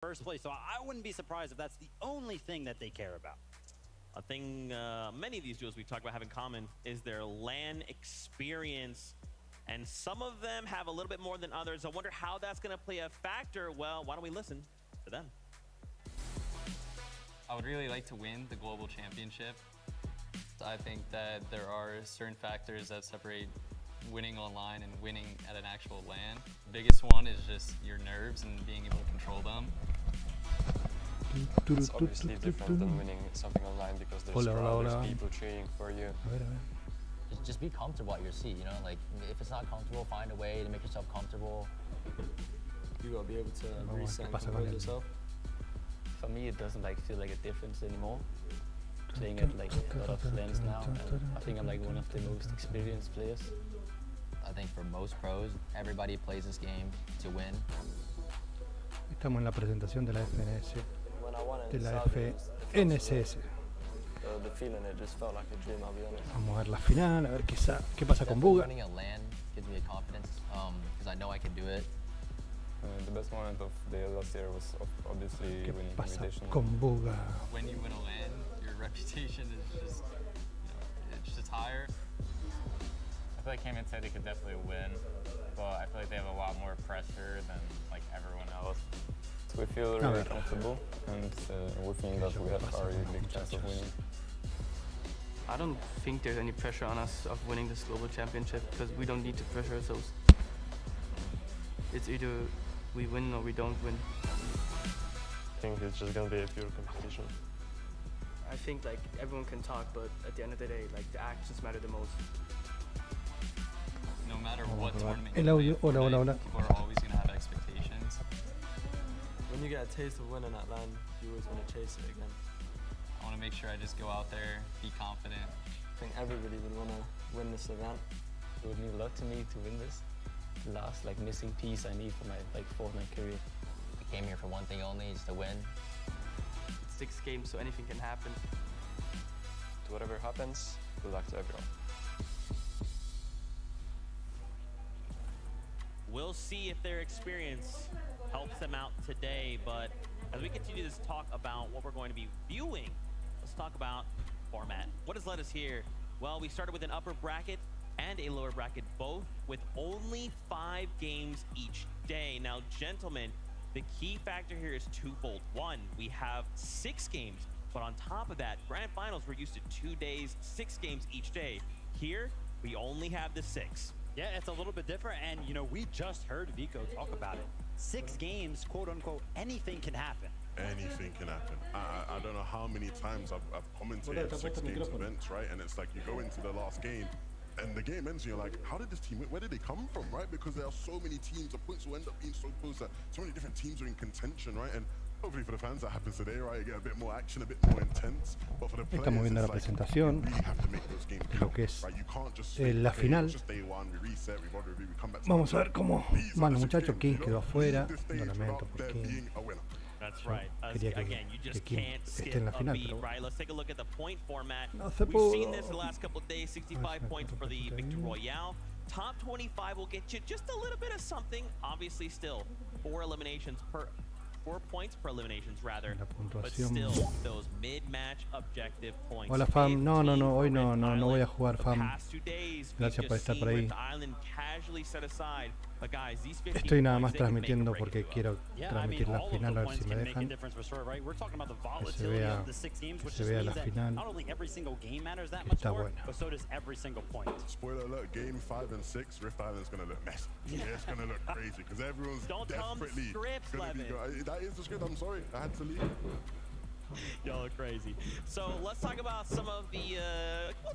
first place, so I wouldn't be surprised if that's the only thing that they care about. A thing many of these duels we talk about have in common is their LAN experience, and some of them have a little bit more than others. I wonder how that's going to play a factor. Well, why don't we listen to them? I would really like to win the global championship. I think that there are certain factors that separate winning online and winning at an actual LAN. The biggest one is just your nerves and being able to control them. It's obviously different than winning something online because there's crowd, there's people cheering for you. Just be comfortable at your seat, you know, like if it's not comfortable, find a way to make yourself comfortable. You gotta be able to reset and compose yourself. For me, it doesn't feel like a difference anymore. Playing at a lot of LANs now, and I think I'm one of the most experienced players. I think for most pros, everybody plays this game to win. Estamos en la presentación de la FNS, When I won de in la Saudi, FNSS. the feeling, it just felt like a dream, I'll be honest. Vamos a ver la final, a ver qué pasa con Buga. Winning a LAN gives me a confidence because I know I can do it. The best moment of the last year was obviously ¿Qué winning pasa invitation. con Buga? When you win a LAN, your reputation is just, it's just higher. I feel like Cayman said they could definitely win, but I feel like they have a lot more pressure than everyone else. We feel really comfortable, and we think that we have a really big chance of winning. I don't think there's any pressure on us of winning this global championship because we don't need to pressure ourselves. It's either we win or we don't win. I think it's just gonna be a pure competition. I think everyone can talk, but at the end of the day, the actions matter the most. No matter what tournament El you audio, play, hola. people are always going to have expectations. When you get a taste of winning at LAN, you always want to chase it again. I want to make sure I just go out there, be confident. I think everybody would want to win this event. It would mean a lot to me to win this. The last missing piece I need for my Fortnite career. I came here for one thing only, is to win. It's 6 games, so anything can happen. To whatever happens, good luck to everyone. We'll see if their experience helps them out today, but as we continue this talk about what we're going to be viewing, let's talk about format. What has led us here? Well, we started with an upper bracket and a lower bracket, both with only 5 games each day. Now, gentlemen, the key factor here is twofold. One, we have 6 games, but on top of that, grand finals, we're used to 2 days, 6 games each day. Here, we only have the 6. Yeah, it's a little bit different, and we just heard Vico talk about it. 6 games, quote unquote, anything can happen. Anything can happen. I don't know how many times I've commentated 6 games events, right? And it's you go into the last game, and the game ends, and you're like, how did this team win? Where did they come from, right? Because there are so many teams, the points will end up being so close that so many different teams are in contention, right? And hopefully for the fans that happens today, right, you get a bit more action, a bit more intense. But for the players, Estamos viendo la presentación de lo que es la final. Vamos a ver cómo van los muchachos. King quedó afuera. Lo lamento por King. That's right. Quería Again, you que just King can't esté skip en la a final, beat, pero right? Let's take a look at the point format. no se We've seen this pudo. the last couple of days, 65 points for the Victory Royale. Top 25 will get you just a little bit of something. Obviously still 4 points per eliminations rather, La but puntuación. still those mid-match objective points. Hola fam, no, hoy no voy a jugar The fam. past 2 days, Gracias we've por just estar por seen ahí. Rift Island casually set aside. But guys, these 15 Estoy nada más points, they can make or transmitiendo break porque you up. quiero transmitir la all of final the a ver points si me can make a dejan. difference for sure, right? We're talking about the se volatility vea- of the 6 games, which se just vea means la that final, not only every single game matters that que much está more, buena. but so does every single point. Spoiler alert, game 5 and 6, Rift Island's gonna look messy. Yeah, it's gonna look crazy because everyone's Don't tell 'em the desperately scripts, gonna be Levin. That is the script, I'm sorry, I had to leave. Y'all are crazy. So let's talk about some of the,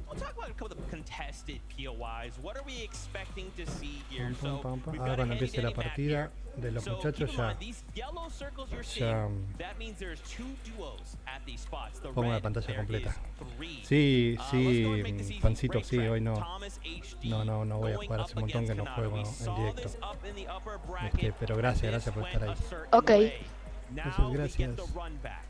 we'll talk about a couple of the contested POIs. What are we expecting to see here? So we've got a Ahora cuando empiece la handy-dandy map partida here. de los So muchachos keep in ya mind, these yellow circles you're ya seeing, that means there's 2 duos at these spots. The pongo la red, pantalla there completa. is 3. Sí, Let's go ahead and make this sí, easy. fancito, Break sí, track. hoy no. Thomas HD No voy a going jugar, up hace un montón que against no Qatar. juego We en saw directo. this up in the upper bracket. Pero gracias This por went estar ahí. a certain Okay. way. Now we get Gracias. the run back.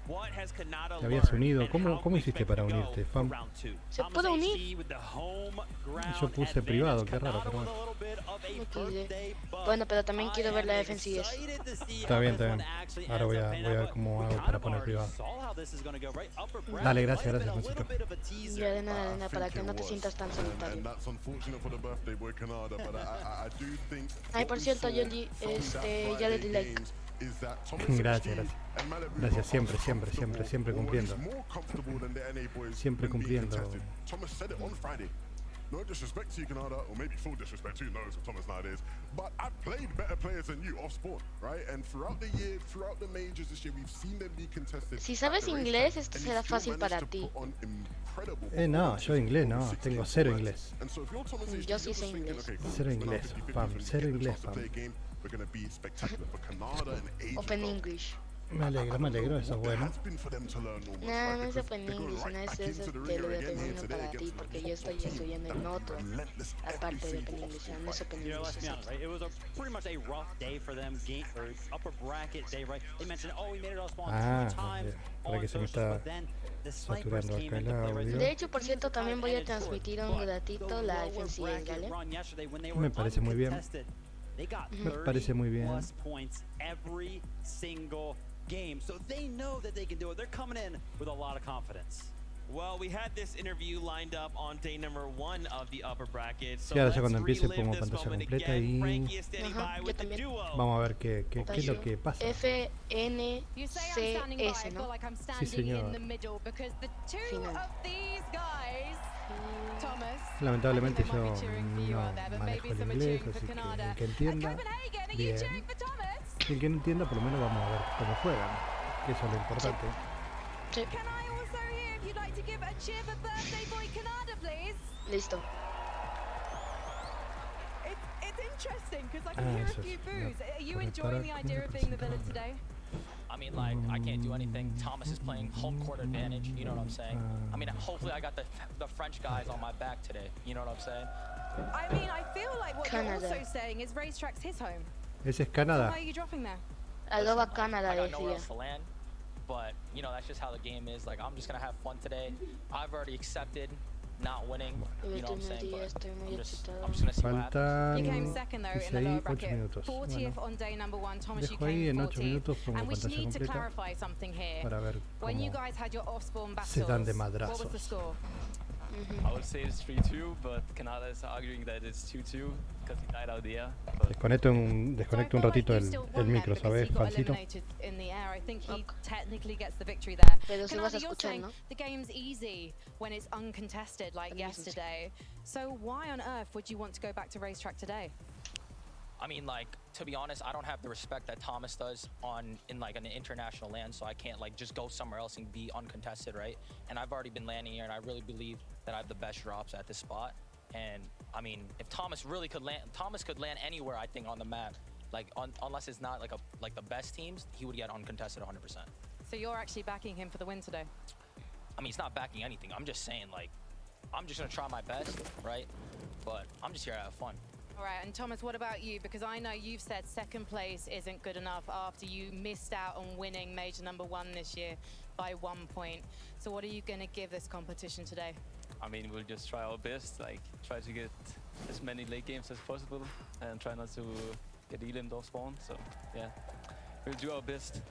What has Canada Te habías unido. learned and ¿Cómo, how cómo we hiciste expect para to go unirte, for Fam? round two? ¿Se Thomas puede unir? HD with the home ground Yo puse advantage. privado, qué raro, Canada pero with a bueno. little bit of a XD. birthday bump. Bueno, pero también quiero ver la I am defensiva. excited to see Está how bien, this está one bien. actually Ahora ends voy up a panning ver out, cómo but we hago kind para of poner already privado. saw how this is gonna go, right? Upper bracket Dale, might gracias, have been gracias, a little Juancito. bit of a teaser. Ya de nada, I para think que it no te was. sientas tan And solitario. that's unfortunate for the birthday boy Canada, but I do think. Ay, what por we cierto, saw yo from that ya le Friday di like. games is that Thomas Gracias, HD gracias. and Malibu Gracias, are siempre, siempre, comfortable, siempre, siempre or at least cumpliendo. more comfortable than the NA boys Siempre when being cumpliendo. contested. Thomas said it on Friday. No disrespect to you, Canada, or maybe full disrespect, who knows with Thomas nowadays. But I've played better players than you off spawn, right? And throughout the year, throughout the majors this year, we've seen them be contested. Si sabes inglés, esto será fácil para ti. No, yo inglés no, tengo cero inglés. Yo sí sé inglés. Cero inglés, Pam, cero inglés, Pam. Open English. Me alegro, eso es bueno. No, no es Open English, no es eso, te lo determino para ti, porque yo estoy estudiando en otro, aparte de Open English, no es Open You know, let's English. be honest, right? It was pretty much a rough day for them, game or upper bracket day, right? They mentioned, oh, we made it all spawn Ah, 2 times para on que se me socials, está but then the snipers saturando came acá into el play, right? audio. De hecho, por cierto, también voy a transmitir un ratito la defensiva, ¿vale? Me parece muy bien. They got Me parece muy bien. 30+ points every single game, so they know that they can do it. They're coming in with a lot of confidence. Well, we had this interview lined up on day number 1 of the upper bracket. So Sí, ahora ya let's cuando empiece relive pongo this pantalla moment completa again. y Frankie is standing Ajá, by yo with the también. duo. vamos a ver qué es lo que pasa. FNCS, ¿no? Sí, señor. Final. Lamentablemente yo no manejo el inglés, así que el que entienda, bien. Y el que no entienda, por lo menos vamos a ver cómo juegan, que eso es lo importante. Sí. Listo. Eso es. I mean, like, I can't do anything. Thomas is playing home court advantage. You know what I'm saying? I mean, hopefully I got the French guys on my back today. You know what I'm saying? I mean, I feel like what Canada. you're also saying is Racetrack's his home. Ese es So Canadá. why are you dropping there? Aloha Canadá, I got nowhere decía. else to land. But, you know, that's just how the game is. Like, I'm just going to have fun today. I've already accepted not winning. You know what I'm saying? But I'm just going to see what happens. You came Faltan second though in the 6, lower 8 bracket. minutos. 40th Bueno, on day number 1. Thomas, you dejo ahí came en 8 40th. minutos pongo And we pantalla need to completa clarify something here. para ver When you cómo guys had your off-spawn se dan de battles, what was the madrazos. score? I would say it's 3-2, but Canada is arguing that it's 2-2 because he died out there. But Desconecto un ratito el micro, ¿sabes, Fancito? In the air. I think he technically gets the victory there. Pero si vas a Canada, you're escuchar, saying ¿no? the game's easy when it's uncontested like yesterday. So why on earth would you want to go back to Racetrack today? I mean, like, to be honest, I don't have the respect that Thomas does in like an international land, so I can't like just go somewhere else and be uncontested, right? And I've already been landing here, and I really believe that I have the best drops at this spot. And I mean, if Thomas really could land, Thomas could land anywhere, I think, on the map. Like, unless it's not like the best teams, he would get uncontested 100%. So you're actually backing him for the win today? I mean, he's not backing anything. I'm just saying, like, I'm just gonna try my best, right? But I'm just here to have fun. All right, and Thomas, what about you? Because I know you've said second place isn't good enough after you missed out on winning major number 1 this year by 1 point. So what are you going to give this competition today? I mean, we'll just try our best, like try to get as many late games as possible and try not to get eliminated off spawn. So yeah, we'll do our best.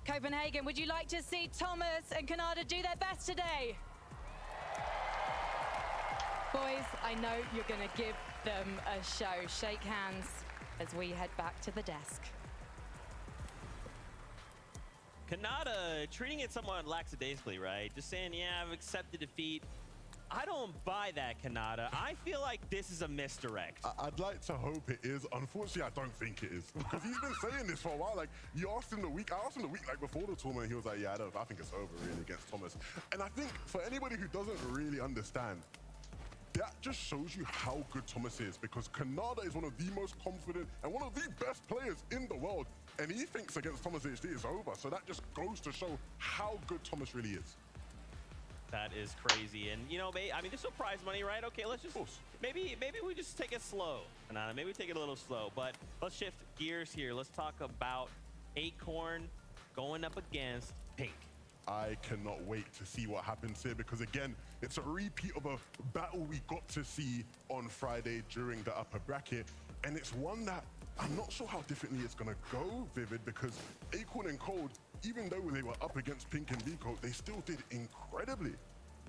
Copenhagen, would you like to see Thomas and Canada do their best today? Boys, I know you're going to give them a show. Shake hands as we head back to the desk. Canada treating it somewhat lackadaisically, right? Just saying, yeah, I've accepted defeat. I don't buy that, Canada. I feel like this is a misdirect. I'd like to hope it is. Unfortunately, I don't think it is. Because he's been saying this for a while. Like, I asked him the week like before the tournament, he was like, yeah, I think it's over really against Thomas. And I think for anybody who doesn't really understand, that just shows you how good Thomas is, because Canada is one of the most confident and one of the best players in the world. And he thinks against Thomas HD is over. So that just goes to show how good Thomas really is. That is crazy. And, you know, I mean, there's still prize money, right? Okay, let's just, maybe we just take it slow. Canada, maybe we take it a little slow. But let's shift gears here. Let's talk about Acorn going up against Pink. I cannot wait to see what happens here, because again, it's a repeat of a battle we got to see on Friday during the upper bracket, and it's one that I'm not sure how differently it's going to go, Vivid, because Acorn and Cold, even though they were up against Pink and Vico, they still did incredibly.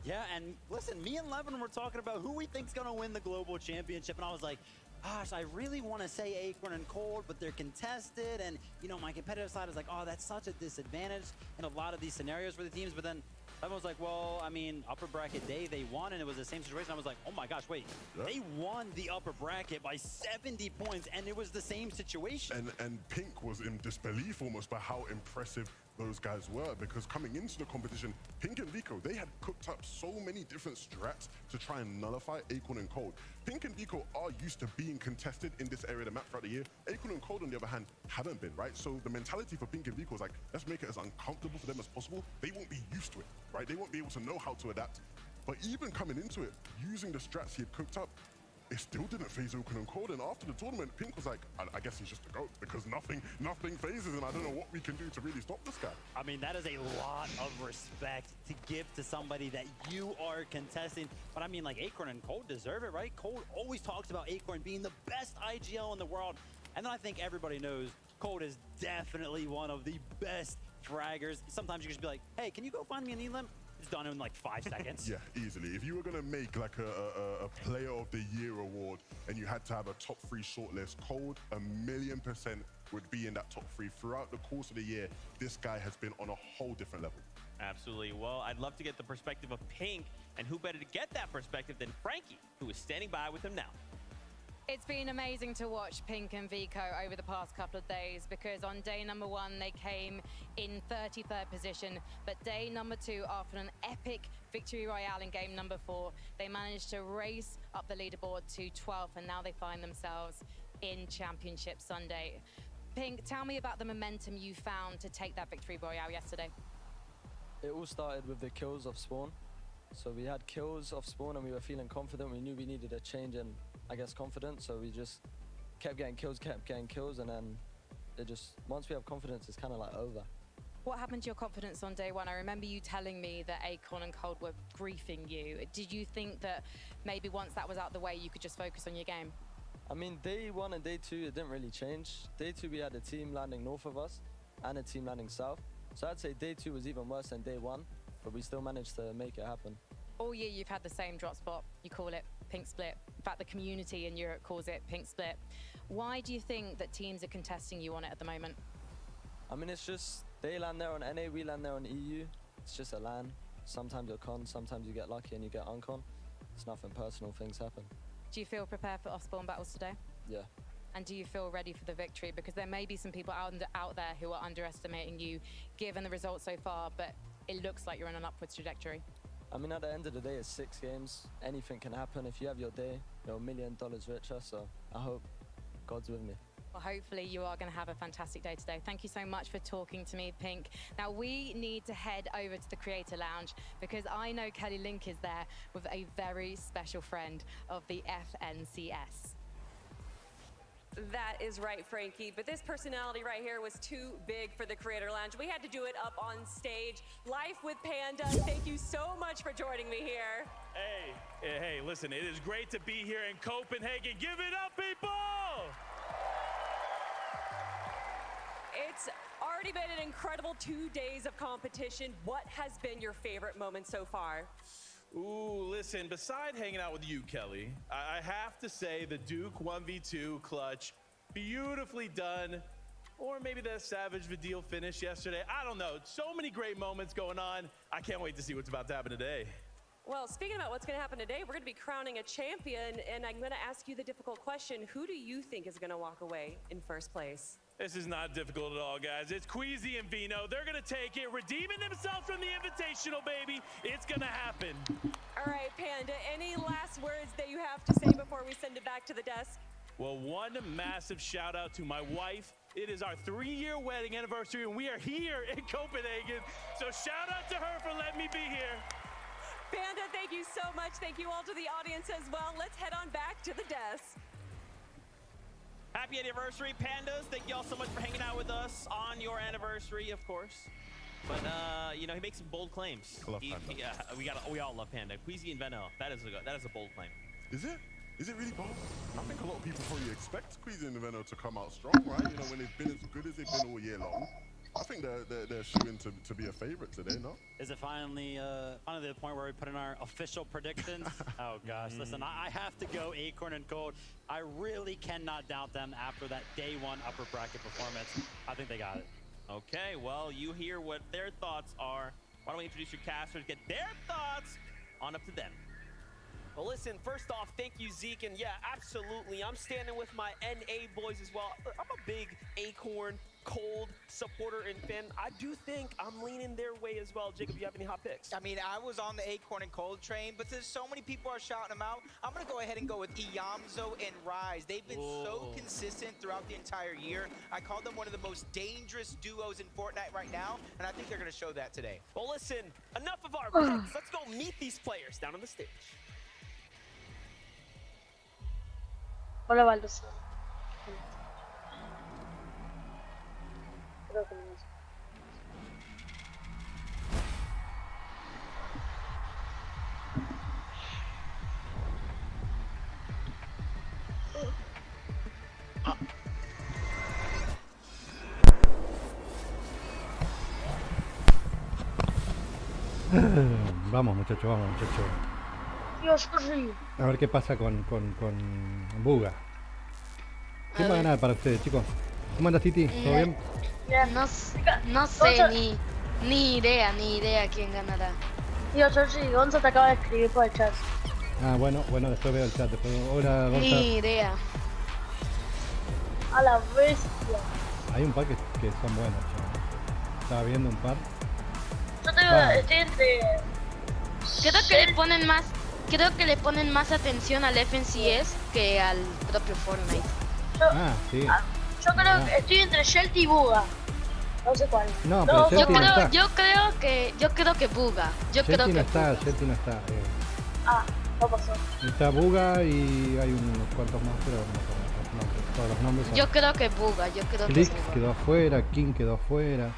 Yeah, and listen, me and Levin were talking about who we think's gonna win the global championship, and I was like, gosh, I really want to say Acorn and Cold, but they're contested, and you know, my competitive side is like, oh, that's such a disadvantage in a lot of these scenarios for the teams. But then everyone was like, well, I mean, upper bracket day, they won, and it was the same situation. I was like, oh my gosh, wait, they won the upper bracket by 70 points, and it was the same situation. And Pink was in disbelief almost by how impressive those guys were, because coming into the competition, Pink and Vico, they had cooked up so many different strats to try and nullify Acorn and Cold. Pink and Vico are used to being contested in this area of the map throughout the year. Acorn and Cold, on the other hand, haven't been, right? So the mentality for Pink and Vico is like, let's make it as uncomfortable for them as possible. They won't be used to it, right? They won't be able to know how to adapt. But even coming into it, using the strats he had cooked up, it still didn't phase Acorn and Cold. And after the tournament, Pink was like, I guess he's just a GOAT, because nothing phases him. I don't know what we can do to really stop this guy. I mean, that is a lot of respect to give to somebody that you are contesting. But I mean, like, Acorn and Cold deserve it, right? Cold always talks about Acorn being the best IGL in the world. And then I think everybody knows Cold is definitely one of the best fraggers. Sometimes you can just be like, hey, can you go find me an elim? It's done in like 5 seconds. Yeah, easily. If you were gonna make like a Player of the Year award and you had to have a top 3 shortlist, Cold 1,000,000% would be in that top 3 throughout the course of the year. This guy has been on a whole different level. Absolutely. Well, I'd love to get the perspective of Pink, and who better to get that perspective than Frankie, who is standing by with him now. It's been amazing to watch Pink and Vico over the past couple of days, because on day number 1, they came in 33rd position. But day number 2, after an epic victory royale in game number 4, they managed to race up the leaderboard to 12th, and now they find themselves in Championship Sunday. Pink, tell me about the momentum you found to take that victory royale yesterday. It all started with the kills off spawn. So we had kills off spawn and we were feeling confident. We knew we needed a change in, I guess, confidence. So we just kept getting kills, and then it just, once we have confidence, it's kind of like over. What happened to your confidence on day 1? I remember you telling me that Acorn and Cold were griefing you. Did you think that maybe once that was out the way, you could just focus on your game? I mean, day 1 and day 2, it didn't really change. Day 2, we had a team landing north of us and a team landing south. So I'd say day 2 was even worse than day 1, but we still managed to make it happen. All year you've had the same drop spot. You call it Pink Split. In fact, the community in Europe calls it Pink Split. Why do you think that teams are contesting you on it at the moment? I mean, it's just, they land there on NA, we land there on EU. It's just a LAN. Sometimes you're con, sometimes you get lucky and you get uncon. It's nothing personal, things happen. Do you feel prepared for off-spawn battles today? Yeah. And do you feel ready for the victory? Because there may be some people out there who are underestimating you, given the results so far, but it looks like you're on an upwards trajectory. I mean, at the end of the day, it's 6 games. Anything can happen. If you have your day, you're $1 million richer. So I hope God's with me. Well, hopefully you are going to have a fantastic day today. Thank you so much for talking to me, Pink. Now, we need to head over to the Creator Lounge, because I know Kelly Link is there with a very special friend of the FNCS. That is right, Frankie. But this personality right here was too big for the Creator Lounge. We had to do it up on stage. Life with Panda. Thank you so much for joining me here. Hey, listen, it is great to be here in Copenhagen. Give it up, people! It's already been an incredible 2 days of competition. What has been your favorite moment so far? Ooh, listen, beside hanging out with you, Kelly, I have to say the Duke 1v2 clutch, beautifully done. Or maybe the Savage Vidal finish yesterday. I don't know. So many great moments going on. I can't wait to see what's about to happen today. Well, speaking about what's going to happen today, we're going to be crowning a champion, and I'm going to ask you the difficult question. Who do you think is going to walk away in first place? This is not difficult at all, guys. It's Queasy and Vino. They're going to take it, redeeming themselves from the Invitational, baby. It's going to happen. All right, Panda, any last words that you have to say before we send it back to the desk? Well, one massive shout out to my wife. It is our 3-year wedding anniversary, and we are here in Copenhagen. So shout out to her for letting me be here. Panda, thank you so much. Thank you all to the audience as well. Let's head on back to the desk. Happy anniversary, Pandas. Thank you all so much for hanging out with us on your anniversary, of course. But you know, he makes some bold claims. We all love Panda. Queasy and Veno. That is a bold claim. Is it? Is it really bold? I think a lot of people probably expect Queasy and Veno to come out strong, right? You know, when they've been as good as they've been all year long. I think they're shooing to be a favorite today, no? Is it finally the point where we put in our official predictions? Oh gosh, listen, I have to go Acorn and Cold. I really cannot doubt them after that day one upper bracket performance. I think they got it. Okay, well, you hear what their thoughts are. Why don't we introduce your casters, get their thoughts on up to them. Well, listen, first off, thank you, Zeke. And yeah, absolutely. I'm standing with my NA boys as well. I'm a big Acorn, Cold supporter and fan. I do think I'm leaning their way as well. Jacob, do you have any hot picks? I mean, I was on the Acorn and Cold train, but there's so many people are shouting them out. I'm going to go ahead and go with Iyamzo and Rise. They've been so consistent throughout the entire year. I call them one of the most dangerous duos in Fortnite right now, and I think they're going to show that today. Well, listen, enough of our picks. Let's go meet these players down on the stage. Hola, Baldos. Creo que no. Vamos muchachos, vamos muchachos. Dios, corrí. A ver qué pasa con Buga. ¿Quién va a ganar para ustedes, chicos? ¿Cómo andas, Titi? ¿Todo bien? No sé, ni idea quién ganará. Tío, Georgie, Gonza te acaba de escribir por el chat. Ah, bueno, después veo el chat. Hola, Gonza. Ni idea. A la bestia. Hay un par que son buenos, chaval. Estaba viendo un par. Yo te digo, estoy entre... Creo que le ponen más atención al FNCS que al propio Fortnite. Sí. Yo creo que estoy entre Shelty y Buga. No sé cuál. No, pero Shelty no está. Yo creo que Buga. Shelty no está. No pasó. Está Buga y hay unos cuantos más, pero no todos los nombres. Yo creo que Buga. Click quedó afuera, King quedó afuera.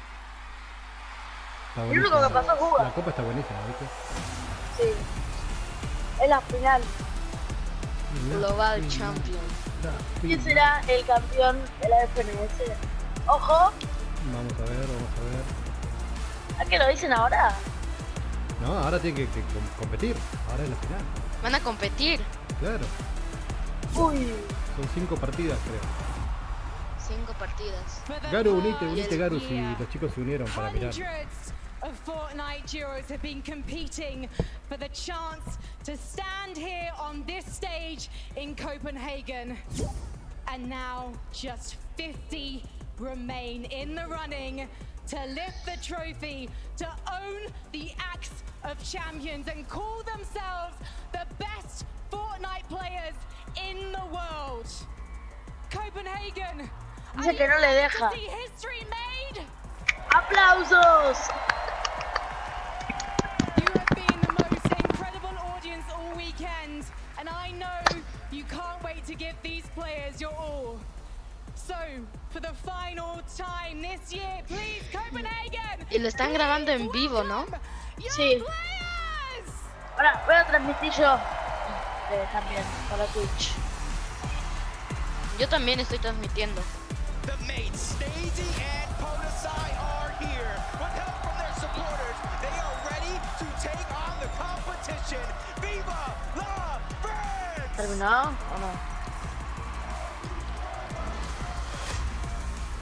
El único que pasó es Buga. La copa está buenísima, ¿viste? Sí. Es la final. Global Champion. ¿Quién será el campeón de la FNS? ¡Ojo! Vamos a ver. ¿A qué lo dicen ahora? No, ahora tienen que competir. Ahora es la final. ¿Van a competir? Claro. Uy. Son 5 partidas, creo. 5 partidas. Garu, unite Garu, si los chicos se unieron para mirar. Of Fortnite duos have been competing for the chance to stand here on this stage in Copenhagen. And now just 50 remain in the running to lift the trophy, to own the Axe of Champions and call themselves the best Fortnite players in the world. Copenhagen. Dice que no le deja. History made. ¡Aplausos! You have been the most incredible audience all weekend, and I know you can't wait to give these players your all. So, for the final time this year, please, Copenhagen. Y lo están grabando en vivo, ¿no? Sí. Ahora voy a transmitir yo también para Twitch. Yo también estoy transmitiendo. The mates, Daisy and Podesai are here. With help from their supporters, they are ready to take on the competition. Viva la France! ¿Terminado o no?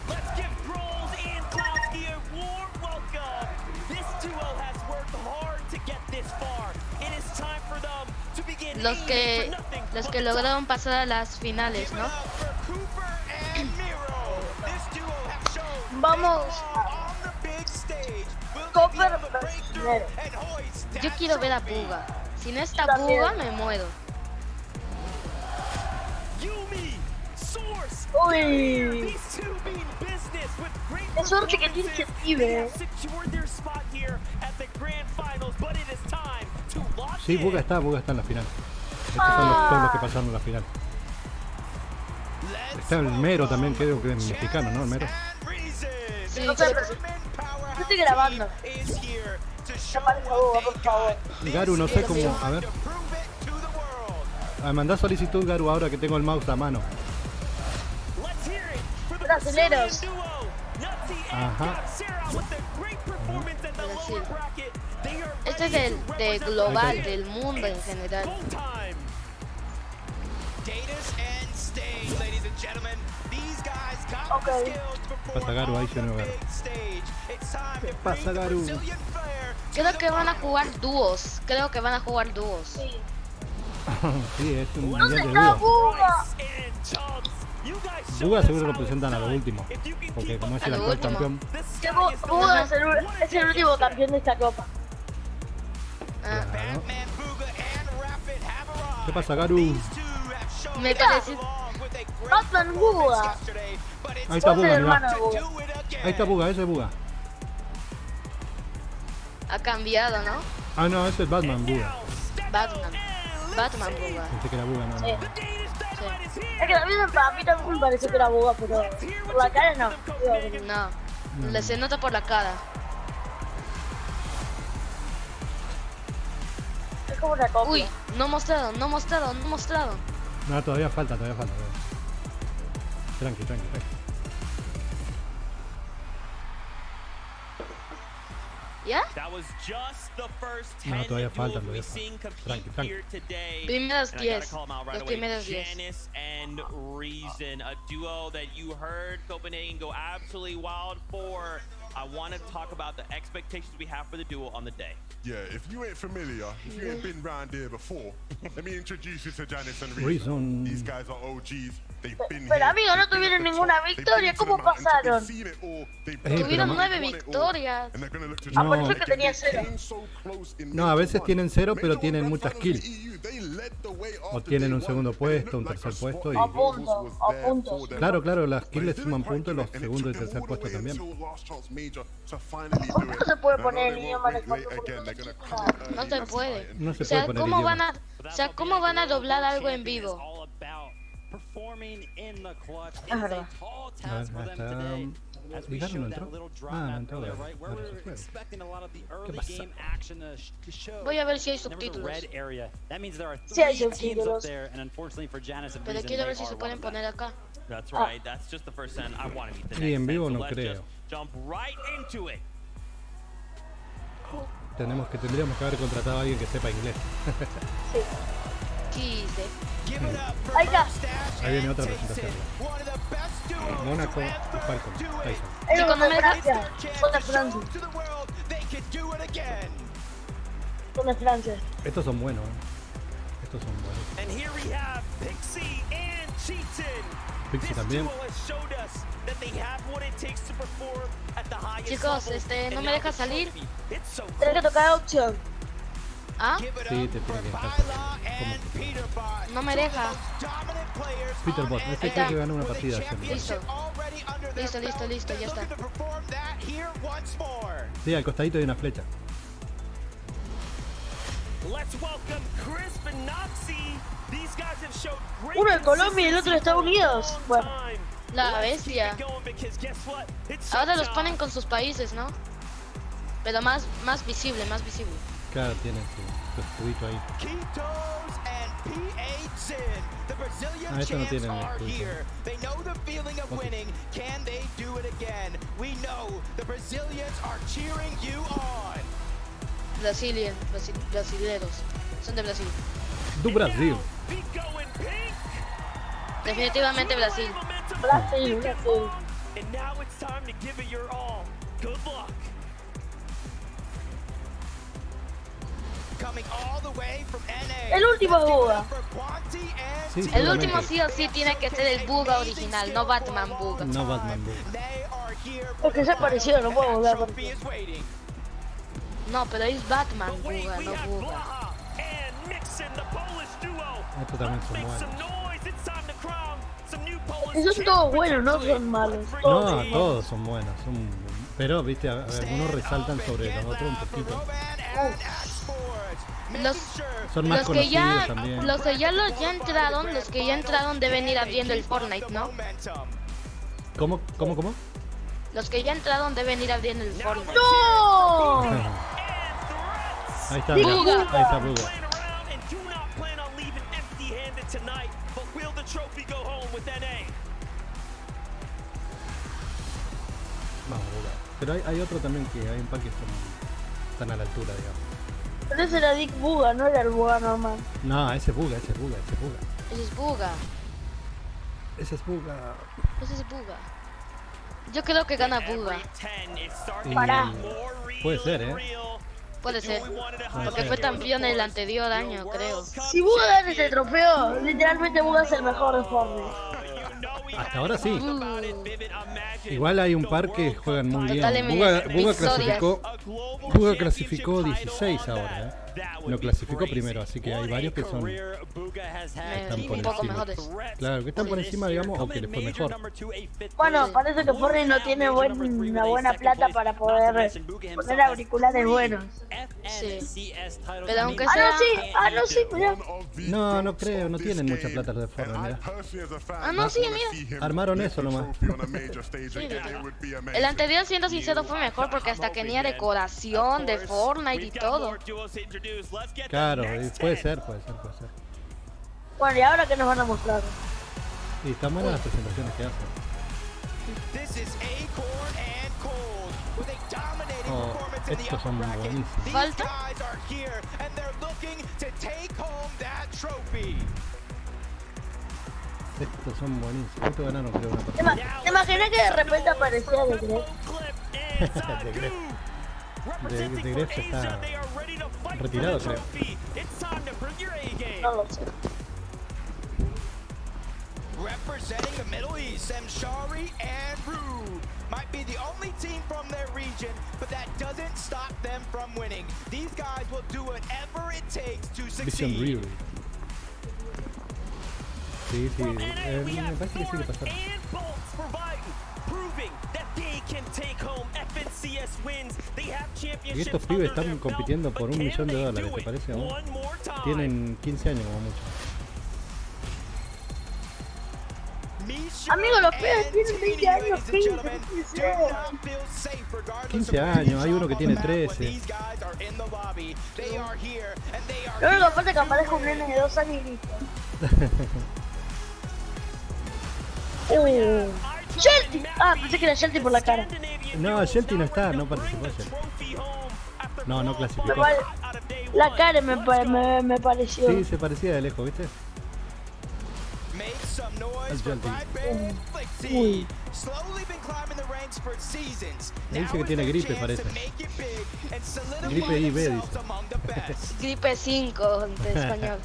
Let's give Grolls and Klowski a warm welcome. This duo has worked hard to get this far. It is time for them to begin los que lograron pasar a las finales, ¿no? Vamos Copper primero. Yo quiero ver a Buga. Si no está Buga, me muero. Uy. Qué suerte que tiene que pibe. Sí, Buga está en la final. Estos son los que pasaron a la final. Está el Mero también, creo que es mexicano, ¿no? El Mero. Sí, yo estoy grabando. No parece boba, por favor. Garu, no sé cómo. A ver. Mandá solicitud, Garu, ahora que tengo el mouse a mano. Brasileros. Ajá. Brasil. Este es de global, del mundo en general. Ok. ¿Qué pasa, Garu? Ahí se no Garu. ¿Qué pasa, Garu? Creo que van a jugar dúos. Sí, es un mundial ¿Dónde de está dúo. Buga? Buga seguro representan a lo último. Porque como es el actual campeón. Que Buga es el último campeón de esta copa. Claro. ¿Qué pasa, Garu? Me parece. Batman Buga. Ahí está Vos Buga, el mirá. hermano de Buga. Ahí está Buga, ese es Buga. Ha cambiado, ¿no? Ah, no, ese es Batman Buga. Batman Buga. Pensé que era Buga, no. Sí. Es que también a mí también me pareció que era Buga, pero por la cara no. No, se nota por la cara. Es como una copia. Uy, no mostrado. No, todavía falta. Tranqui. ¿Ya? No, todavía falta. Tranqui. Primeras 10. Los primeros 10. Janice and Reason, a duo that you heard Copenhagen go absolutely wild for. I want to talk about the expectations we have for the duo on the day. Yeah, if you ain't familiar, if you ain't been round here before, let me introduce you to Janice and Reason. These guys are OGs. Pero amigo, no tuvieron ninguna victoria, ¿cómo pasaron? Tuvieron 9 victorias. Ah, por eso que tenía 0. No, a veces tienen 0, pero tienen muchas kills. O tienen un segundo puesto, un tercer puesto. A puntos. Claro, las kills les suman puntos, los segundos y tercer puesto también. No se puede poner el idioma de No se puede. No se puede poner ¿cómo idioma. ¿cómo van a doblar algo en vivo? Es verdad. ¿Y Garu no entró? Ah, no entró. ¿Qué pasa? Voy a ver si hay subtítulos. Sí hay subtítulos. Pero quiero ver si se pueden poner acá. That's right. That's just the first end. I want to meet the Y next en vivo end, so no let's creo. just jump right into it. Tendríamos que haber contratado a alguien que sepa inglés. Sí. Ahí está. Ahí viene otra presentación. Mónaco y Falcon. Tyson. Es como de Francia. Contra Francia. Contra Francia. Estos son buenos. Estos son buenos. And here we have Pixie and Cheaton. Pixie también. Chicos, no me deja salir. Tienes que tocar opción. ¿Ah? Sí, te tiene que dejar. No me deja. Peterbot, este creo que ganó una partida. Listo, ya está. Sí, al costadito hay una flecha. Uno de Colombia y el otro de Estados Unidos. Bueno. La bestia. Ahora los ponen con sus países, ¿no? Pero más visible. Claro, tienen su escudito ahí. Ah, esto no tiene el escudito. Brasileros. Son de Brasil. Do Brasil. Definitivamente Brasil. Brasil. El último Buga. Sí, El último sí o sí tiene que ser el Buga original, no Batman Buga. No Batman Buga. Porque se pareció, no puedo volver a ver. No, pero es Batman Buga, no Buga. Estos también son buenos. Esos son todos buenos, no son malos. No, todos son buenos. Pero, viste, algunos resaltan sobre los otros un poquito. Son más conocidos también. Los que ya entraron deben ir abriendo el Fortnite, ¿no? ¿Cómo? Los que ya entraron deben ir abriendo el Fortnite. ¡No! Ahí está, mira. Ahí está Buga. Vamos, Buga. Pero hay otro también que hay un par que están a la altura, digamos. Pero ese era Dick Buga, no era el Buga normal. No, ese es Buga, ese es Buga, ese es Buga. Ese es Buga. Ese es Buga. Ese es Buga. Yo creo que gana Buga. Puede ser, Puede ser. Porque fue campeón el anterior año, creo. Si Buga gana ese trofeo, literalmente Buga es el mejor de Fortnite. Hasta ahora sí. Igual hay un par que juegan muy bien. Totalmente. Buga clasificó 16 ahora, Lo clasificó primero, así que hay varios que son están por un poco encima. mejores. Claro, que están por encima, digamos, o que les fue mejor. Bueno, parece que Fortnite no tiene una buena plata para poder poner auriculares buenos. Sí. Pero aunque sea... no, sí, mirá. No, no creo, no tienen mucha plata los de Fortnite, mira. no, sí, mira. Armaron eso nomás. El anterior, siendo sincero, fue mejor porque hasta tenía decoración de Fortnite y todo. Claro, puede ser. Bueno, ¿y ahora qué nos van a mostrar? Y están buenas las presentaciones que hacen. Estos son buenísimos. ¿Falta? Estos son buenísimos. Estos ganaron, creo, una partida. ¿Te imaginas que de repente aparecía de Greg? De Gref está retirado, creo. No lo sé. Representing the Middle East, Samshari and Rude might be the only team from their region, but that doesn't stop them from winning. These guys will do whatever it takes to succeed. Sí, me parece que sí le pasaron. Y estos pibes están compitiendo por $1 millón, ¿te parece? ¿No? Tienen 15 años como mucho. Amigos, los pibes tienen 20 años, 15 años, hay uno que tiene 13. Lo único que falta es que aparezca un nene de 2 años y listo. Shelty. Pensé que era Shelty por la cara. No, Shelty no está, no participó Shelty. No clasificó. La cara me pareció. Sí, se parecía de lejos, ¿viste? El Shelty. Me dice que tiene gripe, parece. Gripe IB, dice. Gripe 5 en español.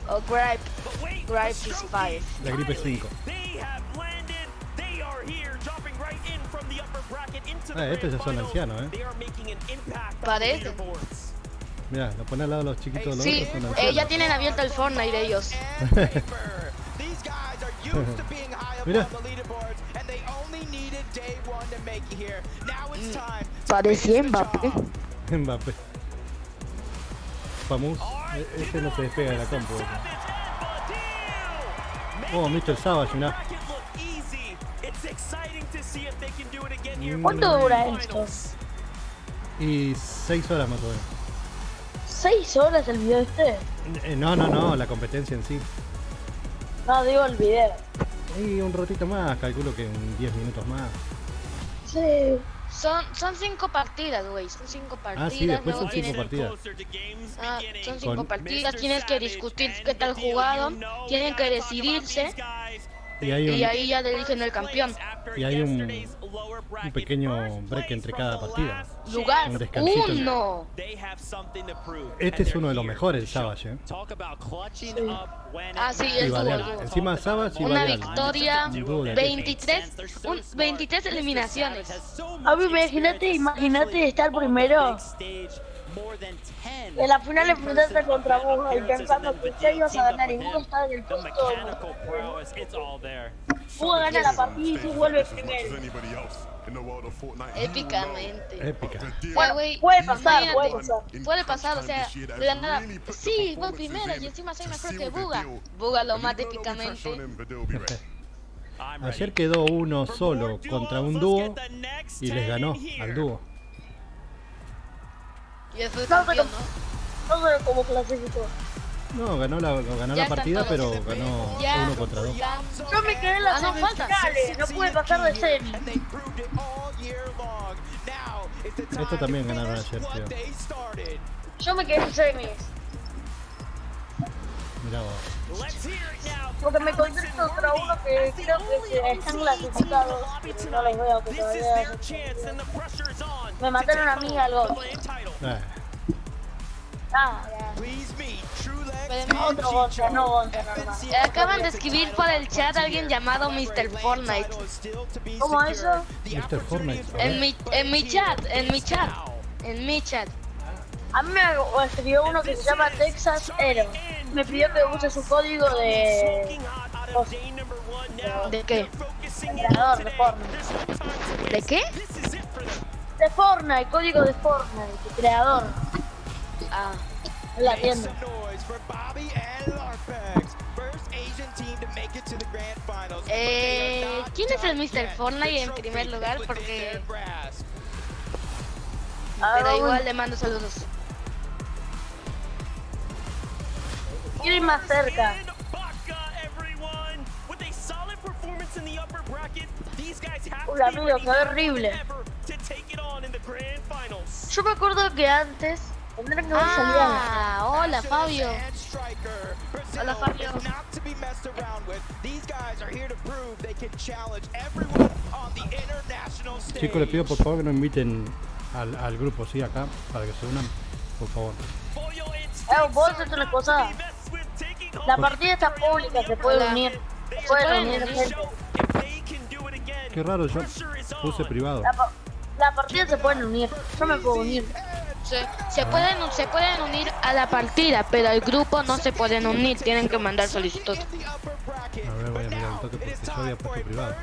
O gripe is 5. La gripe 5. Estos ya son ancianos, Parece. Mira, lo pone al lado de los chiquitos de los sí, otros. Sí, ya tienen abierto el Fortnite de ellos. Mira. Parecía Mbappé. Mbappé. Famus. Ese no se despega de la compu. Oh, Mr. Savage, mirá. ¿Cuánto dura esto? Y 6 horas más o menos. 6 horas el video este. No, la competencia en sí. No, digo el video. Y un ratito más, calculo que en 10 minutos más. Sí. Son 5 partidas, güey. Son 5 partidas. Sí, después son 5 partidas. Son 5 partidas. Tienes que discutir qué tal jugado. Tienen que decidirse. Y ahí ya eligen el campeón. Y hay un pequeño break entre cada partida. Lugar un descansito. 1. Este es uno de los mejores, el Savage, Sí, es dúo. Encima Savage y una Valial. victoria, 23 eliminaciones. Imagínate estar primero en la final, enfrentarte contra Buga y pensando que ya ibas a ganar y Buga está en el punto. Buga gana la partida y se vuelve primero. Épicamente. Épica. Puede pasar. Puede pasar, o sea, de la nada. Sí, voy primero y encima soy mejor que Buga. Buga lo mata épicamente. Ayer quedó uno solo contra un dúo y les ganó al dúo. Y eso es No sé campeón, cómo, no sé cómo clasificó. No, ganó la partida, pero ganó 1 contra 2. Yo me quedé en las semifinales, no pude pasar de semi. Esto también ganaron ayer, creo. Yo me quedé en semis. Mirá vos. Porque me encontré contra uno que creo que están clasificados. No los veo que todavía. Me mataron a mí al gol. Otro Gonza, no Gonza normal. Acaban de escribir por el chat a alguien llamado Mr. Fortnite. ¿Cómo eso? Mr. Fortnite. En mi chat. A mí me escribió uno que se llama Texas Hero. Me pidió que use su código de... ¿De qué? Creador de Fortnite. ¿De qué? De Fortnite, código de Fortnite, creador. Ah. En la tienda. ¿Quién es el Mr. Fortnite en primer lugar? Porque... Pero igual le mando saludos. Quiero ir más cerca. Uy, amigo, qué horrible. Yo me acuerdo que antes tendrían que haber salido. Hola Fabio. Hola Fabio. Chicos, les pido por favor que nos inviten al grupo, sí, acá, para que se unan, por favor. Vos haces una cosa. La partida está pública, se puede unir. Se puede unir gente. Qué raro, yo puse privado. La partida se pueden unir. Yo me puedo unir. Se pueden unir a la partida, pero al grupo no se pueden unir, tienen que mandar solicitud. A ver, voy a mirar un toque porque yo había puesto privado.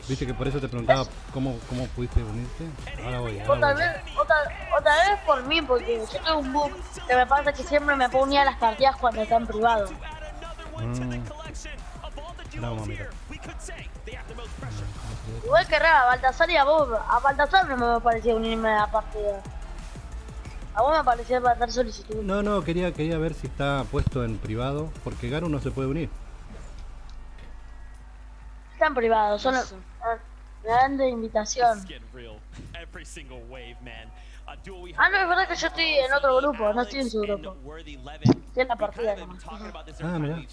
Viste que por eso te preguntaba cómo pudiste unirte. Ahora voy. Otra vez por mí, porque yo tengo un bug que me pasa que siempre me puedo unir a las partidas cuando están privados. Ahora vamos a mirar. Igual que a Baltasar y a vos. A Baltasar no me parecía unirme a la partida. A vos me parecía mandar solicitud. No, quería ver si está puesto en privado, porque Garu no se puede unir. Están privados, solo me dan de invitación. Ah, no, es verdad que yo estoy en otro grupo, no estoy en su grupo. Estoy en la partida nomás. Ah, mirá.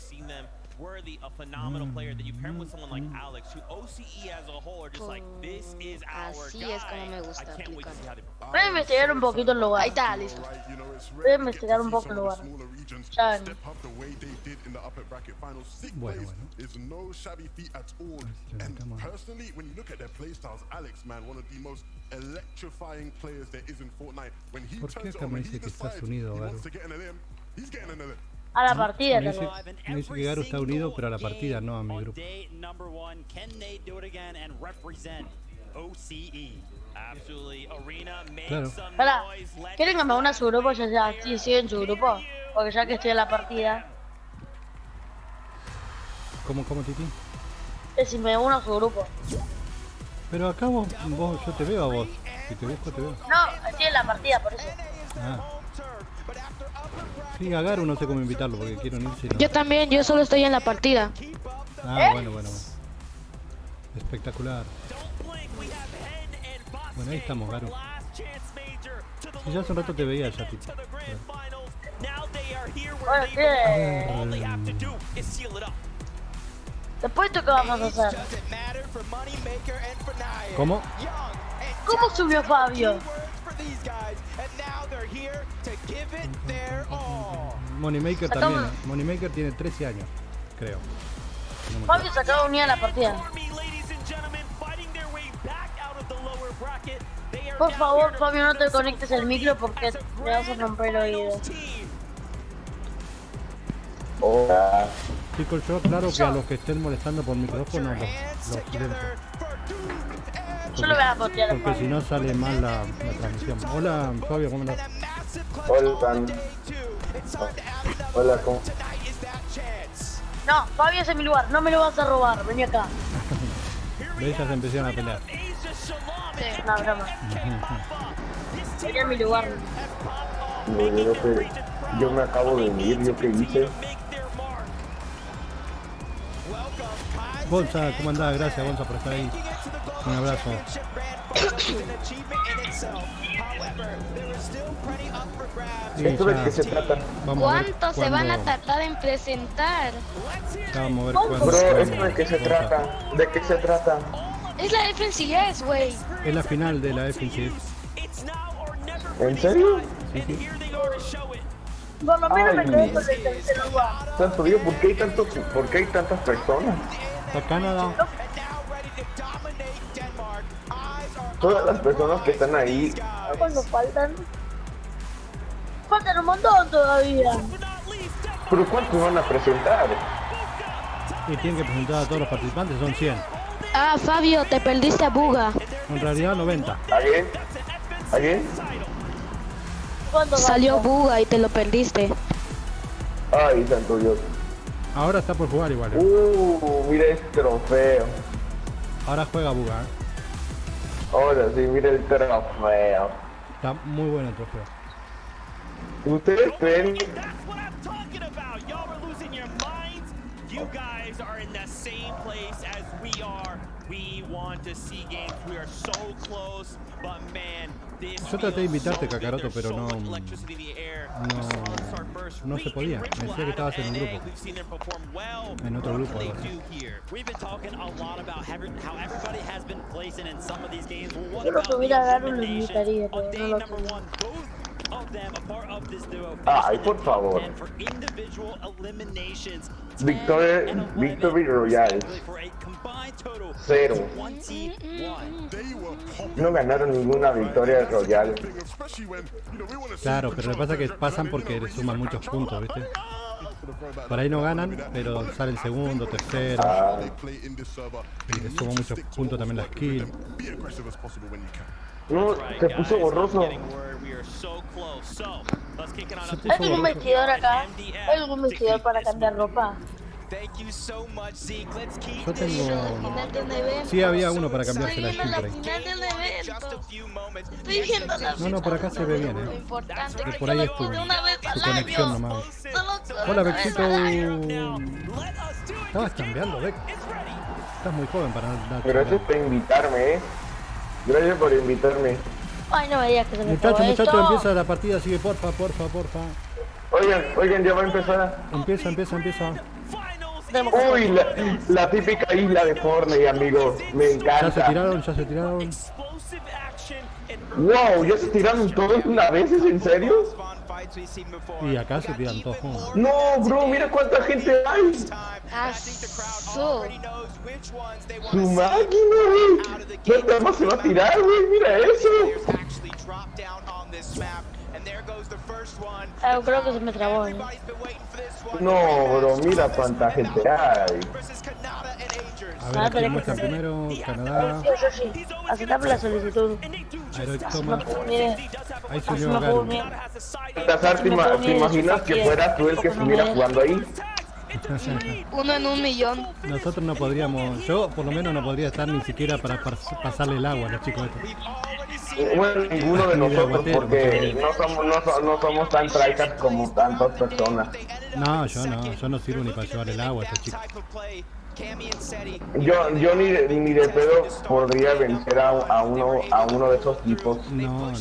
Worthy, a phenomenal player that you pair him with someone like Alex, who OCE as a whole are just like, this is our Así guy. es como me gusta I can't wait to see how they perform. Voy a investigar un poquito el lugar. Ahí está, listo. Voy a investigar un poco el lugar. Ya ven. Bueno. Is no shabby feat at all. And personally, when you look at their playstyles, Alex, man, one of the most electrifying players there is in Fortnite. When he ¿Por qué turns it acá on, me when he dice que decides estás unido, he Garu? wants to get in a limb, he's getting in a limb. A la partida Me también. dice que Garu está unido, pero a la partida, no a mi grupo. Claro. Pará, ¿quieren que me una a su grupo? Ya sea, sí, sigue en su grupo. Porque ya que estoy en la partida, ¿Cómo, Titi? que si me uno a su grupo. Pero acá vos, yo te veo a vos. Si te busco, te veo. No, estoy en la partida, por eso. Ah. Sí, a Garu no sé cómo invitarlo porque quiero unirse. No. Yo también, yo solo estoy en la partida. Ah, bueno. Espectacular. Bueno, ahí estamos, Garu. Si ya hace un rato te veía ya, Titi. Bueno, después esto, ¿qué vamos a hacer? ¿Cómo? ¿Cómo subió Fabio? Moneymaker también. Moneymaker tiene 13 años, creo. No Fabio se acaba de unir a la partida. Por favor, Fabio, no te conectes el micro porque me vas a romper el oído. Hola. Chicos, yo claro que a los que estén molestando por micrófono los silencio. Yo lo voy a postear. Porque si no sale mal la transmisión. Hola, Fabio, ¿cómo andás? Hola, ¿cómo? No, Fabio es en mi lugar, no me lo vas a robar, vení acá. ¿Ves? Ya se empezaron a pelear. No, broma. Sería mi lugar. No, yo me acabo de unir, ¿yo qué hice? Gonza, ¿cómo andás? Gracias, Gonza, por estar ahí. Un abrazo. ¿Esto de qué se trata? ¿Cuánto se van a tardar en presentar? Vamos a ver cuándo. Bro, ¿esto de qué se trata? ¿De qué se trata? Es la FNCS, güey. Es la final de la FNCS. ¿En serio? Sí, sí. Por lo menos me quedé con el tercer lugar. Santo Dios, ¿por qué hay tantas personas? Está Canadá. Todas las personas que están ahí. ¿Cuándo faltan? Faltan un montón todavía. ¿Pero cuántos van a presentar? Y tienen que presentar a todos los participantes, son 100. Ah, Fabio, te perdiste a Buga. En realidad 90. ¿Alguien? Salió Buga y te lo perdiste. Ay, santo Dios. Ahora está por jugar igual. Mira este trofeo. Ahora juega Buga. Ahora sí, mira el trofeo. Está muy bueno el trofeo. ¿Ustedes creen? You guys are in the same place as we are. We want to see games. We are so close, but man, this Yo traté de invitarte, Kakaroto, pero no se podía. Me decía que estabas en un grupo. En otro grupo. We've been talking a lot about how everybody has been placing in some of these games. Well, what Yo lo about tuviera a the dar un eliminations invitaría, on pero day no lo number tuve. one? Both of them a part of this duo. Ay, por favor. And for individual eliminations, Victory Royale. 0. No ganaron ninguna victoria royal. Claro, pero lo que pasa es que pasan porque le suman muchos puntos, ¿viste? Por ahí no ganan, pero sale el segundo, tercero. Y le suman muchos puntos también la skill. No, se puso borroso. ¿Hay algún vestidor acá? ¿Hay algún vestidor para cambiar ropa? Yo tengo... Sí, había uno para cambiarse la skin por ahí. Estoy viendo la No, por acá se ve bien, Lo importante Que que por ahí es yo tu lo una vez al conexión año. nomás. Solo Hola, una vez Bexito. al año. Estabas cambiando, Beck. Estás muy joven para andar. Gracias por invitarme, Gracias por invitarme. Ay, no me digas que se me Muchachos, acabó esto. empieza la partida, sigue, porfa. Oigan, ya va a empezar. Empieza. Uy, la típica isla de Fortnite, amigo. Me encanta. Ya se tiraron. Wow, ¿ya se tiraron todos una vez? ¿Es en serio? Y acá se tiran todos juntos. No, bro, mira cuánta gente hay. Su máquina, güey. ¿Cuánta más se va a tirar, güey? Mira eso. Creo que se me trabó. No, bro, mira cuánta gente hay. A ver, aquí muestra primero, Canadá. Yo sí. Aceptame la solicitud. Toma. Ahí se unió Garu. Tazar, ¿te imaginas que fueras tú el que estuviera jugando ahí? 1 en 1 millón. Nosotros no podríamos, yo por lo menos no podría estar ni siquiera para pasarle el agua a los chicos estos. Bueno, ninguno de nosotros, porque no somos tan tryhard como tantas personas. No, yo no sirvo ni para llevar el agua a estos chicos. Yo ni de pedo podría vencer a uno de esos tipos. No.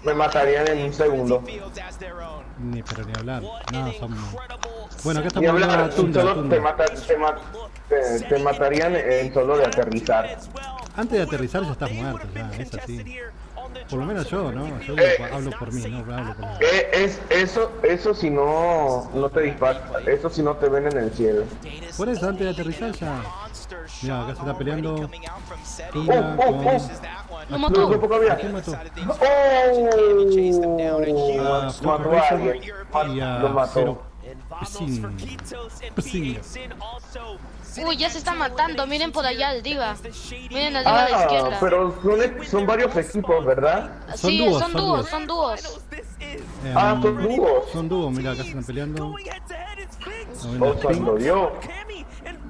Me matarían en un segundo. Pero ni hablar. No, son... Bueno, acá Ni estamos hablar, en la tundra. te matarían en solo de aterrizar. Antes de aterrizar ya estás muerto, ya, es así. Por lo menos yo, ¿no? Yo hablo por mí, no hablo por mí. Eso si no te disparan, eso si no te ven en el cielo. Por eso, antes de aterrizar ya... Mira, acá se está peleando. Tundra con... Lo mató. ¿A quién mató? Mató a alguien. Y a Lo mató. Uy, ya se está matando. Miren por allá al diva. Miren al diva de la izquierda. Pero son varios equipos, ¿verdad? Sí, son dúos. Son dúos. Son dúos, mira, acá se están peleando. Santo Dios.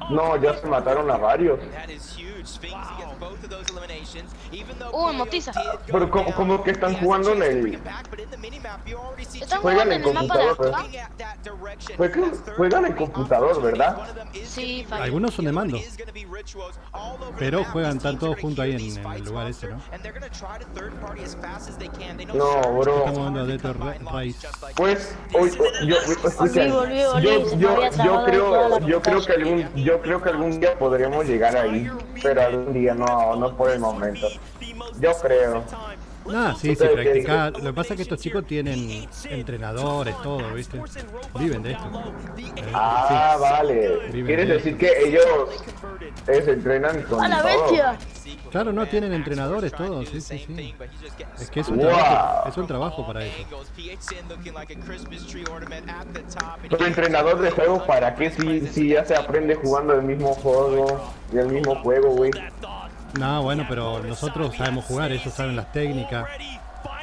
No, ya se mataron a varios. Motiza. Pero como que están jugando en el... Juegan en computador, juegan en computador, ¿verdad? Sí, algunos son de mando. Pero juegan, están todos juntos ahí en el lugar ese, ¿no? No, bro. Estamos hablando de Dead Race. Pues, yo creo que algún día podremos llegar ahí, pero algún día no por el momento. Yo creo. Ah, sí, sí, practicar. Lo que pasa es que estos chicos tienen entrenadores, todo, ¿viste? Viven de esto. Ah, sí. Vale. ¿Quieres decir que ellos entrenan con ¡A la bestia! Claro, no, tienen entrenadores, todos, sí, sí, sí. Es que es un trabajo para ellos. Pero entrenador de juego, ¿para qué si ya se aprende jugando el mismo juego y el mismo juego, güey? No, bueno, pero nosotros sabemos jugar, ellos saben las técnicas,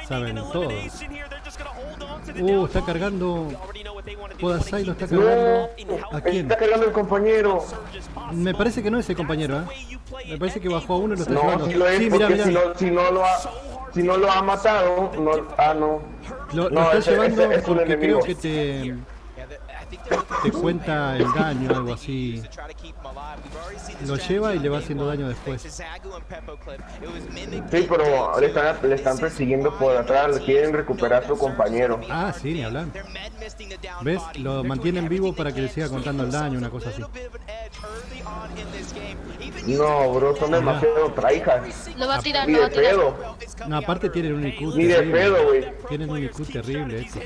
saben todo. Está cargando. Podasai lo está cargando. ¿A quién? Está cargando el compañero. Me parece que no es el compañero, ¿eh? Me parece que bajó a uno y lo está llevando. No, si lo es, sí, porque mirá. si no lo ha matado, no. Lo está llevando porque creo que te cuenta el daño, algo así. Lo lleva y le va haciendo daño después. Sí, pero le están persiguiendo por atrás, quieren recuperar a su compañero. Ah, sí, ni hablar. ¿Ves? Lo mantienen vivo para que le siga contando el daño, una cosa así. No, bro, son demasiado tryhards. Lo va a tirar, Ni lo va de a tirar. pedo. No, aparte tienen un IQ Ni de terrible. pedo, güey. Tienen un IQ terrible estos.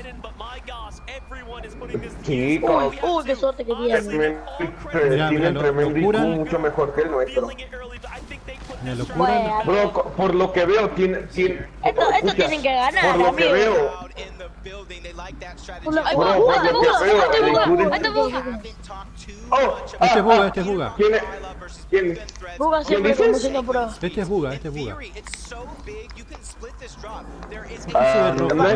Sí, Uy, qué suerte que tiene. Tienen tremendo IQ, mucho mejor que el nuestro. Me lo curan. Bro, por lo que veo, Esto tienen que ganar, por lo que amigo. veo. Por lo que Bro, por lo que veo, el IQ de... Este es Buga, este es Buga. ¿Quién? Buga siempre como siendo pro. Este es Buga, este es Buga. No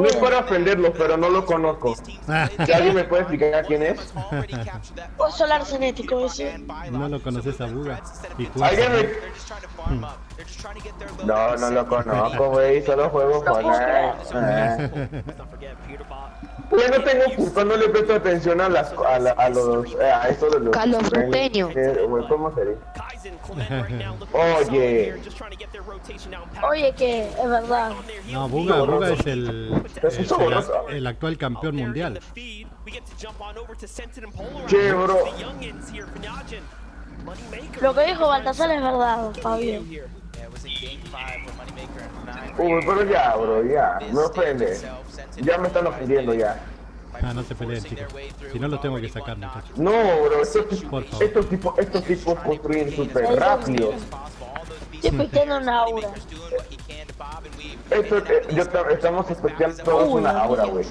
es para ofenderlos, pero no lo conozco. ¿Alguien me puede explicar quién es? O solar cinético ese. No lo conoces a Buga. ¿Alguien me... No lo conozco, güey, solo juego Fortnite. Yo no tengo culpa, no le presto atención a esto de los... Carlos Rupeño. ¿Cómo se dice? Oye, que es verdad. No, Buga es el actual campeón mundial. Che, bro. Lo que dijo Baltasar es verdad, Fabio. Pero ya, bro, ya. Me ofende. Ya me están ofendiendo ya. Ah, no se peleen, chicos. Si no, los tengo que sacar, muchachos. No, bro, estos tipos construyen súper rápido. Siempre tienen una aura. Estamos expectando todos una aura, güey.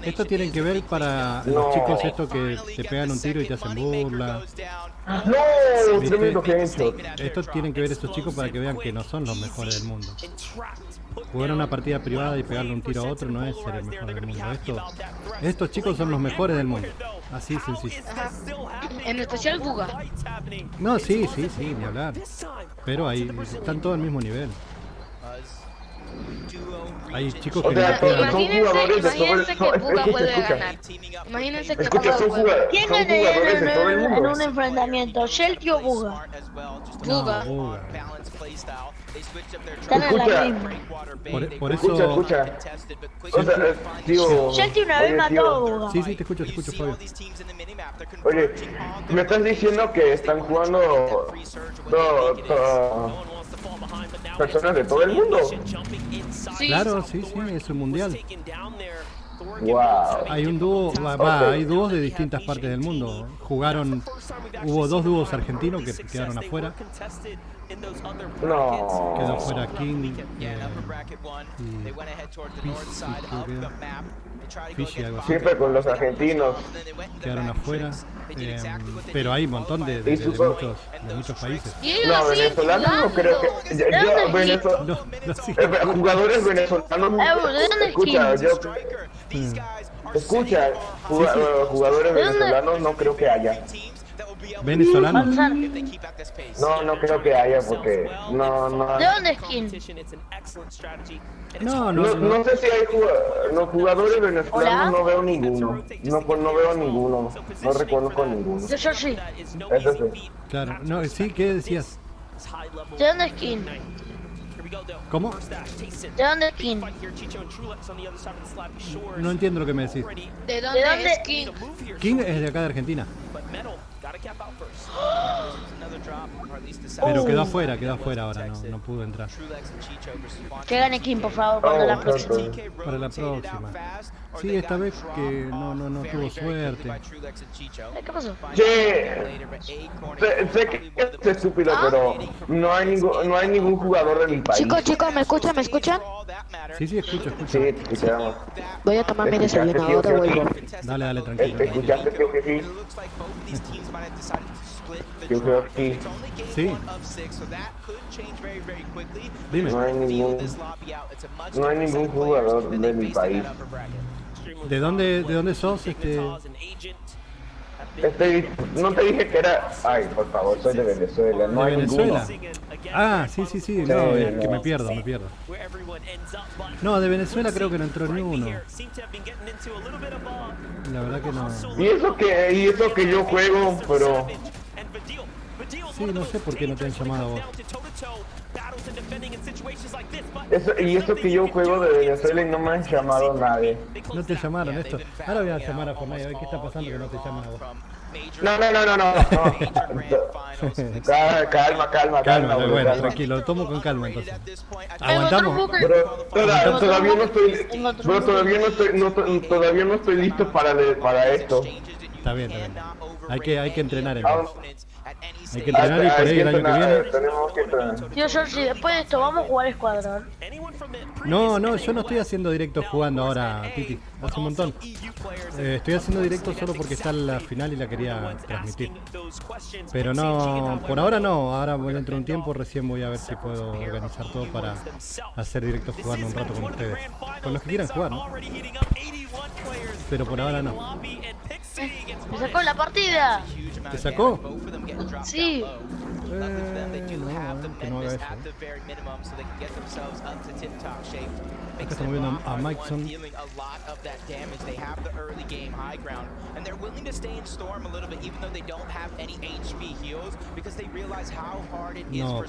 Esto tienen que ver para los chicos estos que te pegan un tiro y te hacen burla. No, tremendo headshot. Esto tienen que ver estos chicos para que vean que no son los mejores del mundo. Jugar una partida privada y pegarle un tiro a otro no es ser el mejor del mundo. Estos chicos son los mejores del mundo. Así sencillo. En especial Buga. No, sí, ni hablar. Pero ahí están todos al mismo nivel. Hay chicos que Imagínense que Buga puede ganar. Imagínense que son jugadores de todo el mundo. En un enfrentamiento, Shelty o Buga. Buga. Están en la misma. Por eso... Escucha. O sea, tío... Shelty una vez mató a Buga. Sí, te escucho, Fabio. Oye, me estás diciendo que están jugando personas de todo el mundo. Claro, sí, es un mundial. Wow. Hay un dúo, hay dúos de distintas partes del mundo. Hubo 2 dúos argentinos que quedaron afuera. No. Quedó fuera King y algo así. Siempre con los argentinos. Quedaron afuera. Pero hay un montón de muchos países. No, venezolanos no creo que... Jugadores venezolanos... Escucha, jugadores venezolanos no creo que haya. ¿Venezolano? No, no creo que haya porque no. ¿De dónde es King? No sé si hay jugadores venezolanos, no veo ninguno. No veo ninguno. No reconozco ninguno. Yo sí. Eso sí. Claro, no, sí, ¿qué decías? ¿De dónde es King? ¿Cómo? ¿De dónde es King? No entiendo lo que me decís. ¿De dónde es King? King es de acá de Argentina. Pero quedó afuera ahora, no pudo entrar. Que gane King, por favor, cuando la próxima. Para la próxima. Sí, esta vez que no tuvo suerte. ¿Qué pasó? Che, sé que es estúpido, pero no hay ningún jugador de mi país. Chicos, ¿me escuchan? Sí, escucho. Sí, te escuchamos. Voy a tomar mi desayuno, ahora vuelvo. Dale, tranquilo. ¿Escuchaste, tío, que sí? Yo creo que sí. Dime. No hay ningún jugador de mi país. ¿De dónde sos? No te dije que era... Ay, por favor, soy de Venezuela. No ¿De hay Venezuela? ninguno. Ah, sí, no, es que me pierdo. No, de Venezuela creo que no entró ni uno. La verdad que no. Y eso que yo juego, pero... Sí, no sé por qué no te han llamado a vos. Y eso que yo juego de Venezuela y no me han llamado nadie. No te llamaron esto. Ahora voy a llamar a Fortnite a ver qué está pasando que no te llaman a vos. No. Calma. Bueno, tranquilo, lo tomo con calma entonces. ¿Aguantamos? Todavía no estoy listo para esto. Está bien. Hay que entrenar entonces. Hay que entrenar y por ahí el año que viene. Tío Georgie, después de esto, ¿vamos a jugar escuadrón? No, yo no estoy haciendo directos jugando ahora, Titi. Hace un montón. Estoy haciendo directos solo porque está la final y la quería transmitir. Pero no, por ahora no. Ahora dentro de un tiempo recién voy a ver si puedo organizar todo para hacer directos jugando un rato con ustedes. Con los que quieran jugar, ¿no? Pero por ahora no. ¡Me sacó la partida! ¿Te sacó? Sí. Que no haga eso. Acá estamos viendo a Mikeson. No.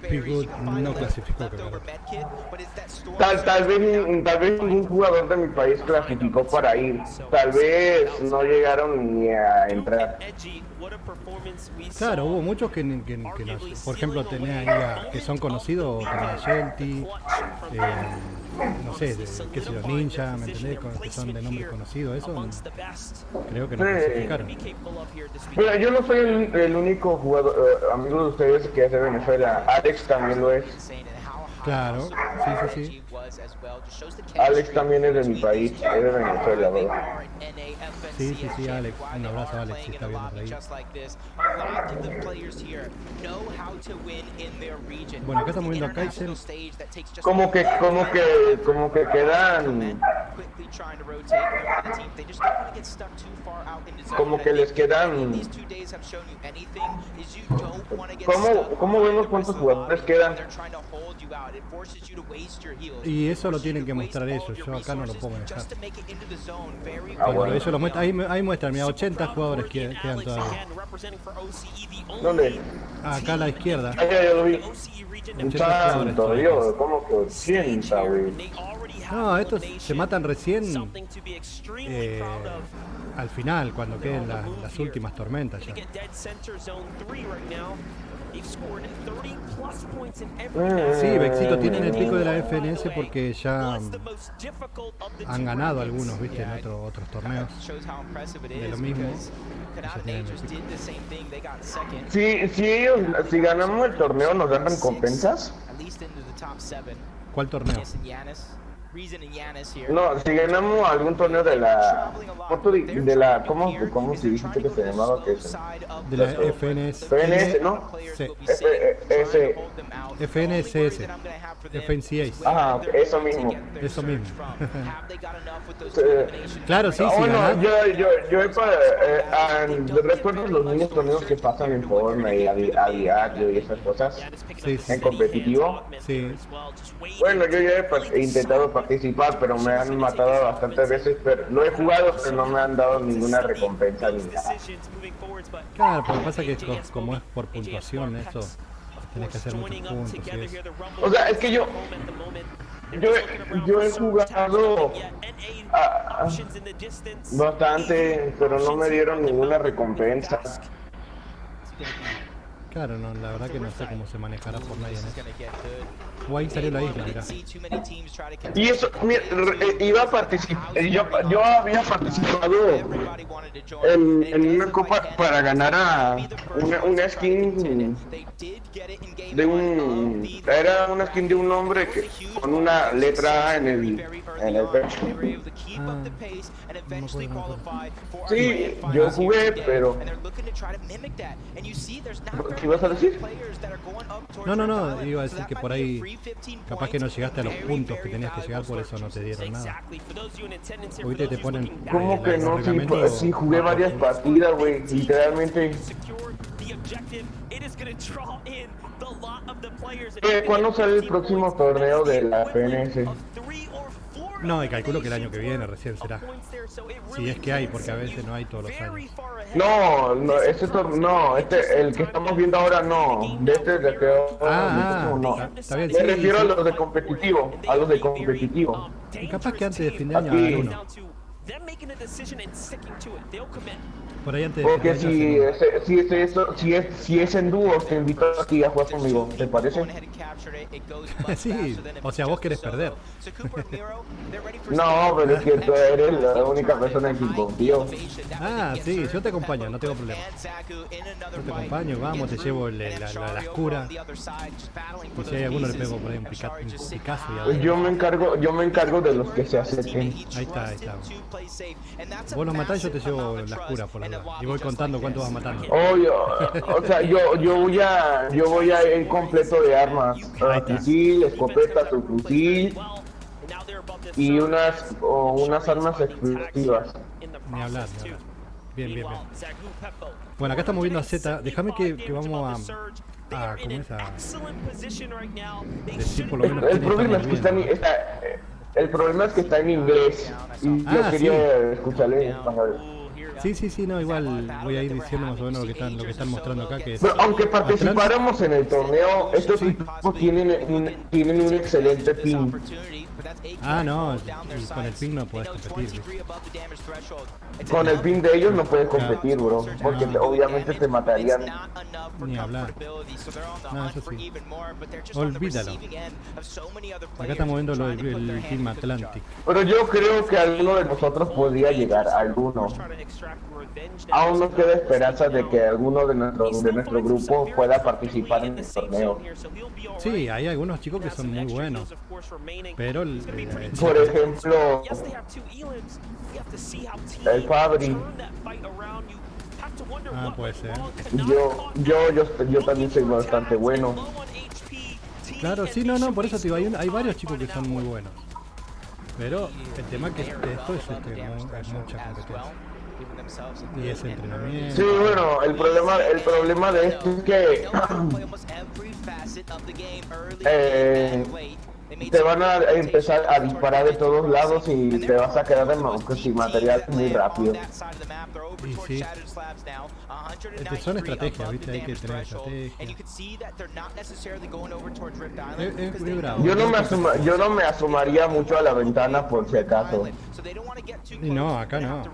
Pigot no clasificó, creo. Tal vez ningún jugador de mi país clasificó para ir. Tal vez no llegaron ni a entrar. Claro, hubo muchos que no. Por ejemplo, tenía ahí que son conocidos, como Shelty, no sé, qué sé yo, Ninja, ¿me entendés? Que son de nombre conocido, eso creo que no clasificaron. Mira, yo no soy el único jugador, amigo de ustedes que es de Venezuela. Alex también lo es. Claro, sí. Alex también es de mi país, es de Venezuela, ¿verdad? Sí, Alex. Un abrazo a Alex, si está viendo por ahí. Bueno, acá estamos viendo a Kaiser. Como que quedan... Como que les quedan... ¿Cómo vemos cuántos jugadores quedan? Y eso lo tienen que mostrar ellos, yo acá no lo puedo manejar. Bueno. Ellos lo muestran, ahí muestran, mira, 80 jugadores quedan todavía. ¿Dónde? Acá a la izquierda. Ya lo vi. Santo Dios, ¿cómo que 80, güey? No, estos se matan recién al final, cuando queden las últimas tormentas ya. Sí, Bexito, tienen el pico de la FNS porque ya han ganado algunos, viste, en otros torneos de lo mismo. Si ganamos el torneo, ¿nos dan recompensas? ¿Cuál torneo? Reason and Giannis here. No, si ganamos algún torneo de la... ¿Cómo se dijiste que se llamaba? De la FNS. FNS, ¿no? Sí. FNSS. FNCS. Ah, eso mismo. Eso mismo. Claro, sí, sí. Bueno, yo recuerdo los mismos torneos que pasan en Fortnite a diario y esas cosas. Sí, sí. En competitivo. Sí. Bueno, yo ya he intentado participar, pero me han matado bastantes veces. Pero lo he jugado, pero no me han dado ninguna recompensa ni nada. Claro, pero pasa que como es por puntuación, eso tenés que hacer muchos puntos y eso. O sea, es que yo he jugado bastante, pero no me dieron ninguna recompensa. Claro, no, la verdad que no sé cómo se manejará Fortnite en eso. O ahí salió la isla, mirá. Y eso, mira, iba a participar, yo había participado en una copa para ganar a una skin era una skin de un hombre con una letra A en el pecho. Sí, yo jugué, pero... ¿Qué ibas a decir? No, iba a decir que por ahí capaz que no llegaste a los puntos que tenías que llegar, por eso no te dieron nada. Ahorita te ponen... ¿Cómo que no? Sí, jugué varias partidas, güey, literalmente. ¿Cuándo sale el próximo torneo de la PNS? No, y calculo que el año que viene recién será. Si es que hay, porque a veces no hay todos los años. No, el que estamos viendo ahora no. De está bien, me refiero a los de competitivo, Y capaz que antes de fin de año hagan uno. Por ahí antes de porque si es en dúo, te invito a ti a jugar conmigo, ¿te parece? Sí, o sea, vos querés perder. No, pero es que tú eres la única persona en quien confío. Ah, sí, yo te acompaño, no tengo problema. Yo te acompaño, vamos, te llevo la cura. Y si hay alguno le pego por ahí un picazo y yo me encargo de los que se acerquen. Ahí está. Vos los matás y yo te llevo las curas por la lado. Y voy contando cuánto vas matando. O sea, yo voy a ir completo de armas. Fusil, escopeta, subfusil y unas armas explosivas. Ni hablar. Bien. Bueno, acá estamos viendo a Z. Déjame que vamos a ¿cómo es? A decir por lo menos. El problema es que está en inglés y yo quería escucharle en español. Sí, no, igual voy a ir diciendo más o menos lo que están mostrando acá. Que es pero aunque participáramos en el torneo, estos equipos tienen un excelente ping. Ah, no, y con el ping no puedes competir. Con el ping de ellos no puedes competir, bro, porque obviamente te matarían. Ni hablar. No, eso sí. Olvídalo. Acá estamos viendo el Team Atlantic. Pero yo creo que alguno de nosotros podría llegar, alguno. Aún no queda esperanza de que alguno de nuestro grupo pueda participar en el torneo. Sí, hay algunos chicos que son muy buenos, pero por ejemplo, el Fabri. Ah, puede ser. Yo también soy bastante bueno. Claro, sí, no, por eso te digo, hay varios chicos que son muy buenos. Pero el tema que esto es mucha competencia. Y ese entrenamiento. Sí, bueno, el problema de esto es que te van a empezar a disparar de todos lados y te vas a quedar sin material muy rápido. Y sí. Son estrategias, ¿viste? Hay que tener estrategia. Es bravo. Yo no me asomaría mucho a la ventana por si acaso. Y no, acá no.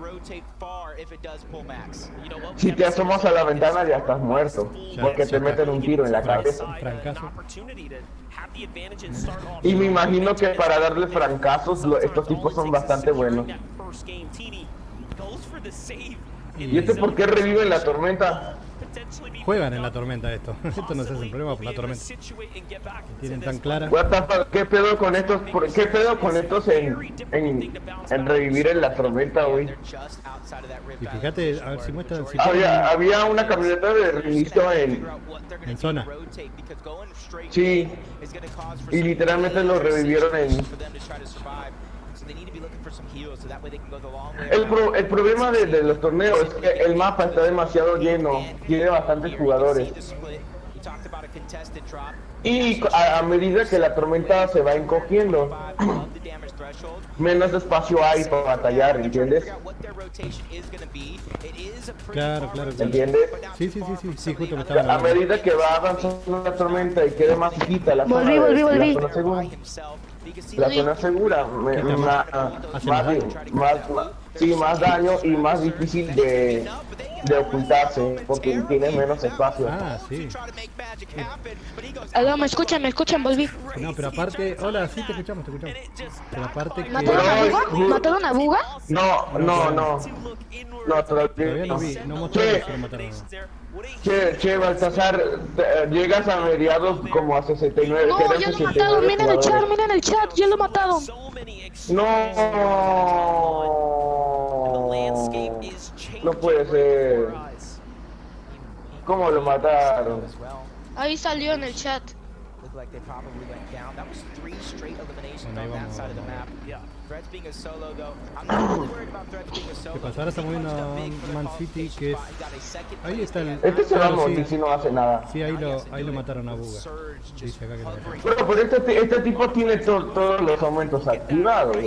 Si te asomas a la ventana ya estás muerto, porque te meten un tiro en la cabeza. Francazo. Y me imagino que para darle francazos estos tipos son bastante buenos. ¿Y por qué revive la tormenta? juegan en la tormenta esto. Esto no se hace un problema por la tormenta. Tienen tan clara. ¿Qué pedo con estos? ¿Qué pedo con estos en revivir en la tormenta hoy? Y fíjate, a ver si muestran si había una camioneta de reinicio en zona. Sí. Y literalmente lo revivieron en... El problema de los torneos es que el mapa está demasiado lleno, tiene bastantes jugadores. Y a medida que la tormenta se va encogiendo, menos espacio hay para batallar, ¿entiendes? Claro. ¿Entiendes? Sí, justo me estaba A medida que va avanzando la tormenta y quede más chiquita la zona segura, más daño y más difícil de ocultarse porque tiene menos espacio. Ah, sí. Aló, ¿me escuchan, volví? No, pero aparte, hola, sí te escuchamos. Pero aparte que... ¿Mataron a Buga? No, todavía no vi, no mostraron si lo mataron. Che, Baltasar, llegas a mediados como a 69. No, ya lo mataron, miren el chat, ya lo mataron. No puede ser. ¿Cómo lo mataron? Ahí salió en el chat. ¿Qué pasa? Ahora estamos viendo a Man City que es... Ahí está el... Este se va a morir si no hace nada. Sí, ahí lo mataron a Buga. Dice acá que lo mataron. Pero este tipo tiene todos los aumentos activados.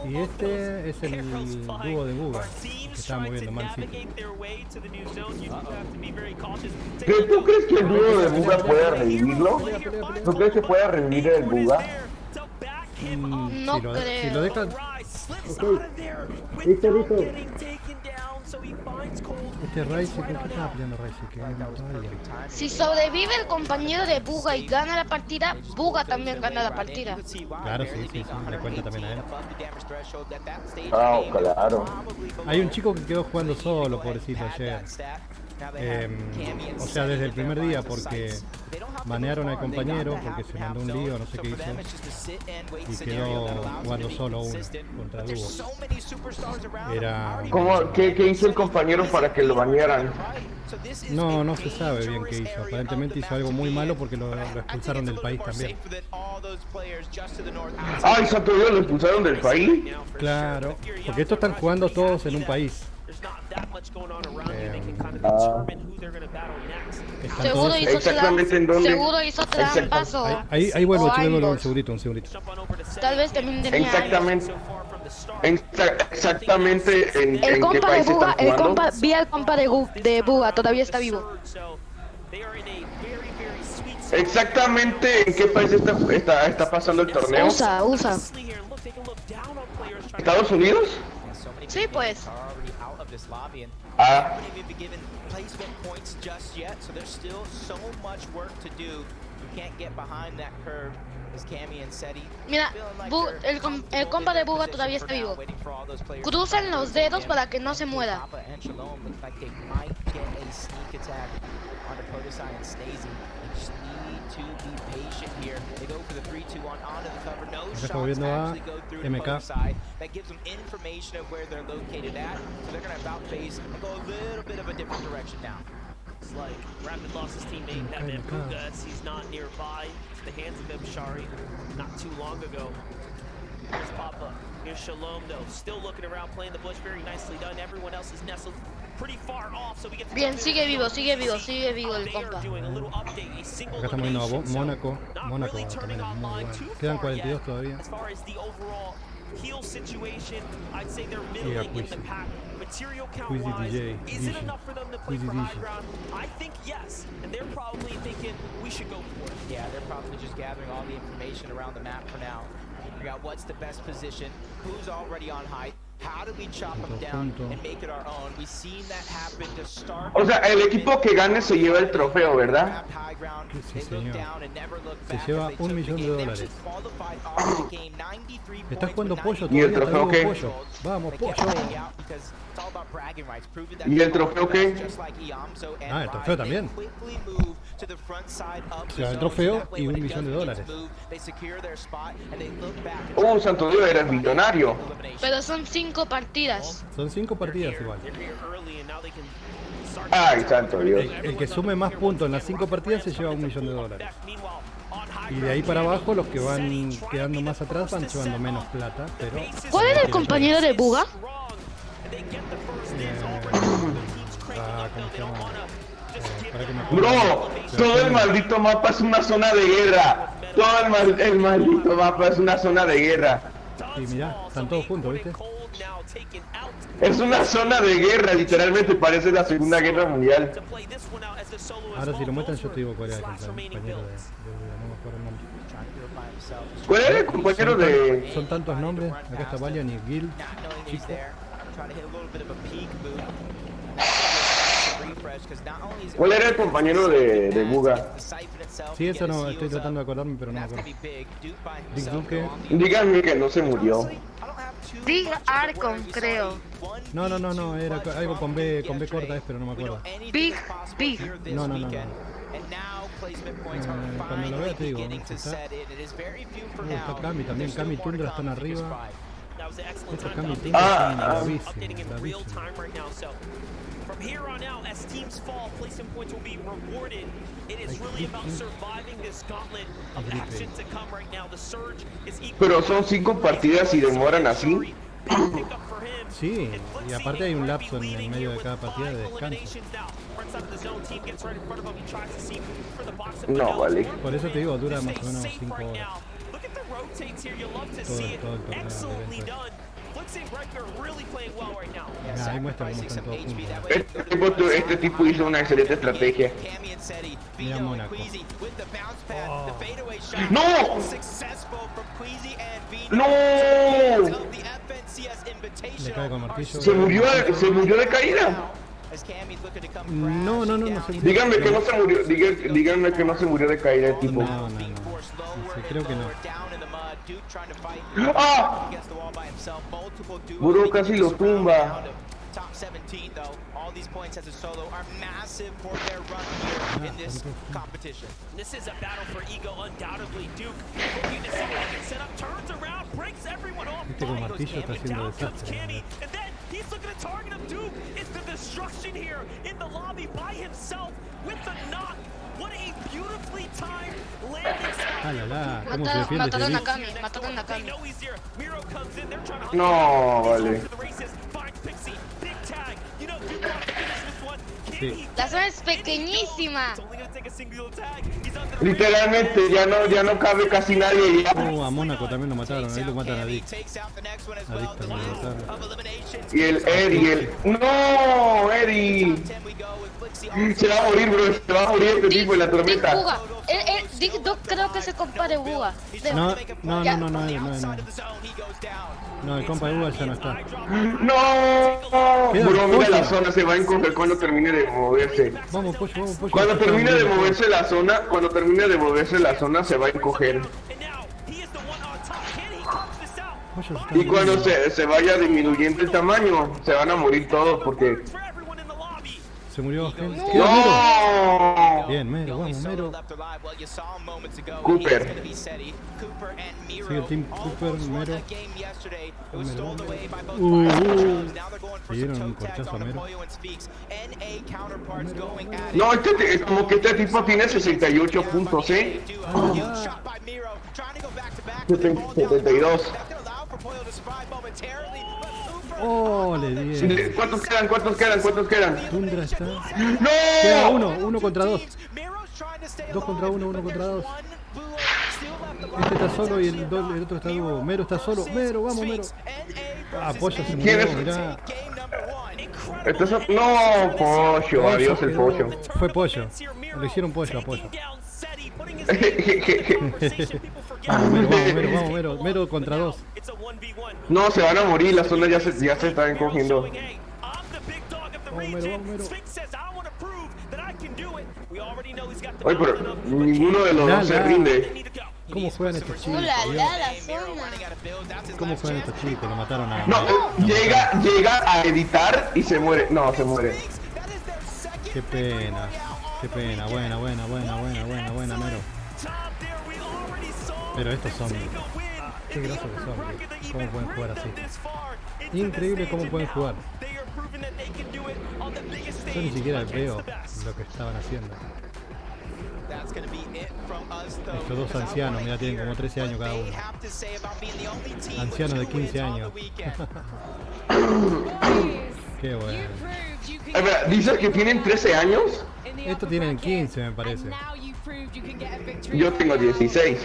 Y este es el dúo de Buga que estaba moviendo Man City. ¿Tú crees que el dúo de Buga puede revivirlo? ¿Tú crees que puede revivir el Buga? No creo. Si lo dejan... Este Rice, ¿con qué estaba peleando Rice? Si sobrevive el compañero de Buga y gana la partida, Buga también gana la partida. Claro, sí, le cuenta también a él. Claro. Hay un chico que quedó jugando solo, pobrecito, ayer. O sea, desde el primer día, porque banearon al compañero, porque se mandó un lío, no sé qué hizo, y quedó jugando solo uno contra dúo. ¿Qué hizo el compañero para que lo banearan? No se sabe bien qué hizo. Aparentemente hizo algo muy malo porque lo expulsaron del país también. ¿Y Santoyo lo expulsaron del país? Claro, porque estos están jugando todos en un país. Seguro hizo trampas o... Ahí vuelvo, un segundito. Tal vez también tenía... Exactamente en qué país están jugando. Vi al compa de Buga, todavía está vivo. Exactamente en qué país está pasando el torneo. USA. ¿Estados Unidos? Sí, pues. Mira, el compa de Buga todavía está vivo. Cruzan los dedos para que no se muera. Acá estamos viendo a MK. It's like Rapid lost his teammate, that man Bugas, he's not nearby. The hands of Mshari not too long ago. Here's Papa, here's Shalom though, still looking around playing the bush, very nicely done. Everyone else is nestled pretty far off, so we get to bien, sigue vivo el compa. Acá estamos viendo a Mónaco también es muy bueno. Quedan 42 todavía. Heal situation, I'd say they're middling in the pack. Material count-wise, is it enough for them to play for high ground? I think yes, and they're probably thinking we should go for it. Yeah, they're probably just gathering all the information around the map for now. Figure out what's the best position, who's already on height. How do we chop them down and make it our own? We've seen that happen to start. O sea, el equipo que gane se lleva el trofeo, ¿verdad? Sí, señor. Se lleva $1.000.000. Estás jugando pollo ¿Y el todavía, trofeo qué? pollo. Vamos, pollo. ¿Y el trofeo qué? Ah, el trofeo también. O sea, el trofeo y $1.000.000. Santo Dios, eres millonario. Pero son 5 partidas. Son 5 partidas igual. Ay, santo Dios. El que sume más puntos en las 5 partidas se lleva $1.000.000. Y de ahí para abajo los que van quedando más atrás van llevando menos plata, pero... ¿Cuál era el compañero de Buga? ¿Cómo se llama? Para que me acuerde. Bro, todo el maldito mapa es una zona de guerra. Todo el maldito mapa es una zona de guerra. Y mirá, están todos juntos, ¿viste? Es una zona de guerra, literalmente parece la Segunda Guerra Mundial. Ahora si lo muestran yo te digo cuál era el compañero de no me acuerdo el nombre. ¿Cuál era el compañero de...? Son tantos nombres, acá está Valiant y Gil, Chico. ¿Cuál era el compañero de Buga? Sí, eso no, estoy tratando de acordarme, pero no me acuerdo. Big Duque. Díganme que no se murió. Big Arcon, creo. No, era algo con B corta, pero no me acuerdo. Big. No. Cuando lo vea te digo, ¿no? Está Cami también, Cami y Tundra están arriba. Estos Cami y Tundra están bravísimos. From here on out, as teams fall, placement points will be rewarded. It is really about surviving this gauntlet of action to come right now. The surge is equal. Pero son 5 partidas y demoran así. Sí, y aparte hay un lapso en el medio de cada partida de descanso. No, vale. Por eso te digo, dura más o menos 5 horas. Todo el torneo. Ahí muestra cómo están todos juntos. Este tipo hizo una excelente estrategia. Mira Mónaco. ¡No! ¡No! Le cae con martillo. ¿Se murió de caída? No se murió. Díganme que no se murió, díganme que no se murió de caída el tipo. No. Sí, creo que no. ¡Ah! Bro, casi lo tumba. Top 17 though, all these points as a solo are massive for their run here in this competition. This is a battle for ego, undoubtedly. Duke looking to see what he can set up, turns around, breaks everyone off. Este con martillo está haciendo desastre. And then he's looking to target him. Duke is the destruction here in the lobby by himself with the knock. What a beautifully timed landing spot. ¿Cómo se defiende? Mataron a Kami. No, vale. Sí. La zona es pequeñísima. Literalmente ya no cabe casi nadie ya. A Mónaco también lo mataron, ahí lo matan a Dick. A Dick también lo mataron. Y el Eddie, ¡No! Eddie. Se va a morir, bro, se va a morir este tipo en la tormenta. Buga. Dick no creo que se compare Buga. No, el compa de Buga ya no está. ¡No! Bro, mira la zona, se va a encoger cuando termine de moverse. Vamos, pollo. Cuando termine de moverse la zona, se va a encoger. Y cuando se vaya disminuyendo el tamaño, se van a morir todos porque... Se murió gente. ¡No! Bien, Mero, vamos, Mero. Cooper. Sigue el team Cooper, Mero. Le dieron un corchazo a Mero. No, como que este tipo tiene 68 puntos, ¿eh? 72. Oh, le di. ¿Cuántos quedan? Tundra está. ¡No! Queda uno contra dos. 2 contra 1, 1 contra 2. Este está solo y el otro está dúo. Mero está solo. Mero, vamos, Mero. Pollo se murió, mirá. No, Pollo, adiós el Pollo. Fue Pollo. Le hicieron pollo a Pollo. Vamos, Mero contra 2. No, se van a morir, las zonas ya se están cogiendo. Vamos, Mero. Oye, pero ninguno de los dos se rinde. ¿Cómo juegan estos chicos? La zona. ¿Cómo juegan estos chicos? Lo mataron a... No, llega a editar y se muere. No, se muere. Qué pena. Buena, Mero. Pero estos son... Qué grosos que son. ¿Cómo pueden jugar así? Increíble cómo pueden jugar. Yo ni siquiera veo lo que estaban haciendo. Estos dos ancianos, mira, tienen como 13 años cada uno. Ancianos de 15 años. Qué bueno. ¿Dices que tienen 13 años? Estos tienen 15, me parece. Yo tengo 16.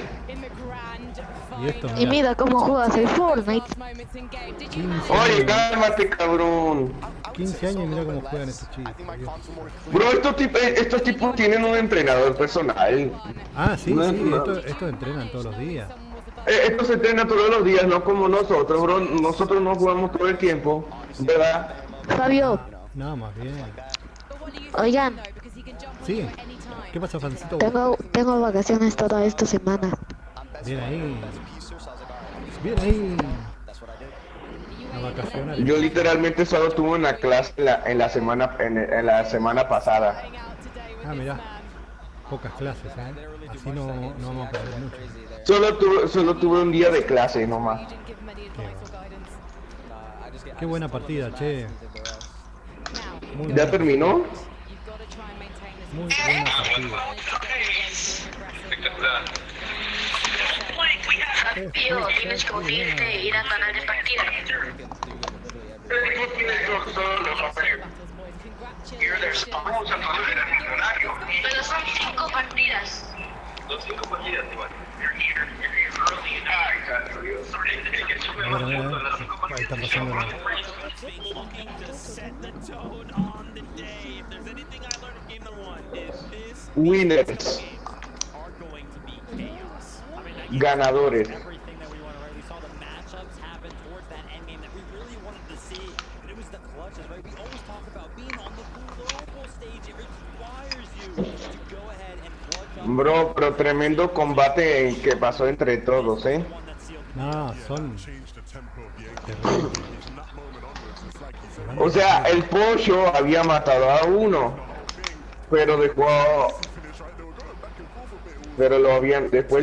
Y mira cómo juegas el Fortnite. Oye, cálmate, cabrón. 15 años y mira cómo juegan estos chicos. Bro, estos tipos tienen un entrenador personal. Ah, sí, estos entrenan todos los días. Estos se entrenan todos los días, no como nosotros, bro. Nosotros no jugamos todo el tiempo, ¿verdad? Fabio. No, más bien. Oigan. Sí. ¿Qué pasa, Francito? Tengo vacaciones toda esta semana. Bien ahí. A vacacionar. Yo literalmente solo tuve una clase en la semana pasada. Ah, mirá. Pocas clases, ¿eh? Así no vamos a perder mucho. Solo tuve un día de clase nomás. Qué buena partida, che. ¿Ya terminó? Muy buena partida. Tío, tienes que unirte e ir al canal de partida. Pero son 5 partidas. Mira, ahí están pasando la... Winners. Ganadores. Bro, pero tremendo combate que pasó entre todos, ¿eh? No, son... O sea, el pollo había matado a uno, pero después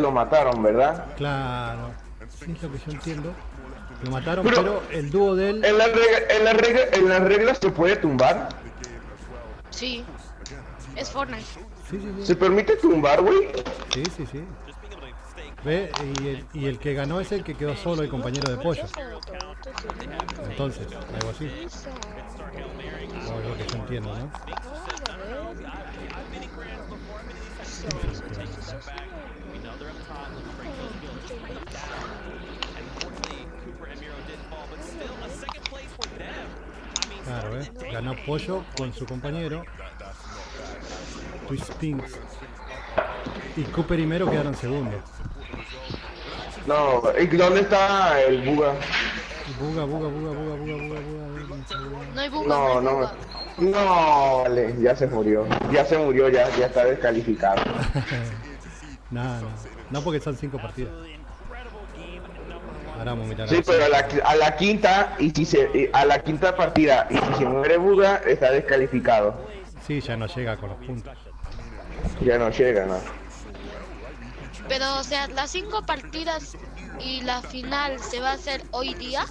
lo mataron, ¿verdad? Claro, sí, es lo que yo entiendo. Lo mataron, pero el dúo de él... ¿En las reglas se puede tumbar? Sí, es Fortnite. Sí. ¿Se permite tumbar, güey? Sí. Ve, y el que ganó es el que quedó solo, el compañero de pollo. Entonces, algo así. O es lo que yo entiendo, ¿no? Claro, ganó pollo con su compañero. Twist Pinks y Cooper y Mero quedaron segundos. No, ¿y dónde está el Buga? Buga. No hay Buga. No, vale, ya se murió, ya está descalificado. No, porque son 5 partidas. Ahora vamos a mirar. Sí, pero a la quinta a la quinta partida y si se muere Buga está descalificado. Sí, ya no llega con los puntos. Ya no llega, ¿no? Pero, o sea, las 5 partidas y la final se va a hacer hoy día.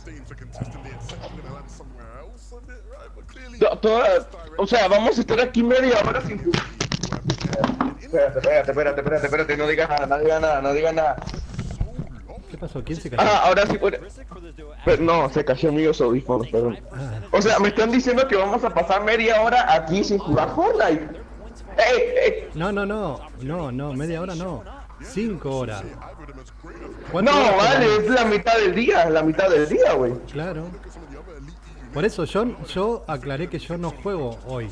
O sea, vamos a estar aquí media hora sin... Espérate, no digas nada. ¿Qué pasó? ¿Quién se cayó? Ah, ahora sí puede... Pero no, se cayó amigos audífonos, perdón. O sea, me están diciendo que vamos a pasar media hora aquí sin jugar Fortnite. No, media hora no. 5 horas. No, vale, es la mitad del día, güey. Claro. Por eso yo aclaré que yo no juego hoy.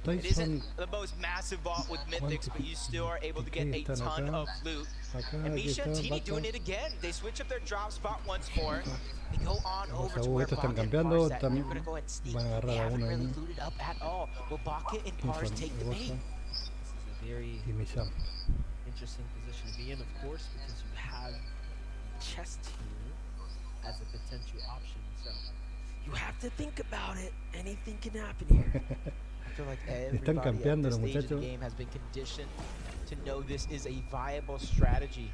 Ustedes It son... isn't the most massive vault with mythics, but you still are able to get a ton of loot. And Misha and Tini doing it again. They switch up their drop spot once more. They go on over to where estos están Baka and campeando, Pars at. They're gonna go ahead and sneak. van a They agarrar a haven't uno really ahí. looted up at all. Will Baka and Pars take the bait? This is a very Y Misha. interesting position to be in, of course, because you have chest here as a potential option. So you have to think about it. Anything can happen here. I feel like Están everybody campeando at this los stage of the muchachos. game has been conditioned to know this is a viable strategy.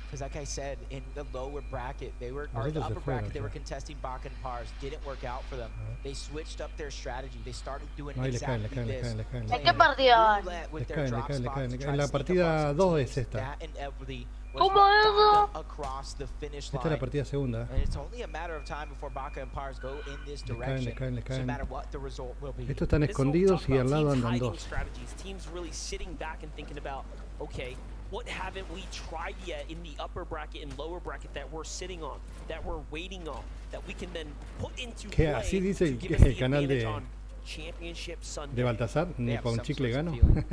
Because like I said, in the lower bracket, they were, or the Nosotros se upper bracket, fueron they were ya. contesting Baka and Pars. Didn't work out for them. They switched up their strategy. They started doing No, ahí le caen, exactly le caen, le this. caen, le caen. ¿En qué partida van? Les caen, le caen, le caen. En la partida 2 es esta. That inevitably was ¿Cómo what got eso? them across the finish Esta es line. la partida segunda. And it's only a matter of time before Baka and Pars go in this Le caen, direction. le caen, le No caen. matter what the result will be. Estos están This is what we escondidos talk y about, al lado teams andan hiding dos. strategies, teams really sitting back and thinking about, okay, what haven't we tried yet in the upper bracket and lower bracket that we're sitting on, that we're waiting on, that we can then put into Que play así dice to give el us the canal advantage de- on Championship Sunday. De Baltasar, They ni have con some chicle sort of gano.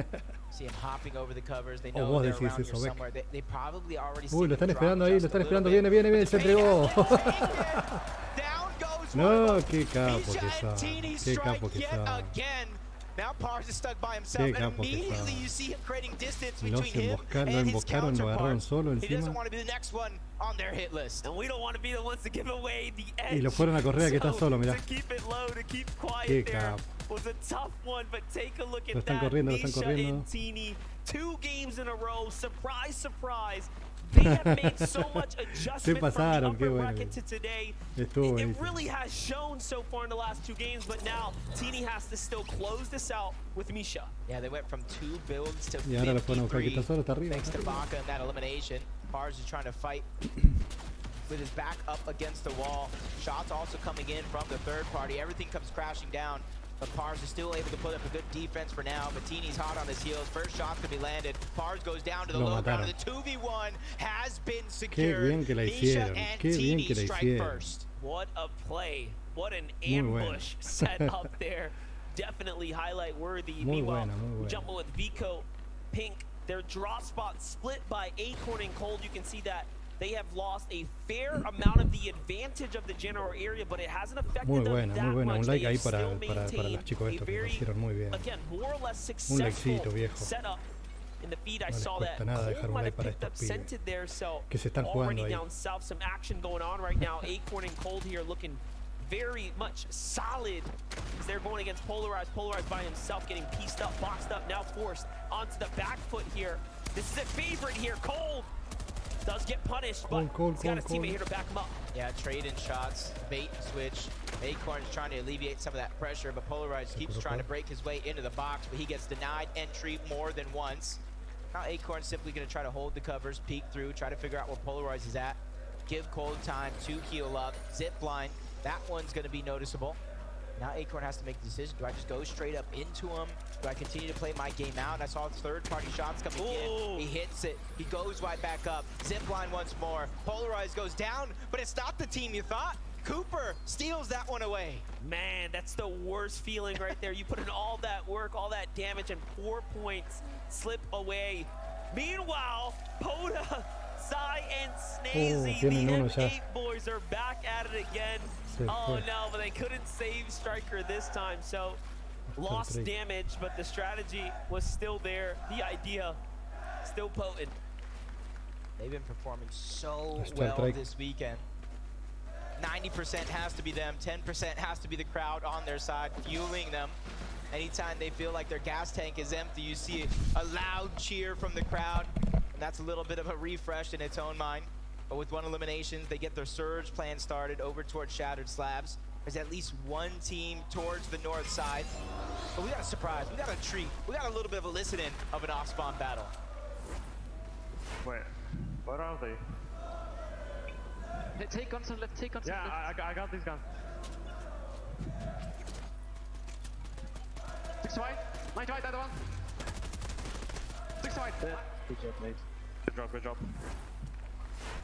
See him hopping over the covers. They O know vos they're decís around eso, here Beck. somewhere. They probably already Uy, lo seen están him esperando drop ahí, just lo a están little esperando. bit. Viene, viene, viene, se entregó. Down goes No, qué capo Misha que and son. Tini Qué strike capo que yet son. again. Now Pars is stuck by himself, Qué and capo que immediately son. you see him creating distance Los between him emboscaron, lo and his emboscaron, lo agarraron counterparts. solo He doesn't encima. want to be the next one on their hit list. And we don't want to be the ones to give away the edge. Y lo fueron a correr a que está So, solo, mirá. To keep it low, to keep quiet Qué there capo. was a tough one, but take a look Lo at están that. corriendo, lo están Misha corriendo. and Tini, 2 games in a row. Surprise, surprise. They have made so much adjustment from the pasaron, qué upper bueno. bracket to today. Estuvo It buenísimo. really has shown so far in the last 2 games, but now Tini has to still close this out with Misha. Yeah, they went from 2 builds to Y ahora lo fueron a buscar, que 53 está solo, está arriba. thanks to Baka and that elimination. Pars is trying to fight with his back up against the wall. Shots also coming in from the third party. Everything comes crashing down. But Pars is still able to put up a good defense for now. But Tini's hot on his heels. First shot could be landed. Pars goes down to the Lo low ground. mataron. The 2v1 has been Qué secured. bien que la Misha hicieron. and Qué bien Tini que la strike hicieron. first. What a play. What an Muy bueno. ambush set up there. Definitely highlight worthy. Muy Meanwhile, buena, muy buena. jumping with Vico, Pink, their drop spot split by Acorn and Cold. You can see that they have lost a fair amount of the advantage of the general area, but it hasn't affected Muy them buena, that muy buena. much. Un They like ahí have still para los maintained chicos a estos que lo very, hicieron muy bien. again, more or less Un successful likecito, viejo. setup. In the feed, I No les saw that cuesta nada Cold dejar un might like have para picked up estos pibes Scented there, so que se están already jugando ahí. down south, some action going on right now. Acorn and Cold here looking very much solid as they're going against Polarized. Polarized by himself, getting pieced up, boxed up, now forced onto the back foot here. This is a favorite here. Cold does get punished, but he's got his teammate here to back him up. Yeah, trade-in shots, bait and switch. Acorn is trying to alleviate some of that pressure, but Polarized keeps trying to break his way into the box, but he gets denied entry more than once. Now Acorn's simply going to try to hold the covers, peek through, try to figure out where Polarized is at. Give Cold time to heal up. Zip line, that one's going to be noticeable. Now Acorn has to make a decision. Do I just go straight up into him? Do I continue to play my game out? And I saw third-party shots coming in. He hits it. He goes right back up. Zip line once more. Polarized goes down, but it's not the team you thought. Cooper steals that one away. Man, that's the worst feeling right there. You put in all that work, all that damage, and 4 points slip away. Meanwhile, Poda, Sai, and Snazy, the tienen uno ya. M8 boys are back at it again. Se Oh fue. no, but they couldn't save Striker this time, so lost Drake. damage, but the strategy was still there. The idea still potent. They've been performing so Hasta el well Drake. this weekend. 90% has to be them, 10% has to be the crowd on their side, fueling them. Anytime they feel like their gas tank is empty, you see a loud cheer from the crowd, and that's a little bit of a refresh in its own mind. But with 1 elimination, they get their surge plan started over towards Shattered Slabs. There's at least 1 team towards the north side. But we got a surprise, we got a treat, we got a little bit of a listen-in of an off-spawn battle. Wait, where are they? Take guns on left, take guns on left. Yeah, I got this gun. 6 white, 9 white, that one. 6 white. Good job, mate. Good job, good job.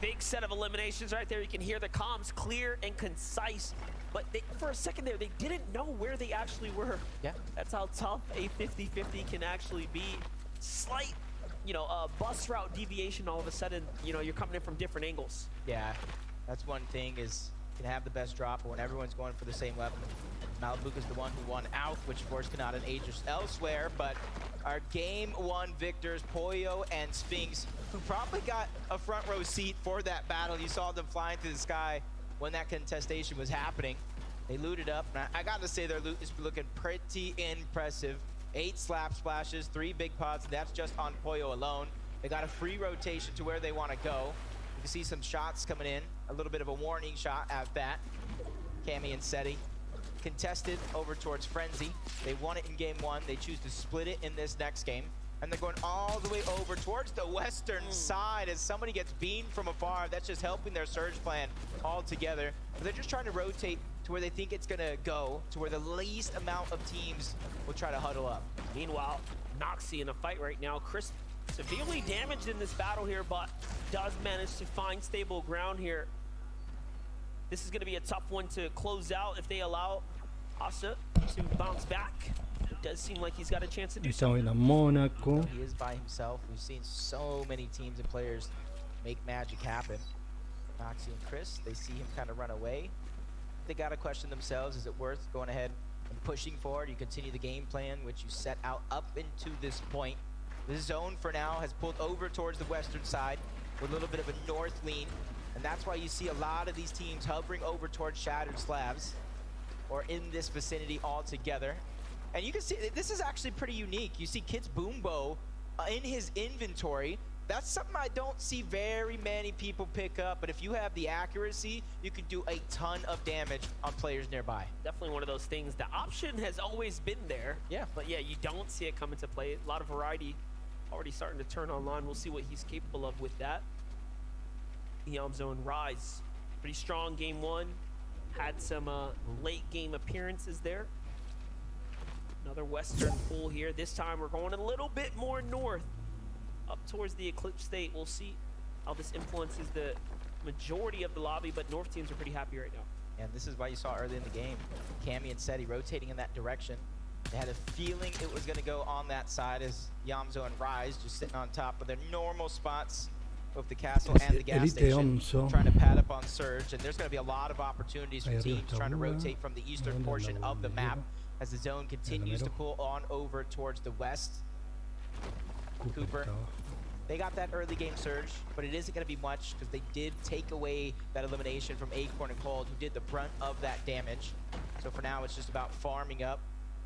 Big set of eliminations right there. You can hear the comms clear and concise. But for a second there, they didn't know where they actually were. Yeah. That's how tough a 50-50 can actually be. Slight, bus route deviation, all of a sudden, you're coming in from different angles. Yeah, that's one thing is you can have the best drop, but when everyone's going for the same weapon. Malibuca's the one who won out, which forced Kanata and Aegis elsewhere, but our game one victors, Pollo and Sphinx, who probably got a front row seat for that battle. You saw them flying through the sky when that contestation was happening. They looted up, and I got to say their loot is looking pretty impressive. 8 slap splashes, 3 big pots, and that's just on Pollo alone. They got a free rotation to where they want to go. You can see some shots coming in, a little bit of a warning shot at that. Cammy and Seti contested over towards Frenzy. They won it in game 1. They choose to split it in this next game. And they're going all the way over towards the western side as somebody gets beamed from afar. That's just helping their surge plan all together. But they're just trying to rotate to where they think it's going to go, to where the least amount of teams will try to huddle up. Meanwhile, Noxie in a fight right now. Chris severely damaged in this battle here, but does manage to find stable ground here. This is going to be a tough one to close out if they allow Asa to bounce back. It does seem like he's got a chance to do so. Estamos viendo a Mónaco. He is by himself. We've seen so many teams and players make magic happen. Noxie and Chris, they see him kind of run away. They got to question themselves, is it worth going ahead and pushing forward? You continue the game plan, which you set out up into this point. The zone for now has pulled over towards the western side with a little bit of a north lean. And that's why you see a lot of these teams hovering over towards Shattered Slabs or in this vicinity altogether. And you can see this is actually pretty unique. You see Kit's Boombo in his inventory. That's something I don't see very many people pick up, but if you have the accuracy, you can do a ton of damage on players nearby. Definitely one of those things. The option has always been there. Yeah. But yeah, you don't see it come into play. A lot of variety already starting to turn online. We'll see what he's capable of with that. Iamzo and Rise, pretty strong game 1. Had some late game appearances there. Another western pool here. This time we're going a little bit more north, up towards the Eclipse State. We'll see how this influences the majority of the lobby, but North teams are pretty happy right now. And this is why you saw early in the game, Cammy and Seti rotating in that direction. They had a feeling it was going to go on that side as Iamzo and Rise just sitting on top of their normal spots of the castle and the gas station, trying to pad up on Surge. And there's going to be a lot of opportunities for teams trying to rotate from the eastern portion of the map as the zone continues to pull on over towards the west. Cooper, they got that early game surge, but it isn't going to be much because they did take away that elimination from Acorn and Cold, who did the brunt of that damage. So for now, it's just about farming up.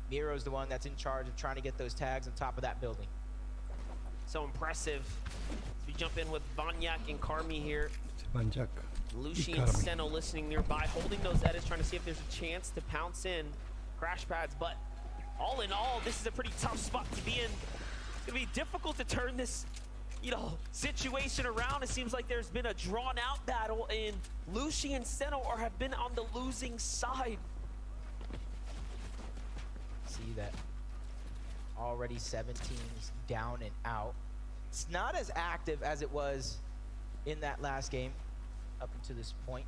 Miro's the one that's in charge of trying to get those tags on top of that building. So impressive. As we jump in with Vanyak and Carmi here. Lucy and Seno listening nearby, holding those edits, trying to see if there's a chance to pounce in crash pads. But all in all, this is a pretty tough spot to be in. It's gonna be difficult to turn this, situation around. It seems like there's been a drawn-out battle, and Lucy and Seno have been on the losing side. See that already 7 teams down and out. It's not as active as it was in that last game up until this point,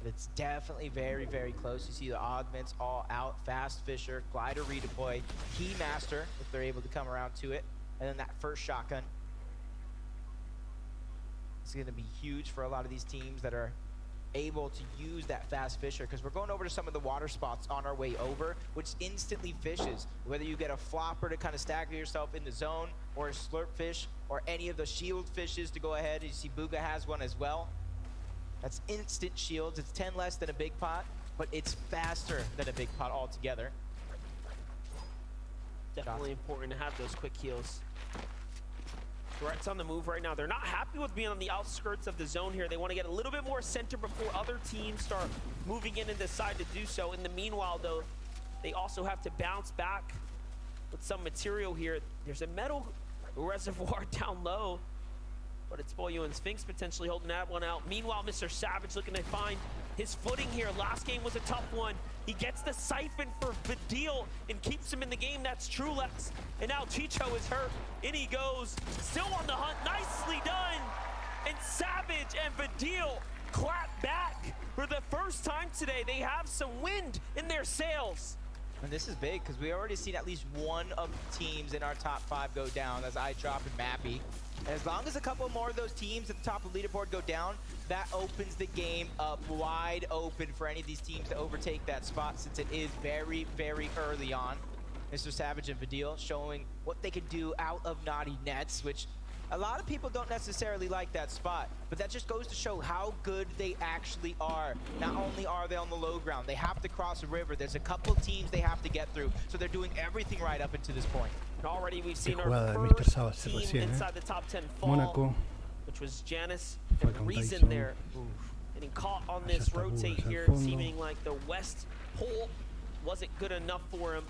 but it's definitely very, very close. You see the augments all out, Fast Fisher, Glider redeploy, Keymaster if they're able to come around to it, and then that first shotgun. It's going to be huge for a lot of these teams that are able to use that Fast Fisher, because we're going over to some of the water spots on our way over, which instantly fishes. Whether you get a flopper to kind of stagger yourself in the zone, or a slurp fish, or any of the shield fishes to go ahead. You see Booga has one as well. That's instant shields. It's 10 less than a big pot, but it's faster than a big pot altogether. Definitely important to have those quick heals. Threats on the move right now. They're not happy with being on the outskirts of the zone here. They want to get a little bit more center before other teams start moving in and decide to do so. In the meanwhile, though, they also have to bounce back with some material here. There's a metal reservoir down low, but it's Pollo and Sphinx potentially holding that one out. Meanwhile, Mr. Savage looking to find his footing here. Last game was a tough one. He gets the siphon for Vidil and keeps him in the game. That's Trulex. And now Chicho is hurt. In he goes. Still on the hunt. Nicely done. And Savage Savage and Vidal clap back for the first time today. They have some wind in their sails. And this is big because we already seen at least one of the teams in our top 5 go down. That's iDrop and Mappy. And as long as a couple more of those teams at the top of the leaderboard go down, that opens the game up wide open for any of these teams to overtake that spot, since it is very, very early on. Mr. Savage and Vidal showing what they can do out of naughty nets, which a lot of people don't necessarily like that spot, but that just goes to show how good they actually are. Not only are they on the low ground, they have to cross a river. There's a couple teams they have to get through, so they're doing everything right up until this point. And already we've seen our first team inside the top 10 fall, Mónaco. which was Janus and Reason there. Getting caught on this rotate here, seeming like the West pole wasn't good enough for him.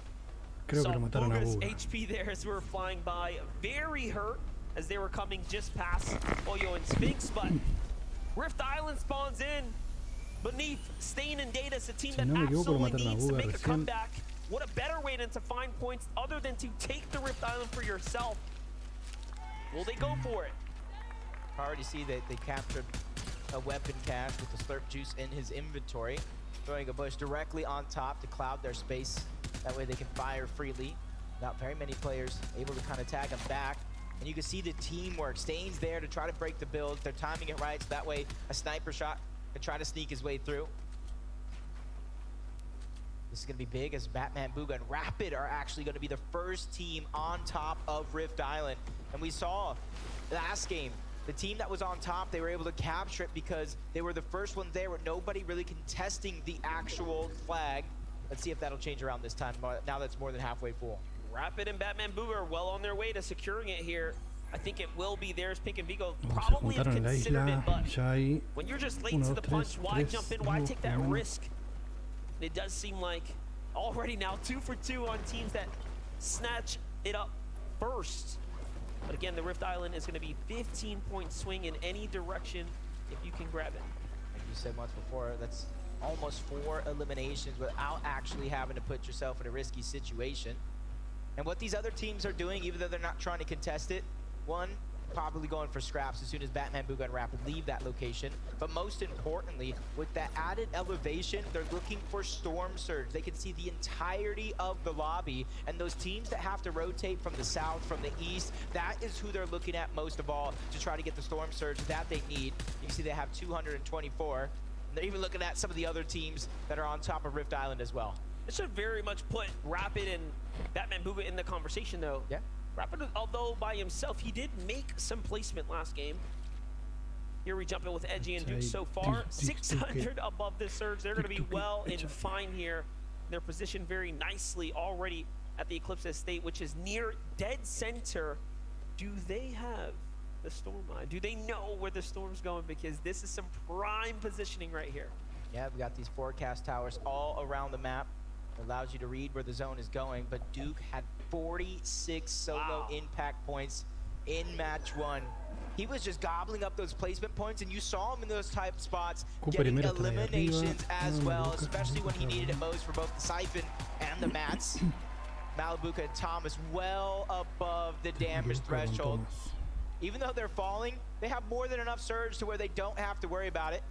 Creo que lo mataron a Buga's Buga. HP there as we were flying by, very hurt as they were coming just past Oyo and Sphinx, but Rift Island spawns in beneath Stain and Datus, a team that absolutely needs to make a comeback. What a better way than to find points other than to take the Rift Island for yourself. Will they go for it? I already see that they captured a weapon cache with the slurp juice in his inventory, throwing a bush directly on top to cloud their space. That way they can fire freely. Not very many players able to kind of tag them back. And you can see the teamwork. Stain's there to try to break the build. They're timing it right, so that way a sniper shot can try to sneak his way through. This is going to be big as Batman, Buga, and Rapid are actually going to be the first team on top of Rift Island. And we saw last game, the team that was on top, they were able to capture it because they were the first ones there with nobody really contesting the actual flag. Let's see if that'll change around this time, now that's more than halfway full. Rapid and Batman Booga are well on their way to securing it here. I think it will be theirs. Pink and Vigo probably have considered it, but when you're just late to the punch, why jump in? Why take that risk? It does seem like already now 2 for 2 on teams that snatch it up first. But again, the Rift Island is going to be 15-point swing in any direction if you can grab it. Like you said once before, that's almost 4 eliminations without actually having to put yourself in a risky situation. And what these other teams are doing, even though they're not trying to contest it, one, probably going for scraps as soon as Batman, Buga, and Rapid leave that location. But most importantly, with that added elevation, they're looking for Storm Surge. They can see the entirety of the lobby, and those teams that have to rotate from the south, from the east, that is who they're looking at most of all to try to get the Storm Surge that they need. You can see they have 224. And they're even looking at some of the other teams that are on top of Rift Island as well. It should very much put Rapid and Batman Booga in the conversation, though. Yeah. Rapid, although by himself, he did make some placement last game. Here we jump in with Edgy and Duke so far. 600 above this surge. They're going to be well and fine here. They're positioned very nicely already at the Eclipse Estate, which is near dead center. Do they have the storm line? Do they know where the storm's going? Because this is some prime positioning right here. Yeah, we got these forecast towers all around the map. It allows you to read where the zone is going, but Duke had 46 solo impact points in match 1. He was just gobbling up those placement points, and you saw him in those type spots getting eliminations as well, especially when he needed it most for both the Siphon and the Mats. Malibuca and Thomas well above the damage threshold. Even though they're falling, they have more than enough surge to where they don't have to worry about it.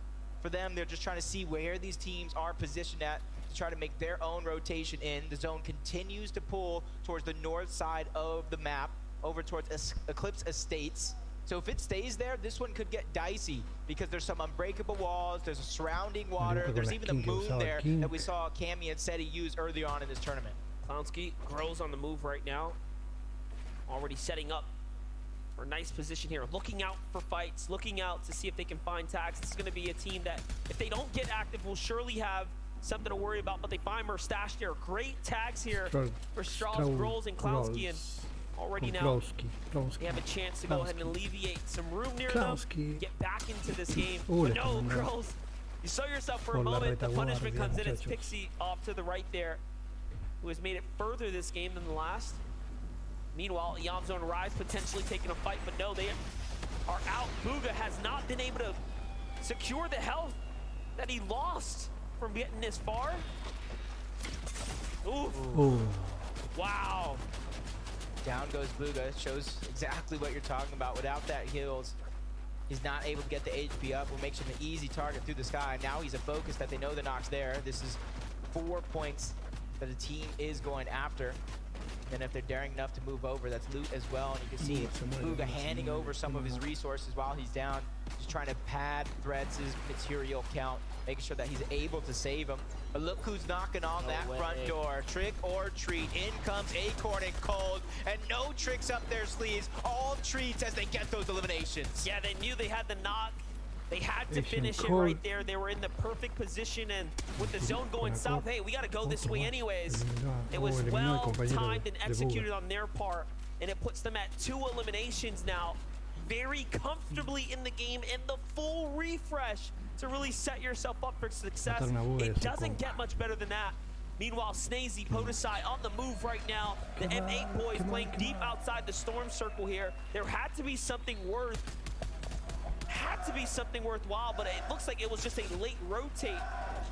For them, they're just trying to see where these teams are positioned at to try to make their own rotation in. The zone continues to pull towards the north side of the map, over towards Eclipse Estates. So if it stays there, this one could get dicey because there's some unbreakable walls, there's a surrounding water, there's even a moon there that we saw Cammy and Seti use earlier on in this tournament. Clownski grows on the move right now, already setting up for a nice position here, looking out for fights, looking out to see if they can find tags. This is going to be a team that, if they don't get active, will surely have something to worry about, but they find more stashed here. Great tags here for Strauss, Grolls, and Clownski, and already now they have a chance to go ahead and alleviate some room near them, get back into this game. But no, Grolls, you saw yourself for a moment. The punishment comes in. It's Pixie off to the right there, who has made it further this game than the last. Meanwhile, Yamzo and Rise potentially taking a fight, but no, they are out. Booga has not been able to secure the health that he lost from getting this far. Oof. Wow. Down goes Booga. Shows exactly what you're talking about. Without that heals, He's not able to get the HP up, what makes him an easy target through the sky. Now he's a focus that they know the knock's there. This is 4 points that the team is going after. And if they're daring enough to move over, that's loot as well. And you can see Fuga handing over some of his resources while he's down, just trying to pad Threads' material count, making sure that he's able to save him. But look who's knocking on that front door. Trick or treat. In comes Acorn and Cold, and no tricks up their sleeves. All treats as they get those eliminations. Yeah, they knew they had the knock. They had to finish it right there. They were in the perfect position, and with the zone going south, hey, we got to go this way anyways. It was well timed and executed on their part, and it puts them at 2 eliminations now, very comfortably in the game, and the full refresh to really set yourself up for success. It doesn't get much better than that. Meanwhile, Snazy, Podesai on the move right now. The M8 boys playing deep outside the storm circle here. There had to be something worthwhile, but it looks like it was just a late rotate.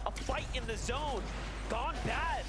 A fight in the zone. Gone bad.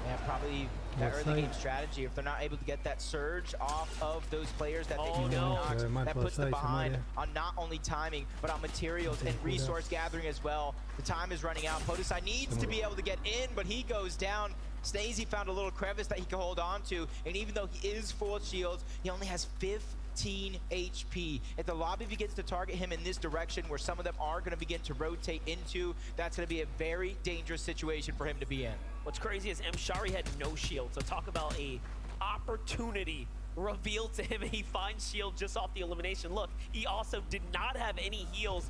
Yeah, probably that early game strategy. If they're not able to get that surge off of those players that they can knock, that puts them behind on not only timing, but on materials and resource gathering as well. The time is running out. Podesai needs to be able to get in, but he goes down. Snazy found a little crevice that he can hold on to, and even though he is full shields, he only has 15 HP. If the lobby begins to target him in this direction, where some of them are going to begin to rotate into, that's going to be a very dangerous situation for him to be in. What's crazy is Mshari had no shield, so talk about a opportunity revealed to him, and he finds shield just off the elimination. Look, he also did not have any heals.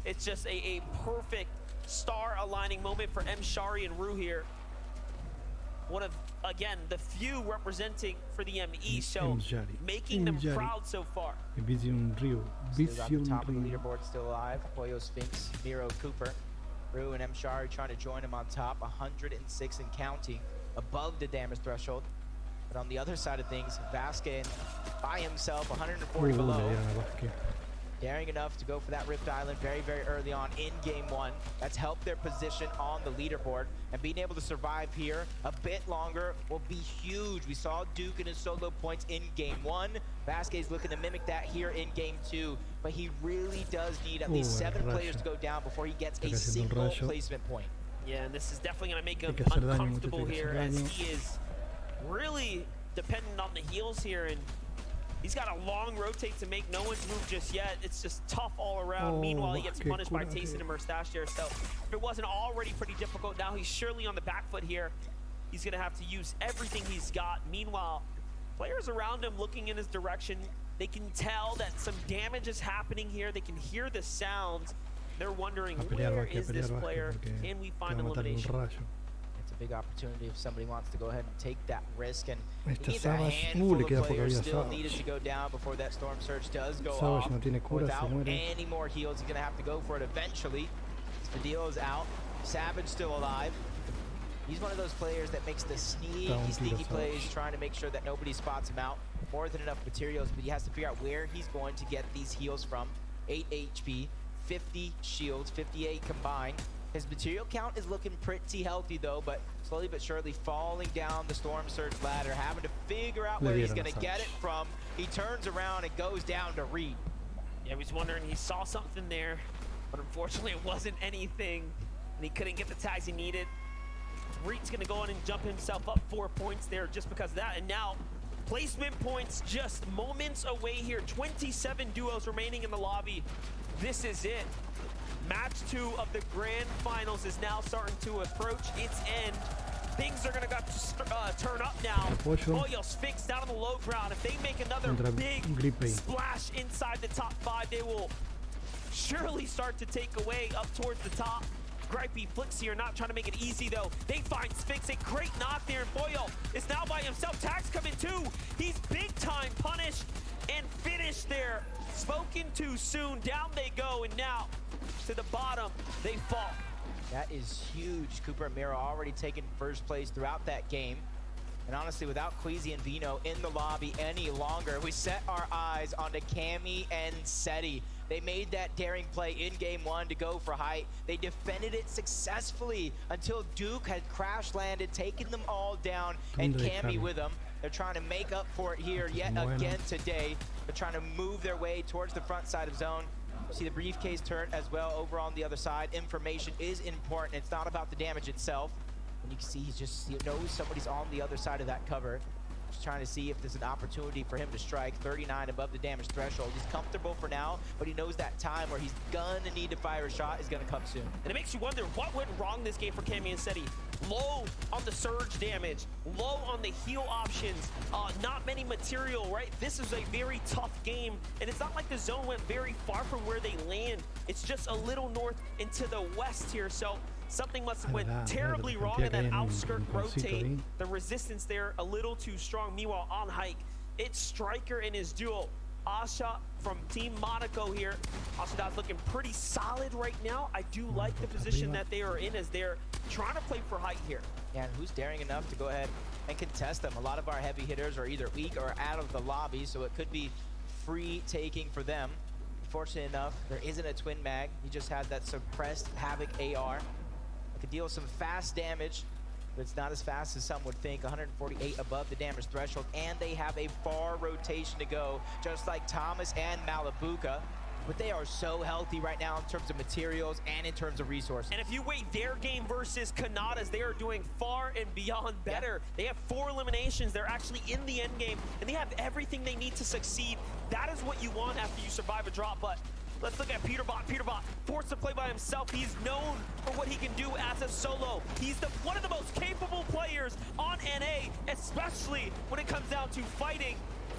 It's just a perfect star aligning moment for Mshari and Rue here. One of, again, the few representing for the ME, so making them proud so far. Vision Ryu. Vision top of the leaderboard still alive. Pollo Sphinx, Miro Cooper. Rue and Mshari trying to join him on top, 106 and counting, above the damage threshold. But on the other side of things, Vasquez by himself, 140 below. Daring enough to go for that Rift Island very, very early on in game 1. That's helped their position on the leaderboard, and being able to survive here a bit longer will be huge. We saw Duke in his solo points in game 1. Vasquez looking to mimic that here in game 2, but he really does need at least 7 players to go down before he gets a single placement point. Yeah, and this is definitely going to make him uncomfortable here, as he is really dependent on the heals here, and he's got a long rotate to make. No one's moved just yet. It's just tough all around. Meanwhile, he gets punished by Tayson and Mustache. So if it wasn't already pretty difficult, now he's surely on the back foot here. He's going to have to use everything he's got. Meanwhile, players around him looking in his direction, they can tell that some damage is happening here. They can hear the sounds. They're wondering, where is this player? Can we find elimination? It's a big opportunity if somebody wants to go ahead and take that risk, and he's a handful of players still needed to go down before that storm surge does go off. Without any more heals, he's gonna have to go for it eventually. Spadillo is out. Savage still alive. He's one of those players that makes the sneaky plays, trying to make sure that nobody spots him out. More than enough materials, but he has to figure out where he's going to get these heals from. 8 HP, 50 shields, 58 combined. His material count is looking pretty healthy though, but slowly but surely falling down the storm surge ladder, having to figure out where he's gonna get it from. He turns around and goes down to Reed. Yeah, I was wondering, he saw something there, but unfortunately it wasn't anything, and he couldn't get the tags he needed. Reed's gonna go on and jump himself up 4 points there just because of that, and now placement points just moments away here. 27 duos remaining in the lobby. This is it. Match 2 of the grand finals is now starting to approach its end. Things are going to turn up now. Pollo Sphinx down on the low ground. If they make another big splash inside the top 5, they will surely start to take away up towards the top. Gripey Flicks here, not trying to make it easy though. They find Sphinx, a great knock there, and Pollo is now by himself. Tags come in too. He's big time punished and finished there. Spoken too soon. Down they go, and now to the bottom they fall. That is huge. Cooper and Miro already taking first place throughout that game. And honestly, without Queasy and Vino in the lobby any longer, we set our eyes onto Cammy and Seti. They made that daring play in game 1 to go for height. They defended it successfully until Duke had crash landed, taking them all down, and Cammy with them. They're trying to make up for it here yet again today. They're trying to move their way towards the front side of zone. See the briefcase turret as well over on the other side. Information is important. It's not about the damage itself. And you can see he knows somebody's on the other side of that cover. Just trying to see if there's an opportunity for him to strike. 39 above the damage threshold. He's comfortable for now, but he knows that time where he's gonna need to fire a shot is gonna come soon. And it makes you wonder what went wrong this game for Cammy and Seti. Low on the surge damage, low on the heal options, not many material, right? This is a very tough game, and it's not like the zone went very far from where they land. It's just a little north and to the west here, so something must have went terribly wrong in that outskirt rotate. The resistance there a little too strong. Meanwhile, on hike, it's Striker and his duo. Asha from Team Monaco here. Asha's looking pretty solid right now. I do like the position that they are in as they're trying to play for height here. Yeah, and who's daring enough to go ahead and contest them? A lot of our heavy hitters are either weak or out of the lobby, so it could be free taking for them. Fortunate enough, there isn't a twin mag. He just has that suppressed Havoc AR. It could deal some fast damage, but it's not as fast as some would think. 148 above the damage threshold, and they have a far rotation to go, just like Thomas and Malabuka. But they are so healthy right now in terms of materials and in terms of resources. And if you weigh their game versus Kanada's, they are doing far and beyond better. They have 4 eliminations. They're actually in the end game, and they have everything they need to succeed. That is what you want after you survive a drop. But let's look at Peterbot. Peterbot forced to play by himself. He's known for what he can do as a solo. He's one of the most capable players on NA, especially when it comes down to fighting.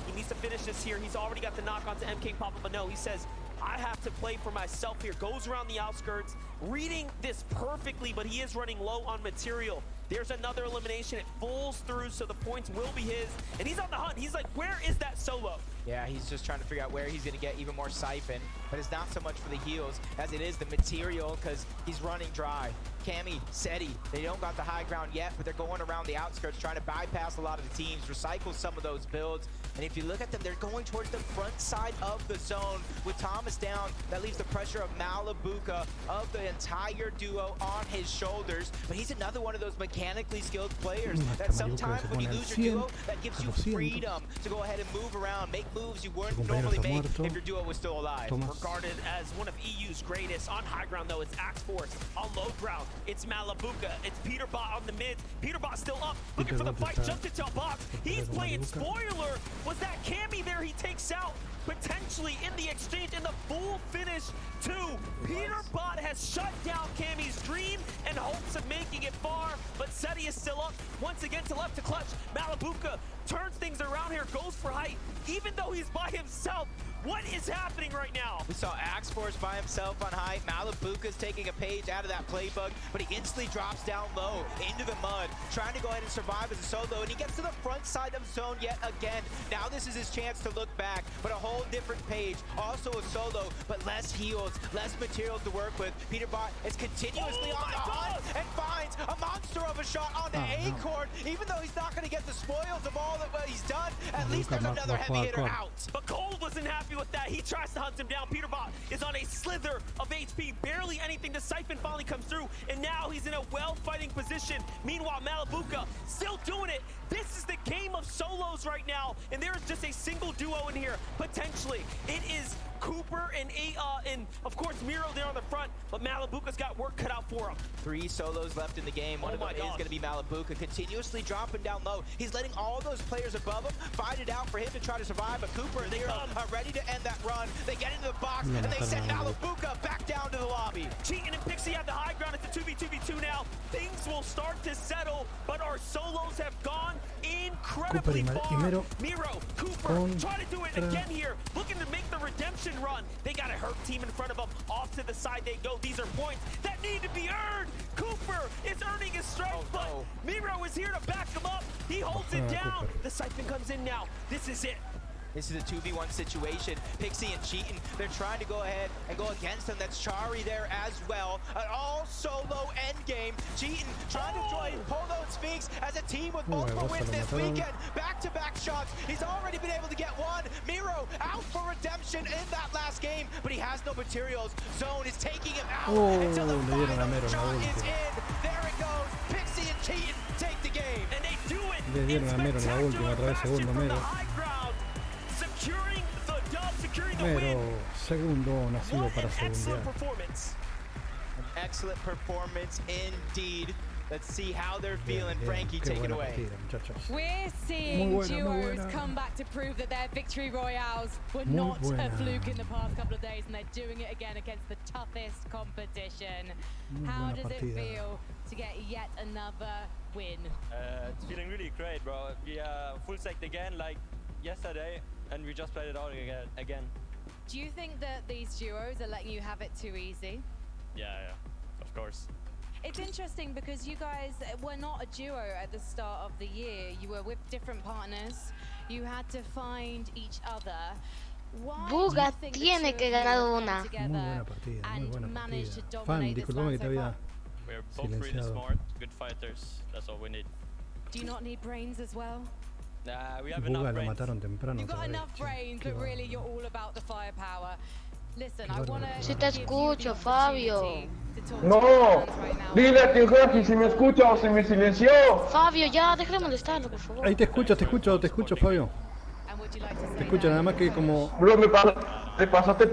He needs to finish this here. He's already got the knock onto MK pop up, but no, he says, I have to play for myself here. Goes around the outskirts, reading this perfectly, but he is running low on material. There's another elimination. It falls through, so the points will be his. And he's on the hunt. He's like, where is that solo? Yeah, he's just trying to figure out where he's going to get even more siphon. But it's not so much for the heals as it is the material, because he's running dry. Cammy, Seti, they don't got the high ground yet, but they're going around the outskirts, trying to bypass a lot of the teams, recycle some of those builds. And if you look at them, they're going towards the front side of the zone. With Thomas down, that leaves the pressure of Malabuka, of the entire duo, on his shoulders. But he's another one of those mechanically skilled players that sometimes when you lose your duo, that gives you freedom to go ahead and move around, make moves you wouldn't normally make if your duo was still alive. Regarded as one of EU's greatest. On high ground, though, it's Axe Force. On low ground, it's Malabuka. It's Peterbot on the mid. Peterbot still up, looking for the fight, jumped into a box. He's playing spoiler. Was that Cammy there he takes out? Potentially in the exchange, in the full finish too. Peterbot has shut down Cammy's dream and hopes of making it far, but Seti is still up. Once again to left to clutch. Malabuka turns things around here, goes for height, even though he's by himself. What is happening right now? We saw Axe Force by himself on height. Malabuka's taking a page out of that playbook, but he instantly drops down low into the mud, trying to go ahead and survive as a solo, and he gets to the front side of zone yet again. Now this is his chance to look back, but a whole different page. Also a solo, but less heals, less materials to work with. Peterbot is continuously on the hunt and finds a monster of a shot on the Acorn. Even though he's not going to get the spoils of all that he's done, at least there's another heavy hitter out. But Cold wasn't happy with that. He tries to hunt him down. Peterbot is on a slither of HP, barely anything. The siphon finally comes through, and now he's in a well-fighting position. Meanwhile, Malabuka still doing it. This is the game of solos right now, and there is just a single duo in here, potentially. It is Cooper and of course Miro there on the front, but Malabuka's got work cut out for him. 3 solos left in the game. One of them is going to be Malabuka, continuously dropping down low. He's letting all those players above him fight it out for him to try to survive, but Cooper and Miro are ready to end that run. They get into the box, and they send Malabuka back down to the lobby. Cheating and Pixie have the high ground. It's a 2v2v2 now. Things will start to settle, but our solos have gone incredibly far. Miro, Cooper, try to do it again here, looking to make the redemption run. They got a hurt team in front of them. Off to the side they go. These are points that need to be earned. Cooper is earning his strength, but Miro is here to back him up. He holds it down. The siphon comes in now. This is it. This is a 2v1 situation. Pixie and Cheatin', they're trying to go ahead and go against him. That's Chari there as well. An all-solo endgame. Cheatin' trying to join Polo and Sphinx as a team with multiple wins this weekend. Back-to-back shots. He's already been able to get one. Miro out for redemption in that last game, but he has no materials. Zone is taking him out until the final shot is in. There it goes. Pixie and Cheatin' take the game. And they do it Le dieron a Mero en la última, otra vez segundo Mero. Mero, segundo, nacido para segundear. Excellent performance indeed. Let's see how they're feeling. Frankie, take it away. We're seeing duos come back to prove that their victory royales were not a fluke in the past couple of days, and they're doing it again against the toughest competition. How does it feel to get yet another win? It's feeling really great, bro. We full stacked again like yesterday, and we just played it out again. Do you think that these duos are letting you have it too easy? Yeah, of course. It's interesting because you guys were not a duo at the start of the year. You were with different partners. You had to find each other. Buga tiene que ganar una. Muy buena partida. Fan, disculpame que te había We're both really smart, good fighters. That's all we need. Do you not need brains as well? Nah, we have Buga enough lo brains. mataron temprano. You've got enough brains, but really you're all about the firepower. Listen, I want to. Si te escucho, Fabio. No, dile a Tío Jorge si me escucha o si me silenció. Fabio, ya, deja de molestarlo, por favor. Ahí te escucho, Fabio. Te escucho, nada más que como... Bro, te pasaste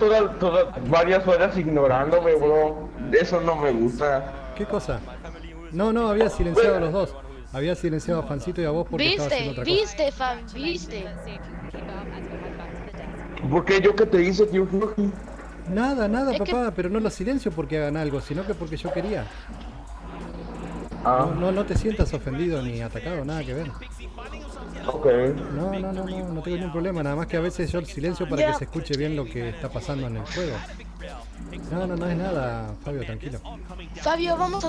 varias horas ignorándome, bro. Eso no me gusta. ¿Qué cosa? No, había silenciado a los dos. Había silenciado a Fancito y a vos porque estaba haciendo otra cosa. Viste. ¿Por qué yo que te hice, Tío Jorge? Nada, papá, pero no lo silencio porque hagan algo, sino que porque yo quería. No te sientas ofendido ni atacado, nada que ver. Ok. No tengo ningún problema, nada más que a veces yo el silencio para que se escuche bien lo que está pasando en el juego. No es nada, Fabio, tranquilo. Fabio, vayamos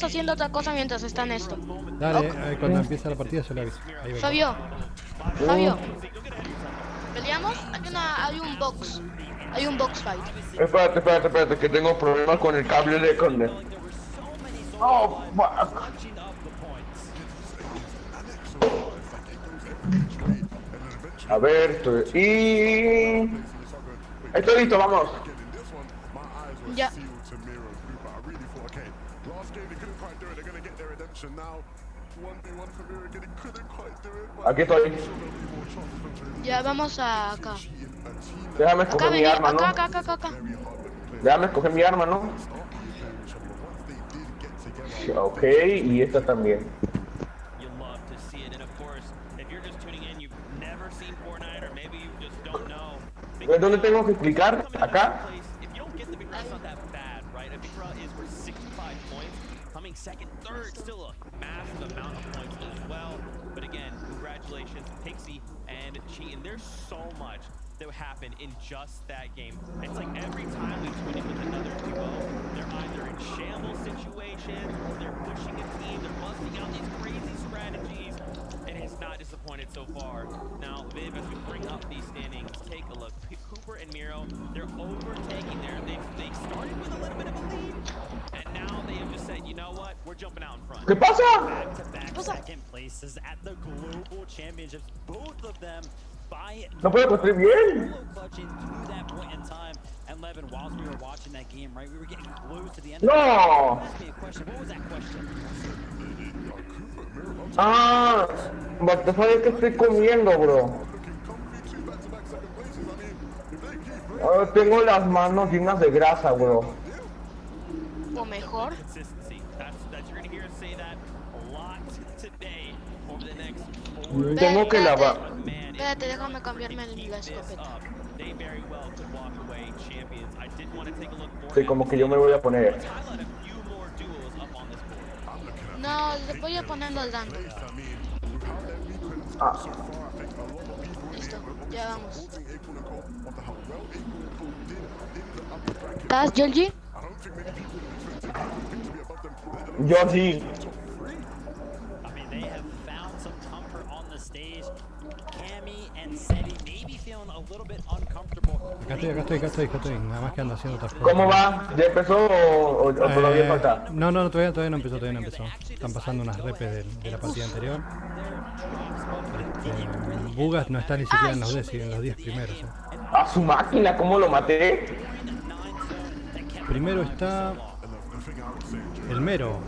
haciendo otra cosa mientras está en esto. Dale, cuando empieza la partida yo le aviso. Fabio. ¿Peleamos? Hay un box. Hay un box fight. Espérate, que tengo problemas con el cable de corner. Oh, fuck. A ver, estoy listo, vamos. Ya. Aquí estoy. Ya, vamos acá. Déjame escoger mi arma, ¿no? Acá. Déjame escoger mi arma, ¿no? Ok, y esta también. ¿Dónde tengo que clicar? ¿Acá? Second, third, still a massive amount of points as well. But again, congratulations, Pixie and Cheatin'. There's so much that happened in just that game. It's like every time we tune in with another duo, they're either in shambles situations or they're pushing a team, they're busting out these crazy strategies, and it's not disappointed so far. Now, Viv, as we bring up these standings, take a look. Cooper and Miro, they're overtaking there. They started with a little bit of a lead, and now they have just said, you know what, we're jumping out in front. ¿Qué pasa? Back-to-back second places at the global championships, both of them by No puedo construir bien. clutching to that point in time. And Levin, whilst we were watching that game, right, we were getting close to the end. No. Ask me a question. What was that question? But ¿sabes qué estoy comiendo, bro? Tengo las manos llenas de grasa, bro. O mejor. Tengo que lavar. Espérate, déjame cambiarme la escopeta. Sí, como que yo me voy a poner. No, le voy a poner los dando. Listo, ya vamos. ¿Estás, Georgie? Georgie. Acá estoy, nada más que ando haciendo otras cosas. ¿Cómo va? ¿Ya empezó o todavía falta? No, todavía no empezó. Están pasando unas repes de la partida anterior. Bugas no está ni siquiera en los 10 primeros. A su máquina, ¿cómo lo maté? Primero está el Mero.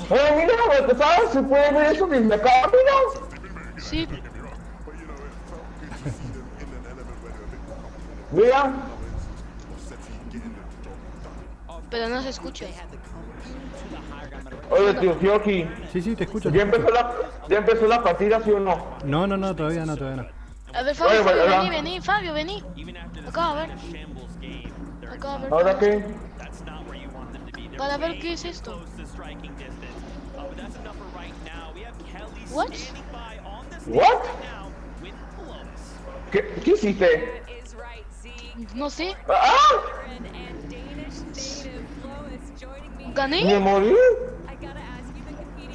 Mira, ¿sabes? ¿Se puede ver eso desde acá? Mira. Sí. Mira. Pero no se escucha. Oye, tío Fioki. Sí, te escucho. ¿Ya empezó la partida, sí o no? No, todavía no. A ver, Fabio, vení, Fabio, vení. Acá, a ver. Acá, a ver. ¿Ahora qué? Para ver qué es esto. What? What? ¿Qué hiciste? No sé. ¡Ah! ¿Gané? ¿Me morí?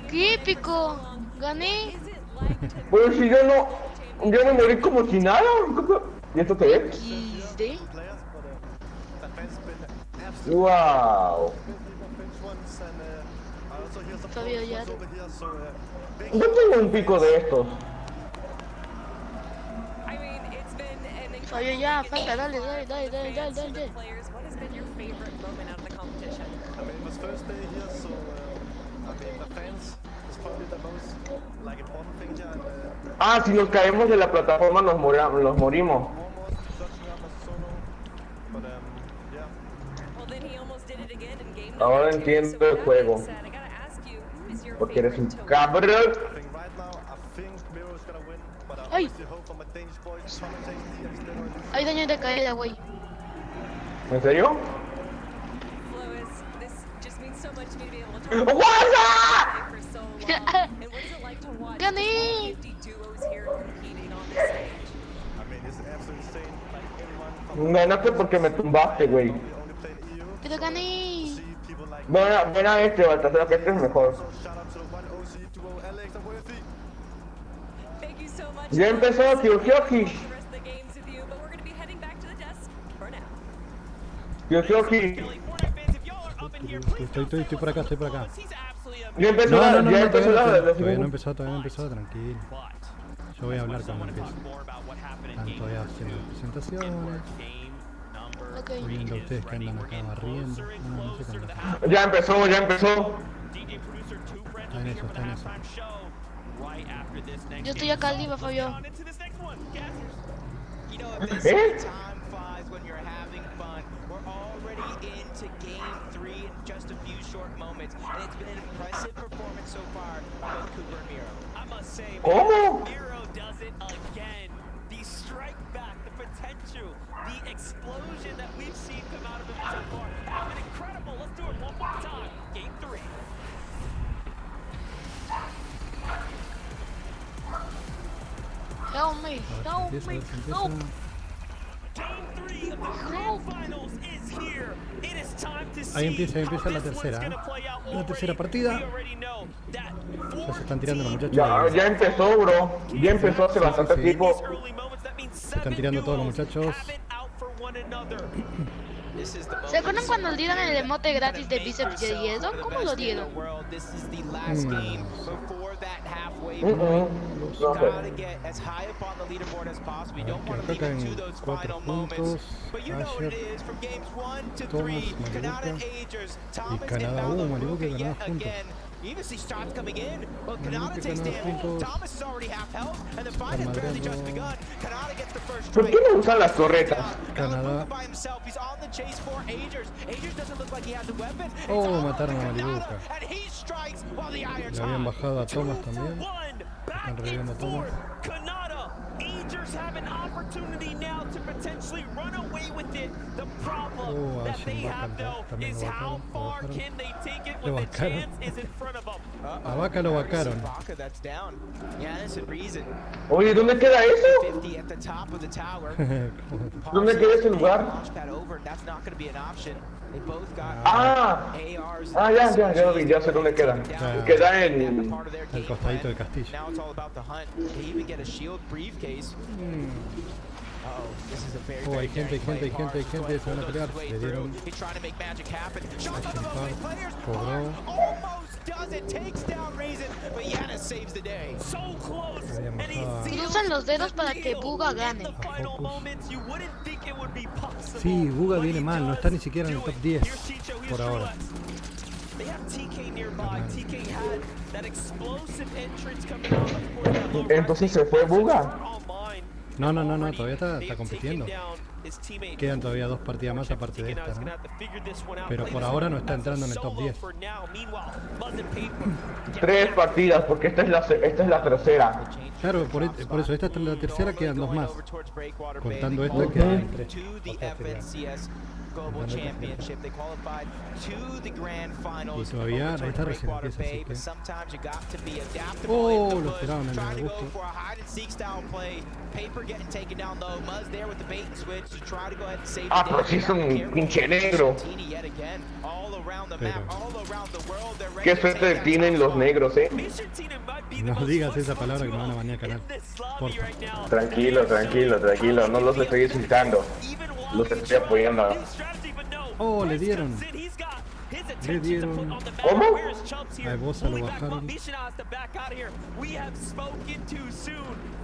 ¡Qué épico! ¿Gané? Pero si yo me morí como si nada. ¿Y esto qué es? XD. Wow. Fabio ya. Yo tengo un pico de estos. Fabio ya, falta, dale. I mean, it was first day here, so I mean, the fans is probably the most like important thing here. Ah, si nos caemos de la plataforma nos morimos. Ahora entiendo el juego. Porque eres un cabrón. ¡Ay! Hay daño de caída, güey. ¿En serio? ¡Gané! Ganaste porque me tumbaste, güey. Pero gané. Ven a este, Baltasar, que este es mejor. Ya empezó, tío Fioki. Tío Fioki. Estoy por acá. Ya empezó todavía no empezó, tranquilo. Yo voy a hablar cuando empiece. Están todavía haciendo presentaciones. Viendo ustedes que andan acá barriendo. No sé qué andan. Ya empezó. Está en eso. Yo estoy acá arriba, Fabio. ¿Eh? Into game 3 in just a few short moments, and it's been an impressive performance so far by both Cooper and Miro. I must say, ¿Cómo? Miro does it again. The strike back, the potential, the explosion that we've seen come out of him so far has been incredible. Let's do it one more time. Game 3. Help me. Ahí empieza la tercera partida. Ya se están tirando los muchachos. Ya empezó, bro. Ya empezó hace bastante tiempo. Se están tirando todos los muchachos. ¿Se acuerdan cuando dieron el emote gratis de bíceps de hielo? ¿Cómo lo dieron? Acá caen 4 puntos. Ayer, Thomas, Malibuca y Canadá. Malibuca y Canadá juntos. Even see shots coming in. Well, Canada takes damage. Thomas is already half health, and the fight has barely just begun. Canada gets the first ¿Por strike. qué no usan las torretas? Canadá. By himself, he's on the chase for Agers. Agers doesn't look like he has a weapon. Oh, mataron a Malibuca. And he strikes while the irons Le habían bajado a Thomas también. Están reviviendo a Thomas. Canada, Agers have an opportunity now to potentially run away with it. The problem that they have though is how far can they take it when the chance is in front of them. A Vaca lo vacaron. That's down. Yeah, that's a reason. Oye, ¿dónde queda eso? 50 at the top of the tower. ¿Dónde queda ese lugar? Launchpad over, that's not going to be an option. They both got ARs. Ya lo vi, ya sé dónde queda. Queda en el costadito del castillo. Now it's all about the hunt. They even get a shield briefcase. Oh, hay gente, se van a pelear. Le dieron cobró. Cruzan los dedos para que Buga gane. Sí, Buga viene mal, no está ni siquiera en el top 10 por ahora. They have TK nearby. TK had that explosive entrance coming out. Of course, that low Entonces se fue Buga. No, todavía está compitiendo. Quedan todavía 2 partidas más aparte de esta, ¿no? Pero por ahora no está entrando en el top 10. 3 partidas, porque esta es la tercera. Claro, por eso esta es la tercera, quedan 2 más. Contando esta quedan 3. Global Championship. They qualified to the grand finals. Y todavía esta recién empieza, así que... Sometimes you got to be adaptable. Oh, lo esperaban en Trying el to go gusto. for a hide and seek style play. Paper getting taken down low. Muzz there with the bait and switch to try to go ahead and save the Pero sí es un pinche negro. Qué suerte tienen los negros, No digas esa palabra que me van a banear canal. Porfa. Tranquilo, no los estoy insultando. Los estoy apoyando. Oh, le dieron. ¿Cómo? A Bosa lo bajaron.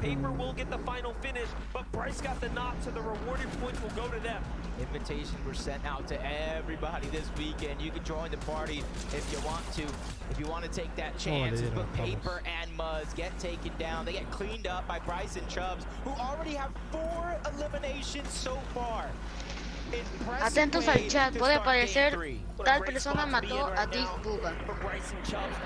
Paper will get the final finish, but Bryce got the knock, so the rewarded points will go to them. Invitations were sent out to everybody this weekend. You can join the party if you want to. If you want to take that chance, but Paper and Muzz get taken down. They get cleaned up by Bryce and Chubbs, who already have 4 eliminations so far. Atentos al chat, puede parecer tal persona mató a Dick Buga. Bryce and Chubbs,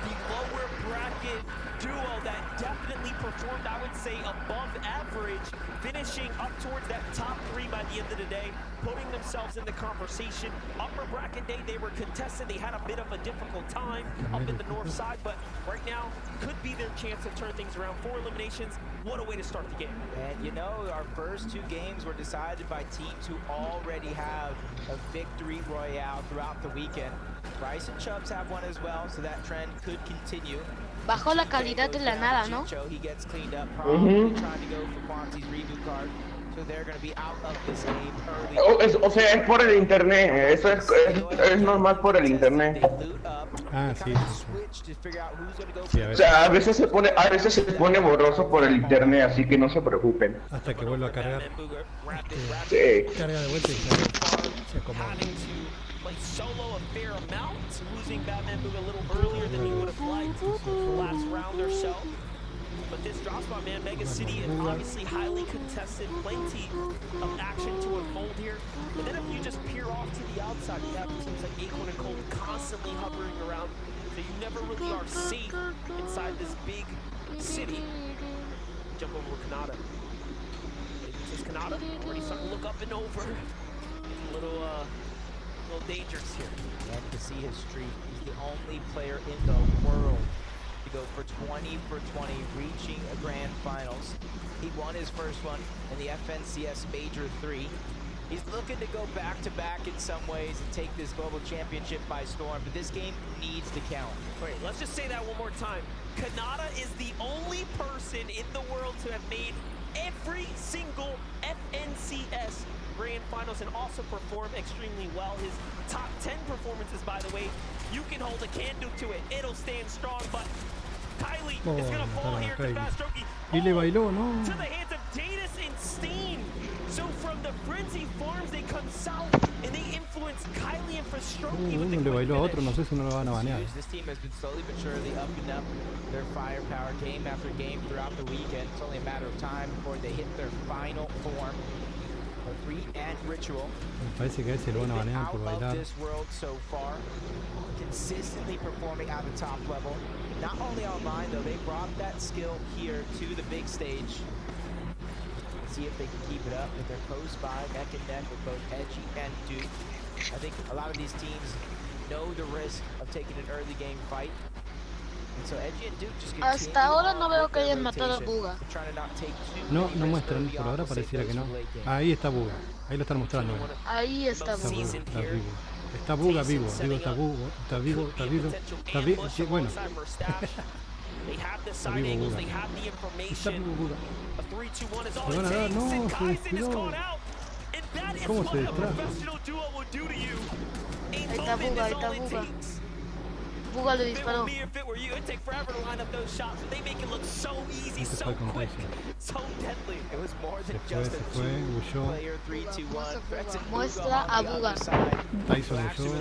the lower bracket duo that definitely performed, I would say, above average, finishing up towards that top 3 by the end of the day, putting themselves in the conversation. Upper bracket day, they were contested. They had a bit of a difficult time up in the north side, but right now could be their chance to turn things around. 4 eliminations, what a way to start the game. And you know, our first 2 games were decided by teams who already have a victory royale throughout the weekend. Bryce and Chubbs have one as well, so that trend could continue. Bajó la calidad de la nada, ¿no? He gets cleaned up, probably trying to go for Quanti's reboot card. So they're going to be out of this game early. O sea, es por el internet. Eso es normal por el internet. Ah, sí. O sea, a veces se pone borroso por el internet, así que no se preocupen. Hasta que vuelva a cargar. Sí. Carga de vuelta y se acomoda. Play solo a fair amount, losing Batman Boog a little earlier than he would have liked the last round or so. But this drop spot, man, Mega City is obviously highly contested, plenty of action to unfold here. And then if you just peer off to the outside, you have teams like Acorn and Cold constantly hovering around, so you never really are safe inside this big city. Jump over with Kanata. This is Kanata, already starting to look up and over. A little dangerous here. And to see his streak, he's the only player in the world to go for 20 for 20, reaching a grand finals. He won his first one in the FNCS Major 3. He's looking to go back-to-back in some ways and take this global championship by storm, but this game needs to count. Wait, let's just say that one more time. Kanata is the only person in the world to have made every single FNCS Grand Finals and also perform extremely well. His top 10 performances, by the way, you can hold a candle to it. It'll stand strong, but Kylie is going to fall here to Bastroki. Y le bailó, ¿no? To the hands of Datus and Steen. So from the Frenzy Farms, they come south and they influence Kylie and Frastroki with the le bailó a otro, no sé si no lo van a banear. This team has been slowly but surely upping up their firepower game after game throughout the weekend. It's only a matter of time before they hit their final form. Ritual. Me parece que a ese lo van a banear por bailar. This world so far, consistently performing at the top level. Not only online though, they brought that skill here to the big stage. See if they can keep it up with their post by neck and neck with both Edgy and Duke. I think a lot of these teams know the risk of taking an early game fight. And so Edgy and Duke just hasta ahora no veo que hayan matado a Buga. No muestran, por ahora pareciera que no. Ahí está Buga, ahí lo están mostrando. Ahí está Buga. Está vivo. Está Buga vivo, digo, está vivo, está vivo, está vivo, está vivo, sí, bueno. Está vivo Buga. Está vivo Buga. Le van a dar, no, se descuidó. ¿Cómo se distrajo? Ahí está Buga, ahí está Buga. Buga le disparó. huyó. Muestra a Buga. Tyson huyó.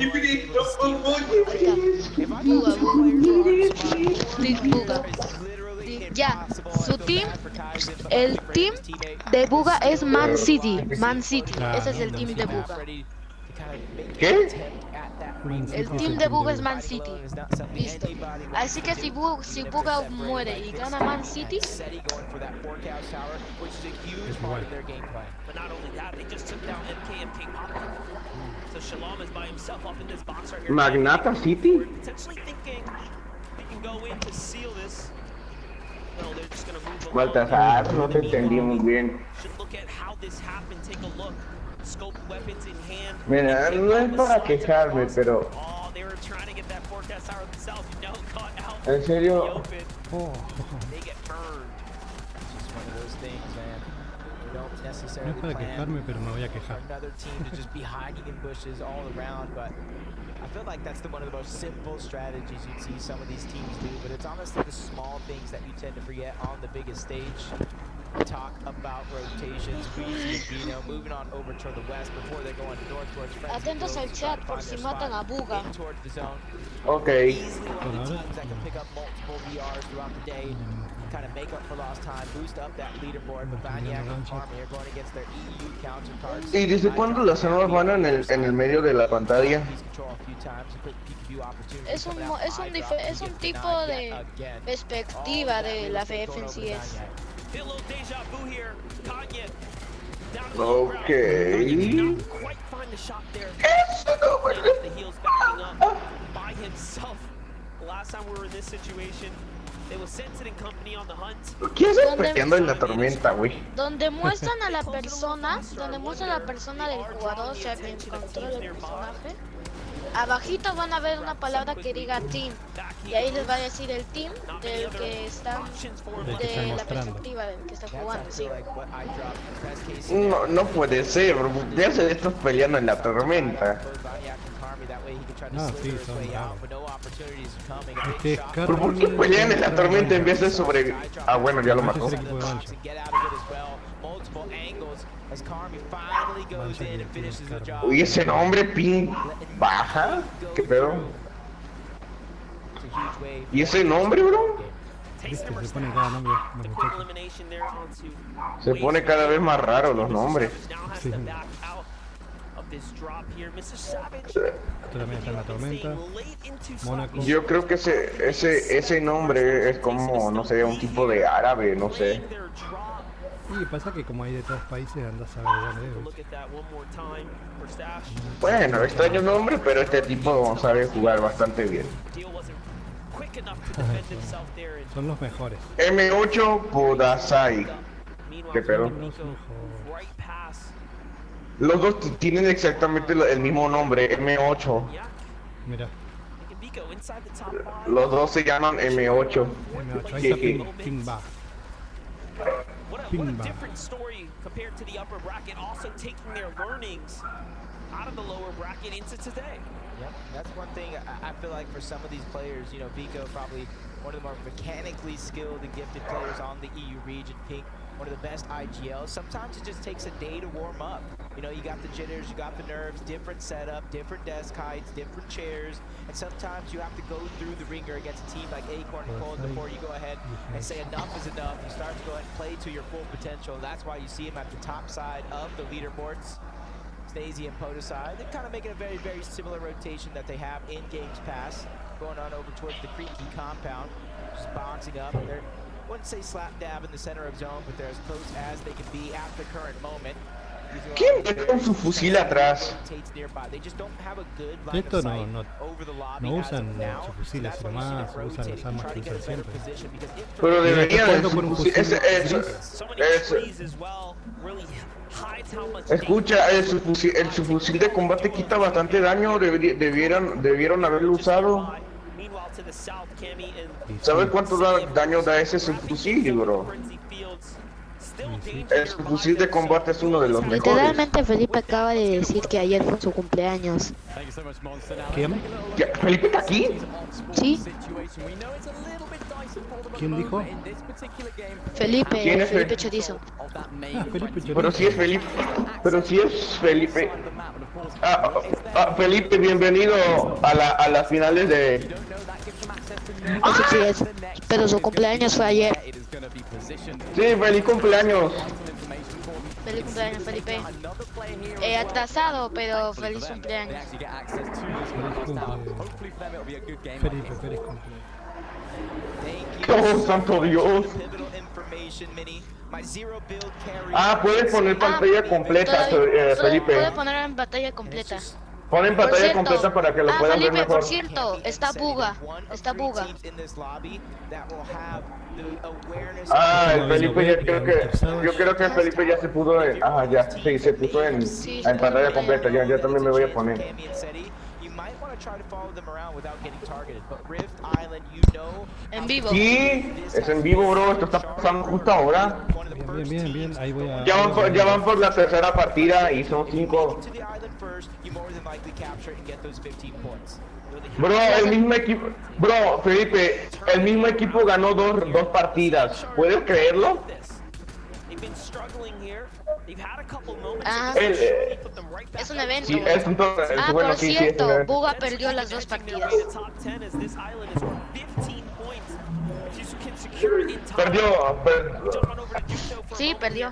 Buga. Ya, su team, el team de Buga es Man City. Man City, ese es el team de Buga. ¿Qué? El team de Buga es Man City. Listo. Así que si Buga muere y gana Man City, Magnata City. Baltasar, no te entendí muy bien. Mira, no es para quejarme, pero... En serio... No es para quejarme, pero me voy a quejar. I feel like that's one of the most simple strategies you'd see some of these teams do, but it's honestly the small things that you tend to forget on the biggest stage. Talk about rotations, moving on over toward the west before they go into north towards Frenzy. atentos al chat por si matan a Buga. Ok. Teams that can pick up multiple VRs throughout the day, kind of make up for lost time, boost up that leaderboard. But Banyak and Army are going against their EU counterparts. ¿Y desde cuándo las armas van en el medio de la pantalla? Es un tipo de perspectiva de la FF en sí es. Ok. ¿Qué haces peleando en la tormenta, güey? Donde muestran a la persona, del jugador, o sea, quien controla el personaje, abajito van a ver una palabra que diga team, y ahí les va a decir el team del que están, de la perspectiva del que está jugando, sí. No puede ser, bro. ¿Qué hacen estos peleando en la tormenta? No, sí, son bravos. Es ¿Pero por qué pelean en la tormenta en vez de sobrevivir? Ah, bueno, ya lo mató. Uy, ese nombre, ping, baja. ¿Qué pedo? ¿Y ese nombre, bro? Viste, se pone cada nombre. Se pone cada vez más raro los nombres. Sí. Esto también está en la tormenta. Mónaco. Yo creo que ese nombre es como, no sé, un tipo de árabe, no sé. Y pasa que como hay de todos países, andas a ver de dónde es. Bueno, extraño nombre, pero este tipo sabe jugar bastante bien. Son los mejores. M8 Podasai. ¿Qué pedo? Los dos tienen exactamente el mismo nombre, M8. Mira. Los dos se llaman M8. M8, ahí está Pingba. Pingba. Out of the lower bracket into today. Yep, that's one thing I feel like for some of these players, you know, Vico probably one of the more mechanically skilled and gifted players on the EU region. Pink, one of the best IGLs. Sometimes it just takes a day to warm up. You know, you got the jitters, you got the nerves, different setup, different desk heights, different chairs, and sometimes you have to go through the ringer against a team like Acorn and Cold before you go ahead and say enough is enough. You start to go ahead and play to your full potential. That's why you see him at the top side of the leaderboards. Stacey and Podasai, they're kind of making a very, very similar rotation that they have in Games Pass, going on over towards the Creaky compound, just boxing up. They're, I wouldn't say slap dab in the center of zone, but they're as close as they can be at the current moment. ¿Quién va con su fusil atrás? Esto no usan sus fusiles, nomás usan las armas que usan siempre. Pero debería de su fusil. Escucha, su fusil de combate quita bastante daño, debieron haberlo usado. ¿Sabes cuánto daño da ese fusil, bro? Su fusil de combate es uno de los mejores. Literalmente Felipe acaba de decir que ayer fue su cumpleaños. ¿Quién? ¿Felipe está aquí? Sí. ¿Quién dijo? Felipe, ¿Quién es Felipe Chorizo. Felipe Chorizo. Pero si es Felipe. Pero si es Felipe. Felipe, bienvenido a las finales de... Eso sí es. Pero su cumpleaños fue ayer. Sí, feliz cumpleaños. Feliz cumpleaños, Felipe. Atrasado, pero feliz cumpleaños. Felipe, feliz cumpleaños. Oh, santo Dios. Puedes poner pantalla completa, Felipe. Puede poner en pantalla completa. Pon en pantalla completa para que lo puedan ver Felipe, mejor. por cierto, está buga. Está buga. El Felipe ya yo creo que Felipe ya se puso en, ya, sí, se puso en pantalla completa, ya también me voy a poner. En vivo. Sí, es en vivo, bro, esto está pasando justo ahora. Bien, ahí voy a... Ya van por la tercera partida y son 5. Bro, el mismo equipo, Felipe, el mismo equipo ganó dos partidas, ¿puedes creerlo? Es un evento. Sí, es un bueno, por sí, cierto, sí, Buga perdió las 2 partidas. Perdió. Sí, perdió.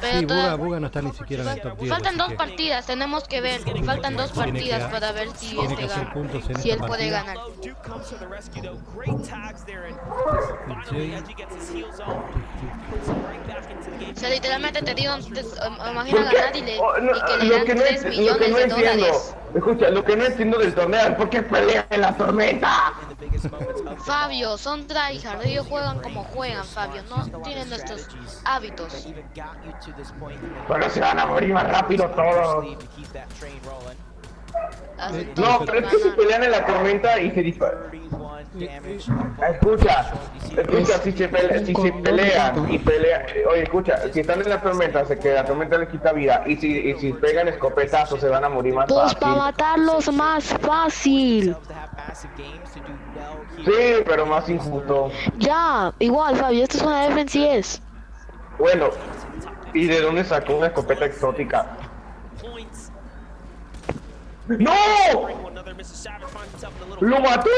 Sí, Buga no está ni siquiera en el top 10. Faltan 2 partidas, tenemos que ver. Faltan 2 partidas para ver si si él puede ganar. O sea, literalmente te digo, imagina ganar y que le dan 3 millones de dólares. Escucha, lo que no entiendo del torneo es por qué pelean en la tormenta. Fabio, son tryhard, ellos juegan como juegan, Fabio, no tienen nuestros hábitos. Pero se van a morir más rápido todos. No, pero es que se pelean en la tormenta y se disparan. Escucha, si se pelean y pelean, oye, escucha, si están en la tormenta, que la tormenta les quita vida, y si pegan escopetazos se van a morir más pues fácil. para matarlos más fácil. Sí, pero más injusto. Ya, igual, Fabio, esto es una defensa. Bueno, ¿y de dónde sacó una escopeta exótica? ¡No! ¡Lo mató!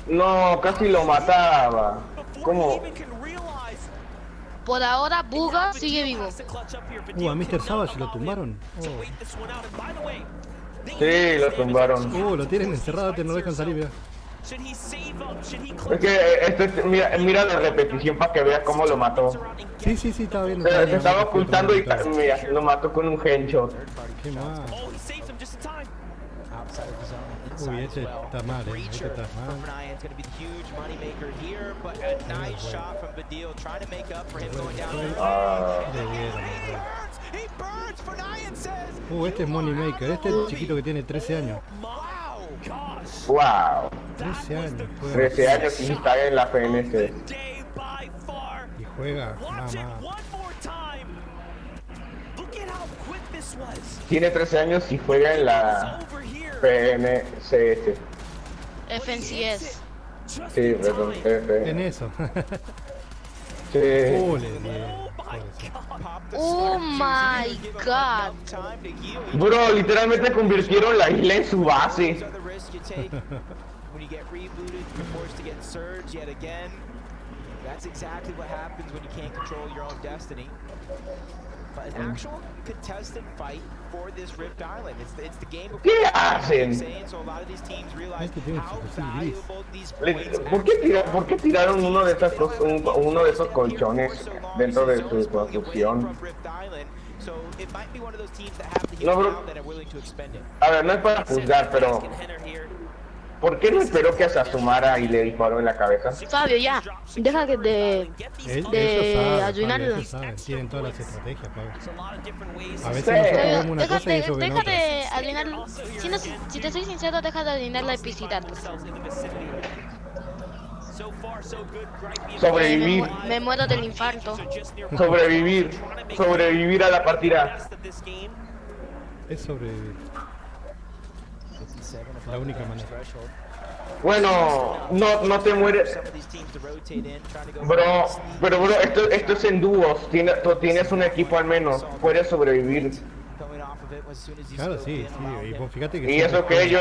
No, casi lo mataba. ¿Cómo? Por ahora, Buga sigue vivo. A Mr. Savage lo tumbaron. Sí, lo tumbaron. Lo tienen encerrado, no lo dejan salir, mira. Es que mira la repetición para que veas cómo lo mató. Sí, estaba viendo. Se estaba ocultando y mira, lo mató con un headshot. Qué mal. Uy, este está mal, este está mal. Este es Moneymaker, este es el chiquito que tiene 13 años. Wow. 13 años. 13 años y está en la PNC. Y juega nada más. Tiene 13 años y juega en la PNCS. FNCS. Sí, perdón, En eso. Sí. Oh my god. Bro, literalmente convirtieron la isla en su base. That's exactly what happens when you can't control your own destiny. But an actual contested fight for this Rift Island. It's the game of ¿Qué hacen? so a lot of these teams realize how valuable these ¿Por qué tiraron uno de esos colchones dentro de su construcción? No, bro. A ver, no es para juzgar, pero ¿por qué no esperó que se asomara y le disparó en la cabeza? Fabio, ya, deja que de arruinarlo. Tienen todas las estrategias, Fabio. A veces nosotros vemos una cosa y eso que no. Deja de arruinarlo. Si te soy sincero, deja de arruinar la epicidad. Sobrevivir. Me muero del infarto. Sobrevivir a la partida. Es sobrevivir. La única manera. Bueno, no te mueres. Bro, pero bro, esto es en dúos. Tú tienes un equipo al menos. Puedes sobrevivir. Claro, sí. Y vos fíjate que... Y eso que yo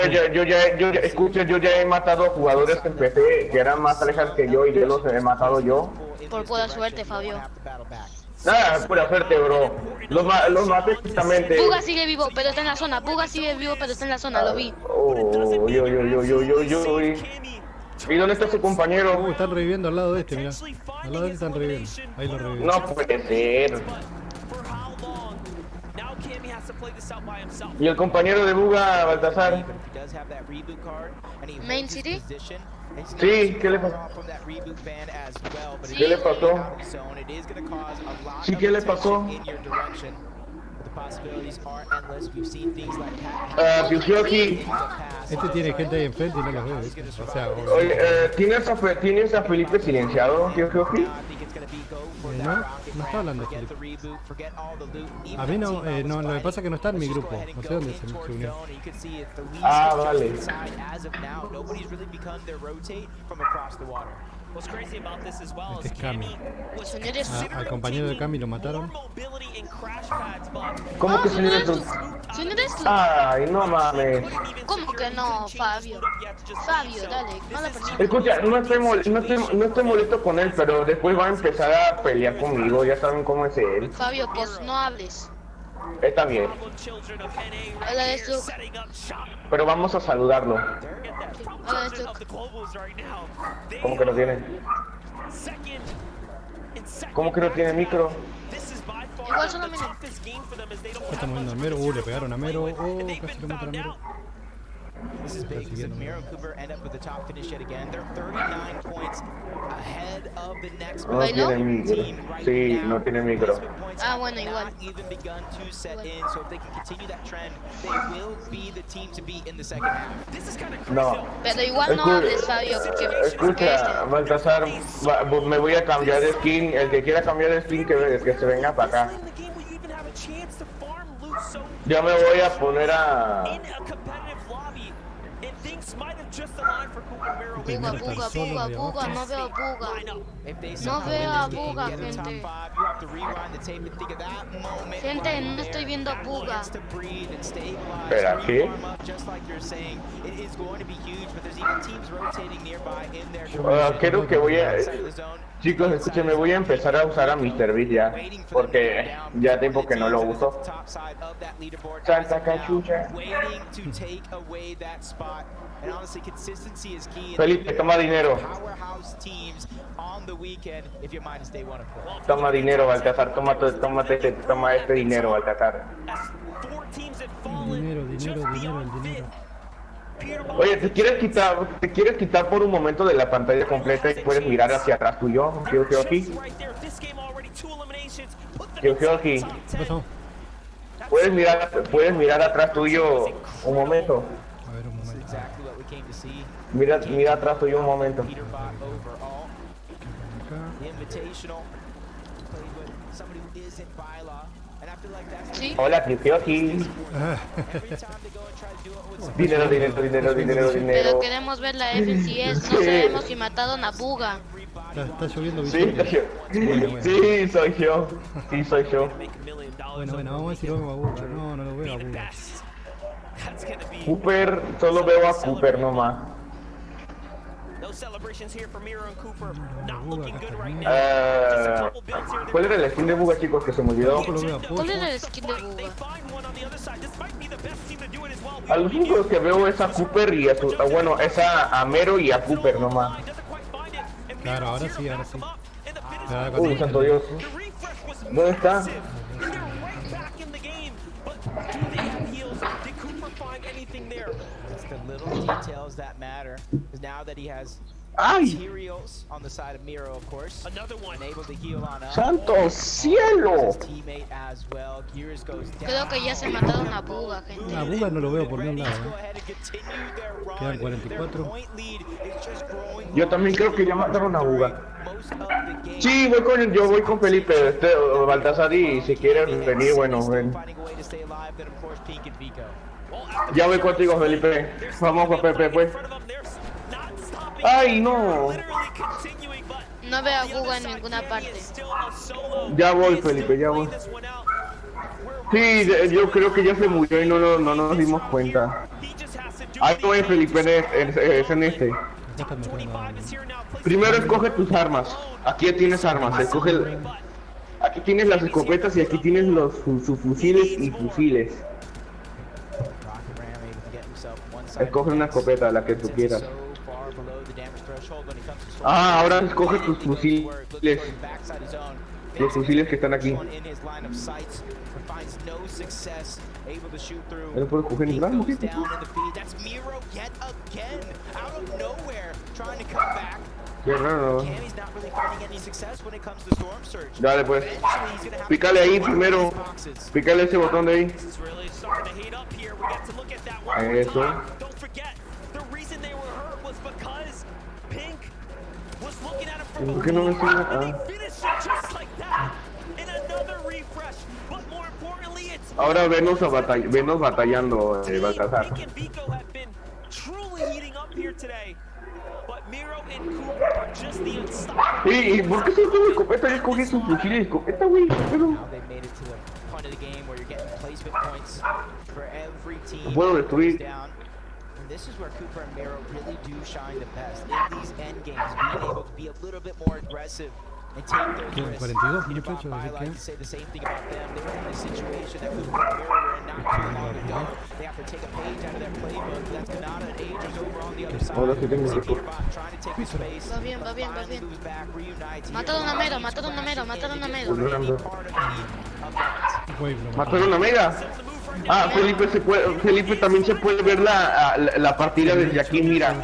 ya he matado jugadores en PC que eran más alejados que yo y yo los he matado yo. Por pura suerte, Fabio. Nada, pura suerte, bro. Los maté justamente. Buga sigue vivo, pero está en la zona. Buga sigue vivo, pero está en la zona. Lo vi. ¿Y dónde está su compañero? Están reviviendo al lado de este, mira. Al lado de este están reviviendo. Ahí lo reviven. No puede ser. ¿Y el compañero de Buga, Baltasar? Main City. Sí, ¿qué le pasó? ¿Qué le pasó? Sí, ¿qué le pasó? Piojoki. Este tiene gente ahí enfrente y no los veo, ¿viste? O sea, oye, ¿tienes a Felipe silenciado, Piojoki? No está hablando Felipe. A mí no, lo que pasa es que no está en mi grupo. No sé dónde se unió. Ah, vale. Este es Cami. Al compañero de Cami lo mataron. ¿Cómo que señor es tú? Ay, no mames. ¿Cómo que no, Fabio? Fabio, dale, mala persona. Escucha, no estoy molesto con él, pero después va a empezar a pelear conmigo, ya saben cómo es él. Fabio, pues no hables. Está bien. Hola, de esto. Pero vamos a saludarlo. Hola, de esto. ¿Cómo que no tiene? ¿Cómo que no tiene micro? Igual solo me... Está moviendo a Mero. Le pegaron a Mero. Casi lo matan a Mero. This is big because Miro and Cooper end up with the top finish yet again. They're 39 points ahead of the next team right sí, now. No tiene micro. Ah, bueno, igual. Even begun to set in, so if they can continue that trend, they will be the team to beat in the second half. This is kind of crazy. No. Pero igual no hables, Fabio, porque... Escucha, Baltasar, me voy a cambiar de skin. El que quiera cambiar de skin, que se venga para acá. Ya me voy a poner a... Buga, no veo Buga. No veo a Buga, gente. Gente, no estoy viendo a Buga. ¿Espera qué? Creo que voy a... Chicos, escúchenme, voy a empezar a usar a Mr. Beast ya, porque ya tiempo que no lo uso. Santa cachucha. Felipe, toma dinero. Toma dinero, Baltasar, toma este dinero, Baltasar. Dinero. Oye, ¿te quieres quitar por un momento de la pantalla completa y puedes mirar hacia atrás tuyo? Piojoki. ¿Puedes mirar atrás tuyo un momento? A ver, un momento. Mira atrás tuyo un momento. ¿Sí? Hola, Piojoki. Dinero. Pero queremos ver la FCS, no sabemos si mataron a Buga. Está lloviendo. Sí, soy yo. Bueno, vamos a ver si lo veo a Buga. No lo veo a Buga. Cooper, solo veo a Cooper nomás. ¿Cuál era el skin de Buga, chicos? Que se me olvidó. ¿Cuál era el skin de Buga? A los únicos que veo es a Cooper y a Mero y a Cooper nomás. Claro, ahora sí. Uy, santo Dios. ¿Dónde está? It's the little details that matter. Because now that he has ¡Ay! On the side of Miro, of course. Another one. Able to heal on up. ¡Santo cielo! Teammate as well. Gears goes down. Creo que ya se mataron a Buga, gente. Una buga no lo veo por ningún lado. Quedan 44. Yo también creo que ya mataron a Buga. Sí, yo voy con Felipe, Baltasar, y si quieren venir, bueno, ven. Ya voy contigo, Felipe. Vamos, Pepe, pues. ¡Ay, no! No veo a Buga en ninguna parte. Ya voy, Felipe, ya voy. Sí, yo creo que ya se murió y no nos dimos cuenta. Ahí no es, Felipe, es en este. Primero escoge tus armas. Aquí tienes armas, escoge. Aquí tienes las escopetas y aquí tienes los subfusiles y fusiles. Escoge una escopeta, la que tú quieras. Ah, ahora escoge tus fusiles. Los fusiles que están aquí. No puedo coger ni nada, ¿qué? Qué raro. Dale pues. Pícale ahí primero. Pícale ese botón de ahí. Eso. ¿Por qué no me sigue? Ahora venos batallando, Baltasar. ¿Y por qué se tuvo escopeta? Yo escogí su fusil de escopeta, güey. Puedo destruir. This is where Cooper and Miro really do shine the best in these end games, being able to be a little bit more aggressive and take their risks. 42 muchachos, así que To say the same thing about them, they were in a situation that Cooper and Miro were in not too long ago. They have to take a page out of their playbook. That's Canada and Agers over on the other side. Ahora sí tengo que trying to take the space. Va bien, va bien, va bien. Mataron a Mero, mataron a Mero, mataron a Mero. ¿Mataron a Mega? Ah, Felipe también se puede ver la partida desde aquí, mira.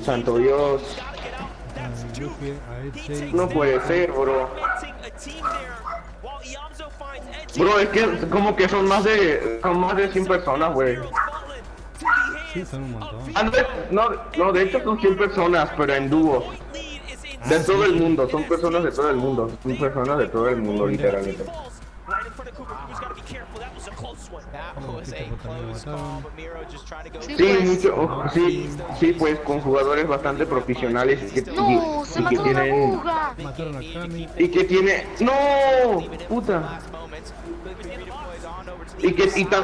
Santo Dios. No puede ser, bro. Bro, es que como que son más de 100 personas, güey. Sí, son un montón. No, de hecho son 100 personas, pero en dúos. De todo el mundo, son personas de todo el mundo. Son personas de todo el mundo, literalmente. Sí, pues con jugadores bastante profesionales y que tienen. Y que tiene. ¡No! ¡Puta!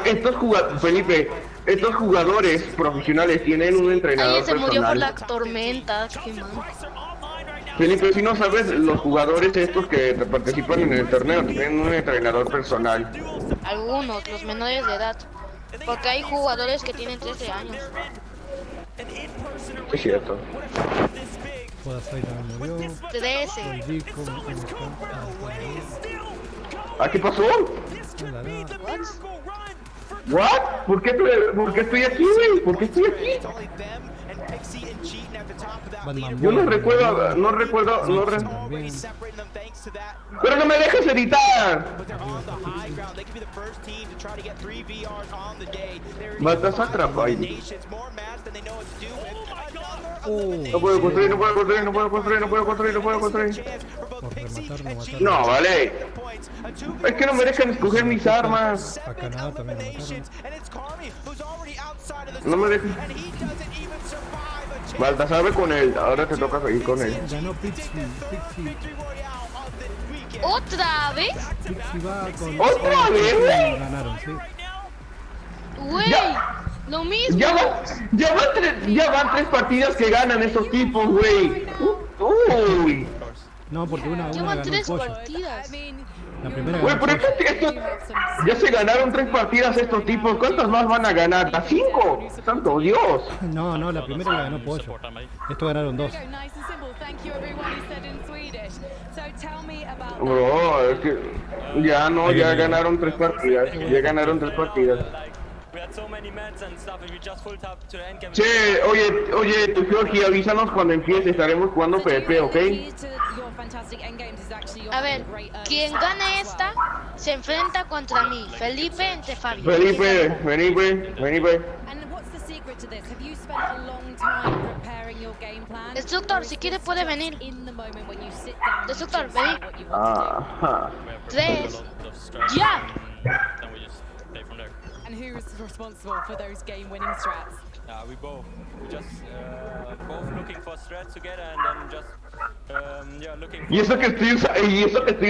Estos jugadores, Felipe, estos jugadores profesionales tienen un entrenador Ahí se murió por personal. la tormenta, qué mal. Felipe, si no sabes, los jugadores estos que participan en el torneo tienen un entrenador personal. Algunos, los menores de edad. Porque hay jugadores que tienen 13 años. Es cierto. Murió. 13. ¿Ah, qué pasó? ¿What? ¿Por qué estoy aquí, güey? ¿Por qué estoy aquí? Yo no recuerdo. ¡Pero no me dejes editar! Matas atrapa ahí. No puedo construir. No, vale. Es que no me dejan escoger mis armas. A Canadá también lo mataron. No me dejan. Baltasar, ve con él. Ahora te toca seguir con él. Ganó Pixie. ¿Otra vez? Pixie va con... ¿Otra vez, güey? Ganaron, sí. Güey, lo mismo. Ya van 3 partidas que ganan estos tipos, güey. Uy. No, porque una Llevan ganó 3 Pollo. partidas. La primera Güey, ganó pero Pollo. ya se ganaron 3 partidas estos tipos. ¿Cuántas más van a ganar? ¿A 5? ¡Santo Dios! No, la primera la ganó Pollo. Estos ganaron 2. Bro, es que ya ganaron 3 partidas. Ya ganaron 3 partidas. chats and stuff if you just full tap to the end game. Che, oye, tu Georgie, avísanos cuando empiece, estaremos jugando PvP, ¿ok? A ver, quien gane esta se enfrenta contra mí, Felipe entre Fabio. Felipe. Destructor, si quiere puede venir. Destructor, vení. Ajá. 3. ¡Ya! And who is responsible for those game-winning strats? We both. Just both looking for strats together and then just looking for... Y eso que estoy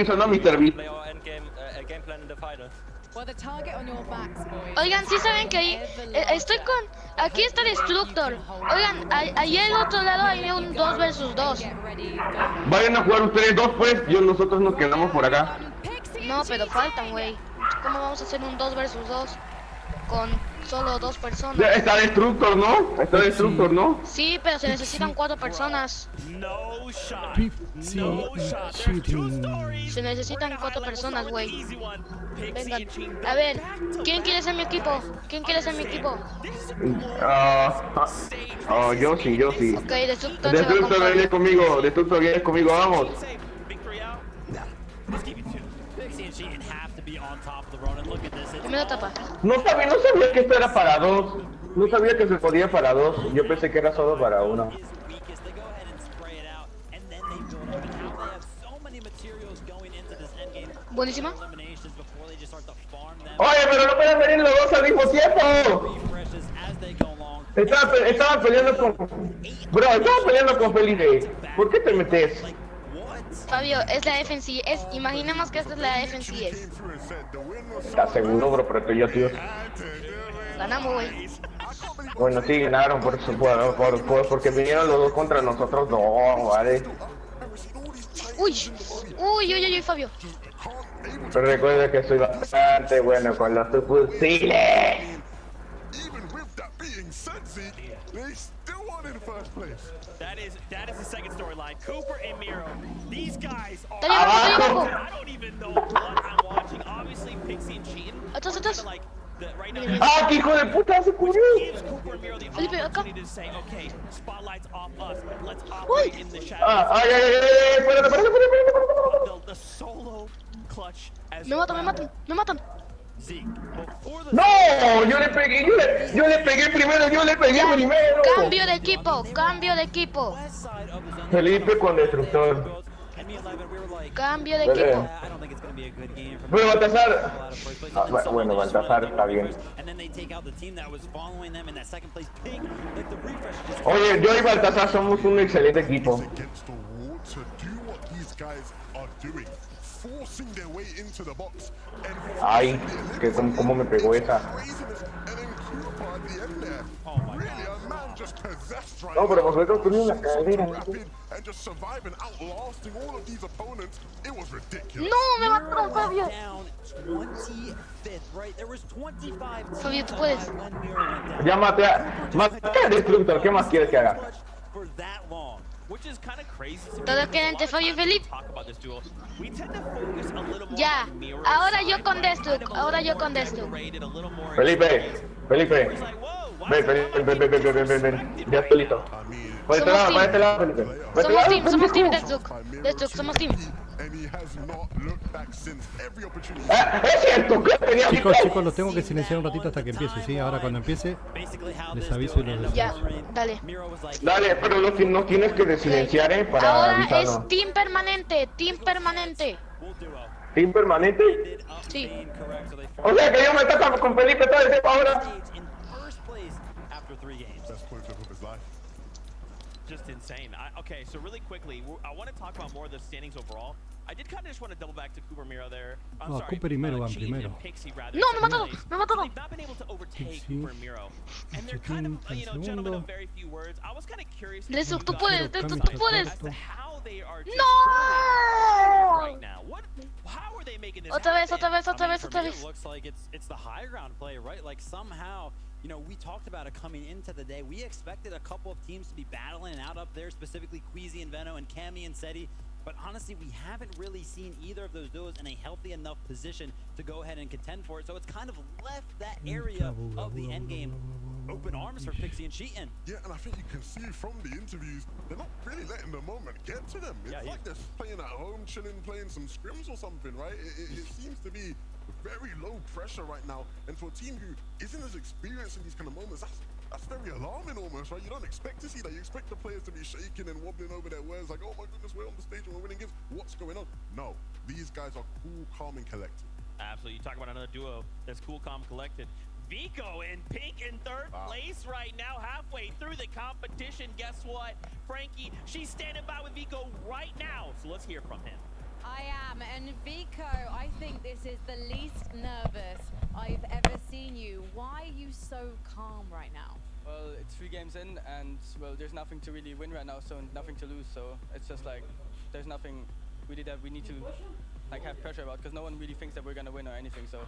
usando a Mr. B. Play our end game, game plan in the final. Oigan, ¿sí saben que ahí estoy con... Aquí está Destructor. Oigan, ahí al otro lado hay un 2 versus 2. Vayan a jugar ustedes dos, pues. Nosotros nos quedamos por acá. No, pero faltan, güey. ¿Cómo vamos a hacer un 2 versus 2 con solo 2 personas? Está Destructor, ¿no? Está Destructor, ¿no? Sí, pero se necesitan 4 personas. Se necesitan 4 personas, güey. Vengan. A ver, ¿quién quiere ser mi equipo? ¿Quién quiere ser mi equipo? Yo sí. Ok, Destructor vienes conmigo, Destructor vienes conmigo, vamos. Primero tapa. No sabía que esto era para 2. No sabía que se podía para 2. Yo pensé que era solo para 1. Buenísima. Oye, pero no pueden venir los dos al mismo tiempo. Estaba peleando con Felipe. ¿Por qué te metes? Fabio, es la FNC. Imaginemos que esta es la FNC. ¿Estás seguro, bro? Pero tú y yo, tío. Ganamos, güey. Bueno, sí, ganaron porque vinieron los dos contra nosotros dos, ¿vale? Uy, Fabio. Pero recuerda que soy bastante bueno con los fusiles. That is the second storyline. Cooper and Miro. These guys are. I don't even know what I'm watching. Obviously, Pixie and Cheatin. Atrás. Like right now. ¡Ah, qué hijo de puta! ¡Se cubrió! Felipe, acá. Okay, spotlight's off us. Let's operate in the shadows. Espérate. The solo clutch as Me matan. ¡No! Yo le pegué primero. Cambio de equipo. Felipe con Destructor. Cambio de equipo. Bueno, Baltasar. Bueno, Baltasar está bien. Oye, yo y Baltasar somos un excelente equipo. Ay, que cómo me pegó esa. No, pero vosotros tuvieron la cadera. No, me mataron, Fabio. Fabio, tú puedes. Ya maté a Destructor. ¿Qué más quieres que haga? Todo queda entre Fabio y Felipe. Ya, ahora yo con Destructor. Felipe. Ven. Ya estoy listo. Para este lado, Felipe. Somos team, Destructor, somos team. Es cierto, que tenía. Chicos, los tengo que silenciar un ratito hasta que empiece, ¿sí? Ahora cuando empiece, les aviso y los desaviso. Ya, dale. Dale, pero no tienes que desilenciar, para ahora avisarnos. es team permanente. ¿Team permanente? Sí. O sea que yo me toca con Felipe todo el tiempo ahora. Just insane. Okay, so really quickly, I want to talk about more of the standings overall. I did kind of just want to double back to Cooper Miro there. I'm sorry, Cooper y Miro van primero. Pixie, rather. No, me mataron. They've not been able to overtake Cooper and Miro. And they're kind of, gentlemen of very few words. I was kind of curious. Tú puedes. How they are just No! right now. How are they making this Otra vez. It looks like it's the high ground play, right? Like somehow, we talked about it coming into the day. We expected a couple of teams to be battling out up there, specifically Queasy and Veno and Cammy and Seti. But honestly, we haven't really seen either of those duos in a healthy enough position to go ahead and contend for it. So it's kind of left that area of the end game open arms for Pixie and Cheatin'. Yeah, and I think you can see from the interviews, they're not really letting the moment get to them. It's like they're playing at home, chilling, playing some scrims or something, right? It seems to be very low pressure right now. And for a team who isn't as experienced in these kind of moments, that's very alarming almost, right? You don't expect to see that. You expect the players to be shaking and wobbling over their words like, oh my goodness, we're on the stage and we're winning games. What's going on? No, these guys are cool, calm, and collected. Absolutely. You talk about another duo that's cool, calm, collected. Vico in pink in third place right now, halfway through the competition. Guess what? Frankie, she's standing by with Vico right now. So let's hear from him. I am, and Vico, I think this is the least nervous I've ever seen you. Why are you so calm right now? Well, it's 3 games in, and well, there's nothing to really win right now, so nothing to lose. So it's just like there's nothing really that we need to like have pressure about, because no one really thinks that we're gonna win or anything. So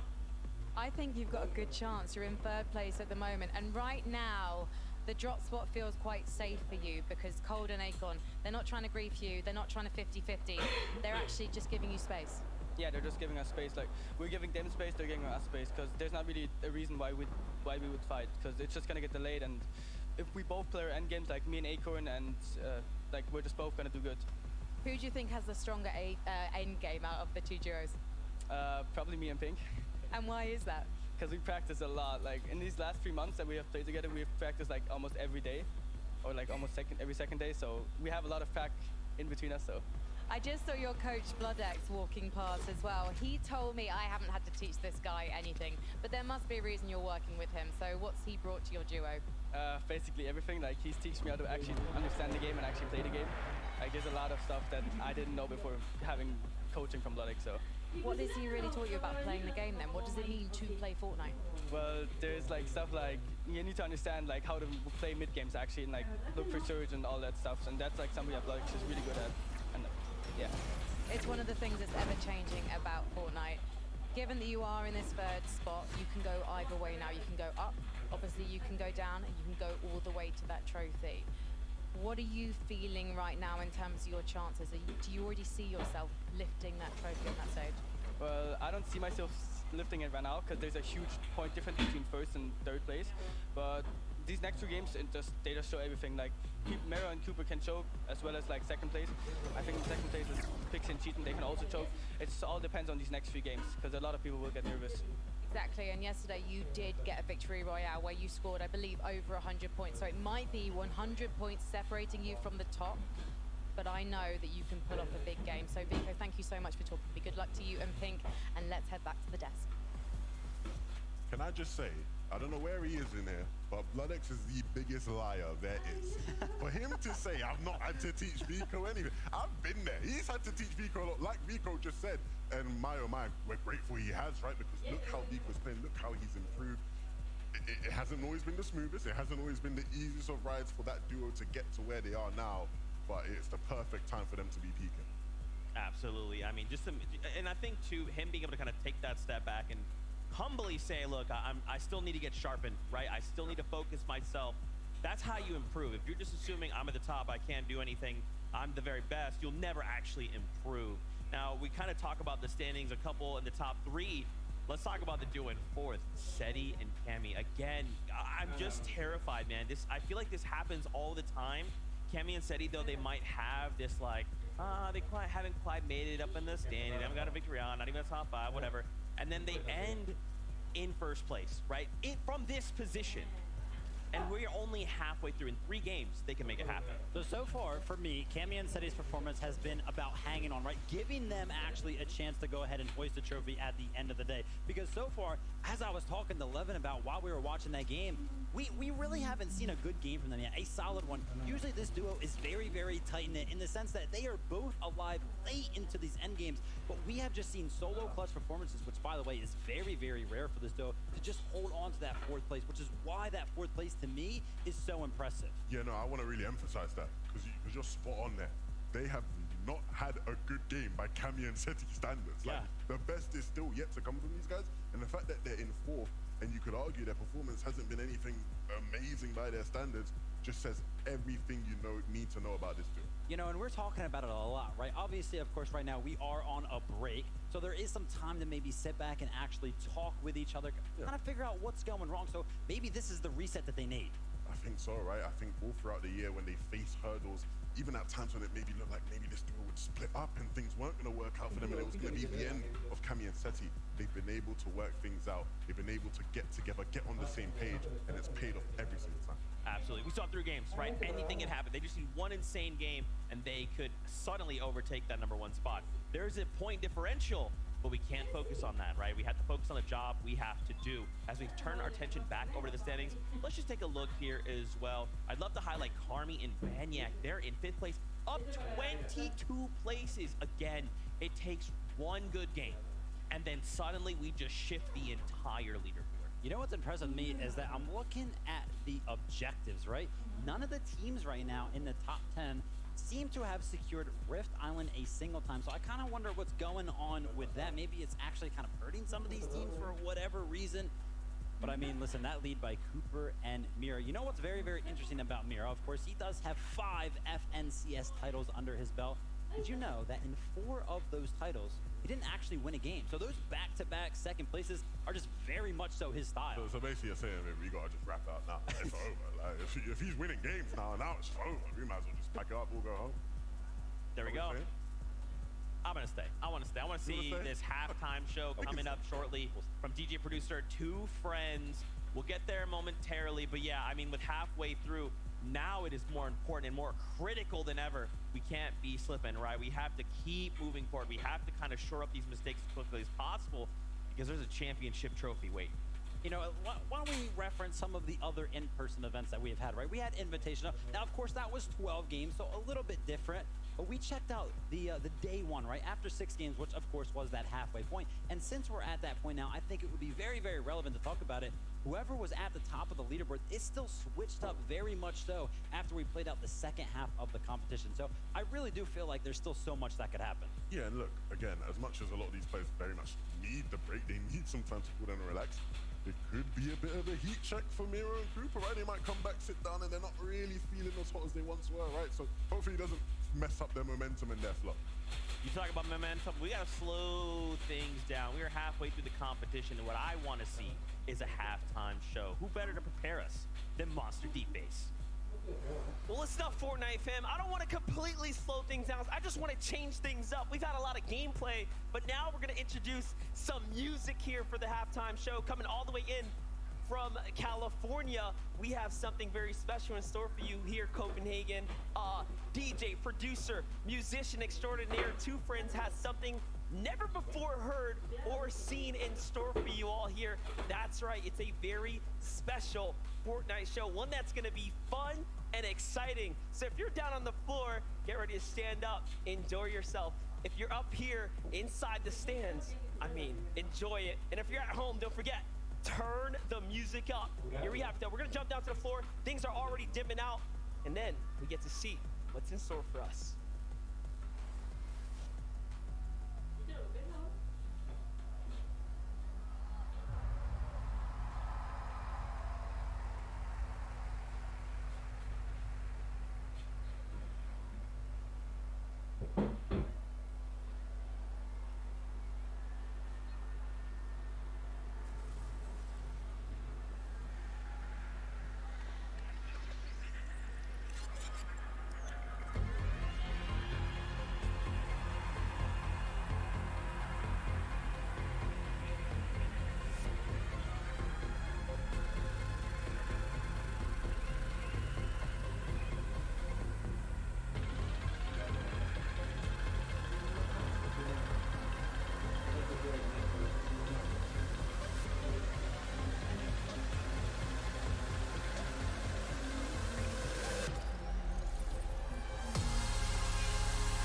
I think you've got a good chance. You're in 3rd place at the moment, and right now the drop spot feels quite safe for you because Cold and Acorn, they're not trying to grief you, they're not trying to 50-50, they're actually just giving you space. yeah, they're just giving us space. Like we're giving them space, they're giving us space, because there's not really a reason why we would fight, because it's just gonna get delayed. And if we both play our end games, like me and Acorn, and like we're just both gonna do good. Who do you think has the stronger end game out of the 2 duos? Probably me and Pink. And why is that? Because we practice a lot. Like in these last 3 months that we have played together, we've practiced like almost every day, or like almost every second day. So we have a lot of prac in between us. So I just saw your coach Bloodex walking past as well. He told me I haven't had to teach this guy anything, but there must be a reason you're working with him. So what's he brought to your duo? Basically everything. Like he's teaching me how to actually understand the game and actually play the game. Like there's a lot of stuff that I didn't know before having coaching from Bloodex. So. What has he really taught you about playing the game then? What does it mean to play Fortnite? Well, there's like stuff like you need to understand like how to play mid games actually, and like look for surge and all that stuff. And that's like something that Bloodex is really good at. And yeah. It's one of the things that's ever changing about Fortnite. Given that you are in this 3rd spot, you can go either way now. You can go up, obviously you can go down, and you can go all the way to that trophy. What are you feeling right now in terms of your chances? Do you already see yourself lifting that trophy on that stage? Well, I don't see myself lifting it right now because there's a huge point difference between 1st and 3rd place. But these next 2 games, they just show everything. Like Mero and Cooper can choke, as well as like 2nd place. I think 2nd place is Pixie and Cheatin', they can also choke. It all depends on these next 3 games because a lot of people will get nervous. Exactly, and yesterday you did get a victory royale where you scored, I believe, over 100 points. So it might be 100 points separating you from the top, but I know that you can pull off a big game. So Vico, thank you so much for talking to me. Good luck to you and Pink, and let's head back to the desk. Can I just say, I don't know where he is in here, but Bloodex is the biggest liar there is. For him to say, I've not had to teach Vico anything, I've been there. He's had to teach Vico a lot, like Vico just said. And my oh my, we're grateful he has, right? Because look how Vico's playing, look how he's improved. It hasn't always been the smoothest, it hasn't always been the easiest of rides for that duo to get to where they are now, but it's the perfect time for them to be peaking. Absolutely. I mean, and I think too, him being able to kind of take that step back and humbly say, look, I still need to get sharpened, right? I still need to focus myself. That's how you improve. If you're just assuming I'm at the top, I can't do anything, I'm the very best, you'll never actually improve. Now, we kind of talk about the standings, a couple in the top 3. Let's talk about the duo in 4th, Seti and Cammy. Again, I'm just terrified, man. I feel like this happens all the time. Cammy and Seti, though, they might have this like, they haven't quite made it up in the standing. They haven't got a victory on, not even a top 5, whatever. And then they end in 1st place, right? From this position. And we're only halfway through. In 3 games, they can make it happen. So far, for me, Cammy and Seti's performance has been about hanging on, right? Giving them actually a chance to go ahead and hoist the trophy at the end of the day. Because so far, as I was talking to Levin about while we were watching that game, we really haven't seen a good game from them yet, a solid one. Usually this duo is very, very tight-knit in the sense that they are both alive late into these end games, but we have just seen solo clutch performances, which, by the way, is very, very rare for this duo, to just hold on to that 4th place, which is why that 4th place, to me, is so impressive. Yeah, no, I want to really emphasize that because you're spot on there. They have not had a good game by Cammy and Seti standards. Like, the best is still yet to come from these guys, and the fact that they're in 4th, and you could argue their performance hasn't been anything amazing by their standards, just says everything you need to know about this duo. You know, and we're talking about it a lot, right? Obviously, of course, right now we are on a break, so there is some time to maybe sit back and actually talk with each other, kind of figure out what's going wrong. So maybe this is the reset that they need. I think so, right? I think all throughout the year when they face hurdles, even at times when it maybe looked like maybe this duo would split up and things weren't going to work out for them and it was going to be the end of Cami and Seti, they've been able to work things out. They've been able to get together, get on the same page, and it's paid off every single time. Absolutely. We saw 3 games, right? Anything can happen. They just need one insane game, and they could suddenly overtake that #1 spot. There's a point differential, but we can't focus on that, right? We have to focus on the job we have to do. As we turn our attention back over to the standings, let's just take a look here as well. I'd love to highlight Carmi and Banyak. They're in 5th place, up 22 places. Again, it takes one good game, and then suddenly we just shift the entire leaderboard. You know what's impressive to me is that I'm looking at the objectives, right? None of the teams right now in the top 10 seem to have secured Rift Island a single time. So I kind of wonder what's going on with that. Maybe it's actually kind of hurting some of these teams for whatever reason. But I mean, listen, that lead by Cooper and Mira. You know what's very, very interesting about Mira? Of course, he does have 5 FNCS titles under his belt. Did you know that in 4 of those titles, he didn't actually win a game? So those back-to-back second places are just very much so his style. So basically you're saying, we got to just wrap it up now. It's over. Like, if he's winning games now it's over. We might as well just pack it up, we'll go home. There we go. I'm going to stay. I want to stay. I want to see this halftime show coming up shortly from DJ Producer, 2 Friends. We'll get there momentarily, but yeah, I mean, with halfway through, now it is more important and more critical than ever. We can't be slipping, right? We have to keep moving forward. We have to kind of shore up these mistakes as quickly as possible because there's a championship trophy waiting. You know, why don't we reference some of the other in-person events that we have had, right? We had Invitational. Now, of course, that was 12 games, so a little bit different. But we checked out the day 1, right? After 6 games, which, of course, was that halfway point. And since we're at that point now, I think it would be very, very relevant to talk about it. Whoever was at the top of the leaderboard is still switched up very much so after we played out the second half of the competition. So I really do feel like there's still so much that could happen. Yeah, and look, again, as much as a lot of these players very much need the break, they need some time to cool down and relax. It could be a bit of a heat check for Miro and Cooper, right? They might come back, sit down, and they're not really feeling as hot as they once were, right? So hopefully it doesn't mess up their momentum and their flow. You talk about momentum, we got to slow things down. We are halfway through the competition, and what I want to see is a halftime show. Who better to prepare us than Monster Deep-Base? Well, it's not Fortnite, fam. I don't want to completely slow things down. I just want to change things up. We've had a lot of gameplay, but now we're going to introduce some music here for the halftime show. Coming all the way in from California, we have something very special in store for you here, Copenhagen. DJ, producer, musician extraordinaire, 2 Friends has something never before heard or seen in store for you all here. That's right, it's a very special Fortnite show, one that's gonna be fun and exciting. So if you're down on the floor, get ready to stand up, enjoy yourself. If you're up here inside the stands, I mean, enjoy it. And if you're at home, don't forget, turn the music up. Here we have it. We're gonna jump down to the floor. Things are already dimming out, and then we get to see what's in store for us.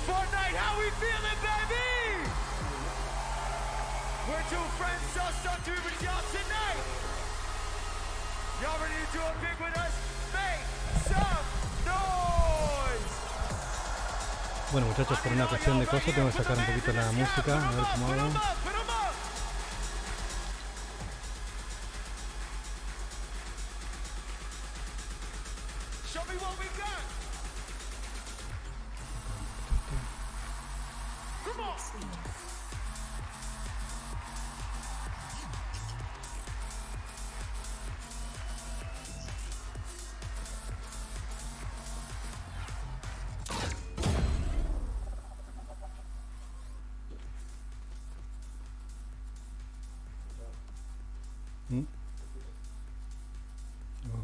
Fortnite, how we feeling, baby? We're 2 Friends just up to with y'all tonight. Y'all ready to do it big with us? Make some noise. Bueno, muchachos, por una cuestión de cosas tengo que sacar un poquito la música, a ver cómo hago. Show me what we got.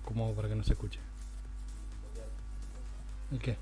¿Cómo hago para que no se escuche? ¿El qué?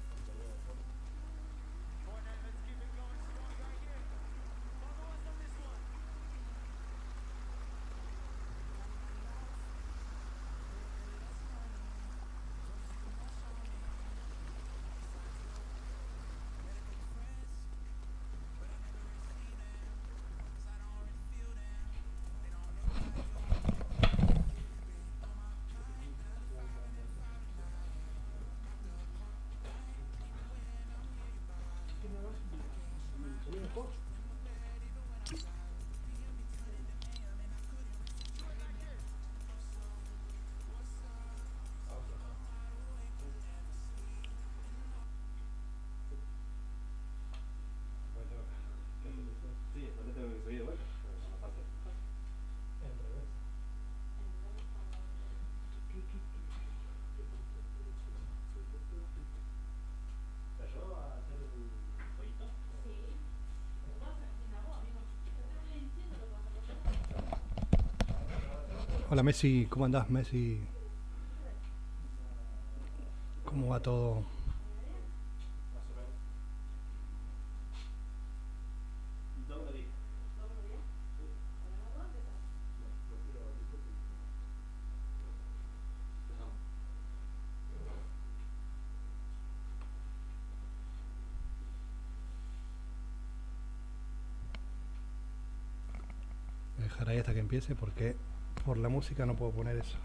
Hola Messi, ¿cómo andás Messi? ¿Cómo va todo? Voy a dejar ahí hasta que empiece porque por la música no puedo poner eso.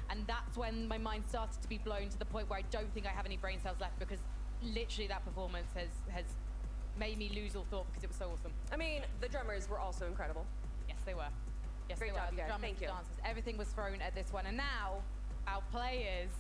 And that's when my mind started to be blown to the point where I don't think I have any brain cells left, because literally that performance has made me lose all thought because it was so awesome. I mean, the drummers were also incredible. Yes, they were. Yes, Great they job, were. you guys. Drummers, Thank you. dancers, everything was thrown at this one. And now our players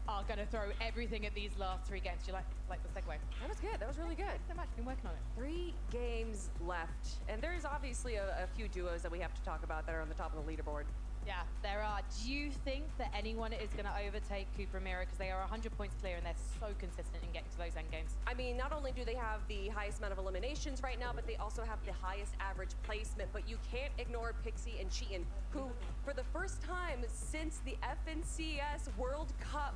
are going to throw everything at these last 3 games. Do you like the segue? That was good. That was really good. Thanks so much. Been working on it. 3 games left. And there's obviously a few duos that we have to talk about that are on the top of the leaderboard. Yeah, there are. Do you think that anyone is going to overtake Cooper and Miro? Because they are 100 points clear and they're so consistent in getting to those end games. I mean, not only do they have the highest amount of eliminations right now, but they also have the highest average placement. But you can't ignore Pixie and Cheatin', who, for the first time since the FNCS World Cup,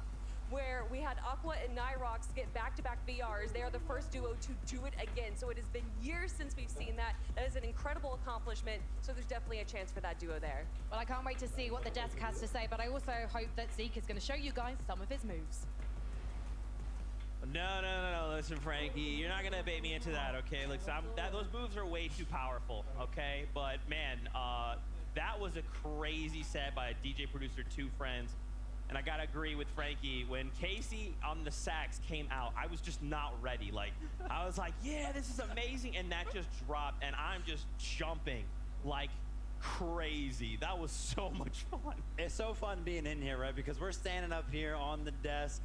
where we had Aqua and Nyrox get back-to-back VRs, they are the first duo to do it again. So it has been years since we've seen that. That is an incredible accomplishment. So there's definitely a chance for that duo there. Well, I can't wait to see what the desk has to say, but I also hope that Zeke is going to show you guys some of his moves. No. Listen, Frankie, you're not gonna bait me into that, okay? Look, those moves are way too powerful, okay? But man, that was a crazy set by DJ producer 2 Friends. And I gotta agree with Frankie, when Casey on the sax came out, I was just not ready. Like, I was like, yeah, this is amazing. And that just dropped, and I'm just jumping like crazy. That was so much fun. It's so fun being in here, right? Because we're standing up here on the desk,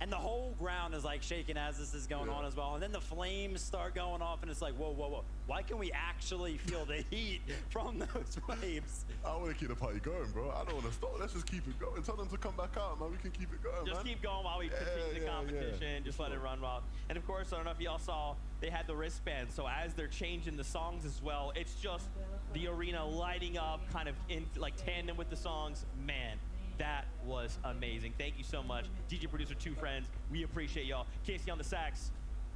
and the whole ground is like shaking as this is going on as well. And then the flames start going off, and it's like, whoa. Why can we actually feel the heat from those flames? I want to keep the party going, bro. I don't want to stop. Let's just keep it going. Tell them to come back out, man. We can keep it going, Just man. keep going while we continue the competition. Just let it run wild. And of course, I don't know if y'all saw, they had the wristbands. So as they're changing the songs as well, it's just the arena lighting up, kind of in like tandem with the songs. Man, that was amazing. Thank you so much, DJ producer 2 Friends. We appreciate y'all. Casey on the sax,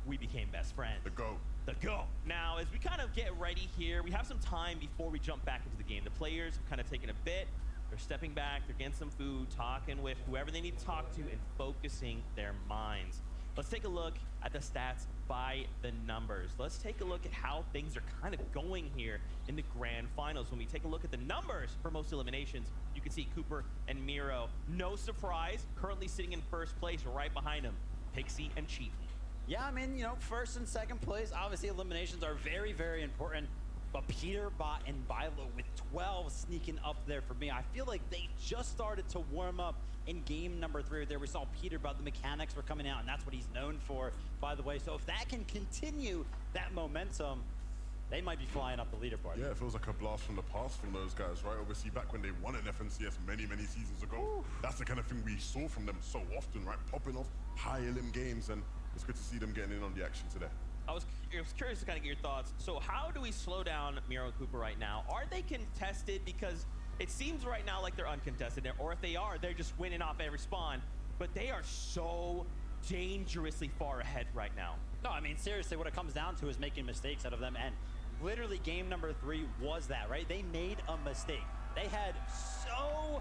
we became best friends. The GOAT. The GOAT. Now, as we kind of get ready here, we have some time before we jump back into the game. The players have kind of taken a bit. They're stepping back, they're getting some food, talking with whoever they need to talk to, and focusing their minds. Let's take a look at the stats by the numbers. Let's take a look at how things are kind of going here in the grand finals. When we take a look at the numbers for most eliminations, you can see Cooper and Miro, no surprise, currently sitting in first place. Right behind them, Pixie and Cheatin'. Yeah, I mean, you know, first and second place, obviously eliminations are very, very important. But Peter, Bot, and Bilo with 12 sneaking up there for me. I feel like they just started to warm up in game number 3 there. We saw Peter, but the mechanics were coming out, and that's what he's known for, by the way. So if that can continue that momentum, they might be flying up the leaderboard. Yeah, it feels like a blast from the past from those guys, right? Obviously, back when they won an FNCS many seasons ago, that's the kind of thing we saw from them so often, right? Popping off high elim games, and it's good to see them getting in on the action today. I was curious to kind of get your thoughts. So how do we slow down Miro and Cooper right now? Are they contested? Because it seems right now like they're uncontested, or if they are, they're just winning off every spawn. But they are so dangerously far ahead right now. No, I mean, seriously, what it comes down to is making mistakes out of them. And literally game number 3 was that, right? They made a mistake. They had so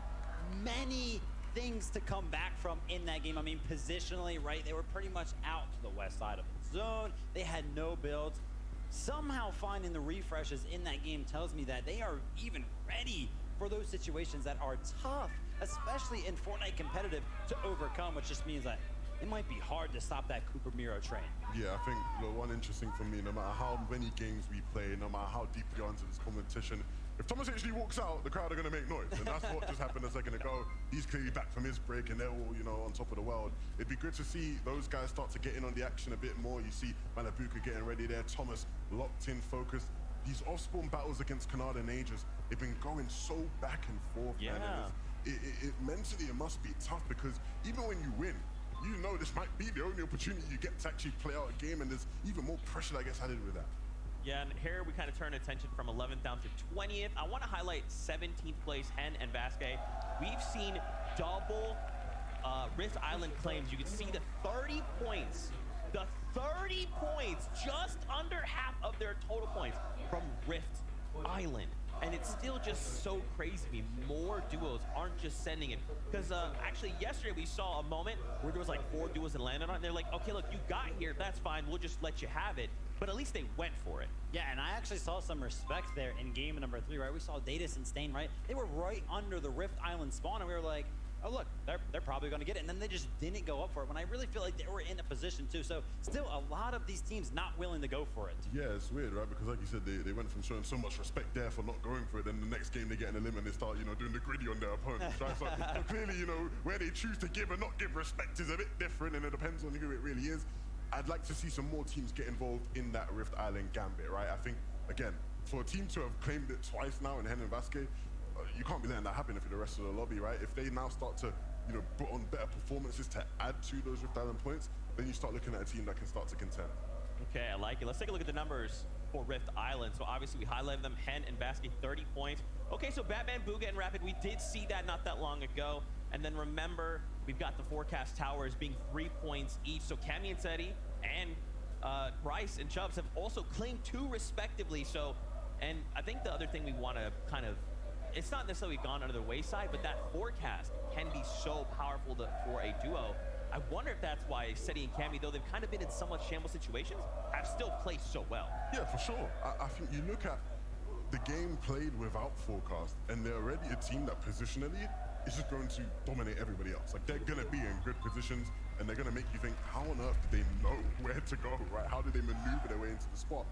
many things to come back from in that game. I mean, positionally, right? They were pretty much out to the west side of the zone. They had no builds. Somehow finding the refreshes in that game tells me that they are even ready for those situations that are tough, especially in Fortnite competitive, to overcome, which just means that it might be hard to stop that Cooper Miro train. Yeah, I think the one interesting for me, no matter how many games we play, no matter how deep we are into this competition, if Thomas actually walks out, the crowd are going to make noise. And that's what just happened a second ago. He's clearly back from his break, and they're all, you know, on top of the world. It'd be good to see those guys start to get in on the action a bit more. You see Manabuka getting ready there, Thomas locked in, focused. These off-spawn battles against Canada and Aegis, they've been going so back and forth, man. And mentally, it must be tough, because even when you win, you know this might be the only opportunity you get to actually play out a game, and there's even more pressure that gets added with that. Yeah, and here we kind of turn attention from 11th down to 20th. I want to highlight 17th place, Hen and Vasquez. We've seen double Rift Island claims. You can see the 30 points. The 30 points, just under half of their total points from Rift Island. And it's still just so crazy to me. More duos aren't just sending it. Because actually yesterday we saw a moment where there was like 4 duos that landed on it. And they're like, okay, look, you got here. That's fine. We'll just let you have it. But at least they went for it. Yeah, and I actually saw some respect there in game number 3, right? We saw Datus and Stain, right? They were right under the Rift Island spawn, and we were like, oh look, they're probably going to get it, and then they just didn't go up for it when I really feel like they were in a position to. So still a lot of these teams not willing to go for it. Yeah, it's weird, right? Because like you said, they went from showing so much respect there for not going for it, then the next game they get in a limit and they start, you know, doing the gritty on their opponents, right? So clearly, you know, where they choose to give and not give respect is a bit different, and it depends on who it really is. I'd like to see some more teams get involved in that Rift Island gambit, right? I think, again, for a team to have claimed it twice now in Hen and Vasquez, you can't be letting that happen if you're the rest of the lobby, right? If they now start to, you know, put on better performances to add to those Rift Island points, then you start looking at a team that can start to contend. Okay, I like it. Let's take a look at the numbers for Rift Island. So obviously we highlighted them, Hen and Vasquez, 30 points. Okay, so Batman, Booga, and Rapid, we did see that not that long ago. And then remember, we've got the forecast towers being 3 points each. So Cammy and Seti and Bryce and Chubbs have also claimed 2 respectively. So, and I think the other thing we want to kind of, it's not necessarily gone under the wayside, but that forecast can be so powerful for a duo. I wonder if that's why Seti and Cammy, though they've kind of been in somewhat shambles situations, have still played so well. Yeah, for sure. I think you look at the game played without forecast, and they're already a team that positionally is just going to dominate everybody else. Like, they're going to be in good positions, and they're going to make you think, how on earth did they know where to go, right? How did they maneuver their way into the spot?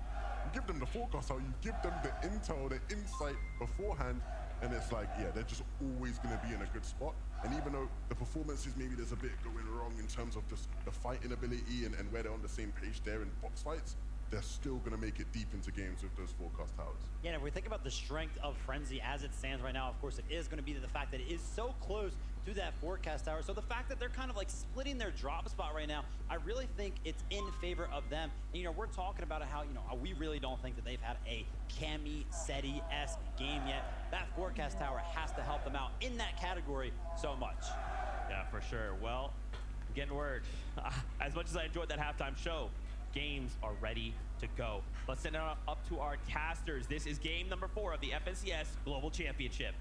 You give them the forecast, how you give them the intel, the insight beforehand, and it's like, yeah, they're just always going to be in a good spot. And even though the performances, maybe there's a bit going wrong in terms of just the fighting ability and where they're on the same page there in box fights, they're still going to make it deep into games with those forecast towers. Yeah, and if we think about the strength of Frenzy as it stands right now, of course, it is going to be the fact that it is so close to that forecast tower. So the fact that they're kind of like splitting their drop spot right now, I really think it's in favor of them. And, you know, we're talking about how, you know, we really don't think that they've had a Cammy, Seti-esque game yet. That forecast tower has to help them out in that category so much. Yeah, for sure. Well, I'm getting word. As much as I enjoyed that halftime show, games are ready to go. Let's send it up to our casters. This is game number 4 of the FNCS Global Championship.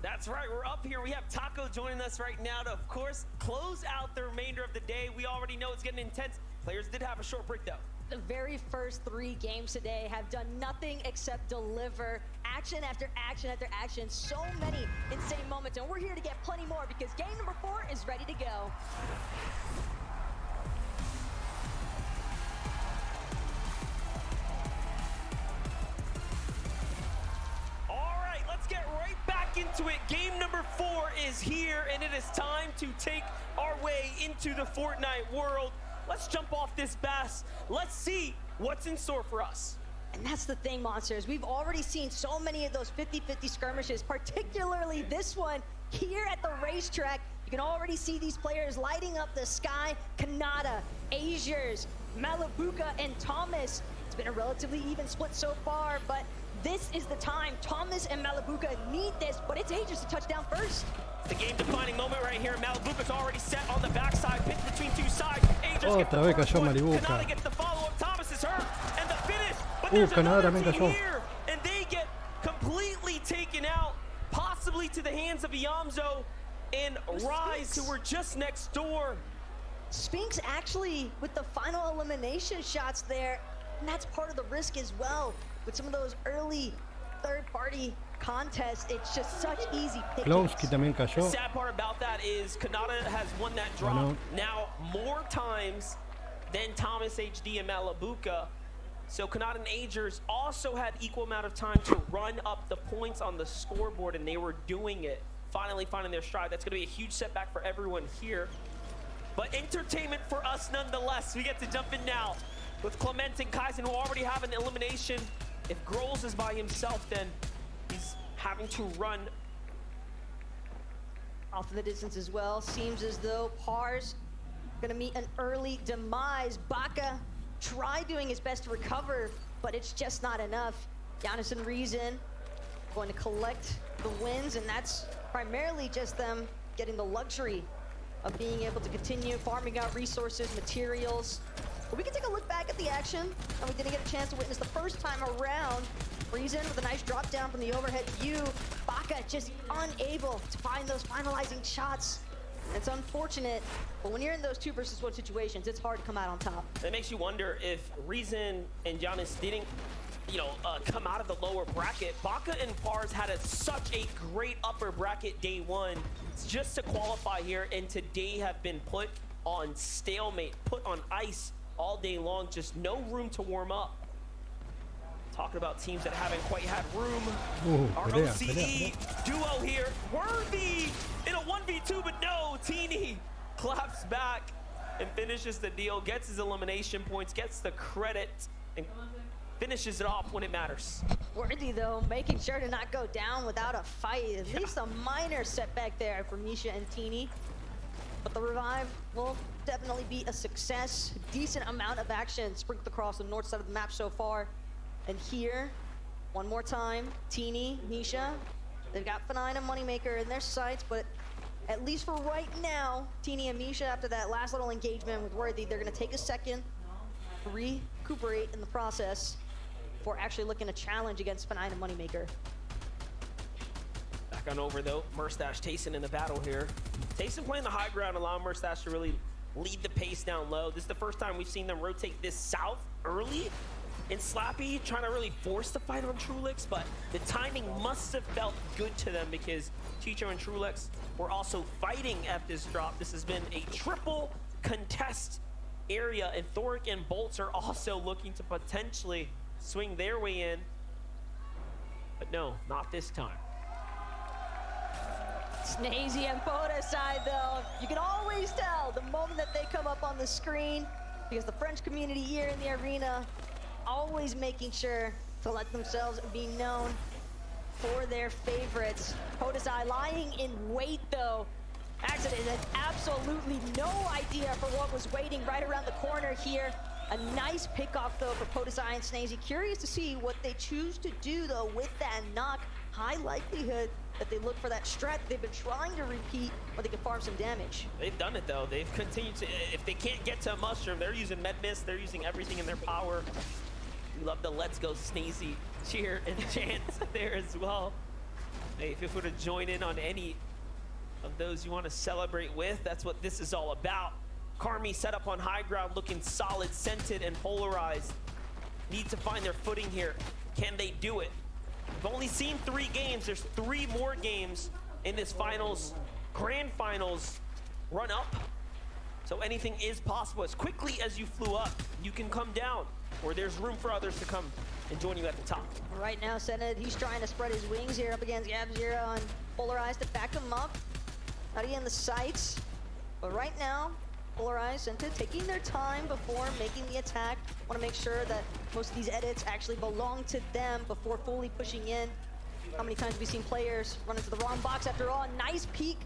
That's right, we're up here. We have Taco joining us right now to, of course, close out the remainder of the day. We already know it's getting intense. Players did have a short break, though. The very first 3 games today have done nothing except deliver action after action after action. So many insane moments, and we're here to get plenty more because game number 4 is ready to go. Let's get right back into it. Game number 4 is here, and it is time to take our way into the Fortnite world. Let's jump off this bass. Let's see what's in store for us. And that's the thing, Monsters. We've already seen so many of those 50-50 skirmishes, particularly this one here at the racetrack. You can already see these players lighting up the sky. Kanata, Azures, Malabuka, and Thomas. It's been a relatively even split so far, but this is the time. Thomas and Malabuka need this, but it's Azures to touch down first. The game-defining moment right here. Malabuka's already set on the backside, pinned between 2 sides. Azures Otra vez cayó Malabuka. Kanata gets the follow-up. Thomas is hurt, and the finish. But there's Kanata another también team cayó. here, and they get completely taken out, possibly to the hands of Iamzo and Rise, who were just next door. Spinks actually with the final elimination shots there, and that's part of the risk as well. With some of those early third-party contests, it's just such easy pickings. Klowski también cayó. The sad part about that is Kanata has won that drop now more times than Thomas, HD, and Malabuka. So Kanata and Azures also had equal amount of time to run up the points on the scoreboard, and they were doing it. Finally finding their stride. That's going to be a huge setback for everyone here. But entertainment for us nonetheless. We get to jump in now with Clement and Kaizen, who already have an elimination. If Groles is by himself, then he's having to run off of the distance as well. Seems as though Par's gonna meet an early demise. Baka tried doing his best to recover, but it's just not enough. Giannis and Reason going to collect the wins, and that's primarily just them getting the luxury of being able to continue farming out resources, materials. But we can take a look back at the action, and we didn't get a chance to witness the first time around. Reason with a nice drop down from the overhead view. Baka just unable to find those finalizing shots. It's unfortunate, but when you're in those 2 versus 1 situations, it's hard to come out on top. That makes you wonder if Reason and Giannis didn't come out of the lower bracket. Baka and Pars had such a great upper bracket day one just to qualify here, and today have been put on stalemate, put on ice all day long, just no room to warm up. Talking about teams that haven't quite had room. Our OCE duo here, Worthy in a 1v2, but no, Teeny claps back and finishes the deal, gets his elimination points, gets the credit, and finishes it off when it matters. Worthy, though, making sure to not go down without a fight. At least a minor setback there for Misha and Teeny. But the revive will definitely be a success. Decent amount of action sprinkled across the north side of the map so far. And here, one more time, Teeny, Misha, they've got Fanine and Moneymaker in their sights, but at least for right now, Teeny and Misha, after that last little engagement with Worthy, they're gonna take a second to recuperate in the process before actually looking to challenge against Fanine and Moneymaker. Back on over though, Murstache, Tayson in the battle here. Tayson playing the high ground, allowing Murstache to really lead the pace down low. This is the first time we've seen them rotate this south early. And Slappy trying to really force the fight on Trulix, but the timing must have felt good to them because Chicho and Trulix were also fighting at this drop. This has been a triple contest area, and Thoric and Bolts are also looking to potentially swing their way in. But no, not this time. Snazy and Podeside, though, you can always tell the moment that they come up on the screen, because the French community here in the arena always making sure to let themselves be known for their favorites. Podeside lying in wait, though. Accident had absolutely no idea for what was waiting right around the corner here. A nice pickoff, though, for Podeside and Snazy. Curious to see what they choose to do, though, with that knock. High likelihood that they look for that strat they've been trying to repeat, where they can farm some damage. They've done it, though. They've continued to, if they can't get to a mushroom, they're using med mist, they're using everything in their power. We love the let's go Snazy cheer and chant there as well. Hey, if you were to join in on any of those you want to celebrate with, that's what this is all about. Carmi set up on high ground, looking solid, scented, and polarized. Need to find their footing here. Can they do it? We've only seen 3 games. There's 3 more games in this finals, grand finals run up. So anything is possible. As quickly as you flew up, you can come down, or there's room for others to come and join you at the top. Right now, Senate, he's trying to spread his wings here up against Gab0 and Polarized to back him up. Not in the sights, but right now, Polarized and taking their time before making the attack. Want to make sure that most of these edits actually belong to them before fully pushing in. How many times have we seen players run into the wrong box after all? Nice peek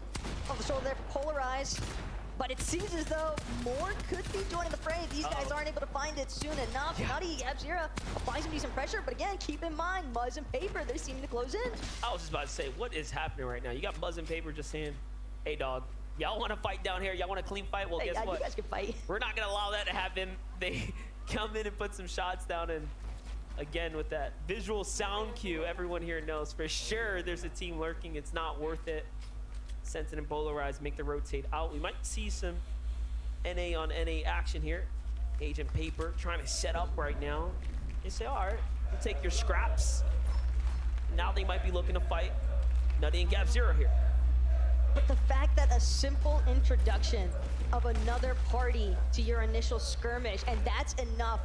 of the shoulder there for Polarized. But it seems as though more could be joining the fray. These guys aren't able to find it soon enough. Nutty, Gab0 applies some decent pressure, but again, keep in mind, Muzz and Paper, they're seeming to close in. I was just about to say, what is happening right now? You got Muzz and Paper just saying, hey dog, y'all want to fight down here? Y'all want a clean fight? Well, hey, guess what? You guys can fight. We're not going to allow that to happen. They come in and put some shots down, and again, with that visual sound cue, everyone here knows for sure there's a team lurking. It's not worth it. Scented and Polarized make the rotate out. We might see some NA on NA action here. Agent Paper trying to set up right now. They say, all right, we'll take your scraps. Now they might be looking to fight Nutty and Gab0 here. But the fact that a simple introduction of another party to your initial skirmish, and that's enough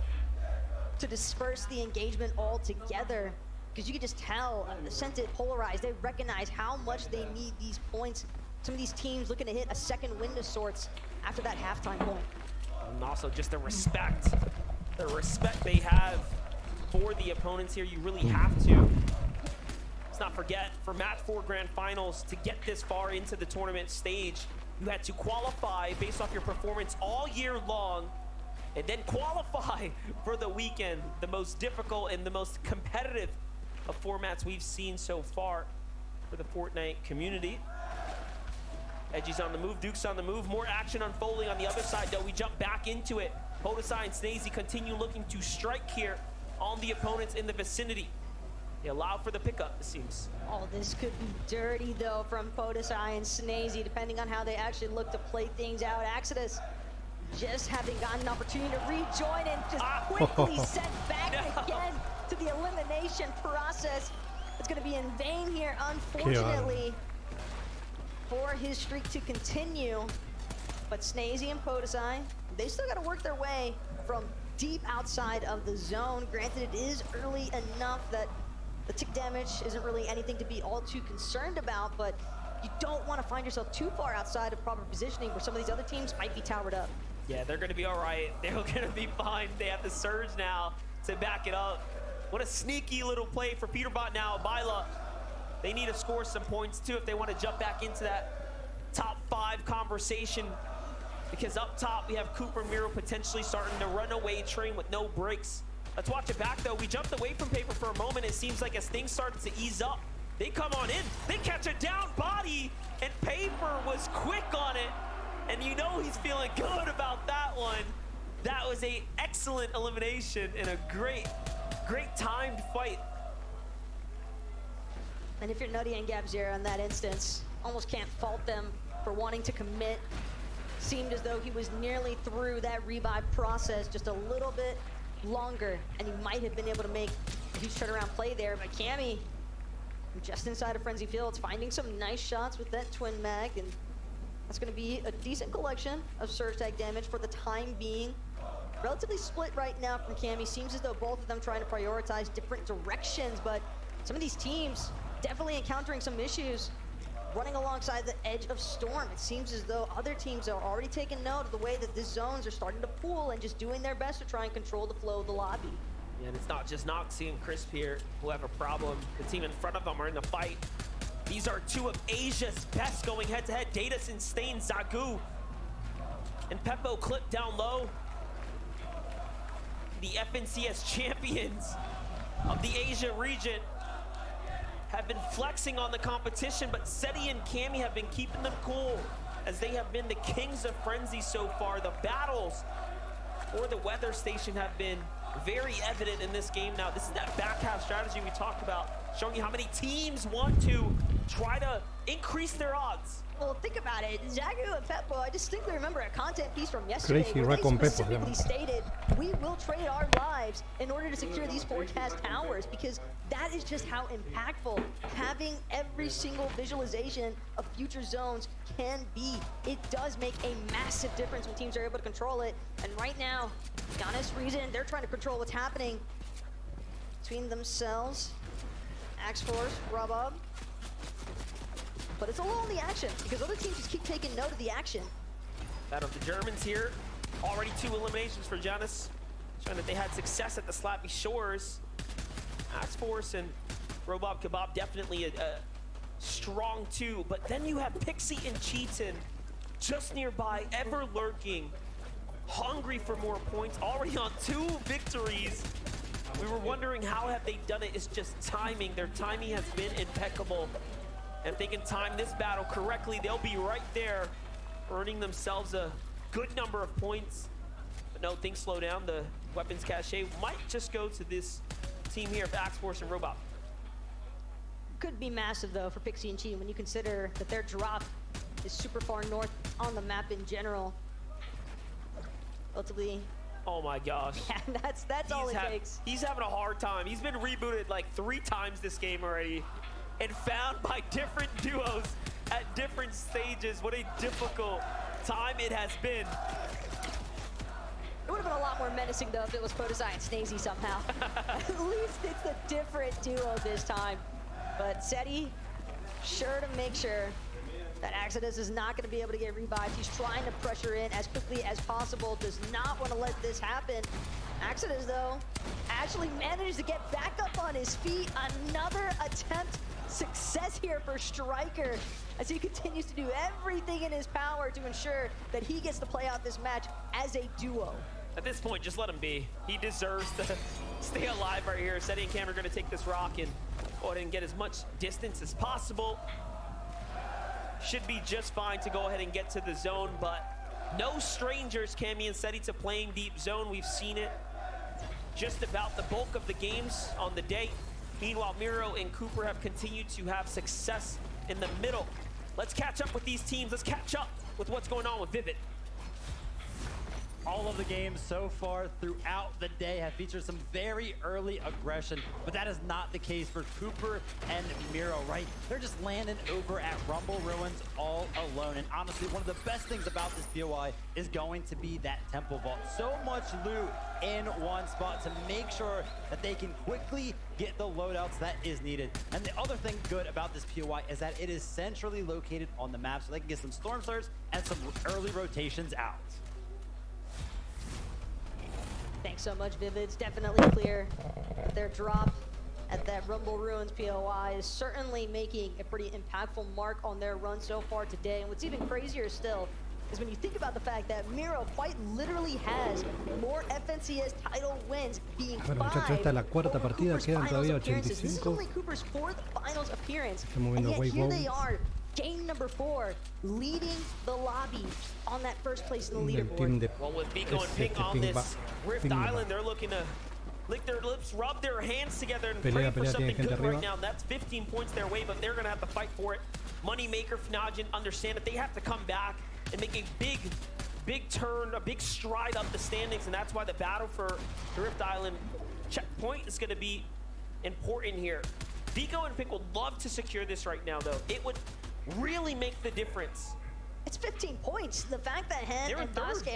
to disperse the engagement altogether, because you can just tell, the Scented, Polarized, they recognize how much they need these points. Some of these teams looking to hit a second win of sorts after that halftime point. And also just the respect they have for the opponents here. You really have to. Let's not forget, for Match 4 Grand Finals, to get this far into the tournament stage, you had to qualify based off your performance all year long, and then qualify for the weekend, the most difficult and the most competitive of formats we've seen so far for the Fortnite community. Edgy's on the move, Duke's on the move. More action unfolding on the other side, though. We jump back into it. Podeside and Snazy continue looking to strike here on the opponents in the vicinity. They allow for the pickup, it seems. Oh, this could be dirty, though, from Podeside and Snazy, depending on how they actually look to play things out. Exodus just having gotten an opportunity to rejoin and just quickly sent back again. to the elimination process. It's going to be in vain here, unfortunately, for his streak to continue. But Snazy and Podesai, they still got to work their way from deep outside of the zone. Granted, it is early enough that the tick damage isn't really anything to be all too concerned about, but you don't want to find yourself too far outside of proper positioning where some of these other teams might be towered up. Yeah, they're going to be all right. They're going to be fine. They have the surge now to back it up. What a sneaky little play for Peterbot now. Byla, they need to score some points too if they want to jump back into that top 5 conversation. Because up top, we have Cooper and Miro potentially starting to run away train with no breaks. Let's watch it back though. We jumped away from Paper for a moment. It seems like as things started to ease up, they come on in, they catch a down body, and Paper was quick on it. And you know he's feeling good about that one. That was an excellent elimination and a great timed fight. And if you're Nutty and Gabzera in that instance, almost can't fault them for wanting to commit. Seemed as though he was nearly through that revive process, just a little bit longer, and he might have been able to make a huge turnaround play there. But Cammy, just inside of Frenzy Fields, finding some nice shots with that twin mag, and that's going to be a decent collection of surge tag damage for the time being. Relatively split right now from Cammy. Seems as though both of them trying to prioritize different directions, but some of these teams definitely encountering some issues running alongside the edge of Storm. It seems as though other teams are already taking note of the way that these zones are starting to pool and just doing their best to try and control the flow of the lobby. Yeah, and it's not just Noxie and Crisp here who have a problem. The team in front of them are in the fight. These are two of Asia's best going head-to-head. Datus and Stain, Zagu, and Peppo clipped down low. The FNCS champions of the Asia region have been flexing on the competition, but Seti and Cammy have been keeping them cool as they have been the kings of Frenzy so far. The battles for the weather station have been very evident in this game now. This is that back half strategy we talked about, showing you how many teams want to try to increase their odds. Well, think about it. Zagu and Peppo, I distinctly remember a content piece from yesterday Crazy where they Raccoon Peppo, specifically stated, we will trade our lives in order to secure these forecast towers, because that is just how impactful having every single visualization of future zones can be. It does make a massive difference when teams are able to control it. And right now, Giannis, Reason, they're trying to control what's happening between themselves. Axe Force, Rubab. But it's a lull in the action because other teams just keep taking note of the action. Battle of the Germans here. Already 2 eliminations for Giannis, showing that they had success at the Slappy Shores. Axe Force and Robot Kebab definitely a strong 2, but then you have Pixie and Cheaton just nearby, ever lurking, hungry for more points, already on 2 victories. We were wondering how have they done it. It's just timing. Their timing has been impeccable. And if they can time this battle correctly, they'll be right there, earning themselves a good number of points. But no, things slow down. The weapons cache might just go to this team here of Axe Force and Robot. Could be massive though for Pixie and Chi when you consider that their drop is super far north on the map in general. Relatively. Oh my gosh. Yeah, that's all it takes. He's having a hard time. He's been rebooted like 3 times this game already, and found by different duos at different stages. What a difficult time it has been. It would have been a lot more menacing though if it was Podesai and Snazy somehow. At least it's a different duo this time. But Seti, sure to make sure that Exodus is not going to be able to get revived. He's trying to pressure in as quickly as possible, does not want to let this happen. Exodus, though, actually manages to get back up on his feet. Another attempt, success here for Striker, as he continues to do everything in his power to ensure that he gets to play out this match as a duo. At this point, just let him be. He deserves to stay alive right here. Seti and Cam are going to take this rock and go ahead and get as much distance as possible. Should be just fine to go ahead and get to the zone, but no strangers, Cammy and Seti, to playing deep zone. We've seen it just about the bulk of the games on the day. Meanwhile, Miro and Cooper have continued to have success in the middle. Let's catch up with these teams. Let's catch up with what's going on with Vivid. all of the games so far throughout the day have featured some very early aggression, but that is not the case for Cooper and Miro, right? They're just landing over at Rumble Ruins all alone. And honestly, one of the best things about this POI is going to be that Temple Vault. So much loot in one spot to make sure that they can quickly get the loadouts that is needed. And the other thing good about this POI is that it is centrally located on the map, so they can get some Storm Surge and some early rotations out. Thanks so much, Vivid. It's definitely clear that their drop at that Rumble Ruins POI is certainly making a pretty impactful mark on their run so far today. And what's even crazier still is when you think about the fact that Miro quite literally has more FNCS title wins, being Bueno, muchachos, esta es la cuarta partida, quedan todavía This is 85. only Cooper's fourth finals appearance, Estamos and viendo yet Wave here Bow. they are, game number 4, leading the lobby on that first place in the Del team leaderboard. de Well, with Vico and Pink on this Rift Island, they're looking to lick their lips, rub their hands together, and pray for something good right now. That's 15 points their way, but they're going to have to fight for it. Moneymaker, Fnagen understand that they have to come back and make a big turn, a big stride up the standings, and that's why the battle for the Rift Island checkpoint is going to be important here. Vico and Pink would love to secure this right now, though. It would really make the difference. It's 15 points. The fact that Hen and Basque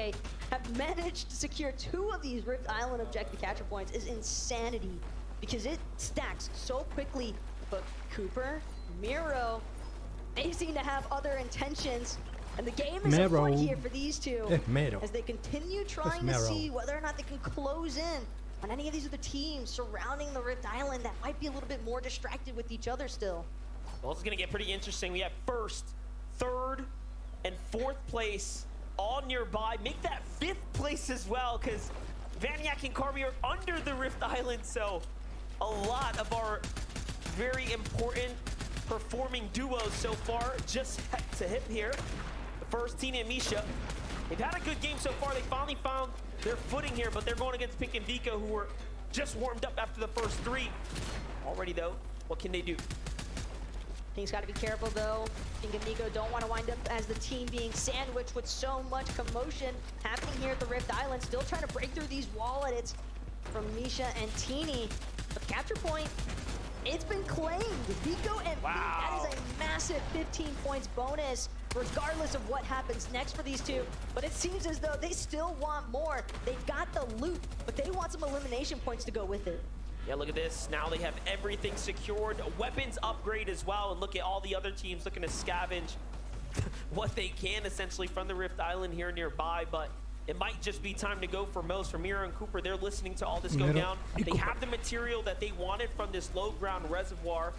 have managed to secure 2 of these Rift Island objective capture points is insanity, because it stacks so quickly. But Cooper, Miro, they seem to have other intentions, and the game is afoot here for these two as they continue trying to see whether or not they can close in on any of these other teams surrounding the Rift Island that might be a little bit more distracted with each other still. Well, it's going to get pretty interesting. We have first, third, and fourth place all nearby. Make that 5th place as well, because Vaniac and Carby are under the Rift Island, so a lot of our very important performing duos so far just to hit here. The first, Tina and Misha. They've had a good game so far. They finally found their footing here, but they're going against Pink and Vico, who were just warmed up after the first 3. Already, though, what can they do? Pink's got to be careful, though. Pink and Vico don't want to wind up as the team being sandwiched with so much commotion happening here at the Rift Island. Still trying to break through these wall edits from Misha and Teeny. But the capture point, it's been claimed. Vico and Pink, that is a massive 15 points bonus, regardless of what happens next for these two. But it seems as though they still want more. They've got the loot, but they want some elimination points to go with it. Yeah, look at this. Now they have everything secured. A weapons upgrade as well. And look at all the other teams looking to scavenge what they can, essentially, from the Rift Island here nearby. But it might just be time to go for most. For Miro and Cooper, they're listening to all this go down. They have the material that they wanted from this low ground reservoir.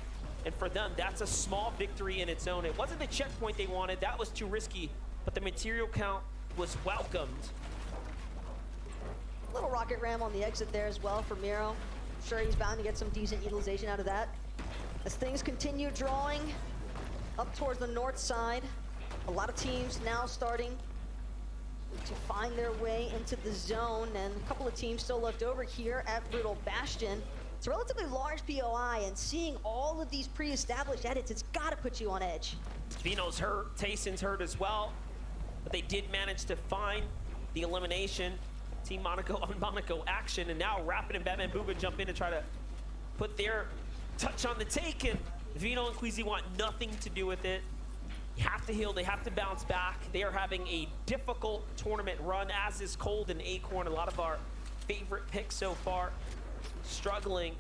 And for them, that's a small victory in its own. It wasn't the checkpoint they wanted. That was too risky. But the material count was welcomed. Little rocket ram on the exit there as well for Miro. Sure, he's bound to get some decent utilization out of that. As things continue drawing up towards the north side, a lot of teams now starting to find their way into the zone, and a couple of teams still left over here at Brutal Bastion. It's a relatively large POI, and seeing all of these pre-established edits, it's got to put you on edge. Vino's hurt, Tayson's hurt as well, but they did manage to find the elimination. Team Monaco on Monaco action, and now Rapid and Batman Booba jump in to try to put their touch on the take, and Vino and Queasy want nothing to do with it. They have to heal, they have to bounce back. They are having a difficult tournament run, as is Cold and Acorn, a lot of our favorite picks so far, struggling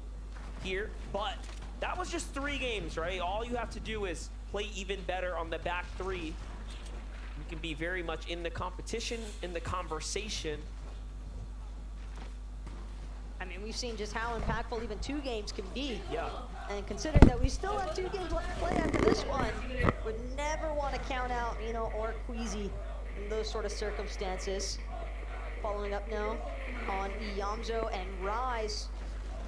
here. But that was just 3 games, right? All you have to do is play even better on the back 3. You can be very much in the competition, in the conversation. I mean, we've seen just how impactful even 2 games can be. Yeah. And considering that we still have 2 games left to play after this one, would never want to count out, or Queasy in those sort of circumstances. Following up now on Iyamzo and Rise.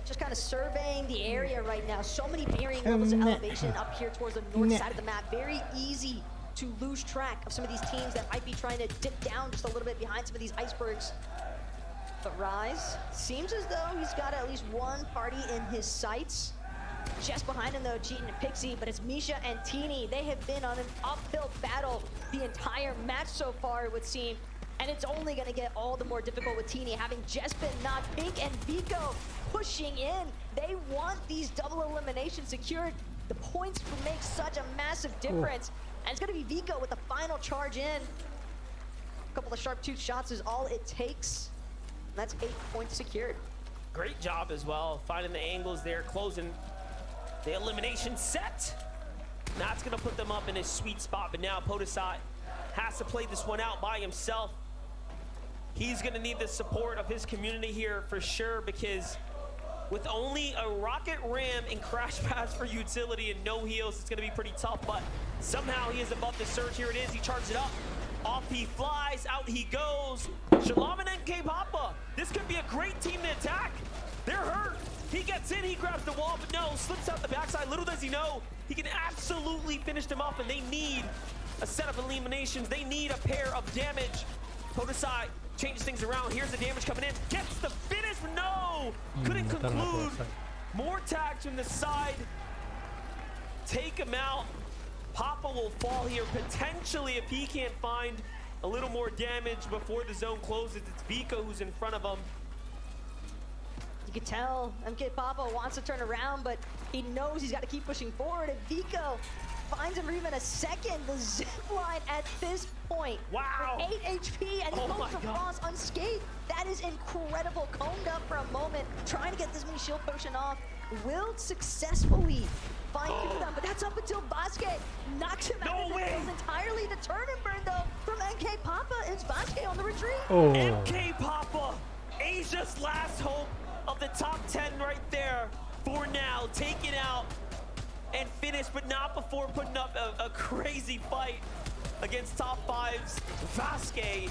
Just kind of surveying the area right now. So many varying levels of elevation up here towards the north side of the map. Very easy to lose track of some of these teams that might be trying to dip down just a little bit behind some of these icebergs. But Rise seems as though he's got at least one party in his sights. Just behind him though, Cheatin' and Pixie, but it's Misha and Teeny. They have been on an uphill battle the entire match so far, it would seem. And it's only going to get all the more difficult with Teeny having just been knocked. Pink and Vico pushing in. They want these double eliminations secured. The points would make such a massive difference. And it's going to be Vico with the final charge in. A couple of sharp tooth shots is all it takes. And that's 8 points secured. Great job as well, finding the angles there, closing the elimination set. That's gonna put them up in a sweet spot, but now Podesai has to play this one out by himself. He's gonna need the support of his community here for sure, because with only a rocket ram and crash pads for utility and no heals, it's gonna be pretty tough, but somehow he is above the surge. Here it is, he charges it up. Off he flies, out he goes. Shalom and NK Papa. This could be a great team to attack. They're hurt. He gets in, he grabs the wall, but no, slips out the backside. Little does he know, he can absolutely finish them off, and they need a set of eliminations. They need a pair of damage. Podesai changes things around. Here's the damage coming in. Gets the finish, no! Couldn't conclude. More tags from the side. Take him out. Papa will fall here potentially if he can't find a little more damage before the zone closes. It's Vico who's in front of him. You can tell MK Papa wants to turn around, but he knows he's got to keep pushing forward. And Vico finds him for even a second. The zip line at this point. Wow. 8 HP, and he goes across unscathed. That is incredible. Combed up for a moment, trying to get this mini shield potion off. Will successfully find them, but that's up until Basket knocks him out of the kills entirely. The turn and burn though from NK Papa. It's Basket on the retreat. NK Papa, Asia's last hope of the top 10 right there for now. Taken out and finished, but not before putting up a crazy fight against top 5's Vasquez.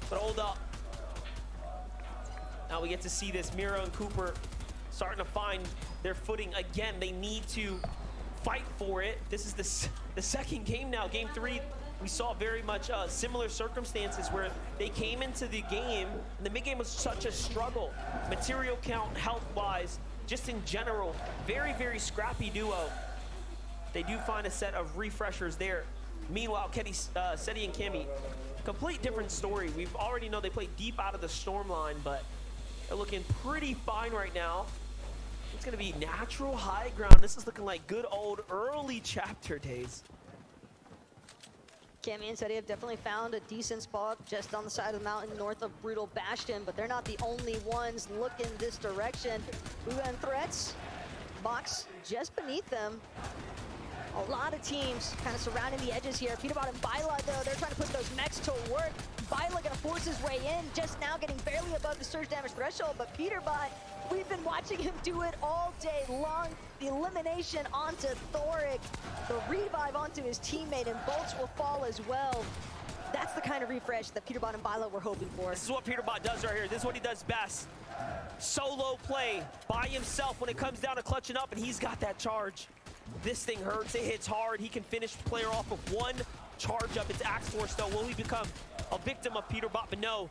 But hold up. Now we get to see this. Miro and Cooper starting to find their footing again. They need to fight for it. This is the second game now. Game 3, we saw very much similar circumstances where they came into the game and the mid game was such a struggle. Material count, health-wise, just in general, very, very scrappy duo. They do find a set of refreshers there. Meanwhile, Seti and Cammy, complete different story. We've already know they play deep out of the storm line, but they're looking pretty fine right now. It's gonna be natural high ground. This is looking like good old early chapter days. Cammy and Seti have definitely found a decent spot just on the side of the mountain north of Brutal Bastion, but they're not the only ones looking this direction. Uga and Threats, box just beneath them. A lot of teams kind of surrounding the edges here. Peterbot and Byla, though, they're trying to put those mechs to work. Byla gonna force his way in, just now getting barely above the surge damage threshold, but Peterbot, we've been watching him do it all day long. The elimination onto Thoric, the revive onto his teammate, and bolts will fall as well. That's the kind of refresh that Peterbot and Byla were hoping for. This is what Peterbot does right here. This is what he does best. Solo play by himself when it comes down to clutching up, and he's got that charge. This thing hurts, it hits hard. He can finish the player off with one charge up. It's Axe Force though. Will he become a victim of Peterbot? But no.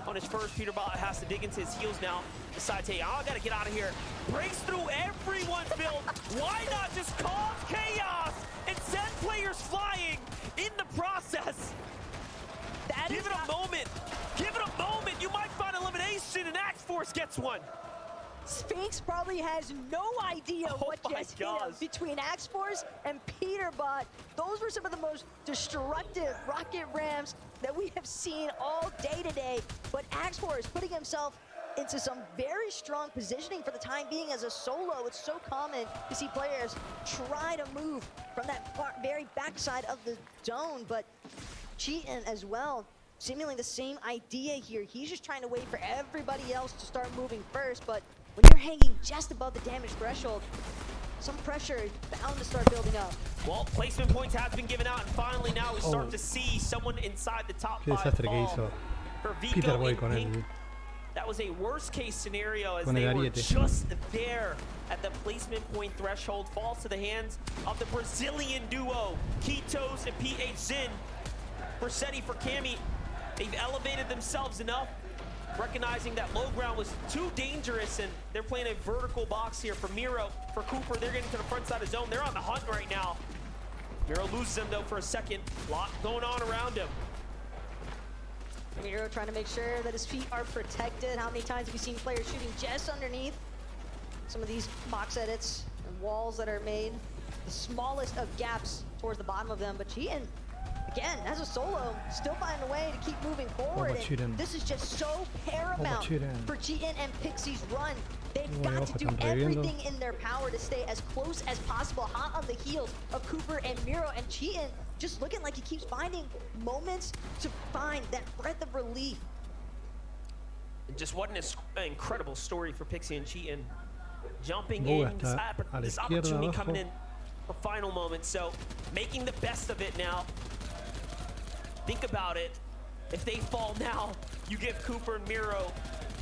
On his first, Peterbot has to dig into his heels now. Decides, hey, I gotta get out of here. Breaks through everyone's build. Why not just cause chaos and send players flying in the process? Give it a moment. Give it a moment. You might find elimination, and Axe Force gets one. Sphinx probably has no idea what just hit him between Axe Force and Peterbot. Those were some of the most destructive rocket rams that we have seen all day today. But Axe Force putting himself into some very strong positioning for the time being as a solo. It's so common to see players try to move from that very backside of the zone, but Cheatin as well, seemingly the same idea here. He's just trying to wait for everybody else to start moving first, but when you're hanging just above the damage threshold, some pressure is bound to start building up. Well, placement points have been given out, and finally now we start to see someone inside the top 5 fall for Vico and Pink. That was a worst case scenario as they were just there at the placement point threshold. Falls to the hands of the Brazilian duo, Kitos and PH Zin. For Seti, for Cammy, they've elevated themselves enough, recognizing that low ground was too dangerous, and they're playing a vertical box here. For Miro, for Cooper, they're getting to the front side of zone. They're on the hunt right now. Miro loses him though for a second. Lot going on around him. Miro trying to make sure that his feet are protected. How many times have we seen players shooting just underneath some of these box edits and walls that are made? The smallest of gaps towards the bottom of them. But Cheatin, again, as a solo, still finding a way to keep moving forward. And this is just so paramount for Cheatin and Pixie's run. They've got to do everything in their power to stay as close as possible, hot on the heels of Cooper and Miro. And Cheatin just looking like he keeps finding moments to find that breath of relief. Just what an incredible story for Pixie and Cheatin. Jumping in, this opportunity coming in for final moments. So making the best of it now. Think about it. If they fall now, you give Cooper and Miro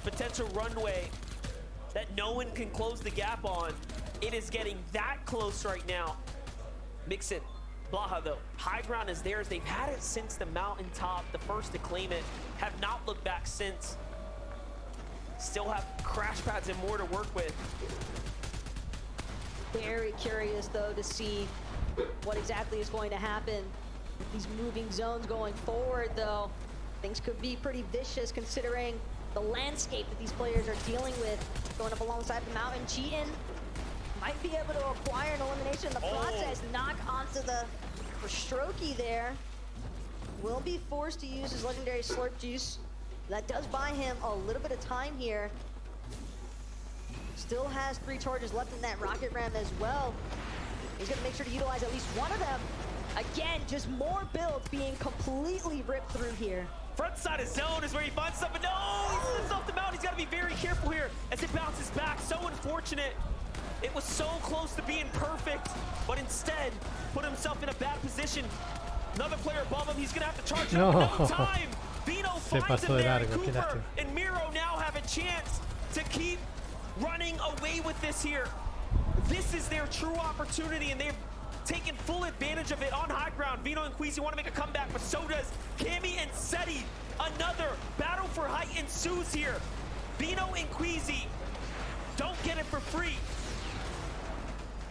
potential runway that no one can close the gap on. It is getting that close right now. Mixin, Blaha though, high ground is theirs. They've had it since the mountaintop, the first to claim it, have not looked back since. Still have crash pads and more to work with. Very curious though to see what exactly is going to happen with these moving zones going forward though. Things could be pretty vicious considering the landscape that these players are dealing with. Going up alongside the mountain, Cheatin might be able to acquire an elimination in the process. Knock onto the Strokey there. Will be forced to use his legendary Slurp Juice. That does buy him a little bit of time here. Still has 3 charges left in that rocket ram as well. He's gonna make sure to utilize at least one of them. Again, just more builds being completely ripped through here. Front side of zone is where he finds something. No, he slips off the mount. He's got to be very careful here as it bounces back. So unfortunate. It was so close to being perfect, but instead put himself in a bad position. Another player above him. He's going to have to charge up another time. Vino finds him there. Cooper and Miro now have a chance to keep running away with this here. This is their true opportunity, and they've taking full advantage of it on high ground. Vino and Queasy want to make a comeback, but so does Cammy and Seti. Another battle for height ensues here. Vino and Queasy don't get it for free.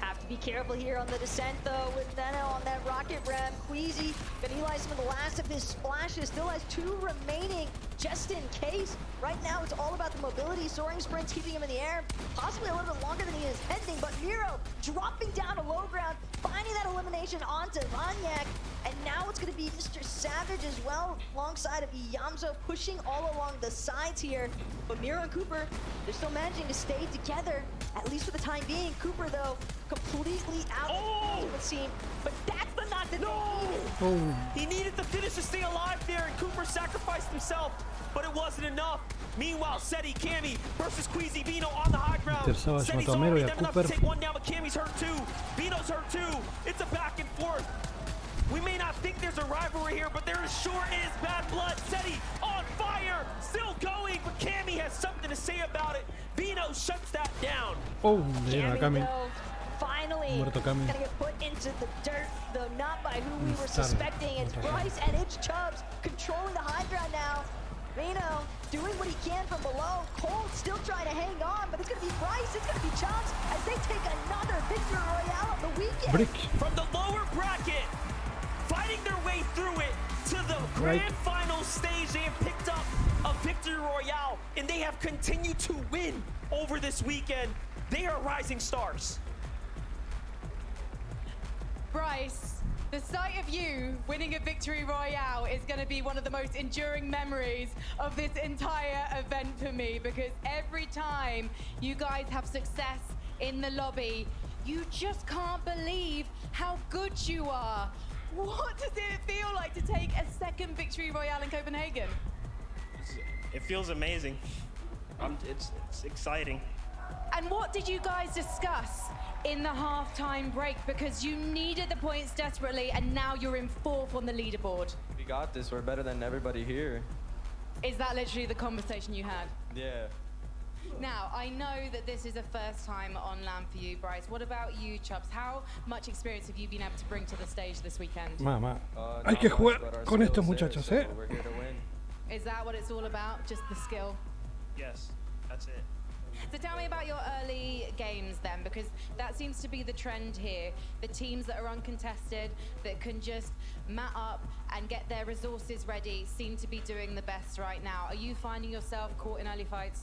Have to be careful here on the descent though with Veno on that rocket ram. Queasy gonna utilize some of the last of his splashes. Still has 2 remaining just in case. Right now it's all about the mobility. Soaring sprints keeping him in the air. Possibly a little bit longer than he is heading, but Miro dropping down to low ground, finding that elimination onto Vanyak. And now it's gonna be Mr. Savage as well, alongside of Yamzo, pushing all along the sides here. But Miro and Cooper, they're still managing to stay together, at least for the time being. Cooper though, completely out of the scene, but that's the knock that they needed. He needed the finish to stay alive there, and Cooper sacrificed himself, but it wasn't enough. Meanwhile, Seti, Cammy versus Queasy, Vino on the high ground. Seti's already done enough to take one down, but Cammy's hurt too. Vino's hurt too. It's a back and forth. We may not think there's a rivalry here, but there sure is bad blood. Seti on fire, still going, but Cammy has something to say about it. Vino shuts that down. Cammy finally gonna get put into the dirt, though not by who we were suspecting. It's Bryce and it's Chubbs controlling the high ground now. Vino doing what he can from below. Cole still trying to hang on, but it's gonna be Bryce, it's gonna be Chubbs as they take another victory royale of the weekend. From the lower bracket, fighting their way through it to the grand final stage, they have picked up a victory royale, and they have continued to win over this weekend. They are rising stars. Bryce, the sight of you winning a victory royale is going to be one of the most enduring memories of this entire event for me, because every time you guys have success in the lobby, you just can't believe how good you are. What does it feel like to take a second victory royale in Copenhagen? It feels amazing. It's exciting. And what did you guys discuss in the halftime break? Because you needed the points desperately, and now you're in 4th on the leaderboard. We got this. We're better than everybody here. Is that literally the conversation you had? Yeah. Now, I know that this is a first time on land for you, Bryce. What about you, Chubbs? How much experience have you been able to bring to the stage this weekend? Mamá, hay que jugar con estos muchachos, ¿eh? Is that what it's all about? Just the skill? Yes, that's it. So tell me about your early games then, because that seems to be the trend here. The teams that are uncontested, that can just mat up and get their resources ready, seem to be doing the best right now. Are you finding yourself caught in early fights?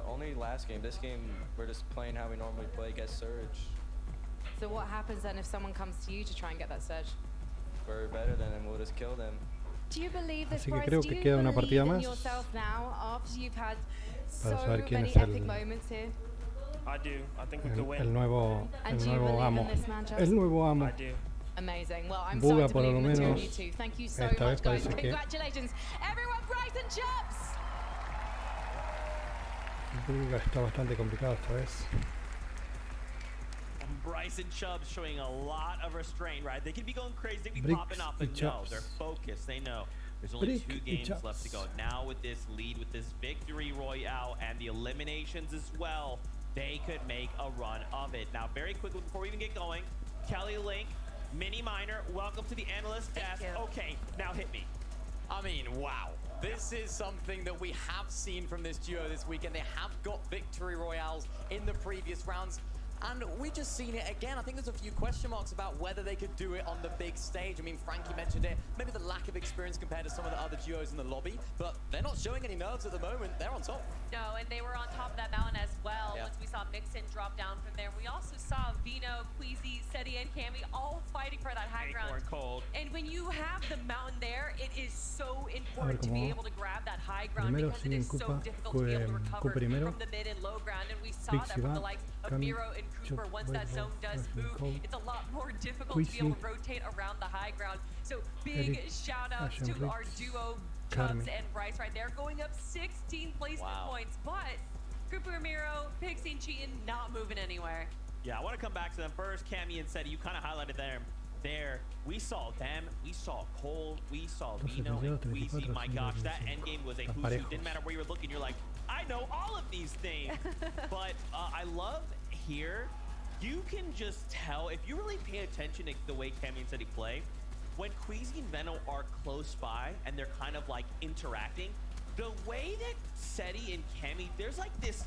Only last game. This game, we're just playing how we normally play, get surge. So what happens then if someone comes to you to try and get that surge? We're better than them, we'll just kill them. Do you believe this, Así que Bryce? creo Do que you queda una believe partida in más yourself now after you've had so para saber quién many es epic moments here? I do. I think we could win. el nuevo And do you believe amo. in this matchup? El nuevo amo. I do. Amazing. Well, I'm Buga starting to por lo believe in the two of menos. you two. Thank you so Esta vez much, guys. parece que Congratulations, everyone, Bryce and Chubbs. Buga está bastante complicado esta vez. And Bryce and Chubbs showing a lot of restraint, right? They can be going crazy, they can be Bricks popping off, y but no, Chubbs. they're focused. They know there's only Brick 2 y games Chubbs. left to go. Now with this lead, with this victory royale and the eliminations as well, they could make a run of it. Now, very quickly before we even get going, Kelly Link, Mini Miner, welcome to the analyst desk. Okay, now hit me. I mean, wow. This is something that we have seen from this duo this weekend. They have got victory royales in the previous rounds. And we've just seen it again. I think there's a few question marks about whether they could do it on the big stage. I mean, Frankie mentioned it. Maybe the lack of experience compared to some of the other duos in the lobby. But they're not showing any nerves at the moment. They're on top. No, and they were on top of that mountain as well. Yeah. Once we saw Mixon drop down from there. We also saw Vino, Queasy, Seti, and Cammy all fighting for that high ground. Cold. And when you have the mountain there, it is so important to be cómo able to grab that high ground primero because it siguen is so Cupa, difficult to be able to recover primero, from the mid and low ground. And we saw Bricks that y from va, the likes of Cami, Miro and Cooper. Once that zone does move, Cold, it's a lot more difficult to be able to rotate around the high ground. So big Eric, shout outs Ashen to our Bricks, duo, Chubbs Carmen. and Bryce right there, going up 16 placement points. But Cooper, Miro, Pixie, and Cheatin not moving anywhere. Yeah, I want to come back to them first. Cammy and Seti, you kind of highlighted them. There, we saw them, we saw Cole, we saw Vino and Queasy. My gosh, that end game was a who's who. Didn't matter where you were looking, you're like, I know all of these things. But I love here, you can just tell, if you really pay attention to the way Cammy and Seti play, when Queasy and Veno are close by and they're kind of like interacting, the way that Seti and Cammy, there's like this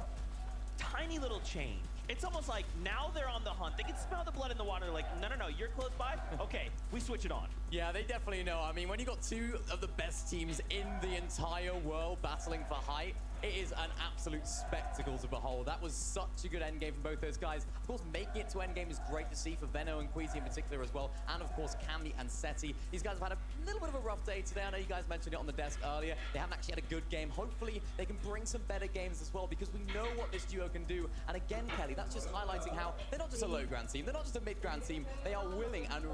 tiny little change. It's almost like now they're on the hunt. They can smell the blood in the water. They're like, no, you're close by. Okay, we switch it on. Yeah, they definitely know. I mean, when you got 2 of the best teams in the entire world battling for height, it is an absolute spectacle to behold. That was such a good endgame from both those guys. Of course, making it to endgame is great to see for Veno and Queasy in particular as well. And of course, Cammy and Seti. These guys have had a little bit of a rough day today. I know you guys mentioned it on the desk earlier. They haven't actually had a good game. Hopefully, they can bring some better games as well because we know what this duo can do. And again, Kelly, that's just highlighting how they're not just a low-ground team. They're not just a mid-ground team. They are willing and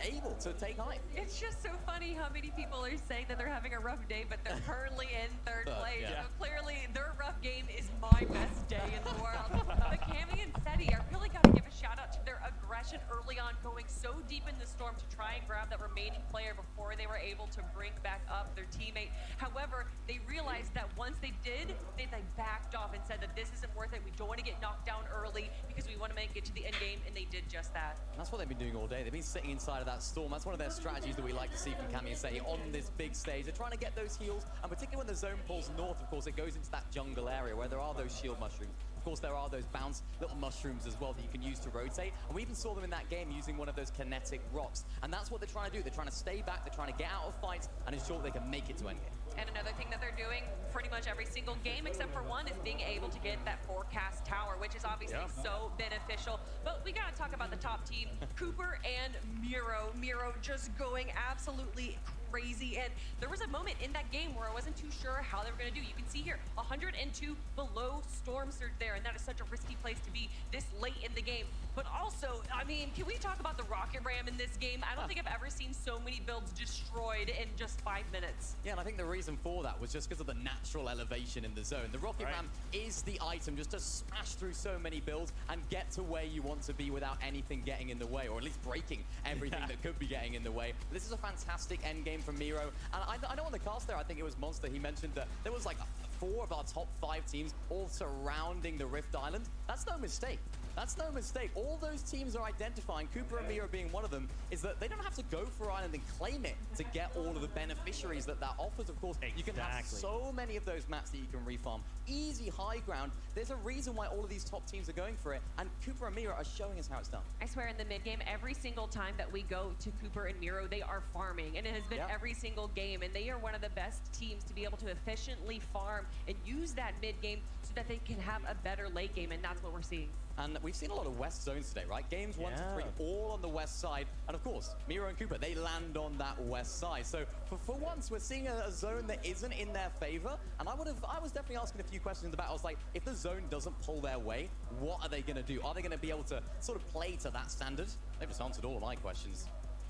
able to take height. It's just so funny how many people are saying that they're having a rough day, but they're currently in 3rd place. Yeah. So clearly, their rough game is my best day in the world. But Cammy and Seti, I really got to give a shout out to their aggression early on, going so deep in the storm to try and grab that remaining player before they were able to bring back up their teammate. However, they realized that once they did, they backed off and said that this isn't worth it. We don't want to get knocked down early because we want to make it to the end game, and they did just that. And that's what they've been doing all day. They've been sitting inside of that storm. That's one of their strategies that we like to see from Cammy and Seti on this big stage. They're trying to get those heals, and particularly when the zone pulls north, of course, it goes into that jungle area where there are those shield mushrooms. Of course, there are those bounce little mushrooms as well that you can use to rotate. And we even saw them in that game using one of those kinetic rocks. And that's what they're trying to do. They're trying to stay back. They're trying to get out of fights and ensure they can make it to endgame. And another thing that they're doing pretty much every single game except for one is being able to get that forecast tower, which is obviously so beneficial. But we got to talk about the top team, Cooper and Miro. Miro just going absolutely crazy. And there was a moment in that game where I wasn't too sure how they were going to do. You can see here, 102 below storm surge there, and that is such a risky place to be this late in the game. But also, I mean, can we talk about the rocket ram in this game? I don't think I've ever seen so many builds destroyed in just 5 minutes. Yeah, and I think the reason for that was just because of the natural elevation in the zone. The rocket ram is the item just to smash through so many builds and get to where you want to be without anything getting in the way, or at least breaking everything that could be getting in the way. This is a fantastic end game from Miro. And I know on the cast there, I think it was Monster, he mentioned that there was like 4 of our top 5 teams all surrounding the Rift Island. That's no mistake. That's no mistake. All those teams are identifying, Cooper and Miro being one of them, is that they don't have to go for Island and claim it to get all of the beneficiaries that offers. Of course, you can have so many of those maps that you can refarm. Easy high ground. There's a reason why all of these top teams are going for it, and Cooper and Miro are showing us how it's done. I swear in the mid game, every single time that we go to Cooper and Miro, they are farming, and it has been every single game, and they are one of the best teams to be able to efficiently farm and use that mid game so that they can have a better late game, and that's what we're seeing. And we've seen a lot of West zones today, right? Games 1 to 3, all on the West side. And of course, Miro and Cooper, they land on that West side. So for once, we're seeing a zone that isn't in their favor. And I was definitely asking a few questions about, I was like, if the zone doesn't pull their way, what are they going to do? Are they going to be able to sort of play to that standard? They've just answered all of my questions.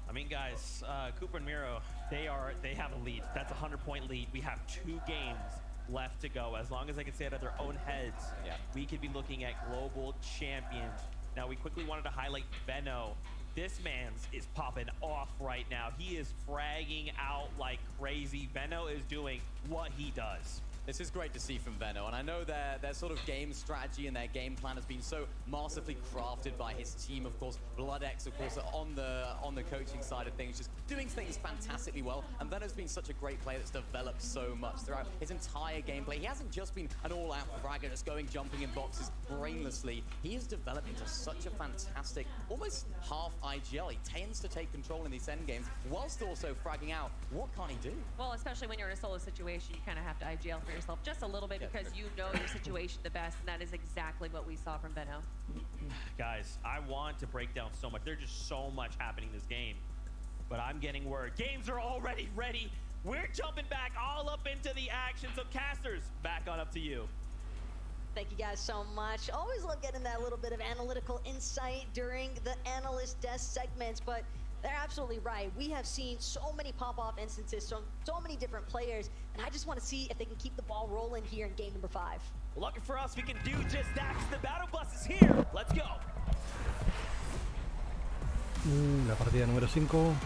I mean, guys, Cooper and Miro, they have a lead. That's a 100-point lead. We have 2 games left to go. As long as they can stay out of their own heads, we could be looking at global champions. Now, we quickly wanted to highlight Venno. This man's is popping off right now. He is fragging out like crazy. Venno is doing what he does. This is great to see from Venno, and I know their sort of game strategy and their game plan has been so masterfully crafted by his team. Of course, BloodX, of course, on the coaching side of things, just doing things fantastically well. And Venno's been such a great player that's developed so much throughout his entire gameplay. He hasn't just been an all-out fragger, just jumping in boxes brainlessly. He has developed into such a fantastic, almost half IGL. He tends to take control in these end games, whilst also fragging out. What can he do? Well, especially when you're in a solo situation, you kind of have to IGL for yourself just a little bit because you know your situation the best, and that is exactly what we saw from Venno. Guys, I want to break down so much. There's just so much happening in this game, but I'm getting word. Games are already ready. We're jumping back all up into the action. So casters, back on up to you. Thank you guys so much. Always love getting that little bit of analytical insight during the analyst desk segments, but they're absolutely right. We have seen so many pop-off instances from so many different players, and I just want to see if they can keep the ball rolling here in game number 5. Lucky for us, we can do just that because the battle bus is here. Let's go. La partida número 5.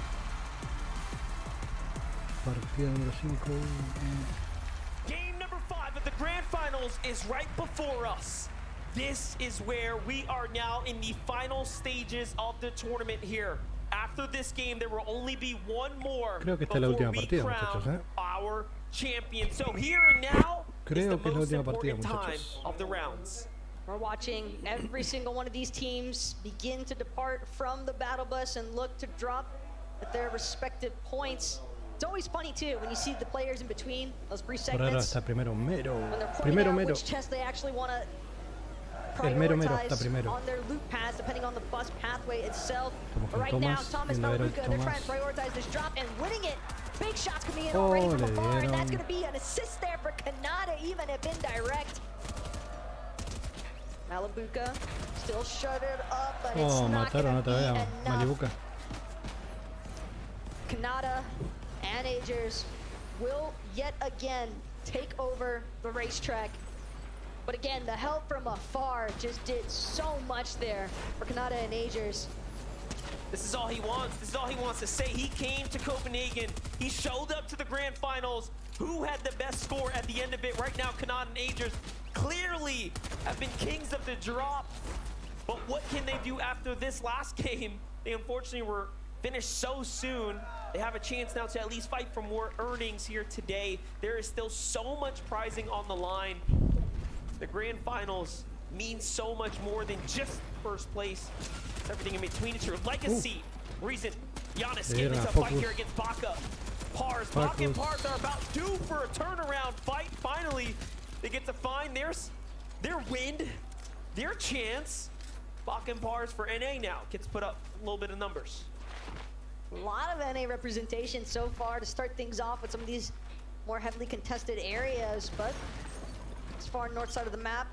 Partida número 5. Game number 5 of the grand finals is right before us. This is where we are now in the final stages of the tournament here. After this game, there will only be one more Creo que esta es la última partida, muchachos, ¿eh? Our champion. So here and now is the most important time of the rounds. We're watching every single one of these teams begin to depart from the battle bus and look to drop at their respective points. It's always funny too when you see the players in between those brief segments. Está primero Mero. When they're pointing Primero out Mero. which chest they actually want to El Mero está prioritize primero. on their loop paths, depending on the bus pathway itself. Estamos But con right now, Thomas, Thomas viendo a ver el Maluka, they're trying Thomas. to prioritize this drop and winning it. Big shots coming in already from le afar, and that's dieron. going to be an assist there for Kanata, even if indirect. Malabuka still shuttered up, but it's Oh, not mataron going to otra be vez a enough. Malibuca. Kanata and Agers will yet again take over the racetrack. But again, the help from afar just did so much there for Kanata and Agers. This is all he wants. This is all he wants to say. He came to Copenhagen. He showed up to the grand finals. Who had the best score at the end of it? Right now, Kanata and Agers clearly have been kings of the drop. But what can they do after this last game? They unfortunately were finished so soon. They have a chance now to at least fight for more earnings here today. There is still so much prizing on the line. The grand finals means so much more than just first place. It's everything in between. It's your legacy. Reason Giannis getting into a fight here against Baka. Baka and Pars are about due for a turnaround fight. Finally, they get to find their wind, their chance. Baka and Pars for NA now gets put up a little bit of numbers. A lot of NA representation so far to start things off with some of these more heavily contested areas, but as far north side of the map,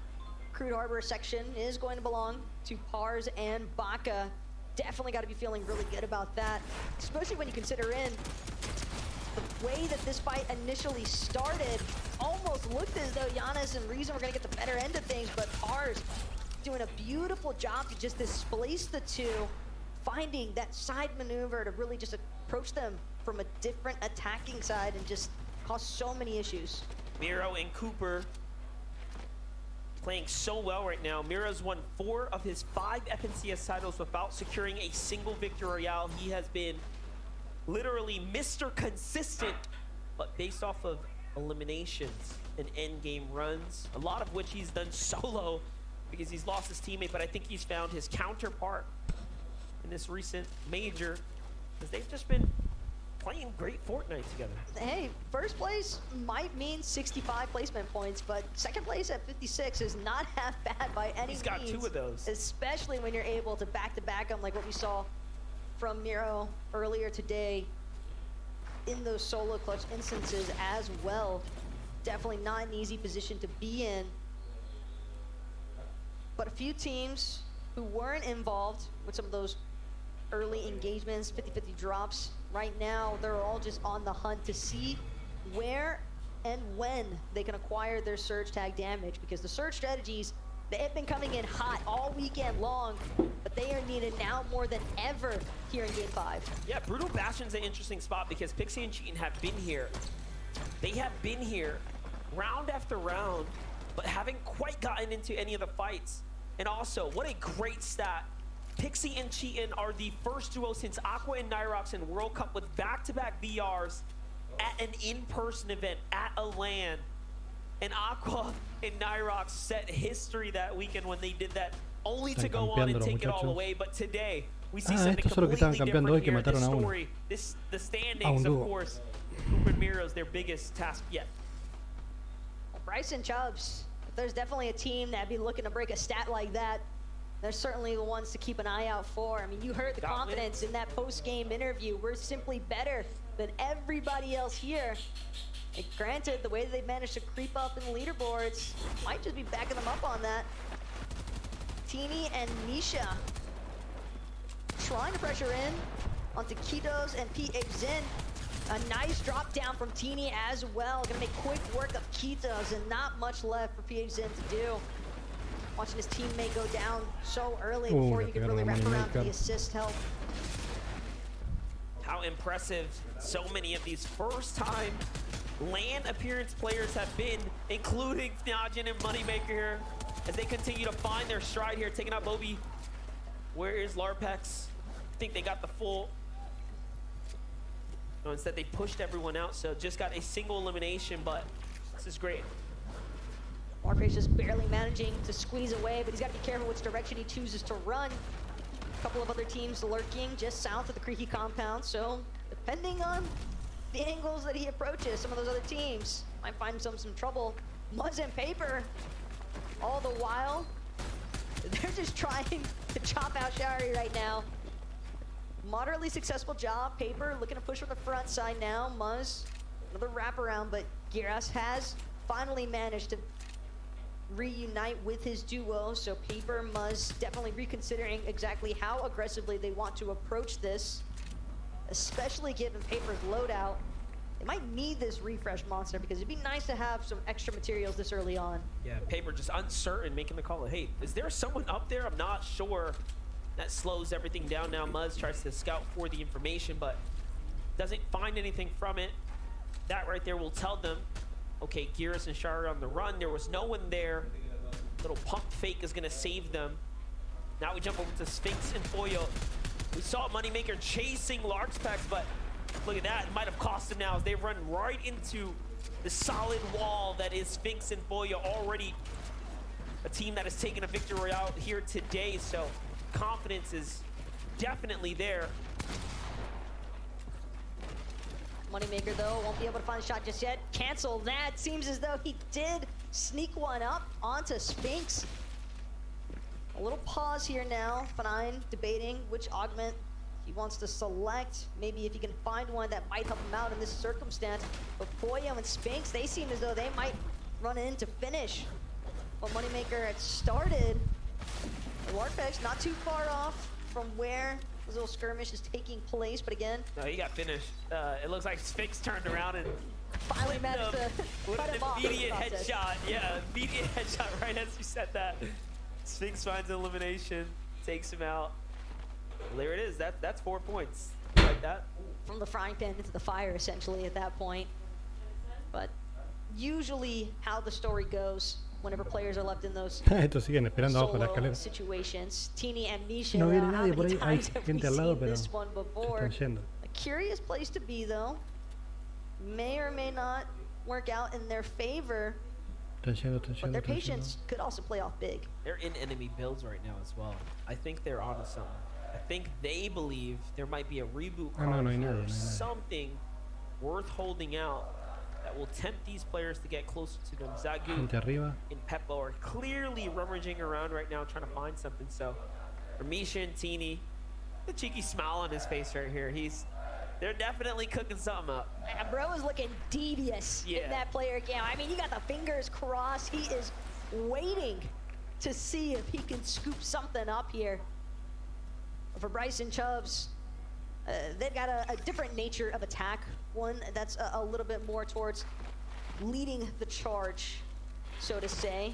Crude Harbor section is going to belong to Pars and Baka. Definitely got to be feeling really good about that, especially when you consider in the way that this fight initially started. Almost looked as though Giannis and Reason were going to get the better end of things, but Pars doing a beautiful job to just displace the two, finding that side maneuver to really just approach them from a different attacking side and just cause so many issues. Miro and Cooper playing so well right now. Mira's won 4 of his 5 FNCS titles without securing a single victory royale. He has been literally Mr. Consistent, but based off of eliminations and end game runs, a lot of which he's done solo because he's lost his teammate, but I think he's found his counterpart in this recent major because they've just been playing great Fortnite together. Hey, first place might mean 65 placement points, but second place at 56 is not half bad by any means. He's got 2 of those. Especially when you're able to back-to-back them like what we saw from Miro earlier today in those solo clutch instances as well. Definitely not an easy position to be in. But a few teams who weren't involved with some of those early engagements, 50-50 drops, right now they're all just on the hunt to see where and when they can acquire their surge tag damage, because the surge strategies, they have been coming in hot all weekend long, but they are needed now more than ever here in Game 5. Yeah, Brutal Bastion's an interesting spot because Pixie and Cheatin have been here. They have been here round after round, but haven't quite gotten into any of the fights. And also, what a great stat. Pixie and Cheatin are the first duo since Aqua and Nyrox in World Cup with back-to-back VRs at an in-person event at a LAN. And Aqua and Nyrox set history that weekend when they did that, only to go on and take it all away. But today, we see something completely different here in this story. The standings, of course, Cooper and Miro's their biggest task yet. Bryce and Chubbs, if there's definitely a team that'd be looking to break a stat like that, they're certainly the ones to keep an eye out for. I mean, you heard the confidence in that post-game interview. We're simply better than everybody else here. And granted, the way that they've managed to creep up in the leaderboards might just be backing them up on that. Teeny and Nisha trying to pressure in onto Kitos and PH Zin. A nice drop down from Teeny as well. Gonna make quick work of Kitos and not much left for PH Zin to do. Watching his teammate go down so early before you can really wrap around the assist help. How impressive so many of these first-time LAN appearance players have been, including Fnajin and Moneymaker here, as they continue to find their stride here, taking out Bobby. Where is Larpex? I think they got the full. No, instead they pushed everyone out, so just got a single elimination, but this is great. Larpex just barely managing to squeeze away, but he's got to be careful which direction he chooses to run. A couple of other teams lurking just south of the Creaky compound, so depending on the angles that he approaches, some of those other teams might find himself some trouble. Muzz and Paper, all the while, they're just trying to chop out Shari right now. Moderately successful job. Paper looking to push from the front side now. Muzz, another wraparound, but Giras has finally managed to reunite with his duo, so Paper, Muzz definitely reconsidering exactly how aggressively they want to approach this, especially given Paper's loadout. They might need this refresh monster because it'd be nice to have some extra materials this early on. Yeah, Paper just uncertain, making the call. Hey, is there someone up there? I'm not sure. That slows everything down now. Muzz tries to scout for the information, but doesn't find anything from it. That right there will tell them, okay, Giras and Shari on the run. There was no one there. Little pump fake is gonna save them. Now we jump over to Sphinx and Foyo. We saw Moneymaker chasing Larpex, but look at that. It might have cost him now as they run right into the solid wall that is Sphinx and Foyo, already a team that has taken a victory royale here today. So confidence is definitely there. Moneymaker, though, won't be able to find a shot just yet. Cancel that. Seems as though he did sneak one up onto Sphinx. A little pause here now. Fine, debating which augment he wants to select. Maybe if he can find one that might help him out in this circumstance. But Foyo and Sphinx, they seem as though they might run in to finish what Moneymaker had started. Larpex not too far off from where this little skirmish is taking place, but again, no, he got finished. It looks like Sphinx turned around and finally managed to cut him off. Immediate headshot. Yeah, immediate headshot right as you said that. Sphinx finds an elimination, takes him out. Well, there it is. That's 4 points. Like that. From the frying pan into the fire, essentially, at that point. But usually how the story goes whenever players are left in those Estos siguen esperando abajo de la solo escalera. situations. Teeny and Misha, No viene how nadie por many ahí. Hay times have we gente al lado, seen pero this one se before? están yendo. A curious place to be, though. May or may not work out in their favor, Están yendo, están but yendo, their están yendo. patience could also play off big. They're in enemy builds right now as well. I think they're onto something. I think they believe there might be a reboot Ah, no, card no hay here, nadie, no hay nadie. something worth holding out that will tempt these players to get closer to them. Zagu Gente arriba. and Peppo are clearly rummaging around right now trying to find something. So for Misha and Teeny, the cheeky smile on his face right here. They're definitely cooking something up. And bro is looking devious in that player cam. I mean, you got the fingers crossed. He is waiting to see if he can scoop something up here. For Bryson Chubbs, they've got a different nature of attack. One that's a little bit more towards leading the charge, so to say.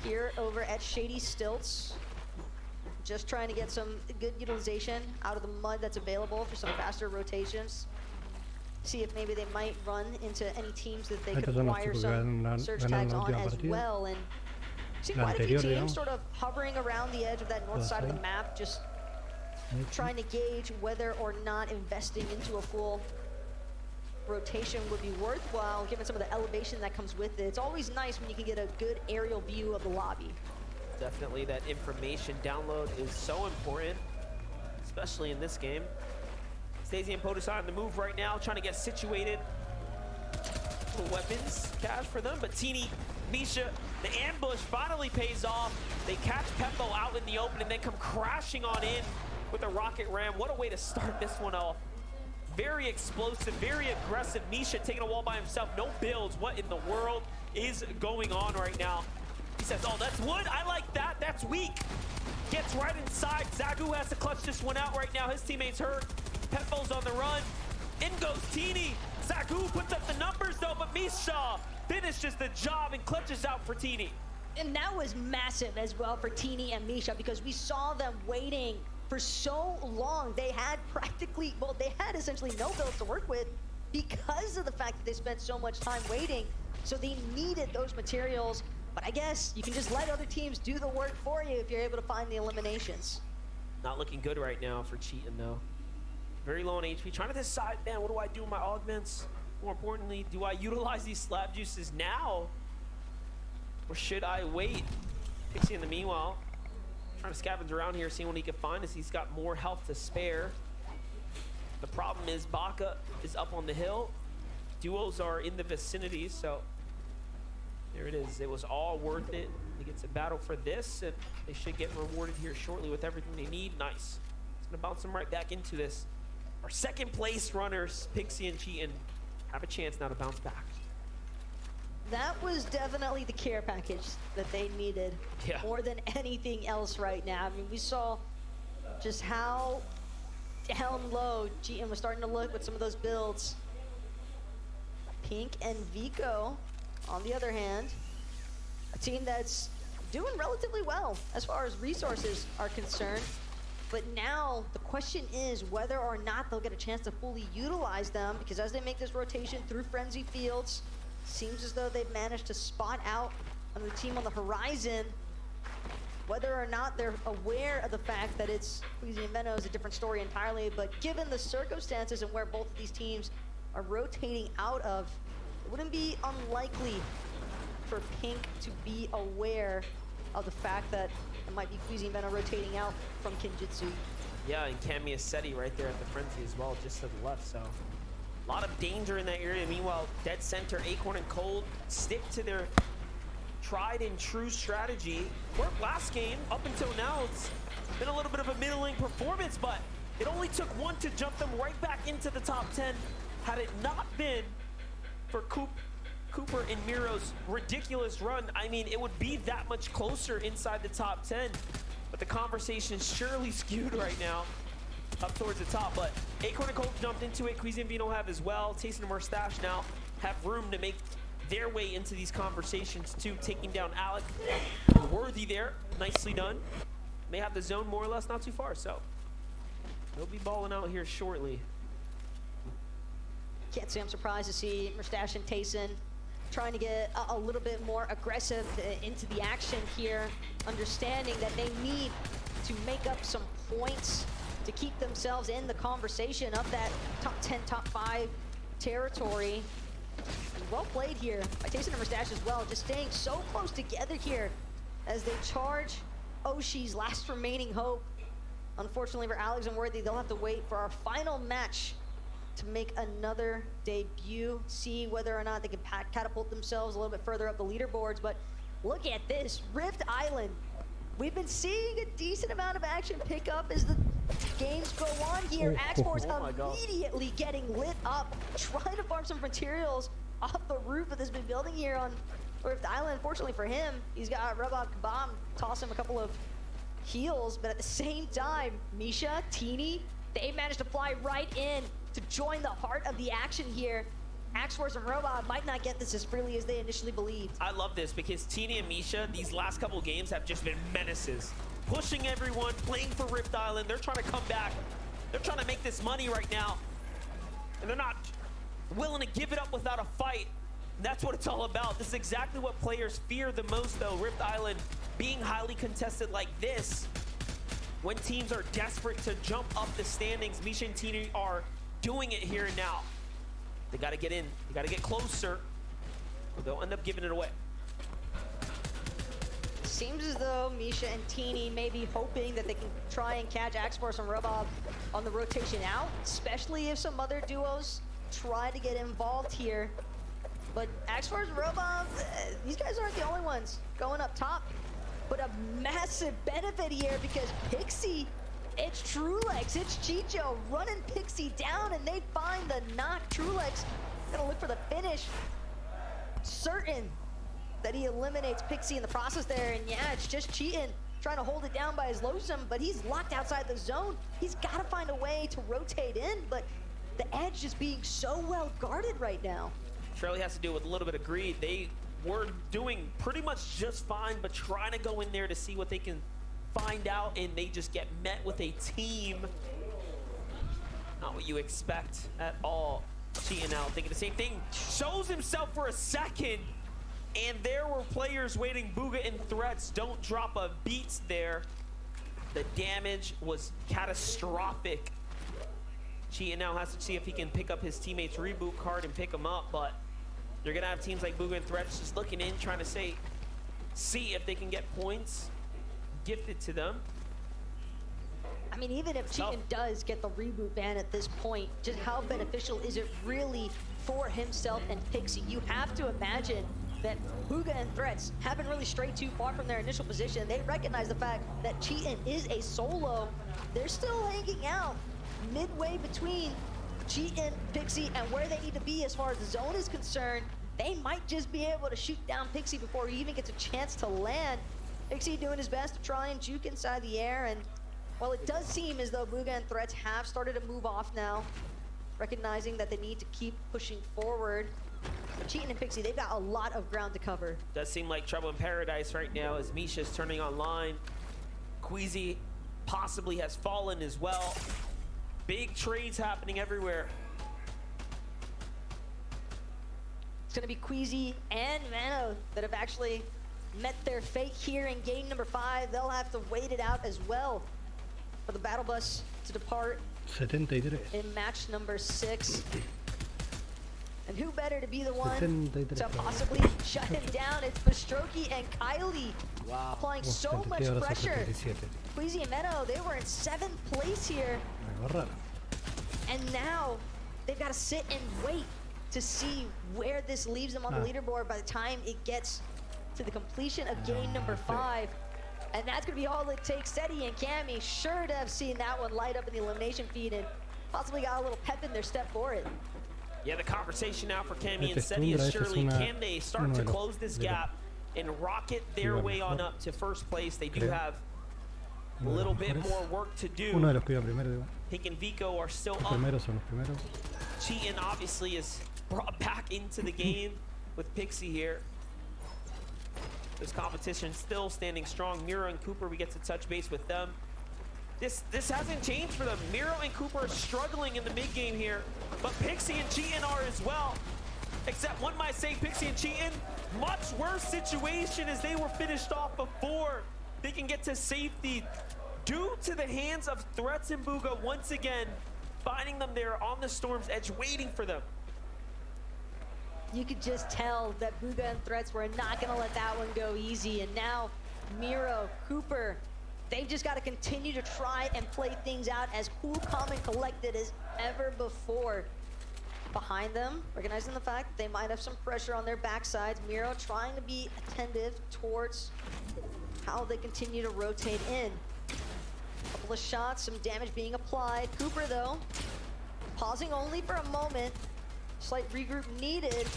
Here over at Shady Stilts, just trying to get some good utilization out of the mud that's available for some faster rotations. See if maybe they might run into any teams that they could Estos son los acquire chicos que some search tags ganaron la on última as partida. well. And see La quite a few anterior, teams digamos. sort of hovering around the edge of that north Todas side of ahí. the map, just trying to gauge whether or not investing into a full rotation would be worthwhile, given some of the elevation that comes with it. It's always nice when you can get a good aerial view of the lobby. Definitely that information download is so important, especially in this game. Stacey and POTUS on the move right now, trying to get situated. Little weapons cache for them, but Teeny, Misha, the ambush finally pays off. They catch Peppo out in the open and then come crashing on in with a rocket ram. What a way to start this one off. Very explosive, very aggressive. Misha taking a wall by himself, no builds. What in the world is going on right now? He says, oh, that's wood. I like that. That's weak. Gets right inside. Zagu has to clutch this one out right now. His teammate's hurt. Peppo's on the run. In goes Teeny. Zagu puts up the numbers, though, but Misha finishes the job and clutches out for Teeny. And that was massive as well for Teeny and Misha, because we saw them waiting for so long. They had practically, well, they had essentially no builds to work with because of the fact that they spent so much time waiting. So they needed those materials. But I guess you can just let other teams do the work for you if you're able to find the eliminations. Not looking good right now for Cheatin, though. Very low on HP. Trying to decide, man, what do I do with my augments? More importantly, do I utilize these slab juices now? Or should I wait? Pixie in the meanwhile, trying to scavenge around here, seeing what he can find as he's got more health to spare. The problem is Baka is up on the hill. Duos are in the vicinity, so there it is. It was all worth it. He gets a battle for this, and they should get rewarded here shortly with everything they need. Nice. It's gonna bounce them right back into this. Our second place runners, Pixie and Cheatin, have a chance now to bounce back. That was definitely the care package that they needed more than anything else right now. I mean, we saw just how down low GM was starting to look with some of those builds. Pink and Vico, on the other hand, a team that's doing relatively well as far as resources are concerned. But now the question is whether or not they'll get a chance to fully utilize them, because as they make this rotation through Frenzy Fields, seems as though they've managed to spot out another team on the horizon. Whether or not they're aware of the fact that it's Queasy and Venno is a different story entirely, but given the circumstances and where both of these teams are rotating out of, it wouldn't be unlikely for Pink to be aware of the fact that it might be Queasy and Venno rotating out from Kinjitsu. Yeah, and Kamiya Seti right there at the frenzy as well, just to the left, so. A lot of danger in that area. Meanwhile, dead center, Acorn and Cold stick to their tried and true strategy. Worked last game. Up until now, it's been a little bit of a middling performance, but it only took one to jump them right back into the top 10. Had it not been for Cooper and Miro's ridiculous run, I mean, it would be that much closer inside the top 10. But the conversation's surely skewed right now up towards the top, but Acorn and Colt jumped into it. Queasy and Vino have as well. Tasting and Mustache now have room to make their way into these conversations too, taking down Alec. Worthy there, nicely done. They have the zone more or less not too far, so they'll be balling out here shortly. Can't say I'm surprised to see Mustache and Tayson trying to get a little bit more aggressive into the action here, understanding that they need to make up some points to keep themselves in the conversation of that top 10, top 5 territory. Well played here by Taste and Mustache as well, just staying so close together here as they charge Oshi's last remaining hope. Unfortunately for Alex and Worthy, they'll have to wait for our final match to make another debut, see whether or not they can catapult themselves a little bit further up the leaderboards. But look at this, Rift Island. We've been seeing a decent amount of action pick up as the games go on here. Axforce immediately getting lit up, trying to farm some materials off the roof of this big building here on Rift Island. Unfortunately for him, he's got Rebab Kabam toss him a couple of heals, but at the same time, Misha, Teeny, they managed to fly right in to join the heart of the action here. Axforce and Robot might not get this as freely as they initially believed. I love this because Teeny and Misha, these last couple games have just been menaces. Pushing everyone, playing for Rift Island. They're trying to come back. They're trying to make this money right now. And they're not willing to give it up without a fight. That's what it's all about. This is exactly what players fear the most though. Rift Island being highly contested like this. When teams are desperate to jump up the standings, Misha and Teeny are doing it here and now. They gotta get in, they gotta get closer, or they'll end up giving it away. Seems as though Misha and Teeny may be hoping that they can try and catch Axforce and Robob on the rotation out, especially if some other duos try to get involved here. But Axforce and Robob, these guys aren't the only ones going up top. But a massive benefit here because Pixie, it's Trulex, it's Chicho running Pixie down, and they find the knock. Trulex gonna look for the finish. Certain that he eliminates Pixie in the process there, and yeah, it's just cheating, trying to hold it down by his Losum, but he's locked outside the zone. He's gotta find a way to rotate in, but the edge just being so well guarded right now. Surely has to do with a little bit of greed. They were doing pretty much just fine, but trying to go in there to see what they can find out, and they just get met with a team. Not what you expect at all. Cheating out, thinking the same thing. Shows himself for a second, and there were players waiting. Booga and Threats don't drop a beat there. The damage was catastrophic. Cheating now has to see if he can pick up his teammate's reboot card and pick him up, but you're gonna have teams like Booga and Threats just looking in, trying to see if they can get points gifted to them. I mean, even if Cheatin does get the reboot ban at this point, just how beneficial is it really for himself and Pixie? You have to imagine that Booga and Threats haven't really strayed too far from their initial position. They recognize the fact that Cheatin is a solo. They're still hanging out midway between Cheatin, Pixie, and where they need to be as far as the zone is concerned. They might just be able to shoot down Pixie before he even gets a chance to land. Pixie doing his best to try and juke inside the air, and while it does seem as though Booga and Threats have started to move off now, recognizing that they need to keep pushing forward, but Cheatin and Pixie, they've got a lot of ground to cover. Does seem like trouble in paradise right now as Misha's turning online. Queasy possibly has fallen as well. Big trades happening everywhere. It's gonna be Queasy and Mano that have actually met their fate here in game number 5. They'll have to wait it out as well for the battle bus to depart 73 in match number 6. And who better to be the one to possibly shut him down? It's Bastroki and Kylie applying so much pressure. Queasy and Meno, they were in 7th place here. And now they've got to sit and wait to see where this leaves them on the leaderboard by the time it gets to the completion of game number 5. And that's going to be all it takes. Seti and Cammy sure to have seen that one light up in the elimination feed and possibly got a little pep in their step for it. Yeah, the conversation now for Cammy and Seti is surely, can they start to close this gap and rocket their way on up to first place? They do have a little bit more work to do. Pink and Vico are still up. Cheatin obviously is brought back into the game with Pixie here. This competition still standing strong. Miro and Cooper, we get to touch base with them. This hasn't changed for them. Miro and Cooper are struggling in the mid game here, but Pixie and Cheatin are as well. Except one might say Pixie and Cheatin', much worse situation as they were finished off before they can get to safety due to the hands of Threats and Bugha once again, finding them there on the Storm's edge, waiting for them. You could just tell that Bugha and Threats were not gonna let that one go easy. And now Miro, Cooper, they've just got to continue to try and play things out as cool, calm, and collected as ever before. Behind them, recognizing the fact that they might have some pressure on their backsides, Miro trying to be attentive towards how they continue to rotate in. Couple of shots, some damage being applied. Cooper, though, pausing only for a moment. Slight regroup needed.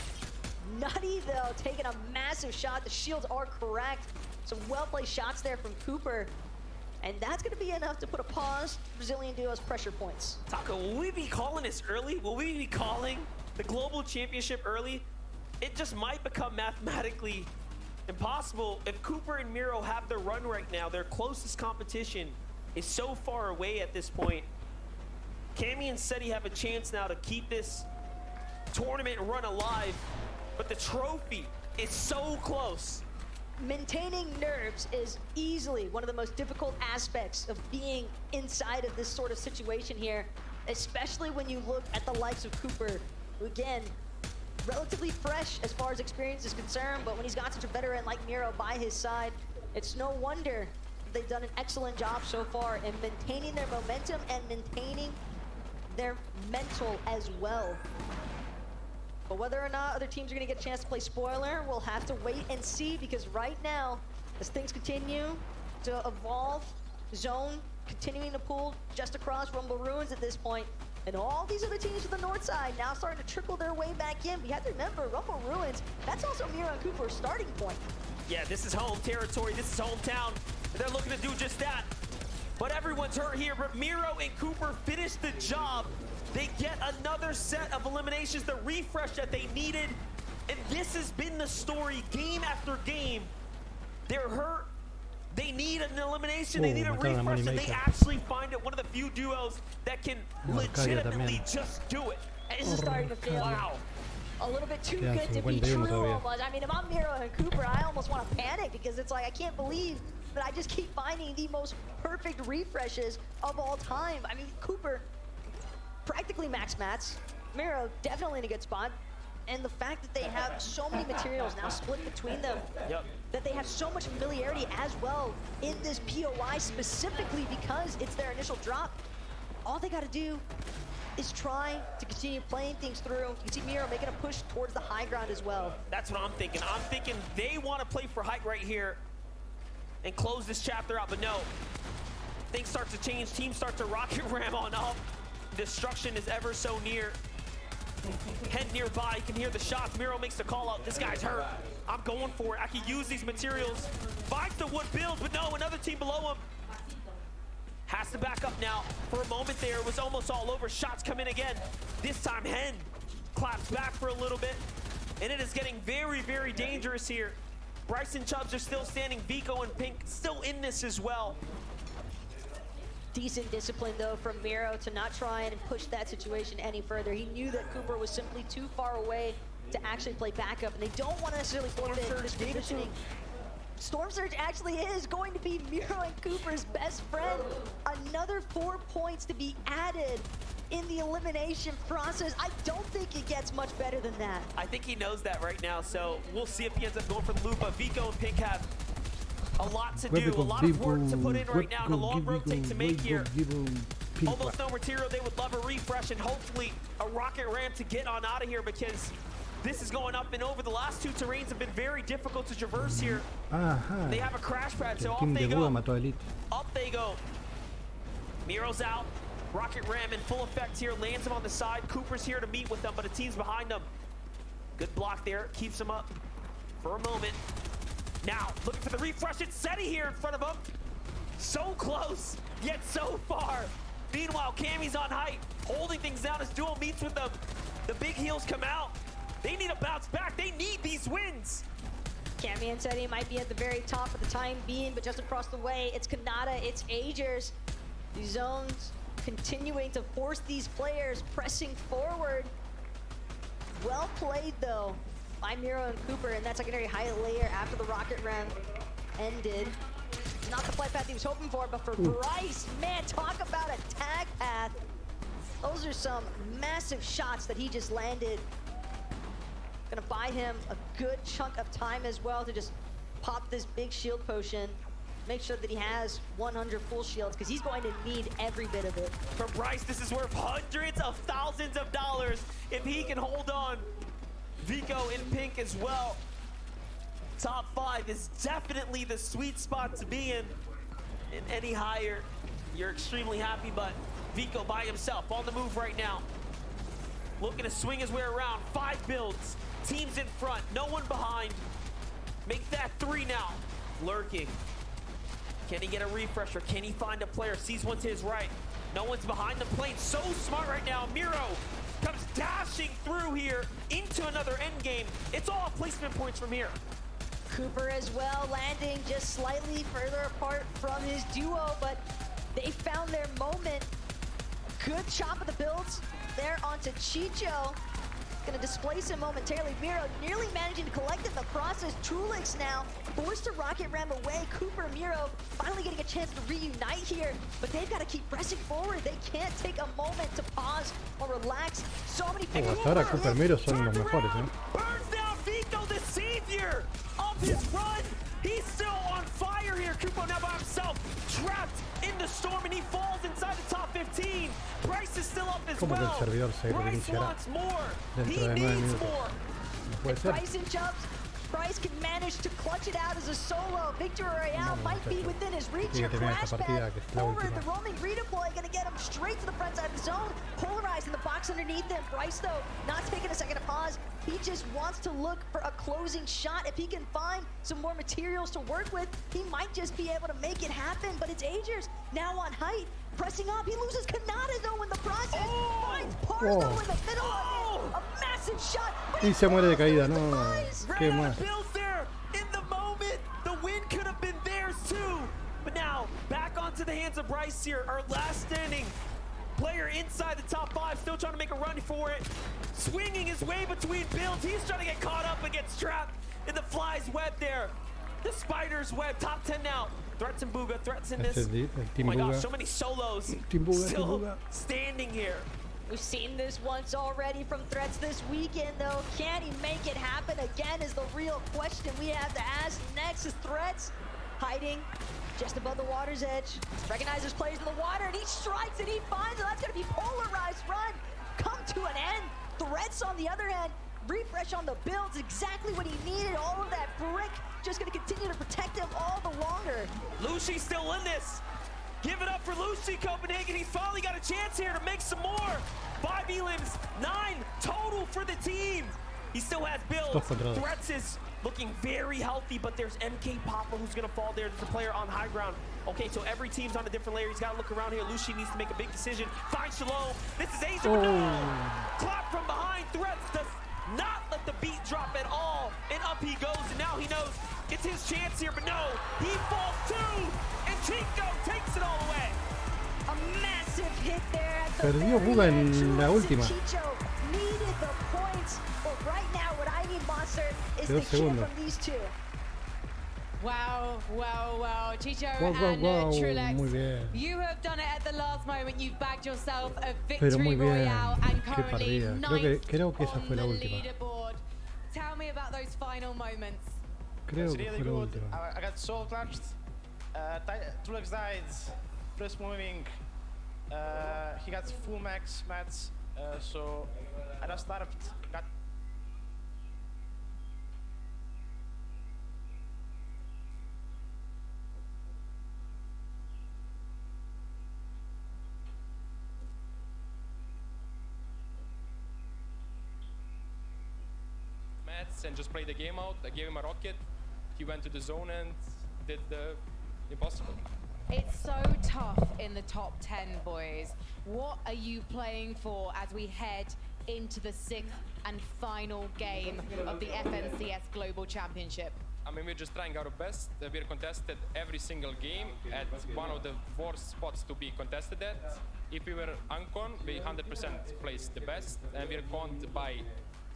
Nutty, though, taking a massive shot. The shields are correct. Some well-placed shots there from Cooper. And that's going to be enough to put a pause to Brazilian duo's pressure points. Taco, will we be calling this early? Will we be calling the Global Championship early? It just might become mathematically impossible if Cooper and Miro have their run right now. Their closest competition is so far away at this point. Cammy and Seti have a chance now to keep this tournament run alive, but the trophy is so close. Maintaining nerves is easily one of the most difficult aspects of being inside of this sort of situation here, especially when you look at the likes of Cooper, who again, relatively fresh as far as experience is concerned, but when he's got such a veteran like Miro by his side, it's no wonder they've done an excellent job so far in maintaining their momentum and maintaining their mental as well. But whether or not other teams are going to get a chance to play spoiler, we'll have to wait and see, because right now, as things continue to evolve, Zone continuing to pull just across Rumble Ruins at this point, and all these other teams to the north side now starting to trickle their way back in. We have to remember, Rumble Ruins, that's also Miro and Cooper's starting point. Yeah, this is home territory, this is hometown. They're looking to do just that. But everyone's hurt here, but Miro and Cooper finish the job. They get another set of eliminations, the refresh that they needed. And this has been the story game after game. They're hurt. They need an elimination. They need a refresh, and they actually find it. One of the few duos that can legitimately just do it. And this is starting to feel a little bit too Yeah, good to be 51 true todavía. almost. I mean, if I'm Miro and Cooper, I almost want to panic, because it's like, I can't believe that I just keep finding the most perfect refreshes of all time. I mean, Cooper, practically max mats. Miro definitely in a good spot. And the fact that they have so many materials now split between them, that they have so much familiarity as well in this POI, specifically because it's their initial drop. All they got to do is try to continue playing things through. You can see Miro making a push towards the high ground as well. That's what I'm thinking. I'm thinking they want to play for height right here and close this chapter out, but no. Things start to change. Teams start to rocket ram on up. Destruction is ever so near. Head nearby, you can hear the shots. Miro makes the call out. This guy's hurt. I'm going for it. I can use these materials. Finds the wood build, but no, another team below him. Has to back up now. For a moment there, it was almost all over. Shots come in again. This time, Hen claps back for a little bit. And it is getting very, very dangerous here. Bryce and Chubbs are still standing. Vico and Pink still in this as well. Decent discipline, though, from Miro to not try and push that situation any further. He knew that Cooper was simply too far away to actually play backup, and they don't want to necessarily forfeit this positioning. Storm Surge actually is going to be Miro and Cooper's best friend. Another 4 points to be added in the elimination process. I don't think it gets much better than that. I think he knows that right now, so we'll see if he ends up going for the loop. But Vico and Pink have a lot to do, a lot of work to put in right now, and a long rotate to make here. Almost no material. They would love a refresh and hopefully a rocket ramp to get on out of here, because this is going up and over. The last two terrains have been very difficult to traverse here. They have a crash pad, so off they go. Up they go. Miro's out. Rocket ram in full effect here. Lands him on the side. Cooper's here to meet with them, but a team's behind them. Good block there. Keeps him up for a moment. Now, looking for the refresh. It's Seti here in front of him. So close, yet so far. Meanwhile, Cammy's on height, holding things down as Duo meets with them. The big heels come out. They need a bounce back. They need these wins. Cammy and Seti might be at the very top for the time being, but just across the way, it's Kanata, it's Agers. These zones continuing to force these players pressing forward. Well played, though, by Miro and Cooper in that secondary high layer after the rocket round ended. Not the flight path he was hoping for, but for Bryce, man, talk about a tag path. Those are some massive shots that he just landed. Gonna buy him a good chunk of time as well to just pop this big shield potion. Make sure that he has 100 full shields, because he's going to need every bit of it. For Bryce, this is worth hundreds of thousands of dollars if he can hold on. Vico in pink as well. Top 5 is definitely the sweet spot to be in. And any higher, you're extremely happy, but Vico by himself on the move right now. Looking to swing his way around. 5 builds, teams in front, no one behind. Make that 3 now. Lurking. Can he get a refresher? Can he find a player? Sees one to his right. No one's behind the plate. So smart right now. Miro comes dashing through here into another end game. It's all placement points from here. Cooper as well, landing just slightly further apart from his duo, but they found their moment. Good chop of the builds there onto Chicho. Gonna displace him momentarily. Miro nearly managing to collect in the process. Trulix now forced to rocket ram away. Cooper, Miro finally getting a chance to reunite here, but they've got to keep pressing forward. They can't take a moment to pause or relax. So many hasta ahora Cooper y Miro son los mejores, ¿eh? Burns down Vico, the savior of his run. He's still on fire here. Kupo now by himself, trapped in the storm, and he falls inside the top 15. Bryce is still up as well. Bryce wants more. He needs more. If Bryson jumps, Bryce can manage to clutch it out as a solo. Victory Royale might be within his reach. Here, crash pad forward. The roaming redeploy gonna get him straight to the front side of the zone. Polarized in the box underneath him. Bryce, though, not taking a second to pause. He just wants to look for a closing shot. If he can find some more materials to work with, he might just be able to make it happen. But it's Agers now on height, pressing up. He loses Kanata, though, in the process. Finds Pardo in the middle of it. A massive shot. Y se muere de caída, no. Qué mal. Bills there in the moment. The win could have been theirs too. But now back onto the hands of Bryce here, our last standing player inside the top 5, still trying to make a run for it. Swinging his way between builds. He's trying to get caught up and gets trapped in the fly's web there. The spider's web, top 10 now. Threats and Booga, threats in this. Oh my gosh, so many solos still standing here. We've seen this once already from Threats this weekend, though. Can he make it happen again is the real question we have to ask. Next is Threats hiding just above the water's edge. Recognizes players in the water, and he strikes, and he finds it. That's going to be polarized run. Come to an end. Threats, on the other hand, refresh on the builds, exactly what he needed. All of that brick just going to continue to protect him all the longer. Lucy still in this. Give it up for Lucy Copenhagen. He's finally got a chance here to make some more. 5 elims, 9 total for the team. He still has builds. Threats is looking very healthy, but there's MK Papa who's gonna fall there. There's a player on high ground. Okay, so every team's on a different layer. He's gotta look around here. Lucy needs to make a big decision. Find Shalom. This is Asia. Clap from behind. Threats does not let the beat drop at all. And up he goes, and now he knows it's his chance here, but no, he falls too, and Chico takes it all away. A massive hit there at the Perdió Buga en la última. Chicho needed the points, but right now what I need, Monster, is the kill from these two. Wow, wow, wow. Chicho Wow, Trulex, muy bien. you have done it at the last moment. You've bagged yourself a Pero victory muy bien. royale and Qué currently partida. ninth Creo que esa on fue la the última. leaderboard. Tell me about those final moments. Creo It's que really fue la good. última. I got soul clutched. Trulex died. First moving. He got full max mats. So I just started. Got and just played the game out. I gave him a rocket. He went to the zone and did the impossible. It's so tough in the top 10, boys. What are you playing for as we head into the 6th and final game of the FNCS Global Championship? I mean, we're just trying our best. We're contested every single game at one of the worst spots to be contested at. If we were uncon, we 100% placed the best, and we're conned by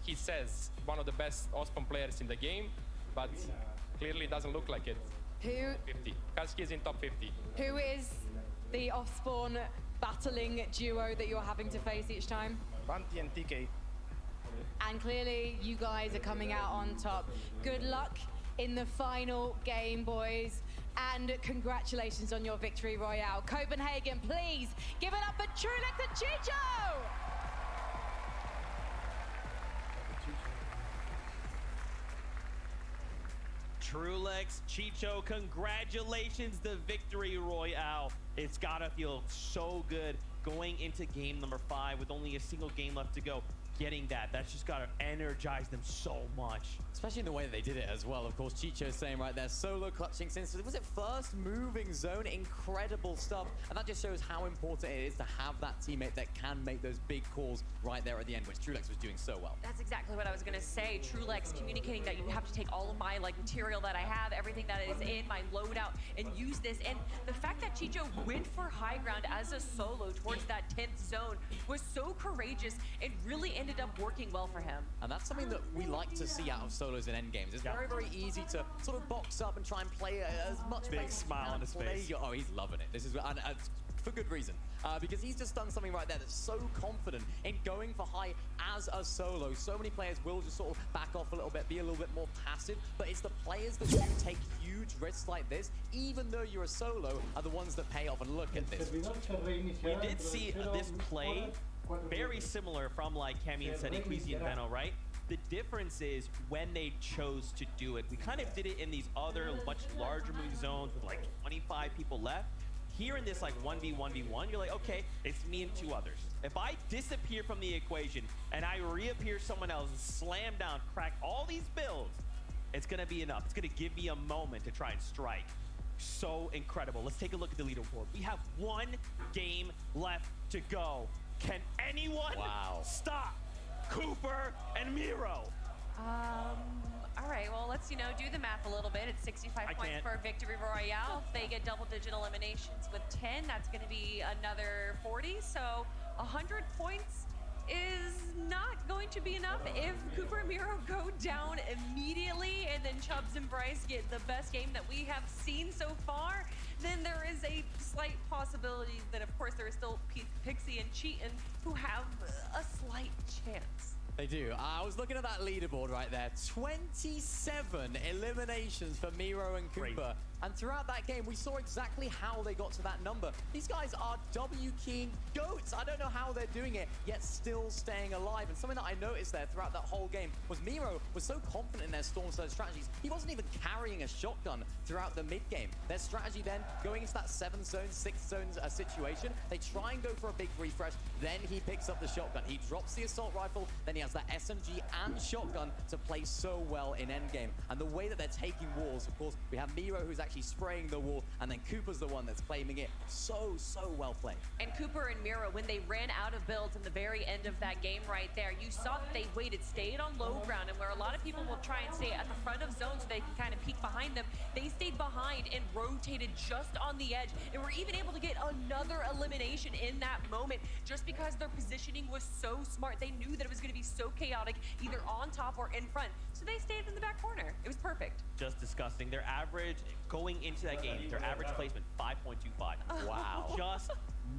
he says one of the best Ospan players in the game, but clearly doesn't look like it. Who 50, because he's in top 50. Who is the off-spawn battling duo that you're having to face each time? Banti and TK. And clearly, you guys are coming out on top. Good luck in the final game, boys. And congratulations on your victory royale. Copenhagen, please give it up for Trulex and Chicho! Trulex, Chicho, congratulations, the victory royale. It's gotta feel so good going into game number 5 with only a single game left to go. Getting that's just gotta energize them so much. Especially in the way that they did it as well. Of course, Chicho's saying right there, solo clutching since, was it first moving zone? Incredible stuff. And that just shows how important it is to have that teammate that can make those big calls right there at the end, which Trulex was doing so well. That's exactly what I was gonna say. Trulex communicating that you have to take all of my material that I have, everything that is in my loadout, and use this. And the fact that Chicho went for high ground as a solo towards that 10th zone was so courageous and really ended up working well for him. And that's something that we like to see out of solos in endgames. It's very, very easy to sort of box up and try and play as much. Big smile on his face. Oh, he's loving it. This is for good reason, because he's just done something right there that's so confident in going for high as a solo. So many players will just sort of back off a little bit, be a little bit more passive, but it's the players that do take huge risks like this, even though you're a solo, are the ones that pay off. And look at this. We did see this play very similar from like Kemi and Seti, Queasy and Veno, right? The difference is when they chose to do it. We kind of did it in these other much larger moving zones with like 25 people left. Here in this like 1v1v1, you're like, okay, it's me and 2 others. If I disappear from the equation and I reappear someone else and slam down, crack all these builds, it's gonna be enough. It's gonna give me a moment to try and strike. So incredible. Let's take a look at the leaderboard. We have 1 game left to go. Can anyone stop Cooper and Miro? All right, well, let's, do the math a little bit. It's 65 points for Victory Royale. If they get double-digit eliminations with 10, that's going to be another 40. So 100 points is not going to be enough if Cooper and Miro go down immediately and then Chubbs and Bryce get the best game that we have seen so far. Then there is a slight possibility that, of course, there is still Pixie and Cheatin who have a slight chance. They do. I was looking at that leaderboard right there. 27 eliminations for Miro and Cooper. Great. And throughout that game, we saw exactly how they got to that number. These guys are W-keying goats. I don't know how they're doing it, yet still staying alive. And something that I noticed there throughout that whole game was Miro was so confident in their Storm Surge strategies. He wasn't even carrying a shotgun throughout the mid-game. Their strategy then, going into that 7th zone, 6th zone situation, they try and go for a big refresh. Then he picks up the shotgun. He drops the assault rifle. Then he has that SMG and shotgun to play so well in endgame. And the way that they're taking walls, of course, we have Miro who's actually spraying the wall, and then Cooper's the one that's claiming it. So well played. And Cooper and Miro, when they ran out of builds in the very end of that game right there, you saw that they waited, stayed on low ground, and where a lot of people will try and stay at the front of zone so they can kind of peek behind them, they stayed behind and rotated just on the edge, and were even able to get another elimination in that moment just because their positioning was so smart. They knew that it was going to be so chaotic, either on top or in front, so they stayed in the back corner. It was perfect. Just disgusting. Their average going into that game, their average placement 5.25. Wow. Just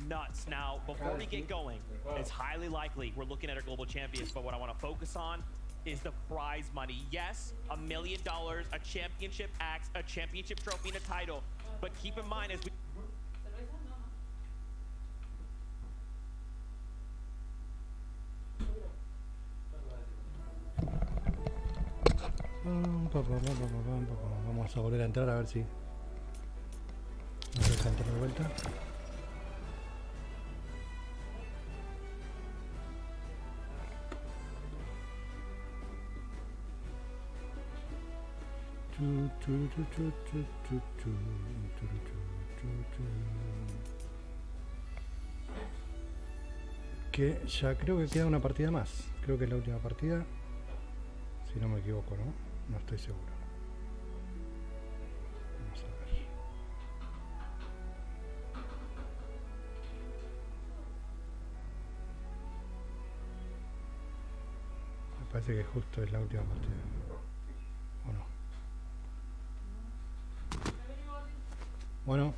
nuts. Now, before we get going, it's highly likely we're looking at our global champions, but what I want to focus on is the prize money. Yes, $1 million, a championship axe, a championship trophy, and a title. But keep in mind, as we vamos a volver a entrar a ver si nos deja entrar de vuelta. Que ya creo que queda una partida más. Creo que es la última partida. Si no me equivoco, ¿no? No estoy seguro. Vamos a ver. Parece que justo es la última partida. ¿O no? Bueno.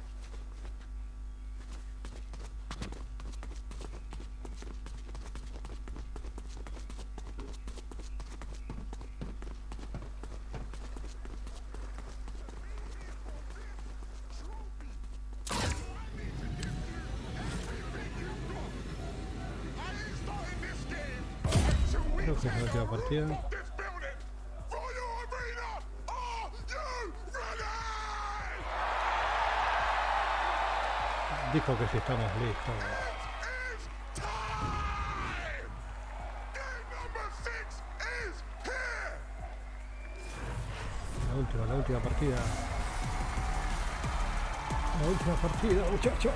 Creo que es la última partida. Dijo que si estamos listos. La última partida. La última partida, muchachos.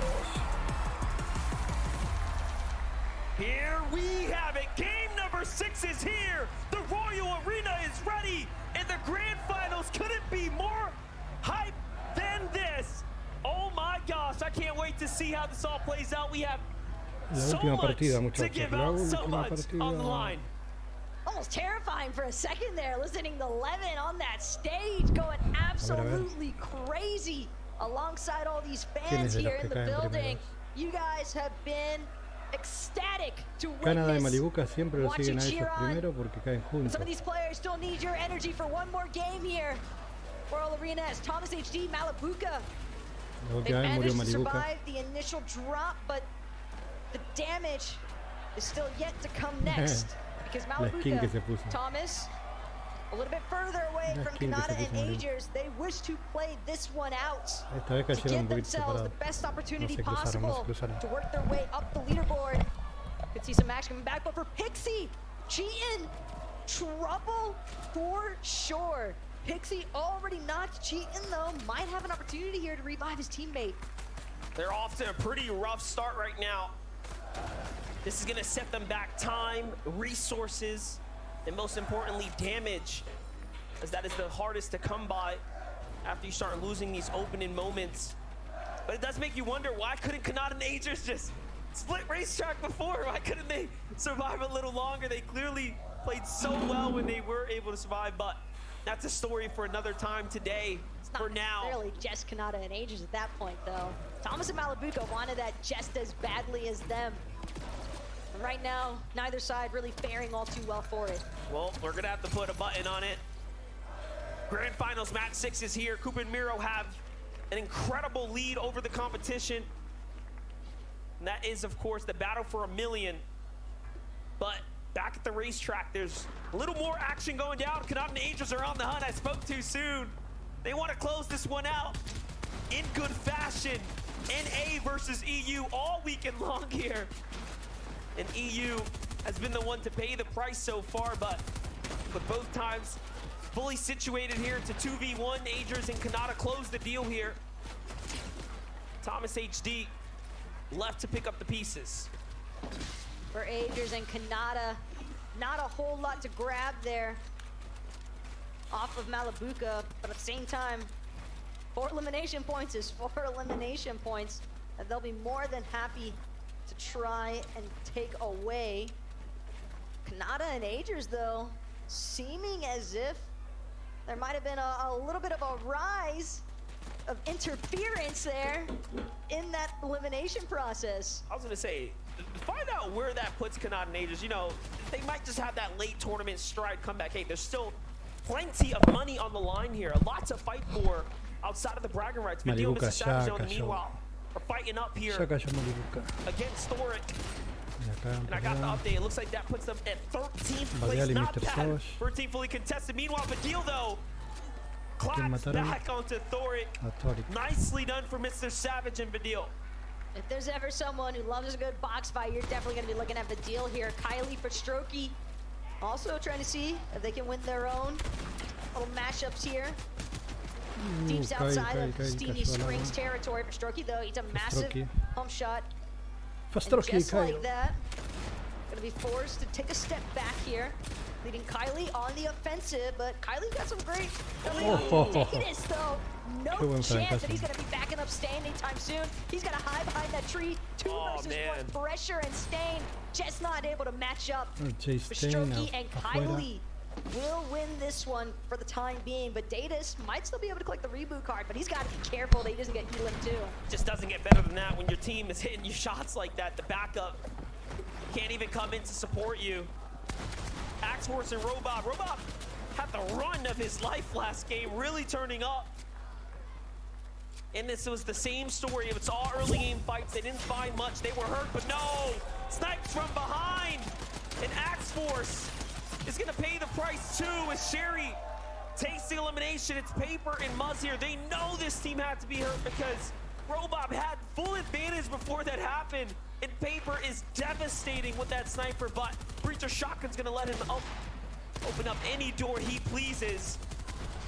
Here we have it. Game number 6 is here. The Royal Arena is ready. And the grand finals couldn't be more hype than this. Oh my gosh, I can't wait to see how this all plays out. We have La última partida, to give muchachos. La out, so última much on the partida. line. Almost terrifying for a second there, listening to Levin on that stage going absolutely crazy alongside all these fans here in the building. You guys have been ecstatic to Canadá y witness Malibuca siempre lo watching siguen a ellos cheer on. primero porque caen juntos. Some of these players still need your energy for one more game here. Royal Arena as Thomas HD, Malibuca. La They última vez murió managed to Malibuca. survive the initial drop, but the damage is still yet to come next. Because La skin que se Malibuca, puso. Thomas, a little bit further away La from skin que se Kanata and puso Malibuca. Agers, they wish to play this one out Esta vez to cayeron give un poquito themselves the separados. best opportunity No se cruzaron, no se possible cruzaron. to work their way up the leaderboard. Could see some action coming back, but for Pixie, cheating, trouble for sure. Pixie already knocked Cheatin though, might have an opportunity here to revive his teammate. They're off to a pretty rough start right now. This is gonna set them back time, resources, and most importantly, damage, as that is the hardest to come by after you start losing these opening moments. But it does make you wonder, why couldn't Kanata and Agers just split racetrack before? Why couldn't they survive a little longer? They clearly played so well when they were able to survive, but that's a story for another time today. It's not for now. necessarily just Kanata and Agers at that point though. Thomas and Malibuca wanted that just as badly as them. And right now, neither side really faring all too well for it. Well, we're gonna have to put a button on it. Grand Finals match 6 is here. Koopa and Miro have an incredible lead over the competition. And that is, of course, the battle for $1 million. But back at the racetrack, there's a little more action going down. Kanata and Agers are on the hunt. I spoke too soon. They want to close this one out in good fashion. NA versus EU all weekend long here. And EU has been the one to pay the price so far, but with both times fully situated here to 2v1, Agers and Kanata close the deal here. Thomas HD left to pick up the pieces. For Agers and Kanata, not a whole lot to grab there off of Malibuca, but at the same time, 4 elimination points is 4 elimination points, and they'll be more than happy to try and take away. Kanata and Agers, though, seeming as if there might have been a little bit of a rise of interference there in that elimination process. I was gonna say, find out where that puts Kanata and Agers. You know, they might just have that late tournament stride comeback. Hey, there's still plenty of money on the line here, a lot to fight for outside of the bragging rights. Video Malibuca Mr. ya Savage, cayó. meanwhile, are fighting up here Ya cayó Malibuca. against Thoric. Y acá And I got the empezó. update. It looks like that puts them at 13th Baleal place. y Not Mr. bad Savage. for a team fully contested. Meanwhile, Badil, though, ¿Quién claps mataron? back onto Thoric. A Toric. Nicely done for Mr. Savage and Badil. If there's ever someone who loves a good box fight, you're definitely going to be looking at the deal here. Kylie for Strokey, also trying to see if they can win their own little mashups here. Deep outside of Steamy Springs territory for Strokey, though. It's a massive Strokey. pump shot. For And Strokey, just Kyle. like that, gonna be forced to take a step back here, leading Kylie on the offensive, but Kylie's got some great... Datus, though, no chance that he's gonna be backing up Stain anytime soon. He's gonna hide behind that tree. 2 versus 1 pressure, and Stain just not able to match up. Strokey and Kylie will win this one for the time being, but Datus might still be able to collect the reboot card, but he's got to be careful that he doesn't get Elim too. Just doesn't get better than that when your team is hitting you shots like that. The backup can't even come in to support you. Axe Horse and Robob. Robob had the run of his life last game, really turning up. And this was the same story. It's all early game fights. They didn't find much. They were hurt, but no! Sniped from behind! And Axe Force is gonna pay the price too as Sherry takes the elimination. It's Paper and Muzz here. They know this team had to be hurt because Robob had full advantage before that happened. And Paper is devastating with that sniper, but Breacher Shotgun's gonna let him open up any door he pleases.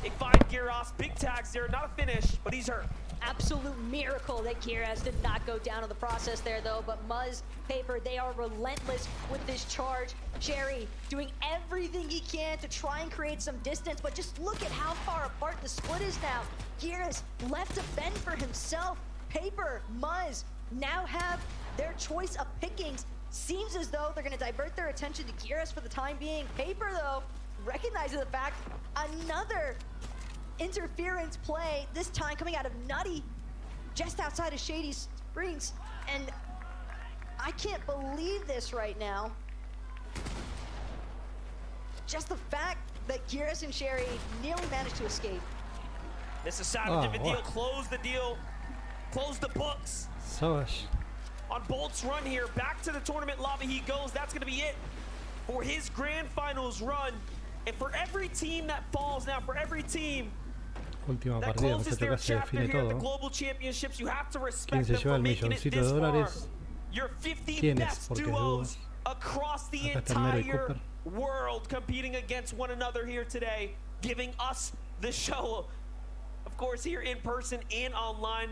They find Gyros, big tags there, not a finish, but he's hurt. Absolute miracle that Gyros did not go down in the process there though, but Muzz, Paper, they are relentless with this charge. Sherry doing everything he can to try and create some distance, but just look at how far apart the split is now. Gyros left to fend for himself. Paper, Muzz now have their choice of pickings. Seems as though they're gonna divert their attention to Gyros for the time being. Paper though, recognizing the fact, another interference play, this time coming out of Nutty, just outside of Shady Springs, and I can't believe this right now. Just the fact that Gyros and Sherry nearly managed to escape. This is savage of a deal. Close the deal. Close the books. Savage. On Bolt's run here, back to the tournament lobby he goes. That's gonna be it for his grand finals run. And for every team that falls now, for every team Última that partida, closes muchachos, their casi chapter define here at the todo. Global Championships, you have to ¿Quién respect se them lleva for el making it milloncito this de far. dólares? Your 50 ¿Quién es? best Porque duos across the Acá está Mero y entire Cooper. world competing against one another here today, giving us the show. Of course, here in person and online.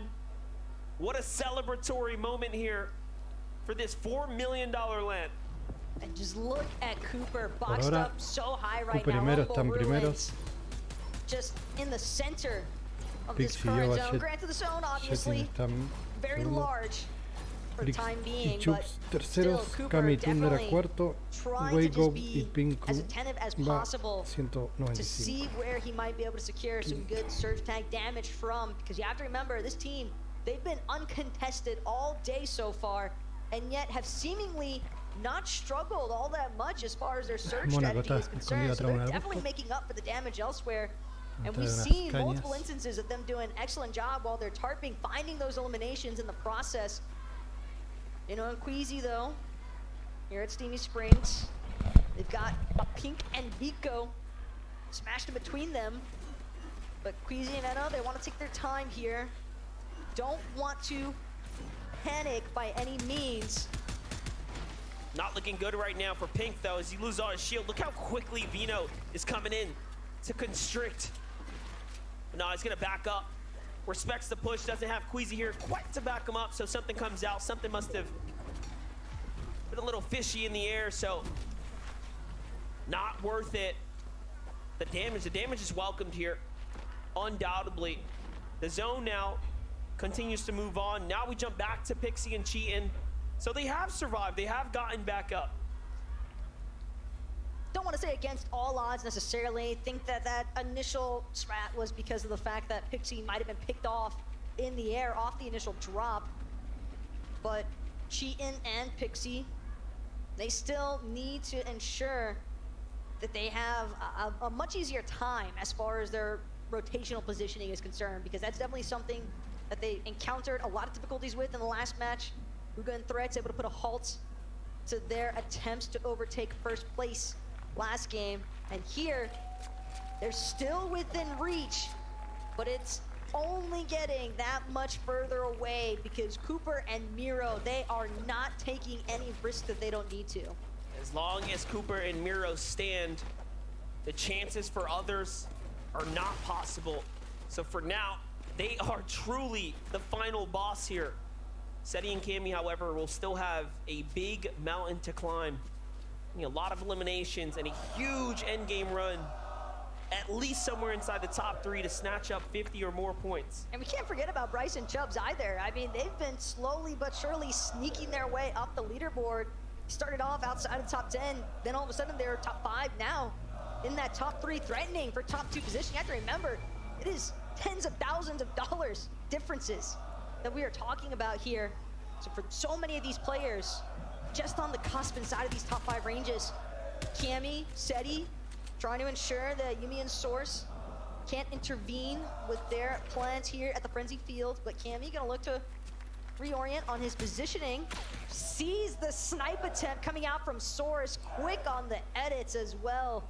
What a celebratory moment here for this $4 million land. And just look at Cooper boxed ahora, up so high right Cooper y now. Mero Rumble están Ruins, primeros. just in the center of this Pixie current lleva zone. Granted, the zone Jetting obviously están very segundo. large for the Brix time y being, but Chups still, terceros, Cooper Kami y Tundra definitely cuarto, trying to Wake just Up y be Pinku as attentive as va possible to 195. see where he might be able to secure some good surge tag damage from, because you have to remember, this team, they've been uncontested all day so far, and yet have seemingly not struggled all that much as far as their surge strategy is concerned. So they're definitely making up for the damage elsewhere. And we've seen multiple instances of them doing an excellent job while they're tarping, finding those eliminations in the process. You know, Queasy though, here at Steamy Springs, they've got a Pink and Vico smashed in between them. But Queasy and Eno, they want to take their time here. Don't want to panic by any means. Not looking good right now for Pink though as he loses all his shield. Look how quickly Vino is coming in to constrict. No, he's gonna back up. Respects the push, doesn't have Queasy here quite to back him up, so something comes out. Something must have been a little fishy in the air, so not worth it. The damage is welcomed here, undoubtedly. The zone now continues to move on. Now we jump back to Pixie and Cheatin'. So they have survived, they have gotten back up. Don't want to say against all odds necessarily. Think that that initial strat was because of the fact that Pixie might have been picked off in the air off the initial drop. But Cheatin' and Pixie, they still need to ensure that they have a much easier time as far as their rotational positioning is concerned, because that's definitely something that they encountered a lot of difficulties with in the last match. Huga and Threats able to put a halt to their attempts to overtake first place last game, and here they're still within reach, but it's only getting that much further away because Cooper and Miro, they are not taking any risk that they don't need to. As long as Cooper and Miro stand, the chances for others are not possible. So for now, they are truly the final boss here. Seti and Cammy, however, will still have a big mountain to climb A lot of eliminations and a huge endgame run, at least somewhere inside the top 3 to snatch up 50 or more points. And we can't forget about Bryce and Chubbs either. I mean, they've been slowly but surely sneaking their way up the leaderboard. Started off outside of the top 10, then all of a sudden they're top 5 now. In that top 3, threatening for top 2 position. You have to remember, it is tens of thousands of dollars differences that we are talking about here. So for so many of these players, just on the cusp inside of these top 5 ranges, Cammy, Seti, trying to ensure that Yumi and Source can't intervene with their plans here at the Frenzy Field, but Cammy gonna look to reorient on his positioning. Sees the snipe attempt coming out from Source, quick on the edits as well.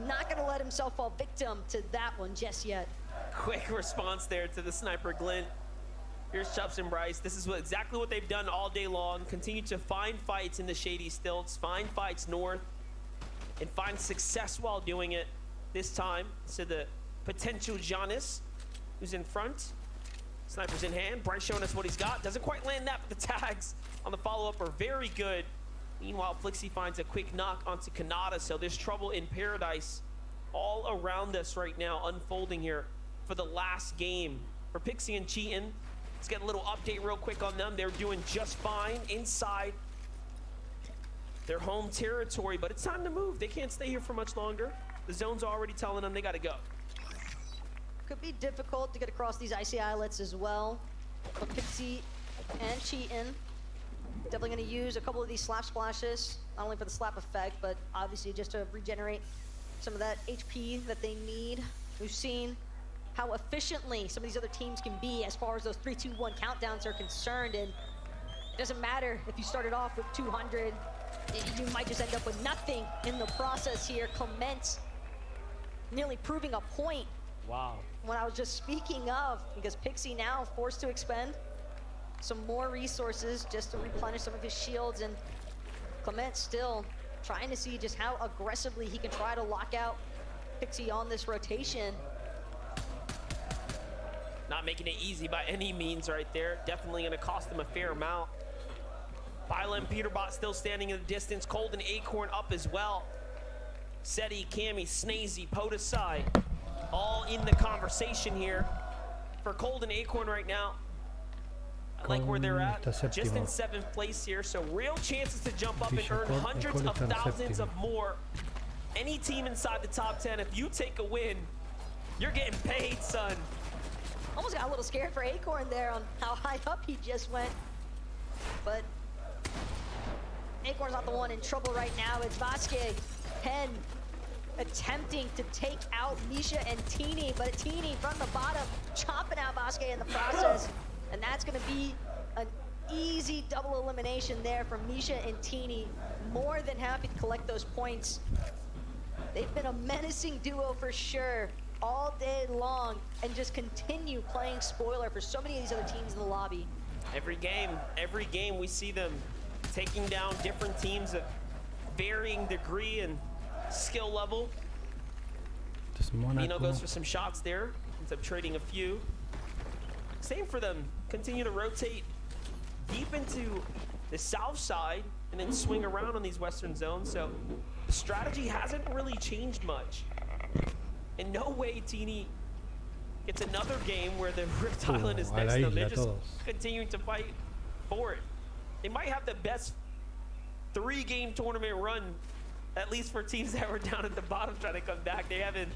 Not gonna let himself fall victim to that one just yet. Quick response there to the sniper glint. Here's Chubbs and Bryce. This is exactly what they've done all day long. Continue to find fights in the shady stilts, find fights north, and find success while doing it. This time to the potential Giannis, who's in front. Sniper's in hand. Bryce showing us what he's got. Doesn't quite land that, but the tags on the follow-up are very good. Meanwhile, Flixie finds a quick knock onto Kanata, so there's trouble in paradise all around us right now, unfolding here for the last game. For Pixie and Cheatin', let's get a little update real quick on them. They're doing just fine inside their home territory, but it's time to move. They can't stay here for much longer. The zone's already telling them they gotta go. Could be difficult to get across these icy islets as well. But Pixie and Cheatin' definitely gonna use a couple of these slap splashes, not only for the slap effect, but obviously just to regenerate some of that HP that they need. We've seen how efficiently some of these other teams can be as far as those 3, 2, 1 countdowns are concerned, and it doesn't matter if you started off with 200, you might just end up with nothing in the process here. Clement nearly proving a point. Wow. When I was just speaking of, because Pixie now forced to expend some more resources just to replenish some of his shields, and Clement still trying to see just how aggressively he can try to lock out Pixie on this rotation. Not making it easy by any means right there. Definitely gonna cost them a fair amount. Bila and Peterbot still standing in the distance. Cold and Acorn up as well. Seti, Cammy, Snazy, Podesai, all in the conversation here. For Cold and Acorn right now, I like where they're at. Just in 7th place here, so real chances to jump up and earn hundreds of thousands of more. Any team inside the top 10, if you take a win, you're getting paid, son. Almost got a little scared for Acorn there on how high up he just went. But Acorn's not the one in trouble right now. It's Vasquez, 10, attempting to take out Misha and Teeny, but Teeny from the bottom, chopping out Vasquez in the process. And that's gonna be an easy double elimination there from Misha and Teeny. More than happy to collect those points. They've been a menacing duo for sure all day long, and just continue playing spoiler for so many of these other teams in the lobby. Every game we see them taking down different teams of varying degree and skill level. Mino goes for some shots there, ends up trading a few. Same for them, continue to rotate deep into the south side and then swing around on these western zones. So the strategy hasn't really changed much. In no way Teeny gets another game where the Rift Island is next to them. They're just continuing to fight for it. They might have the best 3-game tournament run, at least for teams that were down at the bottom trying to come back. They haven't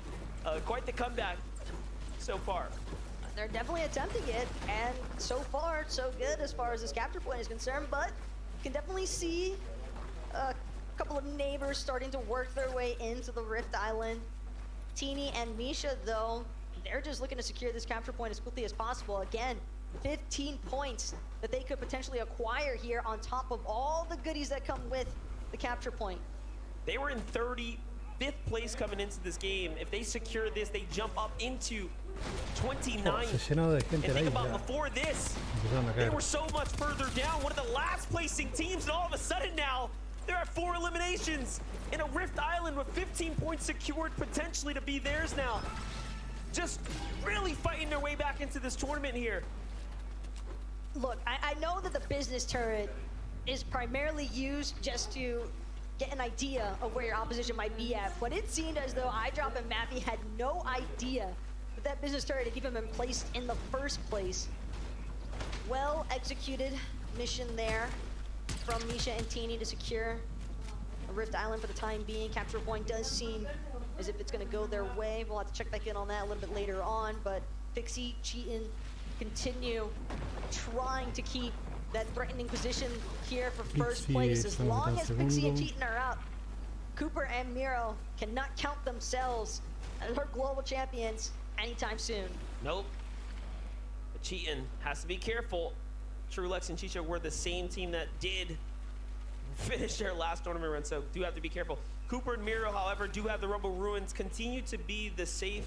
quite the comeback so far. They're definitely attempting it, and so far, so good as far as this capture point is concerned, but you can definitely see a couple of neighbors starting to work their way into the Rift Island. Teeny and Misha, though, they're just looking to secure this capture point as quickly as possible. Again, 15 points that they could potentially acquire here on top of all the goodies that come with the capture point. They were in 35th place coming into this game. If they secure this, they jump up into 29. Se llenó de gente and think ahí, about ya. before this, Empezaron a they caer. were so much further down, one of the last placing teams, and all of a sudden now, they're at 4 eliminations in a Rift Island with 15 points secured potentially to be theirs now. Just really fighting their way back into this tournament here. Look, I know that the business turret is primarily used just to get an idea of where your opposition might be at. But it seemed as though iDrop and Mappy had no idea that business started to even been placed in the first place. Well executed mission there from Misha and Teeny to secure a Rift Island for the time being. Capture point does seem as if it's going to go their way. We'll have to check back in on that a little bit later on. But Fixie, Cheatin continue trying to keep that threatening position here for first place. As long as Fixie and Cheatin are out, Cooper and Miro cannot count themselves as our global champions anytime soon. Nope. But Cheatin has to be careful. True Lex and Chicha were the same team that did finish their last tournament run, so do have to be careful. Cooper and Miro, however, do have the Rumble Ruins, continue to be the safe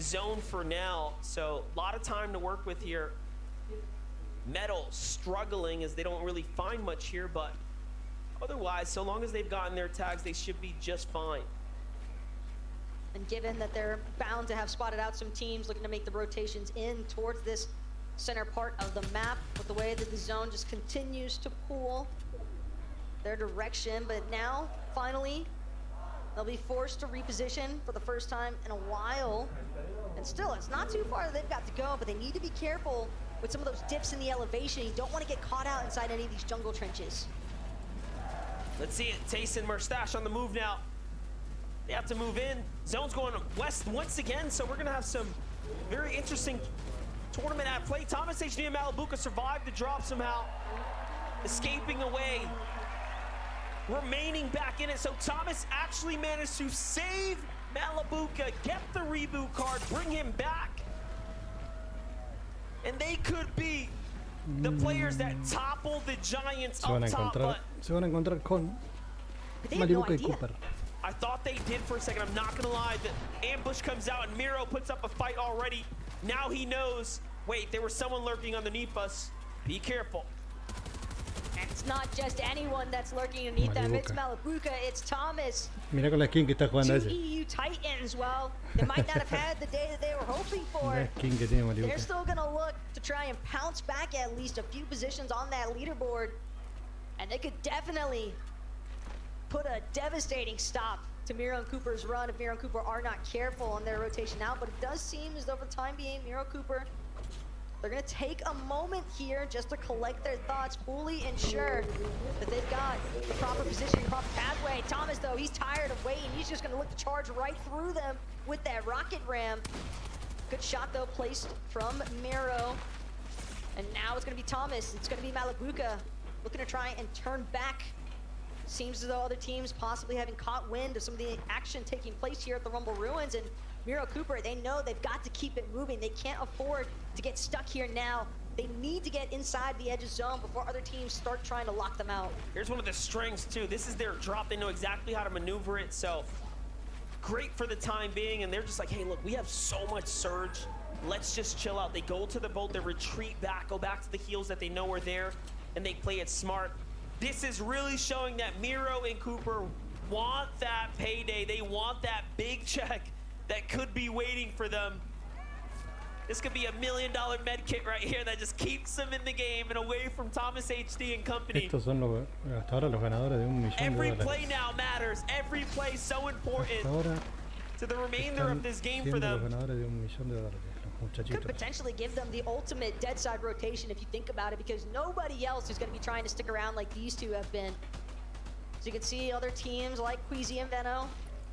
zone for now, so a lot of time to work with here. Metal struggling as they don't really find much here, but otherwise, so long as they've gotten their tags, they should be just fine. And given that they're bound to have spotted out some teams looking to make the rotations in towards this center part of the map, with the way that the zone just continues to pull their direction, but now, finally, they'll be forced to reposition for the first time in a while. And still, it's not too far that they've got to go, but they need to be careful with some of those dips in the elevation. You don't want to get caught out inside any of these jungle trenches. Let's see it. Tayson Mustache on the move now. They have to move in. Zone's going west once again, so we're going to have some very interesting tournament at play. Thomas HD and Malabuka survived the drop somehow, escaping away, remaining back in it. So Thomas actually managed to save Malabuka, get the reboot card, bring him back. And they could be the players that topple the Giants up top. Se van a encontrar con Malabuka y Cooper. I thought they did for a second. I'm not gonna lie. The ambush comes out and Miro puts up a fight already. Now he knows, wait, there was someone lurking underneath us. Be careful. And it's not just anyone that's lurking underneath them. It's Malabuka, it's Thomas. Mira con la skin que está jugando ese. Two EU Titans, well, they might not have had the day that they were hoping for. La skin que tiene Malabuka. They're still gonna look to try and pounce back at least a few positions on that leaderboard. And they could definitely put a devastating stop to Miro and Cooper's run if Miro and Cooper are not careful on their rotation out. But it does seem as though for the time being, Miro and Cooper, they're gonna take a moment here just to collect their thoughts, fully ensure that they've got the proper positioning, proper pathway. Thomas, though, he's tired of waiting. He's just gonna look to charge right through them with that rocket ram. Good shot, though, placed from Miro. And now it's gonna be Thomas. It's gonna be Malabuka looking to try and turn back. Seems as though other teams possibly having caught wind of some of the action taking place here at the Rumble Ruins. And Miro Cooper, they know they've got to keep it moving. They can't afford to get stuck here now. They need to get inside the edge of zone before other teams start trying to lock them out. Here's one of the strengths too. This is their drop. They know exactly how to maneuver it. So great for the time being. And they're just like, hey, look, we have so much surge. Let's just chill out. They go to the boat, they retreat back, go back to the heals that they know are there, and they play it smart. This is really showing that Miro and Cooper want that payday. They want that big check that could be waiting for them. This could be $1 million med kit right here that just keeps them in the game and away from Thomas HD and company. Estos son los, hasta ahora los ganadores de $1 millón de Every dólares. play now matters. Every play so important to the remainder of this game for them. Los ganadores de $1 millón de dólares, los Could muchachitos. potentially give them the ultimate dead side rotation if you think about it, because nobody else is going to be trying to stick around like these two have been. So you can see other teams like Queasy and Veno,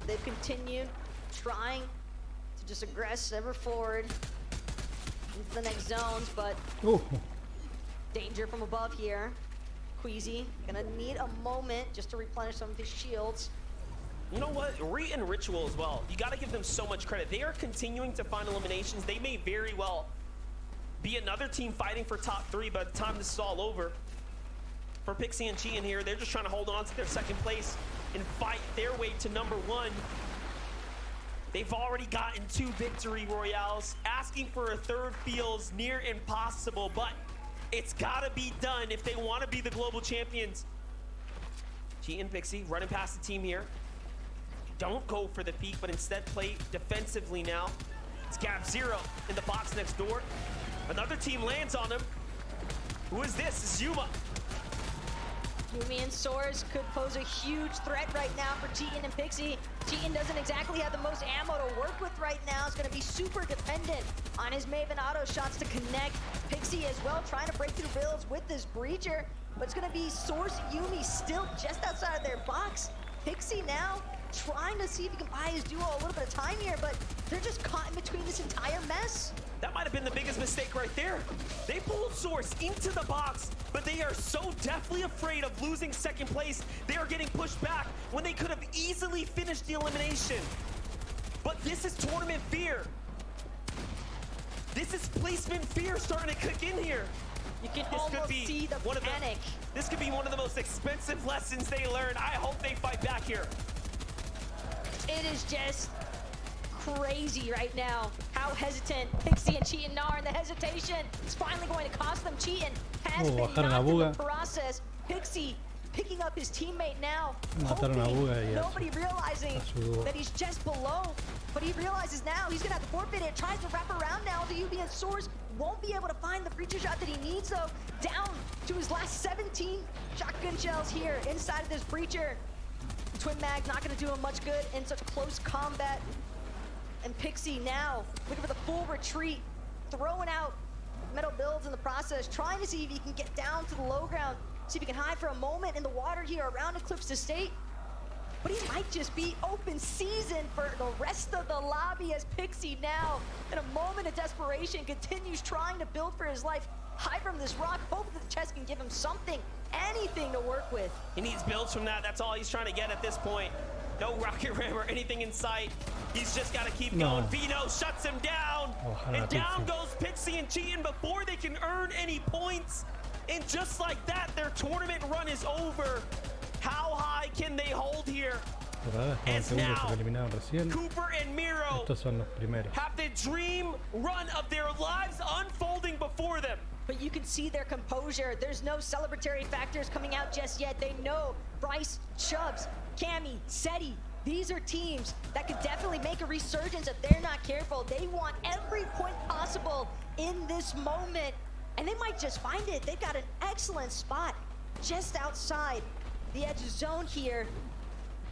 they've continued trying to just aggress ever forward into the next zones, but danger from above here. Queasy gonna need a moment just to replenish some of his shields. You know what? Re and Ritual as well. You got to give them so much credit. They are continuing to find eliminations. They may very well be another team fighting for top 3 by the time this is all over. For Pixie and Chi in here, they're just trying to hold on to their second place and fight their way to #1. They've already gotten 2 victory royales. Asking for a third feels near impossible, but it's got to be done if they want to be the global champions. Chi and Pixie running past the team here. Don't go for the peak, but instead play defensively now. It's Gap Zero in the box next door. Another team lands on him. Who is this? It's Yuma. Yumi and Source could pose a huge threat right now for Cheatin and Pixie. Cheatin doesn't exactly have the most ammo to work with right now. It's going to be super dependent on his Maven auto shots to connect. Pixie as well trying to break through builds with this breacher. But it's going to be Source Yumi still just outside of their box. Pixie now trying to see if he can buy his duo a little bit of time here, but they're just caught in between this entire mess. That might have been the biggest mistake right there. They pulled Source into the box, but they are so deathly afraid of losing second place. They are getting pushed back when they could have easily finished the elimination. But this is tournament fear. This is placement fear starting to kick in here. You can almost see the panic. This could be one of the most expensive lessons they learn. I hope they fight back here. It is just crazy right now how hesitant Pixie and Cheatin are, and the hesitation is finally going to cost them. Cheatin has been knocked in the process. Pixie picking up his teammate now, hoping nobody realizing that he's just below, but he realizes now he's gonna have to forfeit it. Tries to wrap around now to UB and Source. Won't be able to find the breacher shot that he needs though. Down to his last 17 shotgun shells here inside of this breacher. Twin mag not gonna do him much good in such close combat. And Pixie now looking for the full retreat, throwing out metal builds in the process, trying to see if he can get down to the low ground, see if he can hide for a moment in the water here around Eclipse Estate. But he might just be open season for the rest of the lobby as Pixie now, in a moment of desperation, continues trying to build for his life. Hide from this rock, hoping that the chest can give him something, anything to work with. He needs builds from that. That's all he's trying to get at this point. No rocket ram or anything in sight. He's just got to keep going. Vino shuts him down. And down goes Pixie and Cheatin before they can earn any points. And just like that, their tournament run is over. How high can they hold here? As now, Cooper and Miro have the dream run of their lives unfolding before them. But you can see their composure. There's no celebratory factors coming out just yet. They know Bryce, Chubbs, Cammy, Seti, these are teams that could definitely make a resurgence if they're not careful. They want every point possible in this moment, and they might just find it. They've got an excellent spot just outside the edge zone here.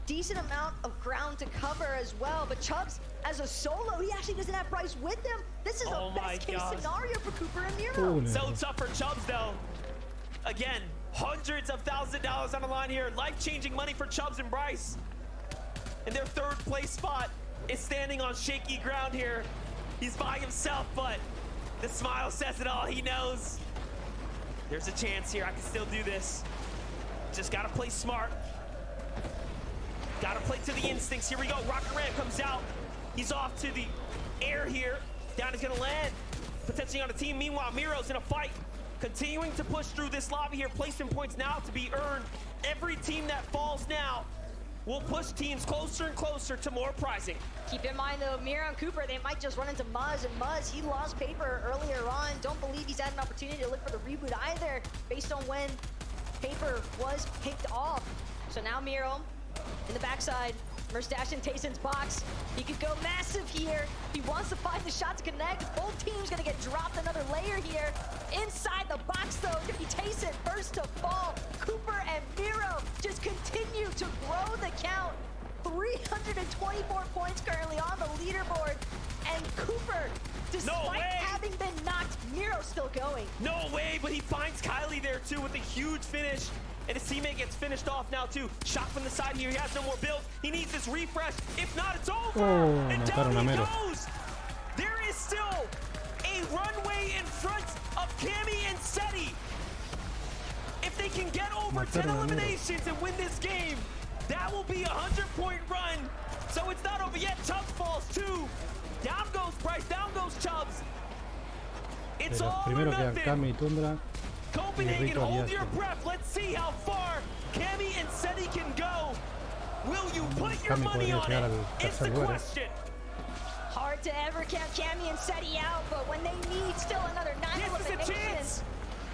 Decent amount of ground to cover as well, but Chubbs as a solo, he actually doesn't have Bryce with him. This is a best case scenario for Cooper and Miro. So tough for Chubbs though. Again, hundreds of thousands of dollars on the line here. Life-changing money for Chubbs and Bryce. And their third place spot is standing on shaky ground here. He's by himself, but the smile says it all. He knows there's a chance here. I can still do this. Just gotta play smart. Gotta play to the instincts. Here we go. Rocket Ram comes out. He's off to the air here. Down is gonna land. Potentially on a team. Meanwhile, Miro's in a fight. Continuing to push through this lobby here. Placement points now to be earned. Every team that falls now will push teams closer and closer to more prizing. Keep in mind though, Miro and Cooper, they might just run into Muzz, and Muzz, he lost Paper earlier on. Don't believe he's had an opportunity to look for the reboot either, based on when Paper was picked off. So now Miro in the backside. Merstash in Tayson's box. He could go massive here. He wants to find the shot to connect. Both teams gonna get dropped another layer here. Inside the box though, gonna be Tayson first to fall. Cooper and Miro just continue to grow the count. 324 points currently on the leaderboard. And Cooper, despite having been knocked, Miro's still going. No way, but he finds Kylie there too with a huge finish. And his teammate gets finished off now too. Shot from the side here. He has no more builds. He needs this refresh. If not, it's over. And down he goes. There is still a runway in front of Cammy and Seti. If they can get over 10 eliminations and win this game, that will be a 100-point run. So it's not over yet. Chubbs falls too. Down goes Bryce. Down goes Chubbs. It's all or nothing. Copenhagen, hold your breath. Let's see how far Cammy and Seti can go. Will you put your money on it? Is the question. Hard to ever count Cammy and Seti out, but when they need still another 9 eliminations,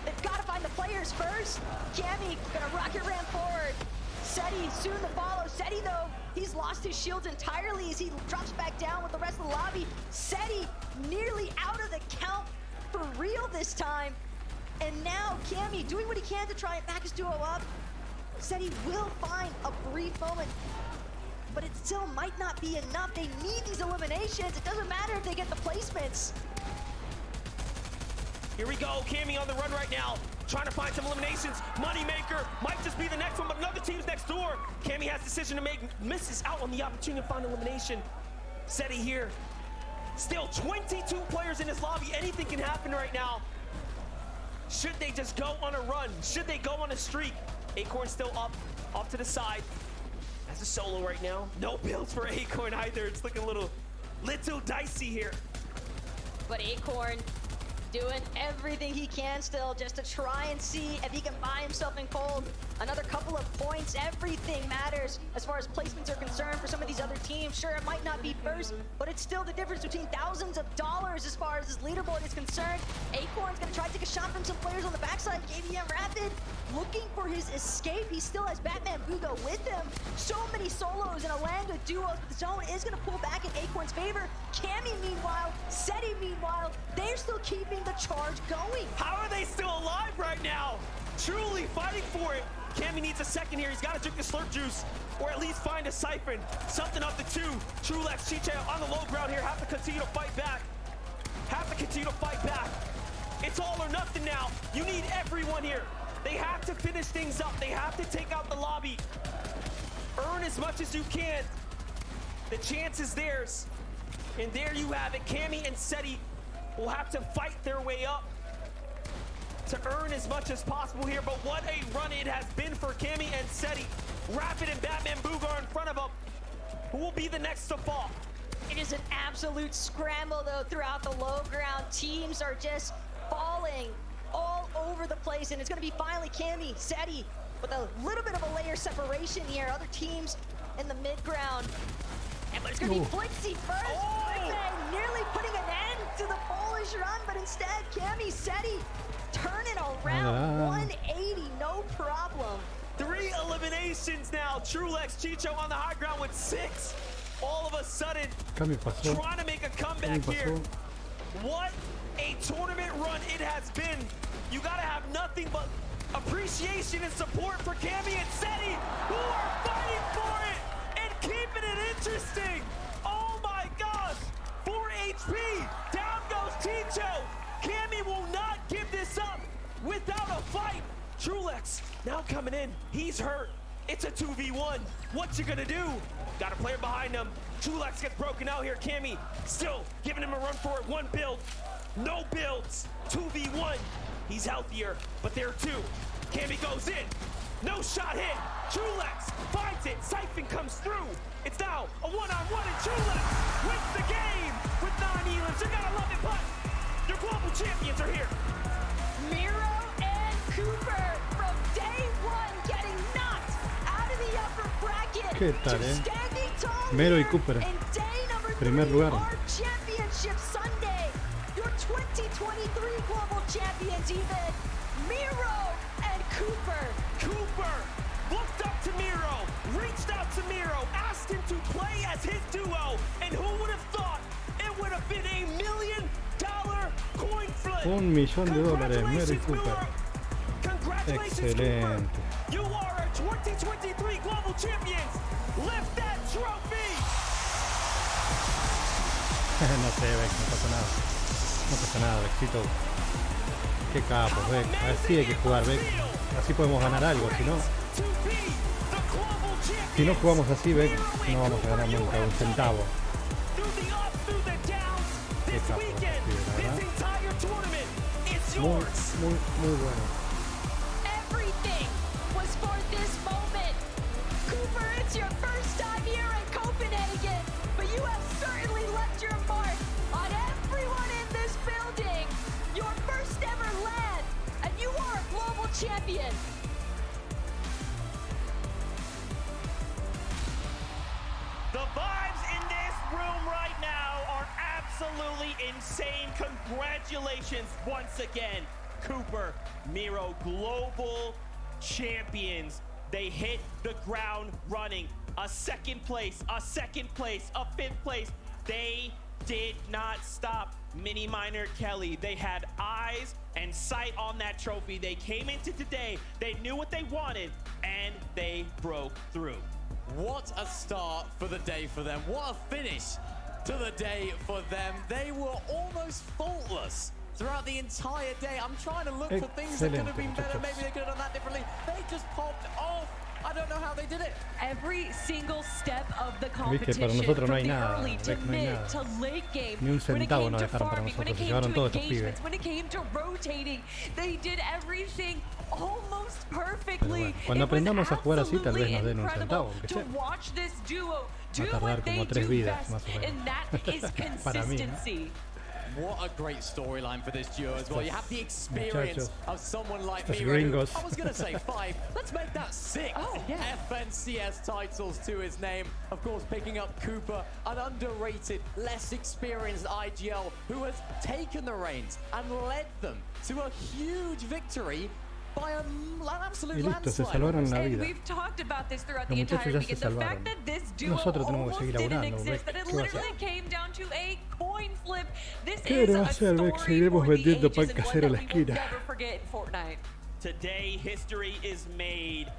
they've got to find the players first. Cammy gonna rocket ram forward. Seti soon to follow. Seti though, he's lost his shields entirely as he drops back down with the rest of the lobby. Seti nearly out of the count for real this time. And now Cammy doing what he can to try and back his duo up. SETI will find a brief moment, but it still might not be enough. They need these eliminations. It doesn't matter if they get the placements. Here we go, Cammy on the run right now, trying to find some eliminations. Moneymaker might just be the next one, but another team's next door. Cammy has a decision to make, misses out on the opportunity to find elimination. SETI here, still 22 players in this lobby. Anything can happen right now. Should they just go on a run? Should they go on a streak? Acorn still up, off to the side. Has a solo right now. No builds for Acorn either. It's looking a little dicey here. But Acorn doing everything he can still just to try and see if he can buy himself in cold. Another couple of points, everything matters as far as placements are concerned for some of these other teams. Sure, it might not be first, but it's still the difference between thousands of dollars as far as this leaderboard is concerned. Acorn's gonna try to take a shot from some players on the backside. KVM Rapid looking for his escape. He still has Batman Bugo with him. So many solos and Alanga duos, but the zone is gonna pull back in Acorn's favor. Cammy meanwhile, SETI meanwhile, they're still keeping the charge going. How are they still alive right now? Truly fighting for it. Cammy needs a second here. He's got to drink the slurp juice or at least find a siphon. Something up the two. Trulex, Chiche on the low ground here. Have to continue to fight back. It's all or nothing now. You need everyone here. They have to finish things up. They have to take out the lobby. Earn as much as you can. The chance is theirs. And there you have it. Cammy and SETI will have to fight their way up to earn as much as possible here, but what a run it has been for Cammy and SETI. Rapid and Batman Boogar in front of them. Who will be the next to fall? It is an absolute scramble though throughout the low ground. Teams are just falling all over the place, and it's gonna be finally Cammy, SETI with a little bit of a layer separation here. Other teams in the mid ground. But it's gonna be Blixie first. Blixie nearly putting an end to the Polish run, but instead Cammy, SETI turning around 180, no problem. 3 eliminations now. Trulex, Chicho on the high ground with 6. All of a sudden, trying to make a comeback here. What a tournament run it has been. You gotta have nothing but appreciation and support for Cammy and SETI, who are fighting for it and keeping it interesting. Oh my gosh, 4 HP, down goes Chicho. Cammy will not give this up without a fight. Trulex now coming in. He's hurt. It's a 2v1. What you gonna do? Got a player behind him. Trulex gets broken out here. Cammy still giving him a run for it. 1 build. No builds. 2v1. He's healthier, but there are 2. Cammy goes in. No shot hit. Trulex finds it. Siphon comes through. It's now a 1-on-1, and Trulex wins the game with 9 elims. You gotta love it, but your global champions are here. Miro and Cooper from day 1 getting knocked out of the upper bracket. ¿Qué tal, to standing tall Mero y here Cooper. in day number 3 Primer lugar. our championship Sunday. Your 2023 global champions even. Miro and Cooper. Cooper looked up to Miro, reached out to Miro, asked him to play as his duo, and who would have thought it would have been $1 million coin flip? $1 millón, Mero y Cooper. Excelente. You are our 2023 global champions. Lift that trophy. No sé, Beck, no pasa nada. No pasa nada, Beckcito. Qué capos, Beck. Así hay que jugar, Beck. Así podemos ganar algo, si no jugamos así, Beck, no vamos a ganar nunca un centavo. Qué capo, sí, la verdad. Muy bueno. Everything was for this moment. Cooper, it's your first time here in Copenhagen, but you have certainly left your mark on everyone in this building. Your first ever land, and you are a global champion. The vibes in this room right now are absolutely insane. Congratulations once again, Cooper, Miro, global champions. They hit the ground running. A second place, a 5th place. They did not stop Mini Miner Kelly. They had eyes and sight on that trophy. They came into today, they knew what they wanted, and they broke through. What a start for the day for them. What a finish to the day for them. They were almost faultless throughout the entire day. I'm trying to look for things that could have been better. Maybe they could have done that differently. They just popped off. I don't know how they did it. Every single step of the Viste, para competition, nosotros no from hay the nada, early to Rex, no hay mid nada. to late game, Ni un when it centavo came no to dejaron para farming, when nosotros, it se came llevaron to todos estos pibes. engagements, when it came to rotating, they did everything almost Pero perfectly. bueno, cuando aprendamos a jugar así, tal vez nos den un Incredible centavo, aunque to sea. watch this duo Va do a tardar what they como 3 do vidas, best, más o menos. and that is Para mí, ¿no? consistency. What a great storyline for this duo as well. You have the experience Muchachos, of someone like estos me. gringos. I was going to say 5. Let's make that 6. FNCS titles to his name. Of course, picking up Cooper, an underrated, less experienced IGL who has taken the reins and led them to a huge victory by an absolute Y listo, se landslide. salvaron la And vida. we've talked about this throughout Los the muchachos entire ya se weekend. The salvaron. fact that this duo Nosotros tenemos que almost seguir didn't laburando, exist, Beck. that it ¿Qué va a hacer? literally came down to a coin flip. This ¿Qué is le va a a hacer, Beck? story Seguiremos for the vendiendo ages pan and one casero en la that we will esquina. never forget in Fortnite. Today, history is made.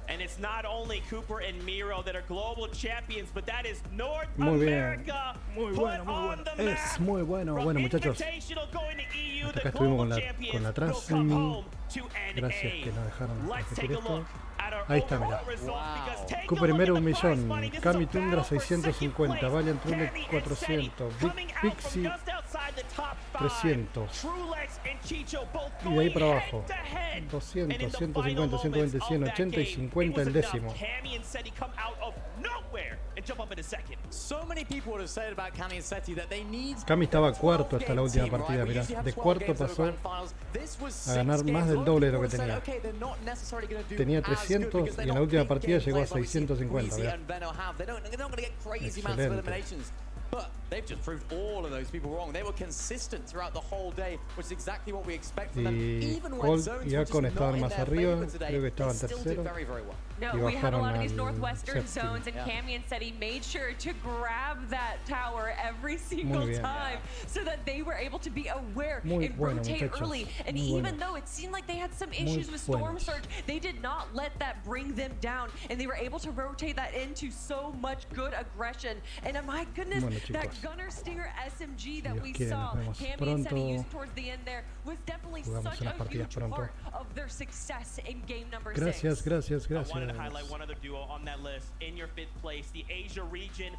And it's not only Cooper and Miro that are global champions, but that is North Muy bien. America. Muy put bueno, muy on bueno. the map. Es muy bueno. From Bueno, muchachos. Invitational going to EU, Hasta the acá estuvimos con global la champions transmisión. will come home to NA. Gracias que nos dejaron Let's repetir take a esto. look at our Ahí está, overall mirá. results, because take a Cooper look primero at the prize 1.000.000, money. This is Cami a Tundra battle for second 650, place. Valiant Rune Cammy and 400, Seti Big coming out Pixie from just outside the top 300. Trulex and Chicho both Y de ahí going para abajo, head to head. 200, And in the 150, final 120, moments 100, of that 80 y game, 50 it was el enough. décimo. Cammy and Seti come out of nowhere and jump up into second. So many people would have said about Cammy and Seti that they need Cami estaba cuarto hasta la 12 última team, right? partida, We mirá. usually have De 12 cuarto games over pasó grand finals. This was a ganar 6 más games. del A lot doble of de lo que people tenía. said, okay, they're not necessarily gonna do Tenía as good 300 because they're y en la not última big partida game llegó a players like we see 650, Weezy mirá. and Veno have. They're not gonna get crazy amounts of Excelente. eliminations. But they've just proved all of those people wrong. They were consistent throughout the whole day, which is exactly what we expect from them. Y Even when Colt zones y were just Akon not estaban in más their arriba, favor today, creo que estaban they still did tercero. very, very well. No, Y we had a bajaron lot of these al northwestern séptimo. zones, and Cammy and Seti made sure to grab that tower every Muy single bien. time so that they were able to be aware Muy and bueno, rotate muchachos. early. And Muy even bueno. though it seemed like they had some Muy issues with Storm buenos. Surge, they did not let that bring them down, and they were able to rotate that into so much good aggression. And my goodness, Bueno, that chicos. Gunner Stinger SMG that Dios we quiere, saw nos vemos Cammy and pronto. Seti use towards the end there was definitely Jugamos such unas a partidas huge pronto. part of their success in game number 6. Gracias, gracias, I wanted to gracias. highlight one other duo on that list. In your 5th place, the Asia region.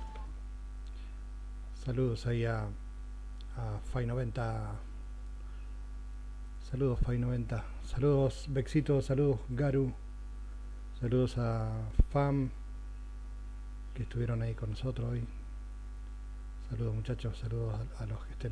Saludos ahí a Fai90. Saludos Fai90. Saludos Bexito, saludos Garu. Saludos a Fam que estuvieron ahí con nosotros hoy. Saludos muchachos, saludos a los que estén